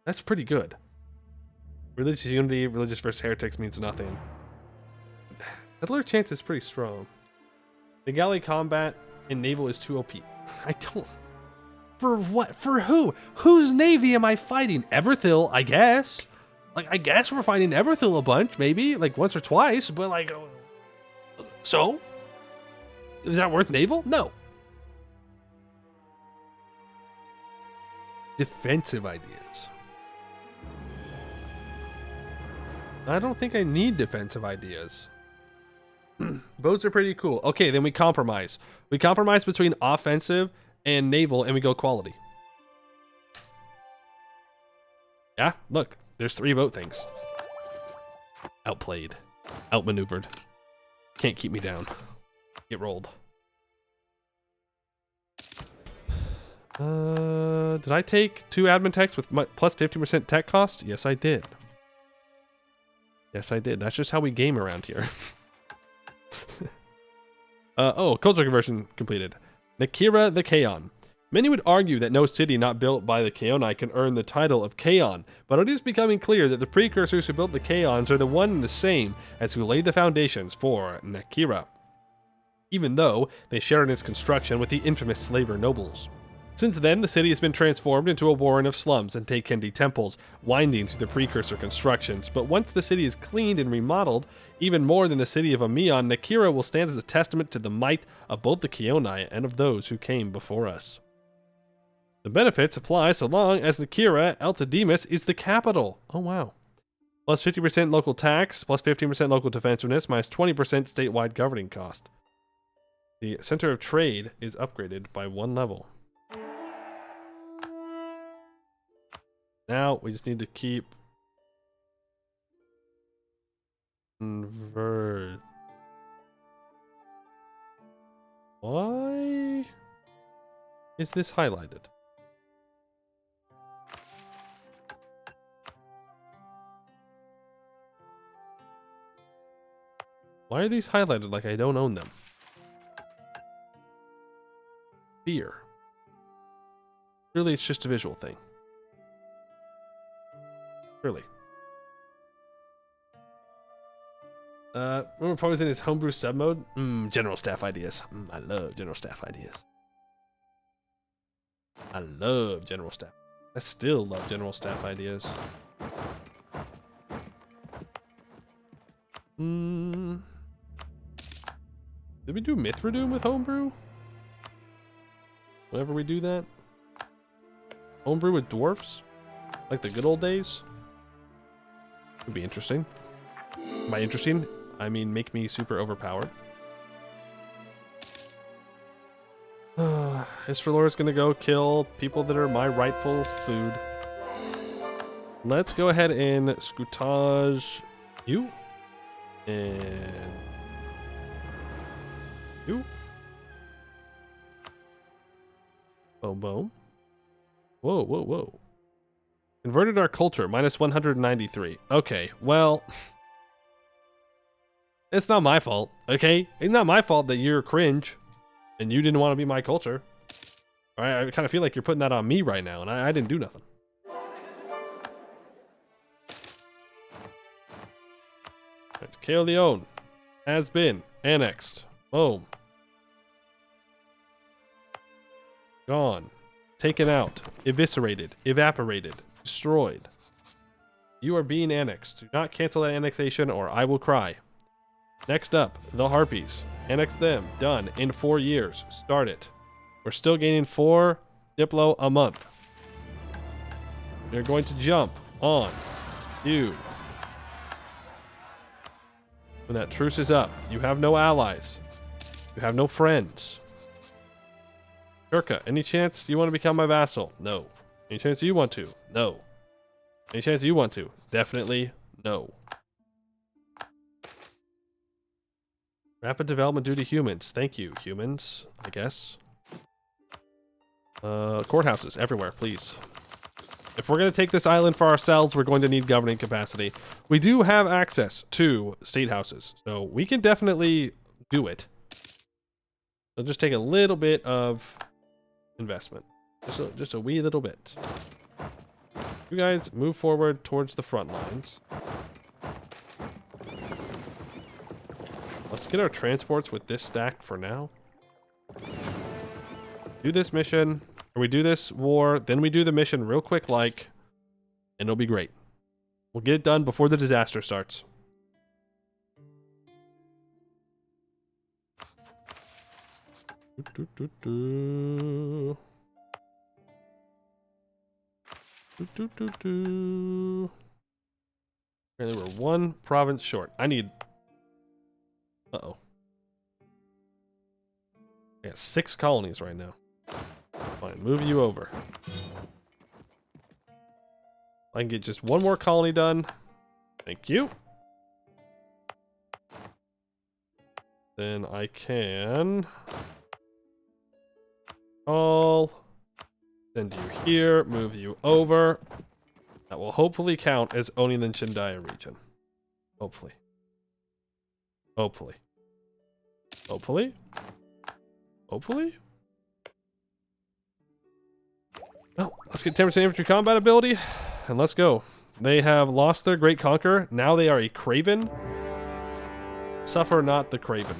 That's pretty good. Religious unity, religious versus heretics means nothing. Settler chance is pretty strong. The galley combat and naval is too OP. I don't... For what? For who? Whose navy am I fighting? Everthil, I guess. Like, I guess we're fighting Everthil a bunch, maybe. Like, once or twice, but like... So? Is that worth naval? No. Defensive ideas. I don't think I need defensive ideas. Boats are pretty cool. Okay, then we compromise. We compromise between offensive and naval, and we go quality. Yeah, look. There's 3 boat things. Outplayed. Outmaneuvered. Can't keep me down. Get rolled. Did I take 2 admin techs with plus 50% tech cost? Yes, I did. Yes, I did. That's just how we game around here. Oh, culture conversion completed. Nakira the Kaon. Many would argue that no city not built by the Kaonai can earn the title of Kaon, but it is becoming clear that the precursors who built the Kaons are the one and the same as who laid the foundations for Nakira. even though they share in its construction with the infamous slaver nobles. Since then, the city has been transformed into a warren of slums and Teikendi temples, winding through the precursor constructions. But once the city is cleaned and remodeled, even more than the city of Ameion, Nakira will stand as a testament to the might of both the Kionai and of those who came before us. The benefits apply so long as Nakira Eltidemus is the capital. Oh wow. Plus 50% local tax, plus 15% local defensiveness, minus 20% statewide governing cost. The center of trade is upgraded by 1 level. Now we just need to keep convert. Why is this highlighted? Why are these highlighted like I don't own them? Fear. Surely it's just a visual thing. Surely. Remember proposing this homebrew sub mode? General staff ideas. I love general staff ideas. I love general staff. I still love general staff ideas. Did we do Mithradoom with homebrew? Whenever we do that? Homebrew with dwarfs? Like the good old days? Would be interesting. By interesting, I mean make me super overpowered. Isfralor's gonna go kill people that are my rightful food. Let's go ahead and scoutage you. And you. Boom, boom. Whoa, whoa, whoa. Converted our culture, minus 193. Okay, well, it's not my fault, okay? It's not my fault that you're cringe and you didn't want to be my culture. All right, I kind of feel like you're putting that on me right now, and I didn't do nothing. Right, Caerleon has been annexed. Boom. Gone. Taken out. Eviscerated. Evaporated. Destroyed. You are being annexed. Do not cancel that annexation or I will cry. Next up, the Harpies. Annex them. Done. In 4 years. Start it. We're still gaining 4 Diplo a month. We're going to jump on you. When that truce is up, you have no allies. You have no friends. Turka, any chance you want to become my vassal? No. Any chance you want to? No. Any chance you want to? Definitely no. Rapid development due to humans. Thank you, humans, I guess. Courthouses everywhere, please. If we're going to take this island for ourselves, we're going to need governing capacity. We do have access to state houses, so we can definitely do it. It'll just take a little bit of investment. Just a wee little bit. You guys move forward towards the front lines. Let's get our transports with this stacked for now. Do this mission, or we do this war, then we do the mission real quick like, and it'll be great. We'll get it done before the disaster starts. Apparently we're 1 province short. I need... Uh-oh. I got 6 colonies right now. Fine, move you over. I can get just 1 more colony done. Thank you. Then I can... call... send you here, move you over. That will hopefully count as owning the Chandaya region. Hopefully. Hopefully. Hopefully. Hopefully. Oh, let's get 10% infantry combat ability, and let's go. They have lost their great conqueror. Now they are a craven. Suffer not the craven.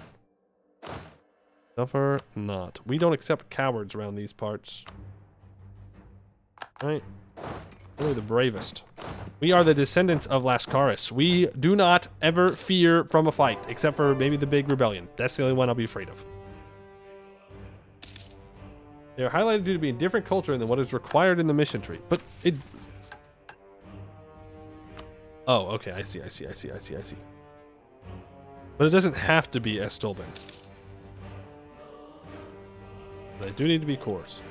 Suffer not. We don't accept cowards around these parts. Right? Only the bravest. We are the descendants of Lascaris. We do not ever fear from a fight, except for maybe the big rebellion. That's the only one I'll be afraid of. They are highlighted due to being different culture than what is required in the mission tree. But it... Oh, okay. I see. But it doesn't have to be Estolben. They do need to be cores.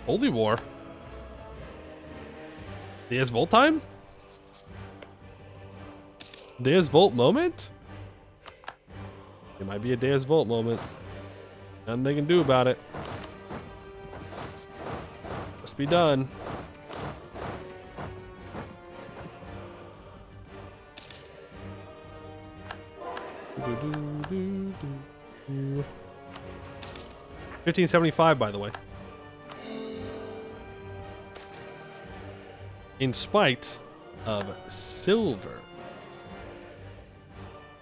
Holy War. Deus Volt time? Deus Volt moment? It might be a Deus Volt moment. Nothing they can do about it. Must be done. Do. 1575, by the way. In spite of silver.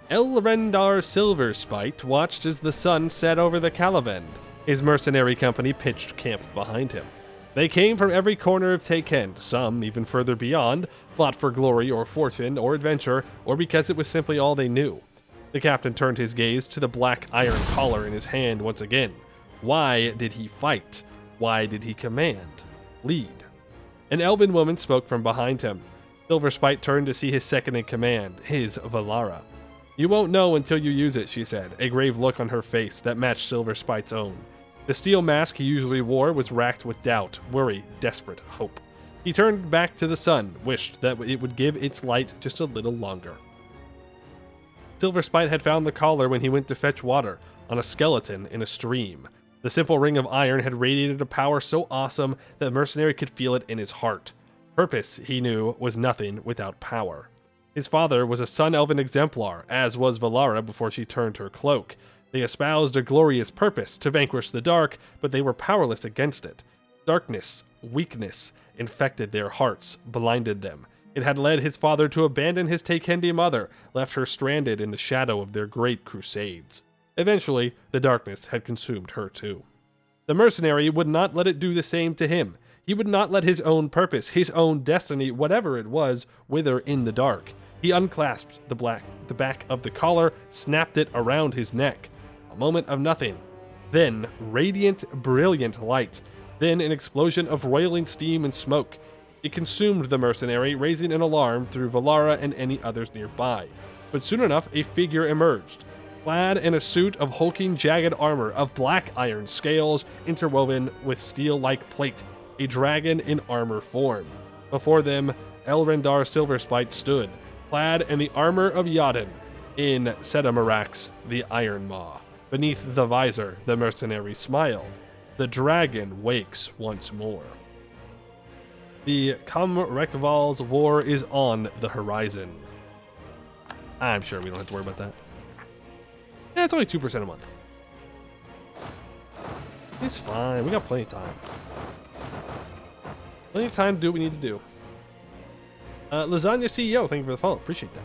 Elrendar Silverspite watched as the sun set over the Calavend. His mercenary company pitched camp behind him. They came from every corner of Takend, some even further beyond, fought for glory or fortune or adventure, or because it was simply all they knew. The captain turned his gaze to the black iron collar in his hand once again. Why did he fight? Why did he command? Lead? An elven woman spoke from behind him. Silverspite turned to see his second in command, his Valara. You won't know until you use it, she said, a grave look on her face that matched Silverspite's own. The steel mask he usually wore was racked with doubt, worry, desperate hope. He turned back to the sun, wished that it would give its light just a little longer. Silverspite had found the collar when he went to fetch water, on a skeleton in a stream. The simple ring of iron had radiated a power so awesome that the mercenary could feel it in his heart. Purpose, he knew, was nothing without power. His father was a Sun Elven exemplar, as was Valara before she turned her cloak. They espoused a glorious purpose to vanquish the dark, but they were powerless against it. Darkness, weakness, infected their hearts, blinded them. It had led his father to abandon his Takendi mother, left her stranded in the shadow of their great crusades. Eventually, the darkness had consumed her too. The mercenary would not let it do the same to him. He would not let his own purpose, his own destiny, whatever it was, wither in the dark. He unclasped the back of the collar, snapped it around his neck. A moment of nothing. Then radiant, brilliant light. Then an explosion of roiling steam and smoke. It consumed the mercenary, raising an alarm through Valara and any others nearby. But soon enough, a figure emerged. Clad in a suit of hulking, jagged armor of black iron scales interwoven with steel-like plate. A dragon in armor form. Before them, Elrendar Silverspite stood, clad in the armor of Yadin, in Sedamarax, the Iron Maw. Beneath the visor, the mercenary smiled. The dragon wakes once more. The Kamrekval's war is on the horizon. I'm sure we don't have to worry about that. Yeah, it's only 2% a month. It's fine. We got plenty of time. Plenty of time to do what we need to do. Lasagna CEO, thank you for the follow. Appreciate that.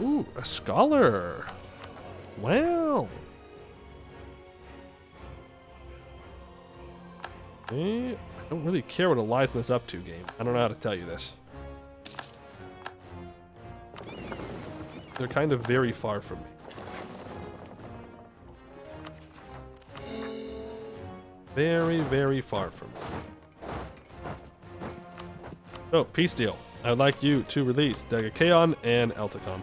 Ooh, a scholar. Wow. I don't really care what Eliza's up to, game. I don't know how to tell you this. They're kind of very far from me. Very, very far from me. Oh, peace deal. I would like you to release Dagakaon and Elticon.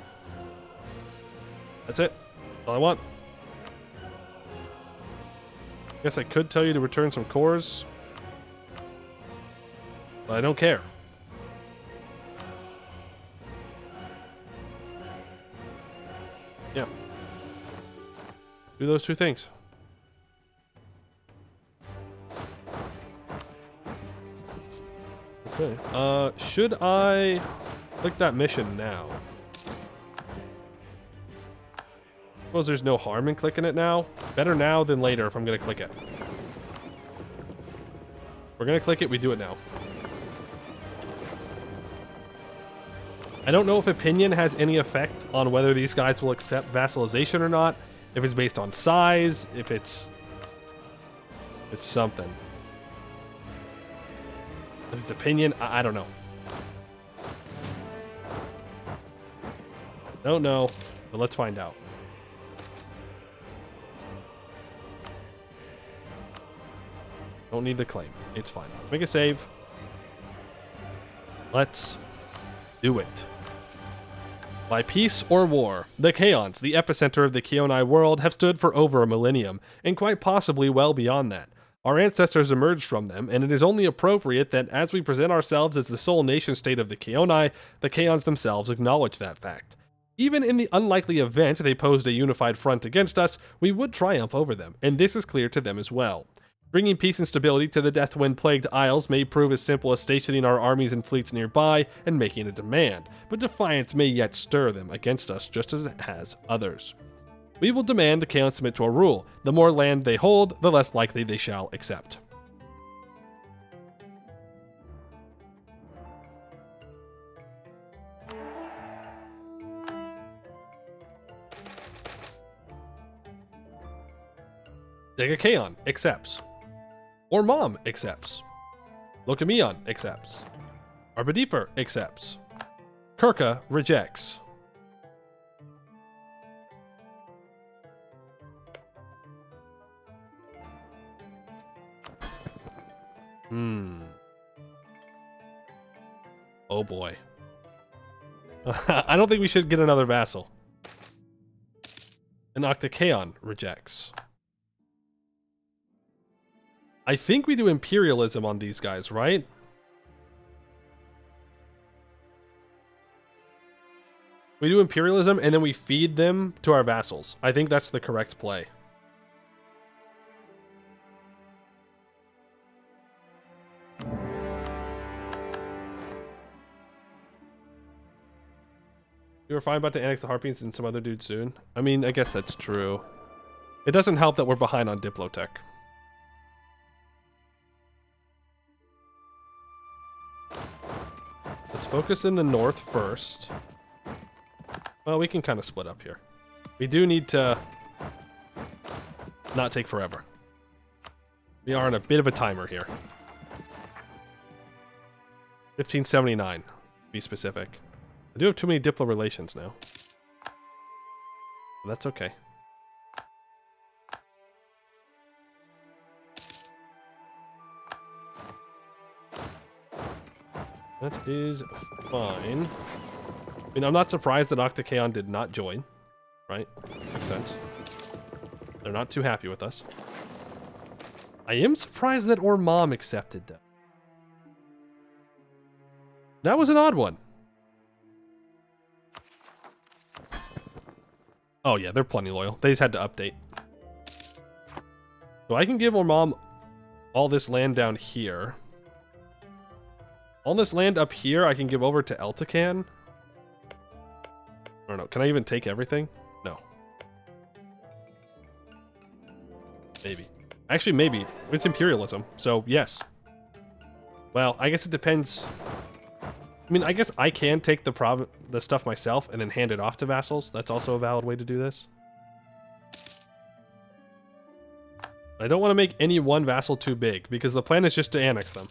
That's it. That's all I want. Guess I could tell you to return some cores, but I don't care. Yeah. Do those two things. Okay. Should I click that mission now? Suppose there's no harm in clicking it now. Better now than later if I'm gonna click it. We're gonna click it, we do it now. I don't know if opinion has any effect on whether these guys will accept vassalization or not. If it's based on size, if it's something. If it's opinion, I don't know. Don't know, but let's find out. Don't need the claim. It's fine. Let's make a save. Let's do it. By peace or war, the Kaons, the epicenter of the Keonai world, have stood for over a millennium, and quite possibly well beyond that. Our ancestors emerged from them, and it is only appropriate that as we present ourselves as the sole nation-state of the Keonai, the Kaons themselves acknowledge that fact. Even in the unlikely event they posed a unified front against us, we would triumph over them, and this is clear to them as well. Bringing peace and stability to the Deathwind-plagued Isles may prove as simple as stationing our armies and fleets nearby and making a demand, but defiance may yet stir them against us just as it has others. We will demand the Kaons submit to our rule. The more land they hold, the less likely they shall accept. Dega Kaon accepts. Or Mom accepts. Lokamion accepts. Arbadifer accepts. Kirka rejects. Oh boy. I don't think we should get another vassal. And Octakaon rejects. I think we do imperialism on these guys, right? We do imperialism and then we feed them to our vassals. I think that's the correct play. We were fine about to annex the Harpians and some other dude soon. I mean, I guess that's true. It doesn't help that we're behind on Diplotech. Let's focus in the north first. Well, we can kind of split up here. We do need to not take forever. We are on a bit of a timer here. 1579, to be specific. I do have too many Diplo relations now. But that's okay. That is fine. I mean, I'm not surprised that Octakaon did not join, right? Makes sense. They're not too happy with us. I am surprised that Mom accepted, though. That was an odd one. Oh yeah, they're plenty loyal. They just had to update. So I can give Mom all this land down here. All this land up here I can give over to Eltacan. I don't know. Can I even take everything? No. Maybe. Actually, maybe. It's imperialism, so yes. Well, I guess it depends. I mean, I guess I can take the stuff myself and then hand it off to vassals. That's also a valid way to do this. I don't want to make any one vassal too big, because the plan is just to annex them.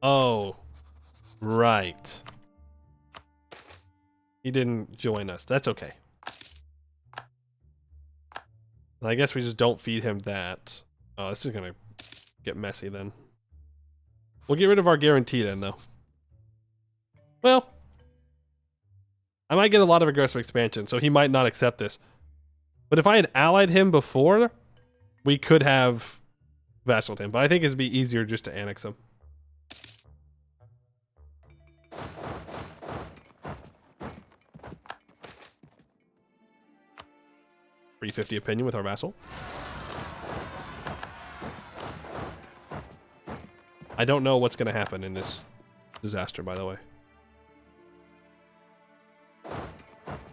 Oh, right. He didn't join us. That's okay. I guess we just don't feed him that. Oh, this is gonna get messy then. We'll get rid of our guarantee then, though. Well, I might get a lot of aggressive expansion, so he might not accept this. But if I had allied him before, we could have vassaled him. But I think it'd be easier just to annex him. 350 opinion with our vassal. I don't know what's going to happen in this disaster, by the way.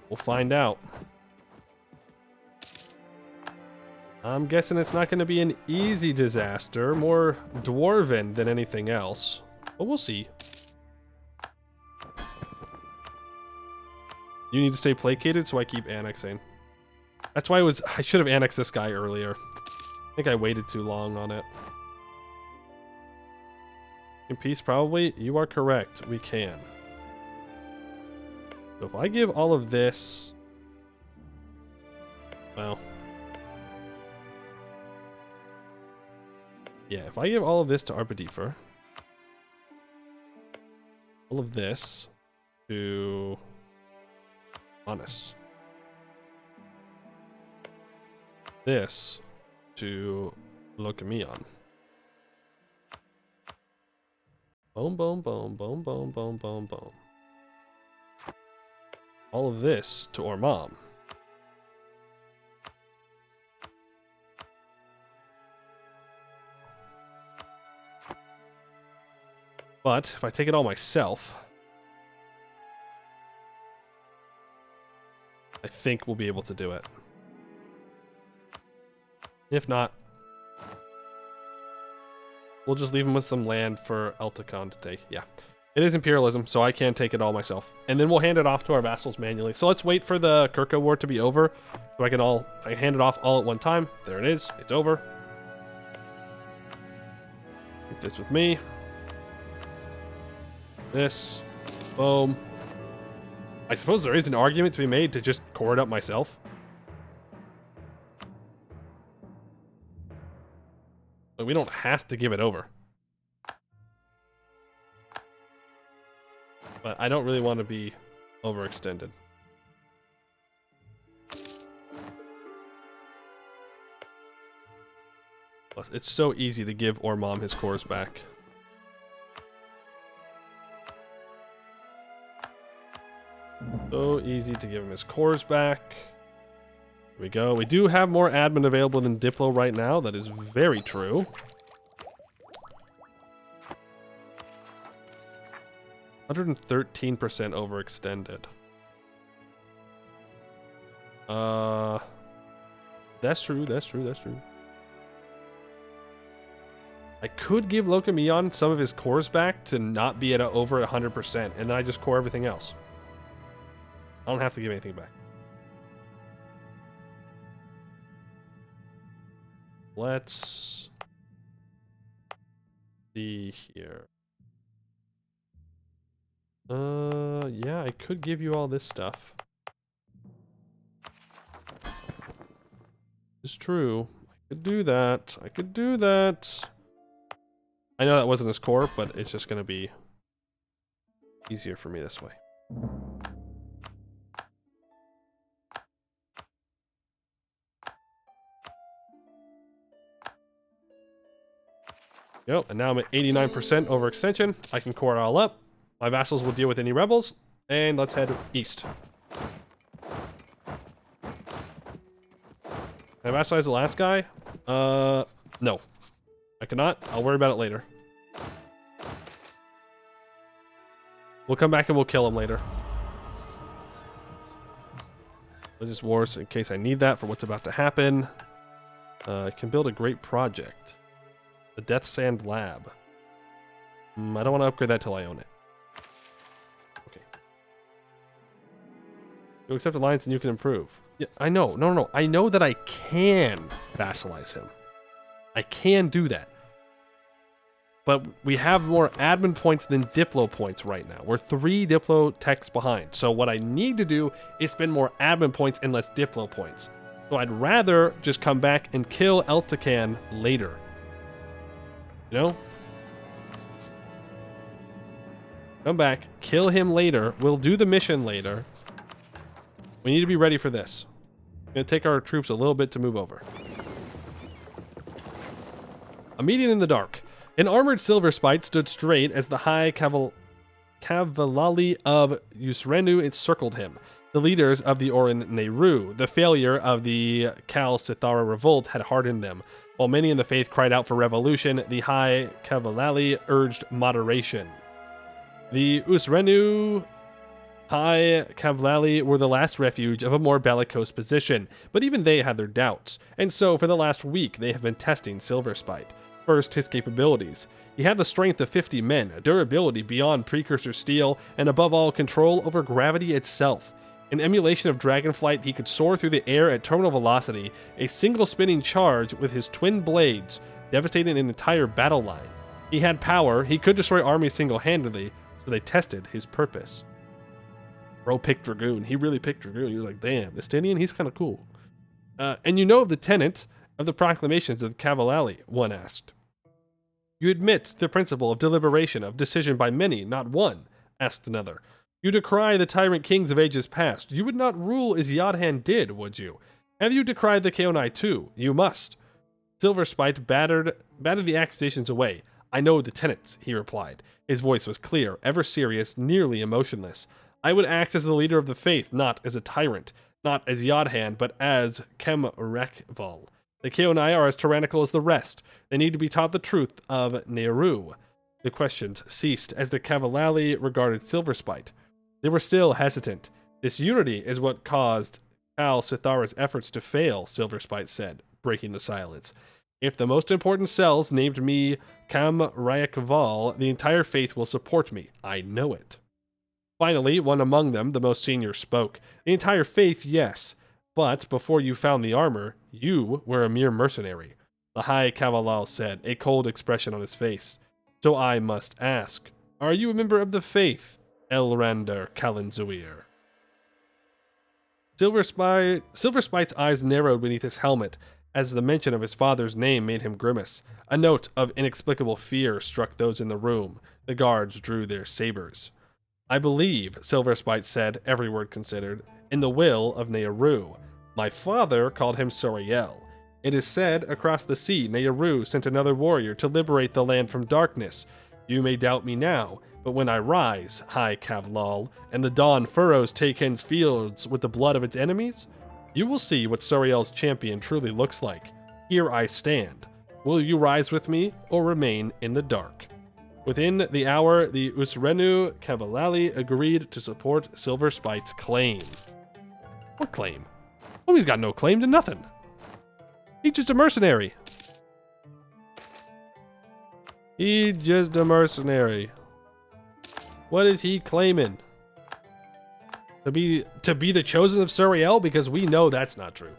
We'll find out. I'm guessing it's not going to be an easy disaster, more dwarven than anything else. But we'll see. You need to stay placated, so I keep annexing. That's why I should have annexed this guy earlier. I think I waited too long on it. In peace, probably. You are correct. We can. So if I give all of this... Well... Yeah, if I give all of this to Arbedifer, all of this to Honest, this to Ameion. Boom, boom, boom, boom, boom, boom, boom, boom. All of this to Ormam. But if I take it all myself, I think we'll be able to do it. If not, we'll just leave him with some land for Elticon to take. Yeah, it is imperialism, so I can take it all myself. And then we'll hand it off to our vassals manually. So let's wait for the Kirka War to be over, so I hand it off all at one time. There it is. It's over. Keep this with me. This. Boom. I suppose there is an argument to be made to just core it up myself. But we don't have to give it over. But I don't really want to be overextended. Plus, it's so easy to give Ormam his cores back. So easy to give him his cores back. Here we go. We do have more admin available than Diplo right now. That is very true. (113% overextended). That's true. That's true. That's true. I could give Ameion some of his cores back to not be at over 100%, and then I just core everything else. I don't have to give anything back. Let's see here. Yeah, I could give you all this stuff. It's true. I could do that. I could do that. I know that wasn't his core, but it's just going to be easier for me this way. Yep, and now I'm at 89% overextension. I can core it all up. My vassals will deal with any rebels, and let's head east. Can I vassalize the last guy? No. I cannot. I'll worry about it later. We'll come back and we'll kill him later. Religious wars in case I need that for what's about to happen. I can build a great project. The Death Sand Lab. I don't want to upgrade that till I own it. Okay. You accept alliance and you can improve. Yeah, I know. No. I know that I can vassalize him. I can do that. But we have more admin points than Diplo points right now. We're 3 Diplo techs behind. So what I need to do is spend more admin points and less Diplo points. So I'd rather just come back and kill Eltican later. You know? Come back, kill him later. We'll do the mission later. We need to be ready for this. It's going to take our troops a little bit to move over. A meeting in the dark. An armored silver spite stood straight as the high cavalry of Usrenu encircled him. The leaders of the Orin Nehru, the failure of the Kal Sithara revolt had hardened them. While many in the faith cried out for revolution, the high cavalry urged moderation. The Usrenu High Cavallali were the last refuge of a more bellicose position, but even they had their doubts, and so for the last week they have been testing Silverspite. First, his capabilities. He had the strength of 50 men, durability beyond precursor steel, and above all, control over gravity itself. In emulation of dragonflight, he could soar through the air at terminal velocity, a single spinning charge with his twin blades, devastating an entire battle line. He had power, he could destroy armies single-handedly, so they tested his purpose. Bro picked Dragoon. He really picked Dragoon. He was like, damn, Estinian, he's kind of cool. And you know of the tenets of the proclamations of Cavallali, one asked. You admit the principle of deliberation, of decision by many, not one, asked another. You decry the tyrant kings of ages past. You would not rule as Yadhan did, would you? Have you decried the Kaonai too? You must. Silverspite battered the accusations away. I know the tenets, he replied. His voice was clear, ever serious, nearly emotionless. I would act as the leader of the faith, not as a tyrant, not as Yadhan, but as Kemrekval. The Kaonai are as tyrannical as the rest. They need to be taught the truth of Nehru. The questions ceased as the Cavallali regarded Silverspite. They were still hesitant. This unity is what caused Kal Sithara's efforts to fail, Silverspite said, breaking the silence. If the most important cells named me Kemrekval, the entire faith will support me. I know it. Finally, one among them, the most senior, spoke. The entire faith, yes. But before you found the armor, you were a mere mercenary. The High Cavallal said, a cold expression on his face. So I must ask, are you a member of the faith, Elrander Kalinzuir? Silverspite's eyes narrowed beneath his helmet, as the mention of his father's name made him grimace. A note of inexplicable fear struck those in the room. The guards drew their sabers. I believe, Silverspite said, every word considered, in the will of Nehru. My father called him Soriel. It is said, across the sea, Nehru sent another warrior to liberate the land from darkness. You may doubt me now, but when I rise, High Cavallal, and the dawn furrows Taken's fields with the blood of its enemies, you will see what Soriel's champion truly looks like. Here I stand. Will you rise with me, or remain in the dark? Within the hour, the Usrenu Cavallali agreed to support Silverspite's claim. What claim? Oh, he's got no claim to nothing. He's just a mercenary. He's just a mercenary. What is he claiming? To be the chosen of Suriel? Because we know that's not true.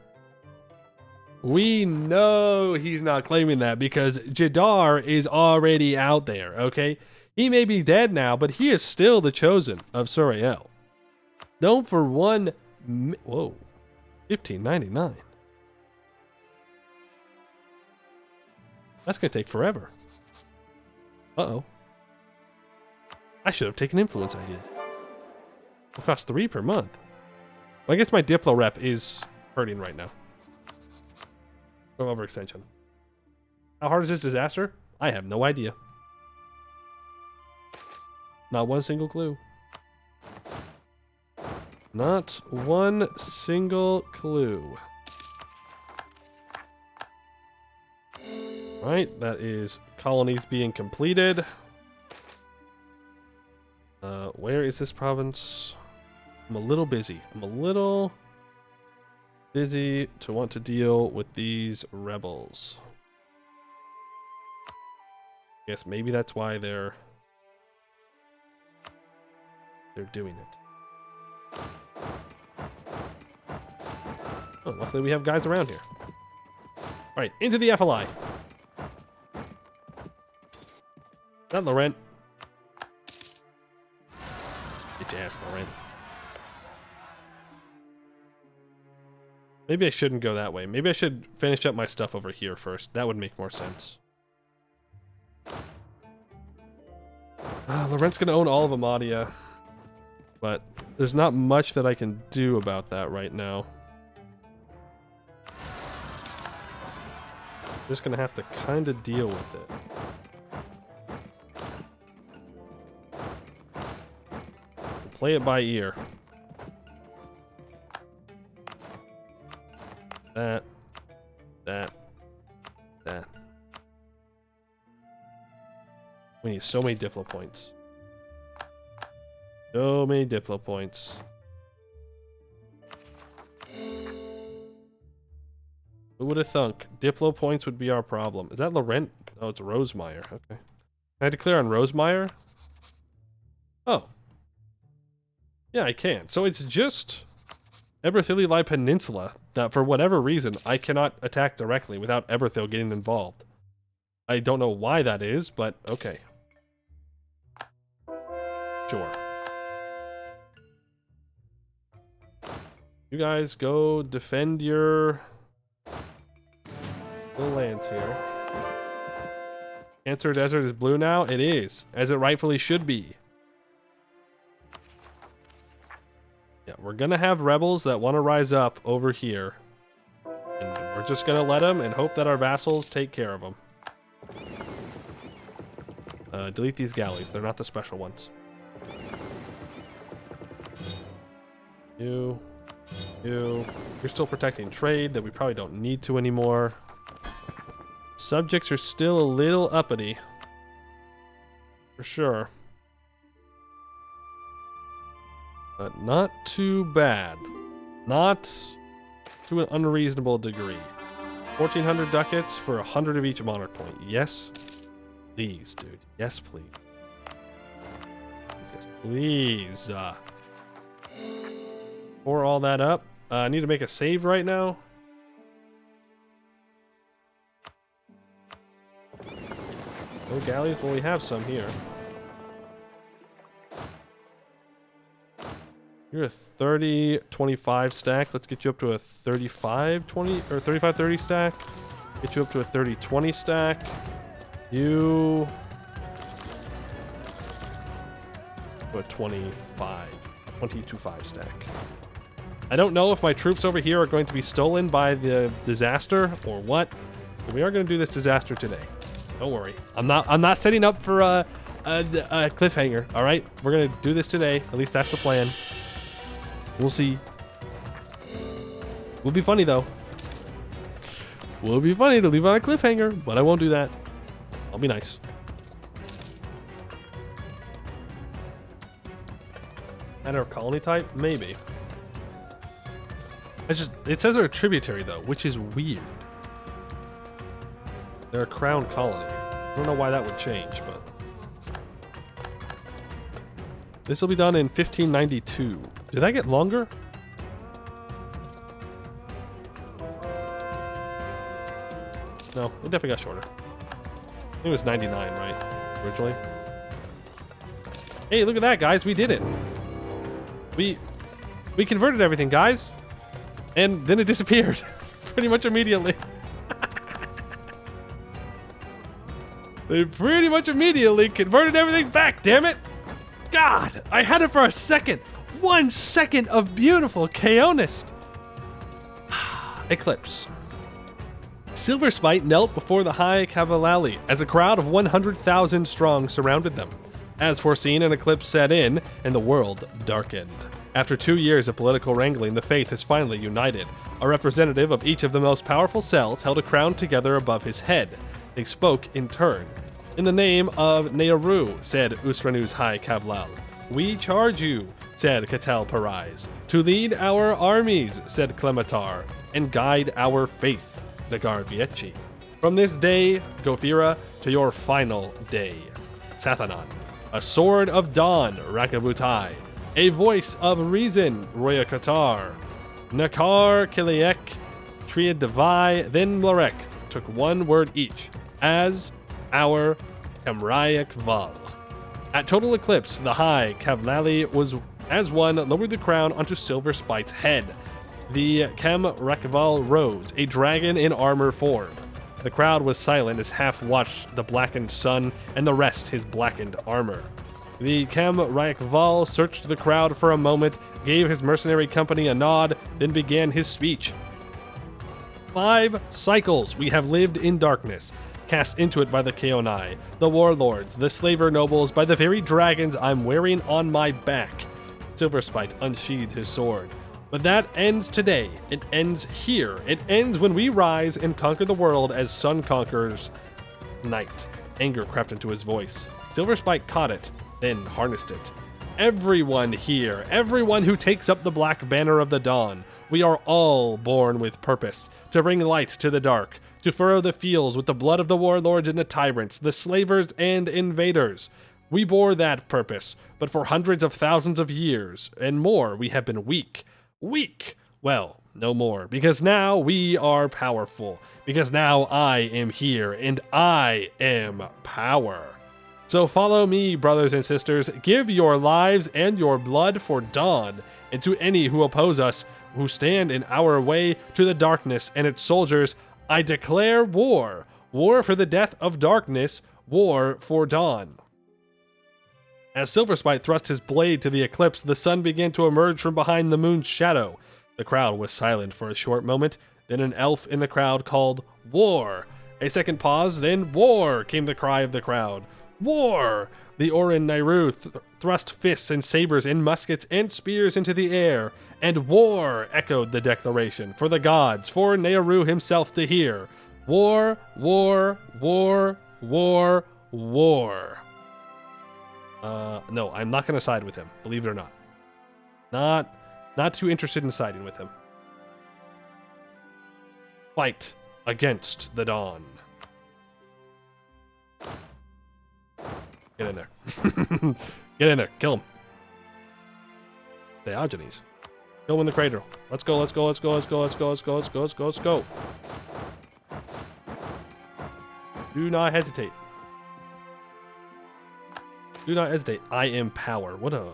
We know he's not claiming that because Jadar is already out there, okay? He may be dead now, but he is still the chosen of Suriel. Don't for one... Whoa. $15.99. That's going to take forever. Uh-oh. I should have taken influence ideas. It'll cost 3 per month. Well, I guess my Diplo rep is hurting right now. No overextension. How hard is this disaster? I have no idea. Not one single clue. Not one single clue. Right, that is colonies being completed. Where is this province? I'm a little busy. I'm a little busy to want to deal with these rebels. Guess maybe that's why they're doing it. Oh, luckily we have guys around here. Alright, into the FLI. Not Laurent. Get your ass, Laurent. Maybe I shouldn't go that way. Maybe I should finish up my stuff over here first. That would make more sense. Laurent's gonna own all of Amadia. But there's not much that I can do about that right now. Just gonna have to kind of deal with it. Play it by ear. That. We need so many Diplo points. So many Diplo points. Who would have thunk? Diplo points would be our problem. Is that Laurent? Oh, it's Rosemeyer. Okay. Can I declare on Rosemeyer? Oh. Yeah, I can. So it's just Eberthili Peninsula that for whatever reason I cannot attack directly without Eberthil getting involved. I don't know why that is, but okay. Sure. You guys go defend your little lands here. Cancer Desert is blue now? It is, as it rightfully should be. Yeah, we're gonna have rebels that want to rise up over here. And we're just gonna let them and hope that our vassals take care of them. Delete these galleys. They're not the special ones. You're still protecting trade that we probably don't need to anymore. Subjects are still a little uppity. For sure. But not too bad. Not to an unreasonable degree. 1,400 ducats for 100 of each monarch point. Yes, please, dude. Yes, please. Yes, please. Pour all that up. I need to make a save right now. No galleys? Well, we have some here. You're a 30-25 stack. Let's get you up to a 35-20 or 35-30 stack. Get you up to a 30-20 stack. You to a 22-5 stack. I don't know if my troops over here are going to be stolen by the disaster or what, but we are going to do this disaster today. Don't worry. I'm not setting up for a cliffhanger. All right, we're going to do this today. At least that's the plan. We'll see. Will be funny though. Will be funny to leave on a cliffhanger, but I won't do that. I'll be nice. Matter of colony type? Maybe. It says they're a tributary though, which is weird. They're a crown colony. I don't know why that would change, but this will be done in 1592. Did that get longer? No, it definitely got shorter. I think it was 99, right? Originally. Hey, look at that, guys. We did it. We converted everything, guys. And then it disappeared. Pretty much immediately. They pretty much immediately converted everything back, damn it! God, I had it for a second. 1 second of beautiful Chaonist. Eclipse. Silver Spite knelt before the high Cavallali as a crowd of 100,000 strong surrounded them. As foreseen, an eclipse set in, and the world darkened. After 2 years of political wrangling, the faith is finally united. A representative of each of the most powerful cells held a crown together above his head. They spoke in turn. In the name of Nearu, said Usranu's High Kavlal. We charge you, said Katal Parais. To lead our armies, said Clematar, and guide our faith, Nagar Vieci. From this day, Gofira, to your final day. Sathanan. A sword of dawn, Rakabutai. A voice of reason, Roya Qatar. Nakar Kiliek, Tria Devai, then Mlarek took one word each, as our Kamrayak Val. At total eclipse, the high Kavlali was, as one, lowered the crown onto Silver Spite's head. The Kamrakval rose, a dragon in armor form. The crowd was silent as half watched the blackened sun and the rest his blackened armor. The Kamrakval searched the crowd for a moment, gave his mercenary company a nod, then began his speech. 5 cycles we have lived in darkness, cast into it by the Kaonai, the warlords, the slaver nobles, by the very dragons I'm wearing on my back. Silverspite unsheathed his sword. But that ends today. It ends here. It ends when we rise and conquer the world as sun conquers night. Anger crept into his voice. Silverspite caught it, then harnessed it. everyone here, everyone who takes up the black banner of the dawn, we are all born with purpose, to bring light to the dark, to furrow the fields with the blood of the warlords and the tyrants, the slavers and invaders. We bore that purpose, but for hundreds of thousands of years and more we have been weak. Weak! Well, no more, because now we are powerful, because now I am here, and I am power. So follow me, brothers and sisters, give your lives and your blood for Dawn, and to any who oppose us, who stand in our way to the darkness and its soldiers, I declare war. War for the death of darkness, war for Dawn. As Silverspite thrust his blade to the eclipse, the sun began to emerge from behind the moon's shadow. The crowd was silent for a short moment, then an elf in the crowd called, "War!" A second pause, then "War!" came the cry of the crowd. War! The Orin Nairu thrust fists and sabers and muskets and spears into the air, and war! Echoed the declaration, for the gods, for Nairu himself to hear. War, war, war, war, war. No, I'm not going to side with him, believe it or not. Not too interested in siding with him. Fight against the dawn. Get in there. Get in there. Kill him. Diogenes. Kill him in the cradle. Let's go, let's go, let's go, let's go, let's go, let's go, let's go, let's go, let's go. Do not hesitate. Do not hesitate. I am power. What a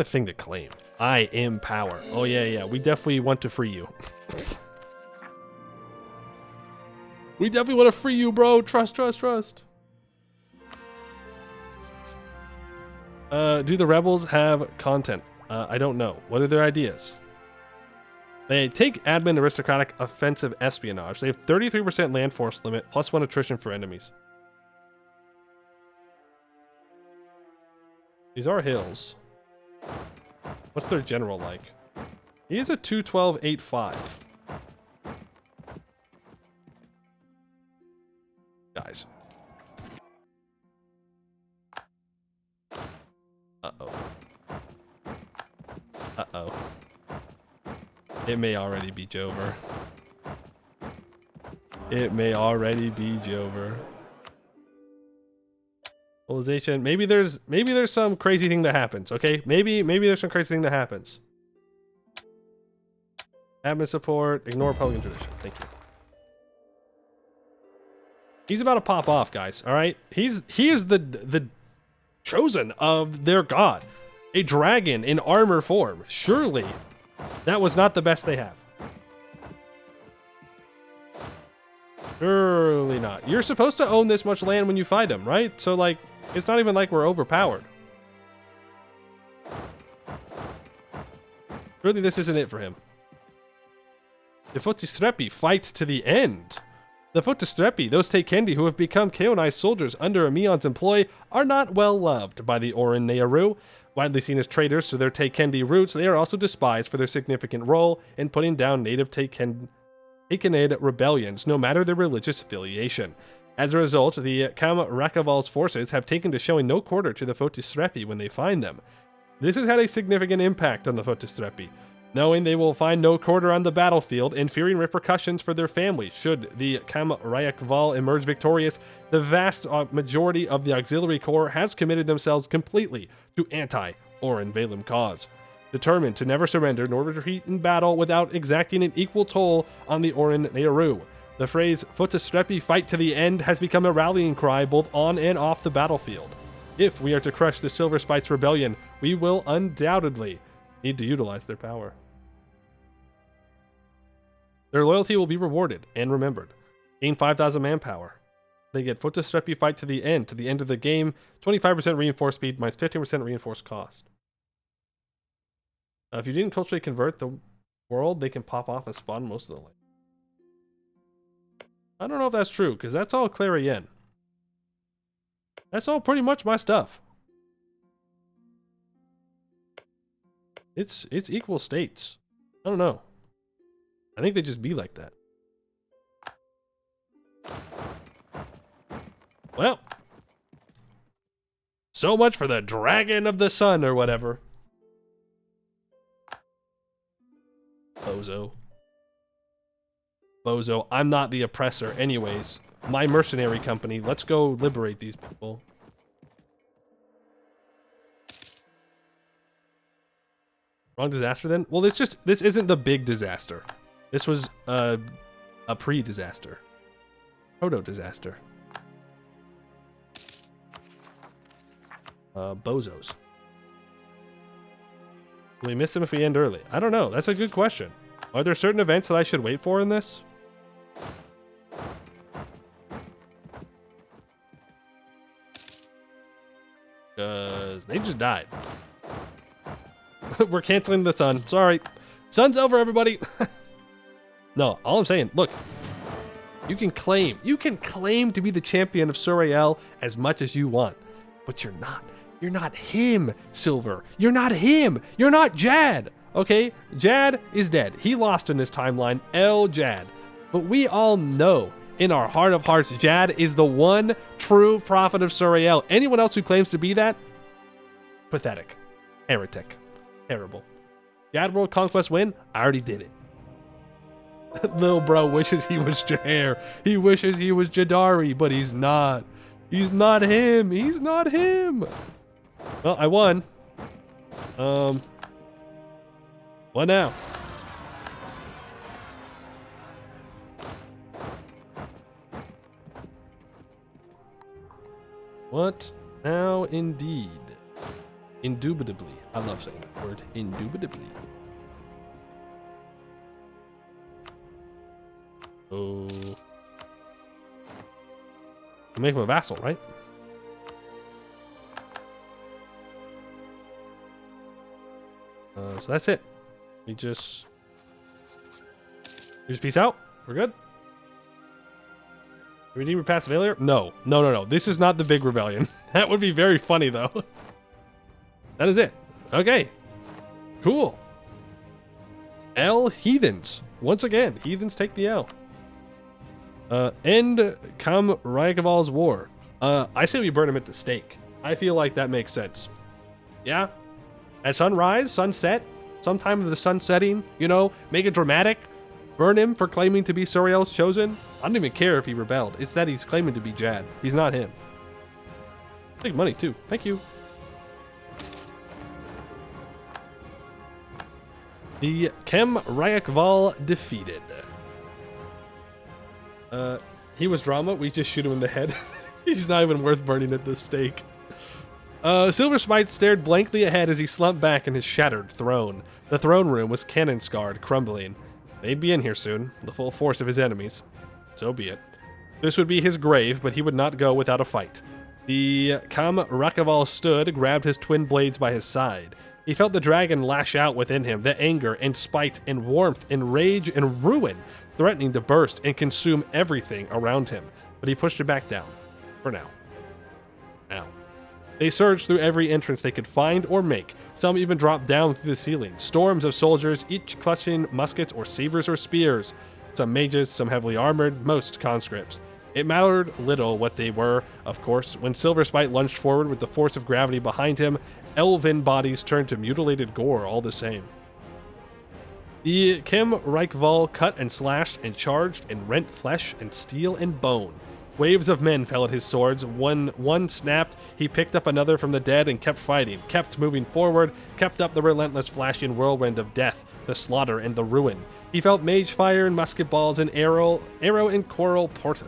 thing to claim. I am power. Oh yeah. We definitely want to free you. We definitely want to free you, bro. Trust. Do the rebels have content? I don't know. What are their ideas? They take admin aristocratic offensive espionage. They have 33% land force limit, +1 attrition for enemies. These are hills. What's their general like? He is a 212.85. Guys. Uh-oh. It may already be Jover. It may already be Jover. Mobilization. Maybe there's some crazy thing that happens, okay? Maybe there's some crazy thing that happens. Admin support. Ignore Republican tradition. Thank you. He's about to pop off, guys. All right? He is the chosen of their god. A dragon in armor form. Surely that was not the best they have. Surely not. You're supposed to own this much land when you fight him, right? So, like, it's not even like we're overpowered. Surely this isn't it for him. The Fotistrepi fight to the end. The Fotistrepi, those Teikendi who have become Keonai soldiers under Ameion's employ, are not well loved by the Orin Nairu. Widely seen as traitors to their Teikendi roots, they are also despised for their significant role in putting down native Teikenid rebellions, no matter their religious affiliation. As a result, the Kam Rakaval's forces have taken to showing no quarter to the Fotistrepi when they find them. This has had a significant impact on the Fotistrepi, knowing they will find no quarter on the battlefield and fearing repercussions for their families should the Kam Rayakval emerge victorious. The vast majority of the auxiliary corps has committed themselves completely to anti-Orin Valem cause, determined to never surrender nor retreat in battle without exacting an equal toll on the Orin Nairu. The phrase Fotistrepi fight to the end has become a rallying cry both on and off the battlefield. If we are to crush the Silverspite's rebellion, we will undoubtedly need to utilize their power. Their loyalty will be rewarded and remembered. Gain 5,000 manpower. They get Fotistrepi fight to the end of the game, 25% reinforced speed, minus 15% reinforced cost. If you didn't culturally convert the world, they can pop off and spawn most of the land. I don't know if that's true, because that's all Clarion. That's all pretty much my stuff. It's equal states. I don't know. I think they just be like that. Well. So much for the Dragon of the Sun or whatever. Bozo. Bozo, I'm not the oppressor. Anyways, my mercenary company, let's go liberate these people. Wrong disaster then? Well, this isn't the big disaster. This was a pre-disaster. Proto-disaster. Bozos. Will we miss them if we end early? I don't know. That's a good question. Are there certain events that I should wait for in this? Because they just died. We're canceling the sun. Sorry. Sun's over, everybody. No, all I'm saying, look. You can claim to be the champion of Suriel as much as you want. But you're not. You're not him, Silver. You're not him. You're not Jad. Okay? Jad is dead. He lost in this timeline. El Jad. But we all know in our heart of hearts, Jad is the one true prophet of Suriel. Anyone else who claims to be that? Pathetic. Heretic. Terrible. Jad World Conquest win? I already did it. Lil bro wishes he was Jair. He wishes he was Jadari, but he's not. He's not him. He's not him. Well, I won. What now? What now indeed? Indubitably. I love saying that word. Indubitably. Oh. Make him a vassal, right? So that's it. We just peace out. We're good. Redeem your past failure? No. No. This is not the big rebellion. That would be very funny, though. That is it. Okay. Cool. L Heathens. Once again, Heathens take the L. End come Ryakaval's war. I say we burn him at the stake. I feel like that makes sense. Yeah? At sunrise, sunset, sometime of the sun setting, you know, make it dramatic. Burn him for claiming to be Suriel's chosen. I don't even care if he rebelled. It's that he's claiming to be Jad. He's not him. Big money, too. Thank you. The Kem Ryakval defeated. He was drama. We just shoot him in the head. He's not even worth burning at the stake. Silver Smite stared blankly ahead as he slumped back in his shattered throne. The throne room was cannon-scarred, crumbling. They'd be in here soon, the full force of his enemies. So be it. This would be his grave, but he would not go without a fight. The Kam Rakaval stood, grabbed his twin blades by his side. He felt the dragon lash out within him, the anger and spite and warmth and rage and ruin, threatening to burst and consume everything around him. But he pushed it back down. For now. They surged through every entrance they could find or make. Some even dropped down through the ceiling. Storms of soldiers, each clutching muskets or sabers or spears. Some mages, some heavily armored, most conscripts. It mattered little what they were, of course. When Silver Spite lunged forward with the force of gravity behind him, elven bodies turned to mutilated gore all the same. The Kim Reichval cut and slashed and charged and rent flesh and steel and bone. Waves of men fell at his swords. One snapped, he picked up another from the dead and kept fighting, kept moving forward, kept up the relentless flashing whirlwind of death, the slaughter and the ruin. He felt mage fire and musket balls and arrow and coral pelt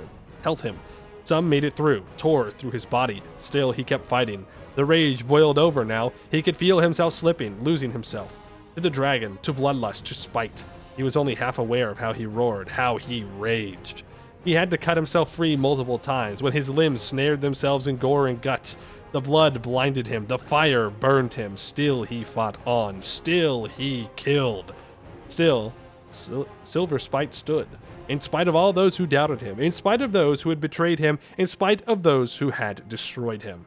him. Some made it through, tore through his body. Still, he kept fighting. The rage boiled over now. He could feel himself slipping, losing himself. To the dragon, to bloodlust, to spite. He was only half aware of how he roared, how he raged. He had to cut himself free multiple times when his limbs snared themselves in gore and guts. The blood blinded him. The fire burned him. Still he fought on. Still he killed. Still, Silver Spite stood. In spite of all those who doubted him. In spite of those who had betrayed him. In spite of those who had destroyed him.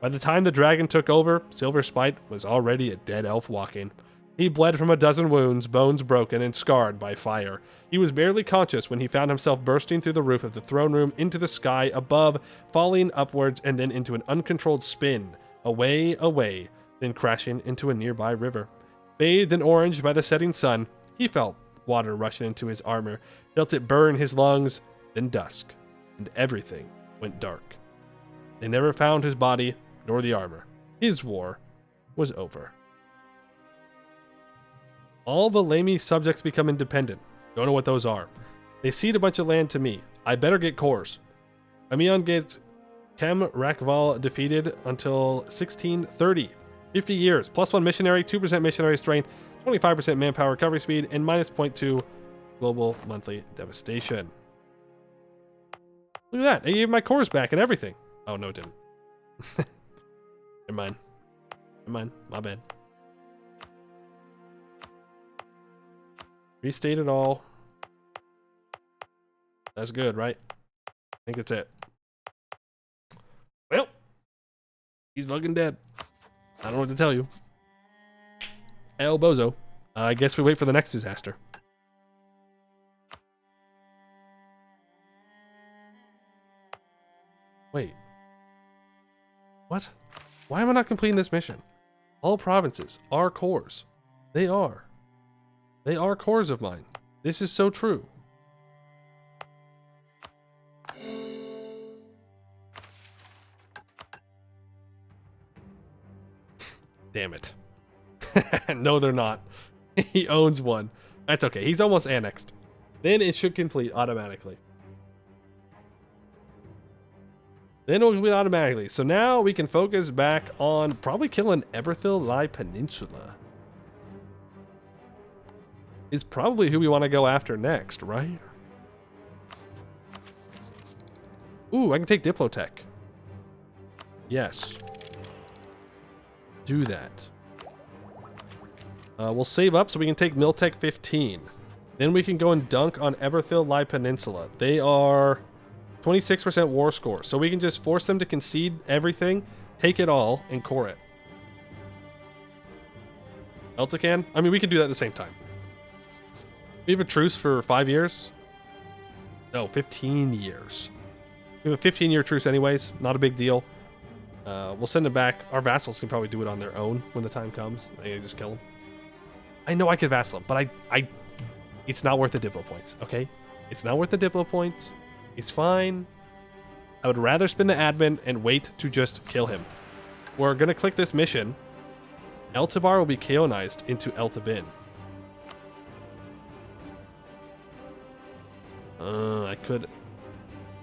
By the time the dragon took over, Silver Spite was already a dead elf walking. He bled from a dozen wounds, bones broken and scarred by fire. He was barely conscious when he found himself bursting through the roof of the throne room into the sky above, falling upwards and then into an uncontrolled spin, away, away, then crashing into a nearby river. Bathed in orange by the setting sun, he felt water rushing into his armor, felt it burn his lungs, then dusk, and everything went dark. They never found his body, nor the armor. His war was over. All the Lamy subjects become independent. Don't know what those are. They cede a bunch of land to me. I better get cores. Ameion gets Kem Rakval defeated until 1630. 50 years. +1 missionary, 2% missionary strength, 25% manpower recovery speed, and -0.2 global monthly devastation. Look at that. I gave my cores back and everything. Oh, no, it didn't. Never mind. Never mind. My bad. Restate it all. That's good, right? I think that's it. Well, he's fucking dead. I don't know what to tell you. El Bozo. I guess we wait for the next disaster. Wait. What? Why am I not completing this mission? All provinces are cores. They are. They are cores of mine. This is so true. Damn it. No, they're not. He owns one. That's okay. He's almost annexed. Then it should complete automatically. Then it'll complete automatically. So now we can focus back on probably killing Eberthil Lai Peninsula. Is probably who we want to go after next, right? Ooh, I can take Diplotech. Yes. Do that. We'll save up so we can take Miltech 15. Then we can go and dunk on Eberthil Lai Peninsula. They are 26% war score. So we can just force them to concede everything, take it all, and core it. Eltacan? I mean, we can do that at the same time. We have a truce for 5 years? No, 15 years. We have a 15-year truce anyways. Not a big deal. We'll send them back. Our vassals can probably do it on their own when the time comes. I can just kill them. I know I could vassal him, but it's not worth the Diplo points, okay? It's not worth the Diplo points. He's fine. I would rather spin the admin and wait to just kill him. We're going to click this mission. Eltabar will be Kaonized into Eltabin.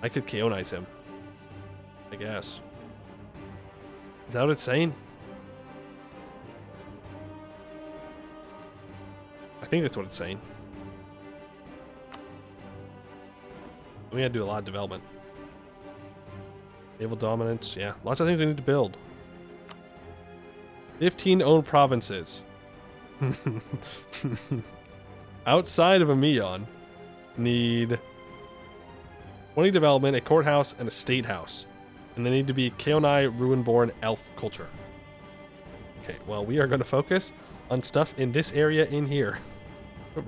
I could Kaonize him. I guess. Is that what it's saying? I think that's what it's saying. We gotta do a lot of development. Naval dominance, yeah. Lots of things we need to build. 15 owned provinces. Outside of Ameion, need 20 development, a courthouse, and a state house. And they need to be Kaonai Ruinborn Elf culture. Okay, well, we are going to focus on stuff in this area in here.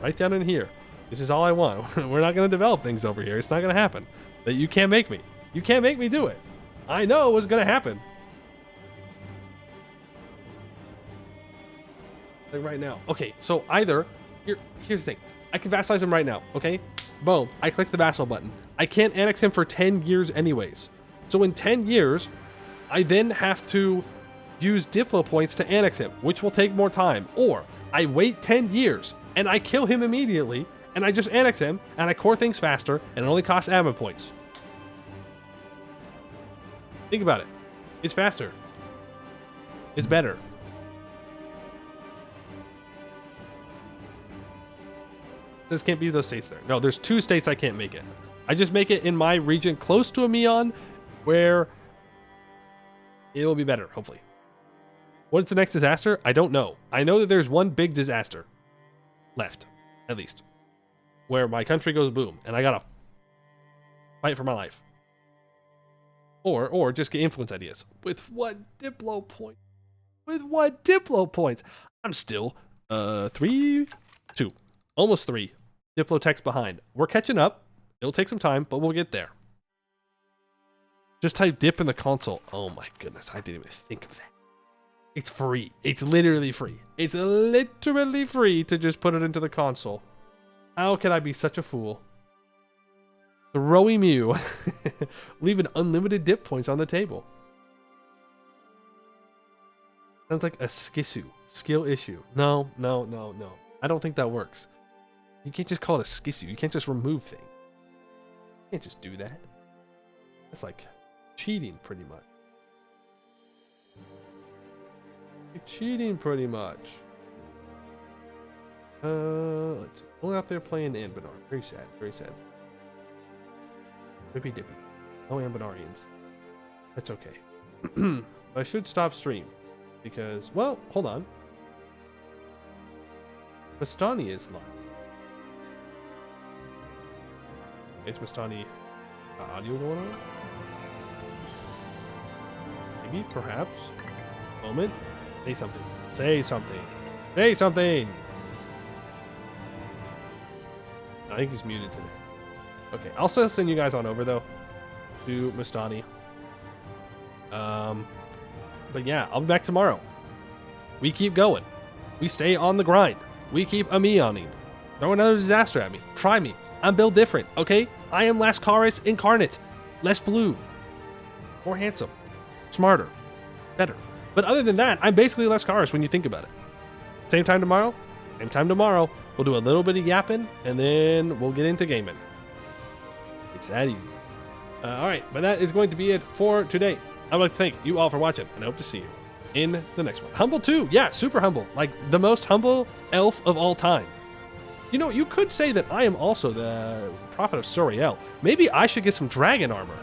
Right down in here. This is all I want. We're not going to develop things over here. It's not going to happen. That you can't make me. You can't make me do it. I know what's going to happen. Like right now. Okay, so either... Here's the thing. I can vassalize him right now, okay? Boom. I click the vassal button. I can't annex him for 10 years anyways. So in 10 years, I then have to use Diplo points to annex him, which will take more time. Or I wait 10 years and I kill him immediately and I just annex him and I core things faster and it only costs ammo points. Think about it. It's faster. It's better. This can't be those states there. No, there's 2 states I can't make it. I just make it in my region close to Ameion where it will be better, hopefully. What's the next disaster? I don't know. I know that there's one big disaster left, at least, where my country goes boom and I gotta fight for my life. Or just get influence ideas. With what Diplo point? With what Diplo points? I'm still 2, almost 3 Diplo techs behind. We're catching up. It'll take some time, but we'll get there. Just type dip in the console. Oh my goodness, I didn't even think of that. It's free. It's literally free. It's literally free to just put it into the console. How could I be such a fool? Throwy Mew. Leaving unlimited dip points on the table. Sounds like a skissu. Skill issue. No. I don't think that works. You can't just call it a skissu. You can't just remove things. You can't just do that. That's like cheating pretty much. You're cheating pretty much. Let's see. Going out there playing Anbennar. Very sad. Very sad. Dippy dippy. No Ambennarians. That's okay. But I should stop stream. Because, well, hold on. Mastani is live. Is Mastani audio going on? Maybe, perhaps. Moment. Say something. Say something. Say something! I think he's muted today. Okay, I'll still send you guys on over, though, to Mastani. But yeah, I'll be back tomorrow. We keep going. We stay on the grind. We keep Ameioning. Throw another disaster at me. Try me. I'm built different, okay? I am Lascaris incarnate. Less blue. More handsome. Smarter. Better. But other than that, I'm basically Lascaris when you think about it. Same time tomorrow? Same time tomorrow. We'll do a little bit of yapping, and then we'll get into gaming. It's that easy. Alright, but that is going to be it for today. I would like to thank you all for watching, and I hope to see you in the next one. Humble too. Yeah, super humble. Like the most humble elf of all time. You know, you could say that I am also the prophet of Soriel. Maybe I should get some dragon armor.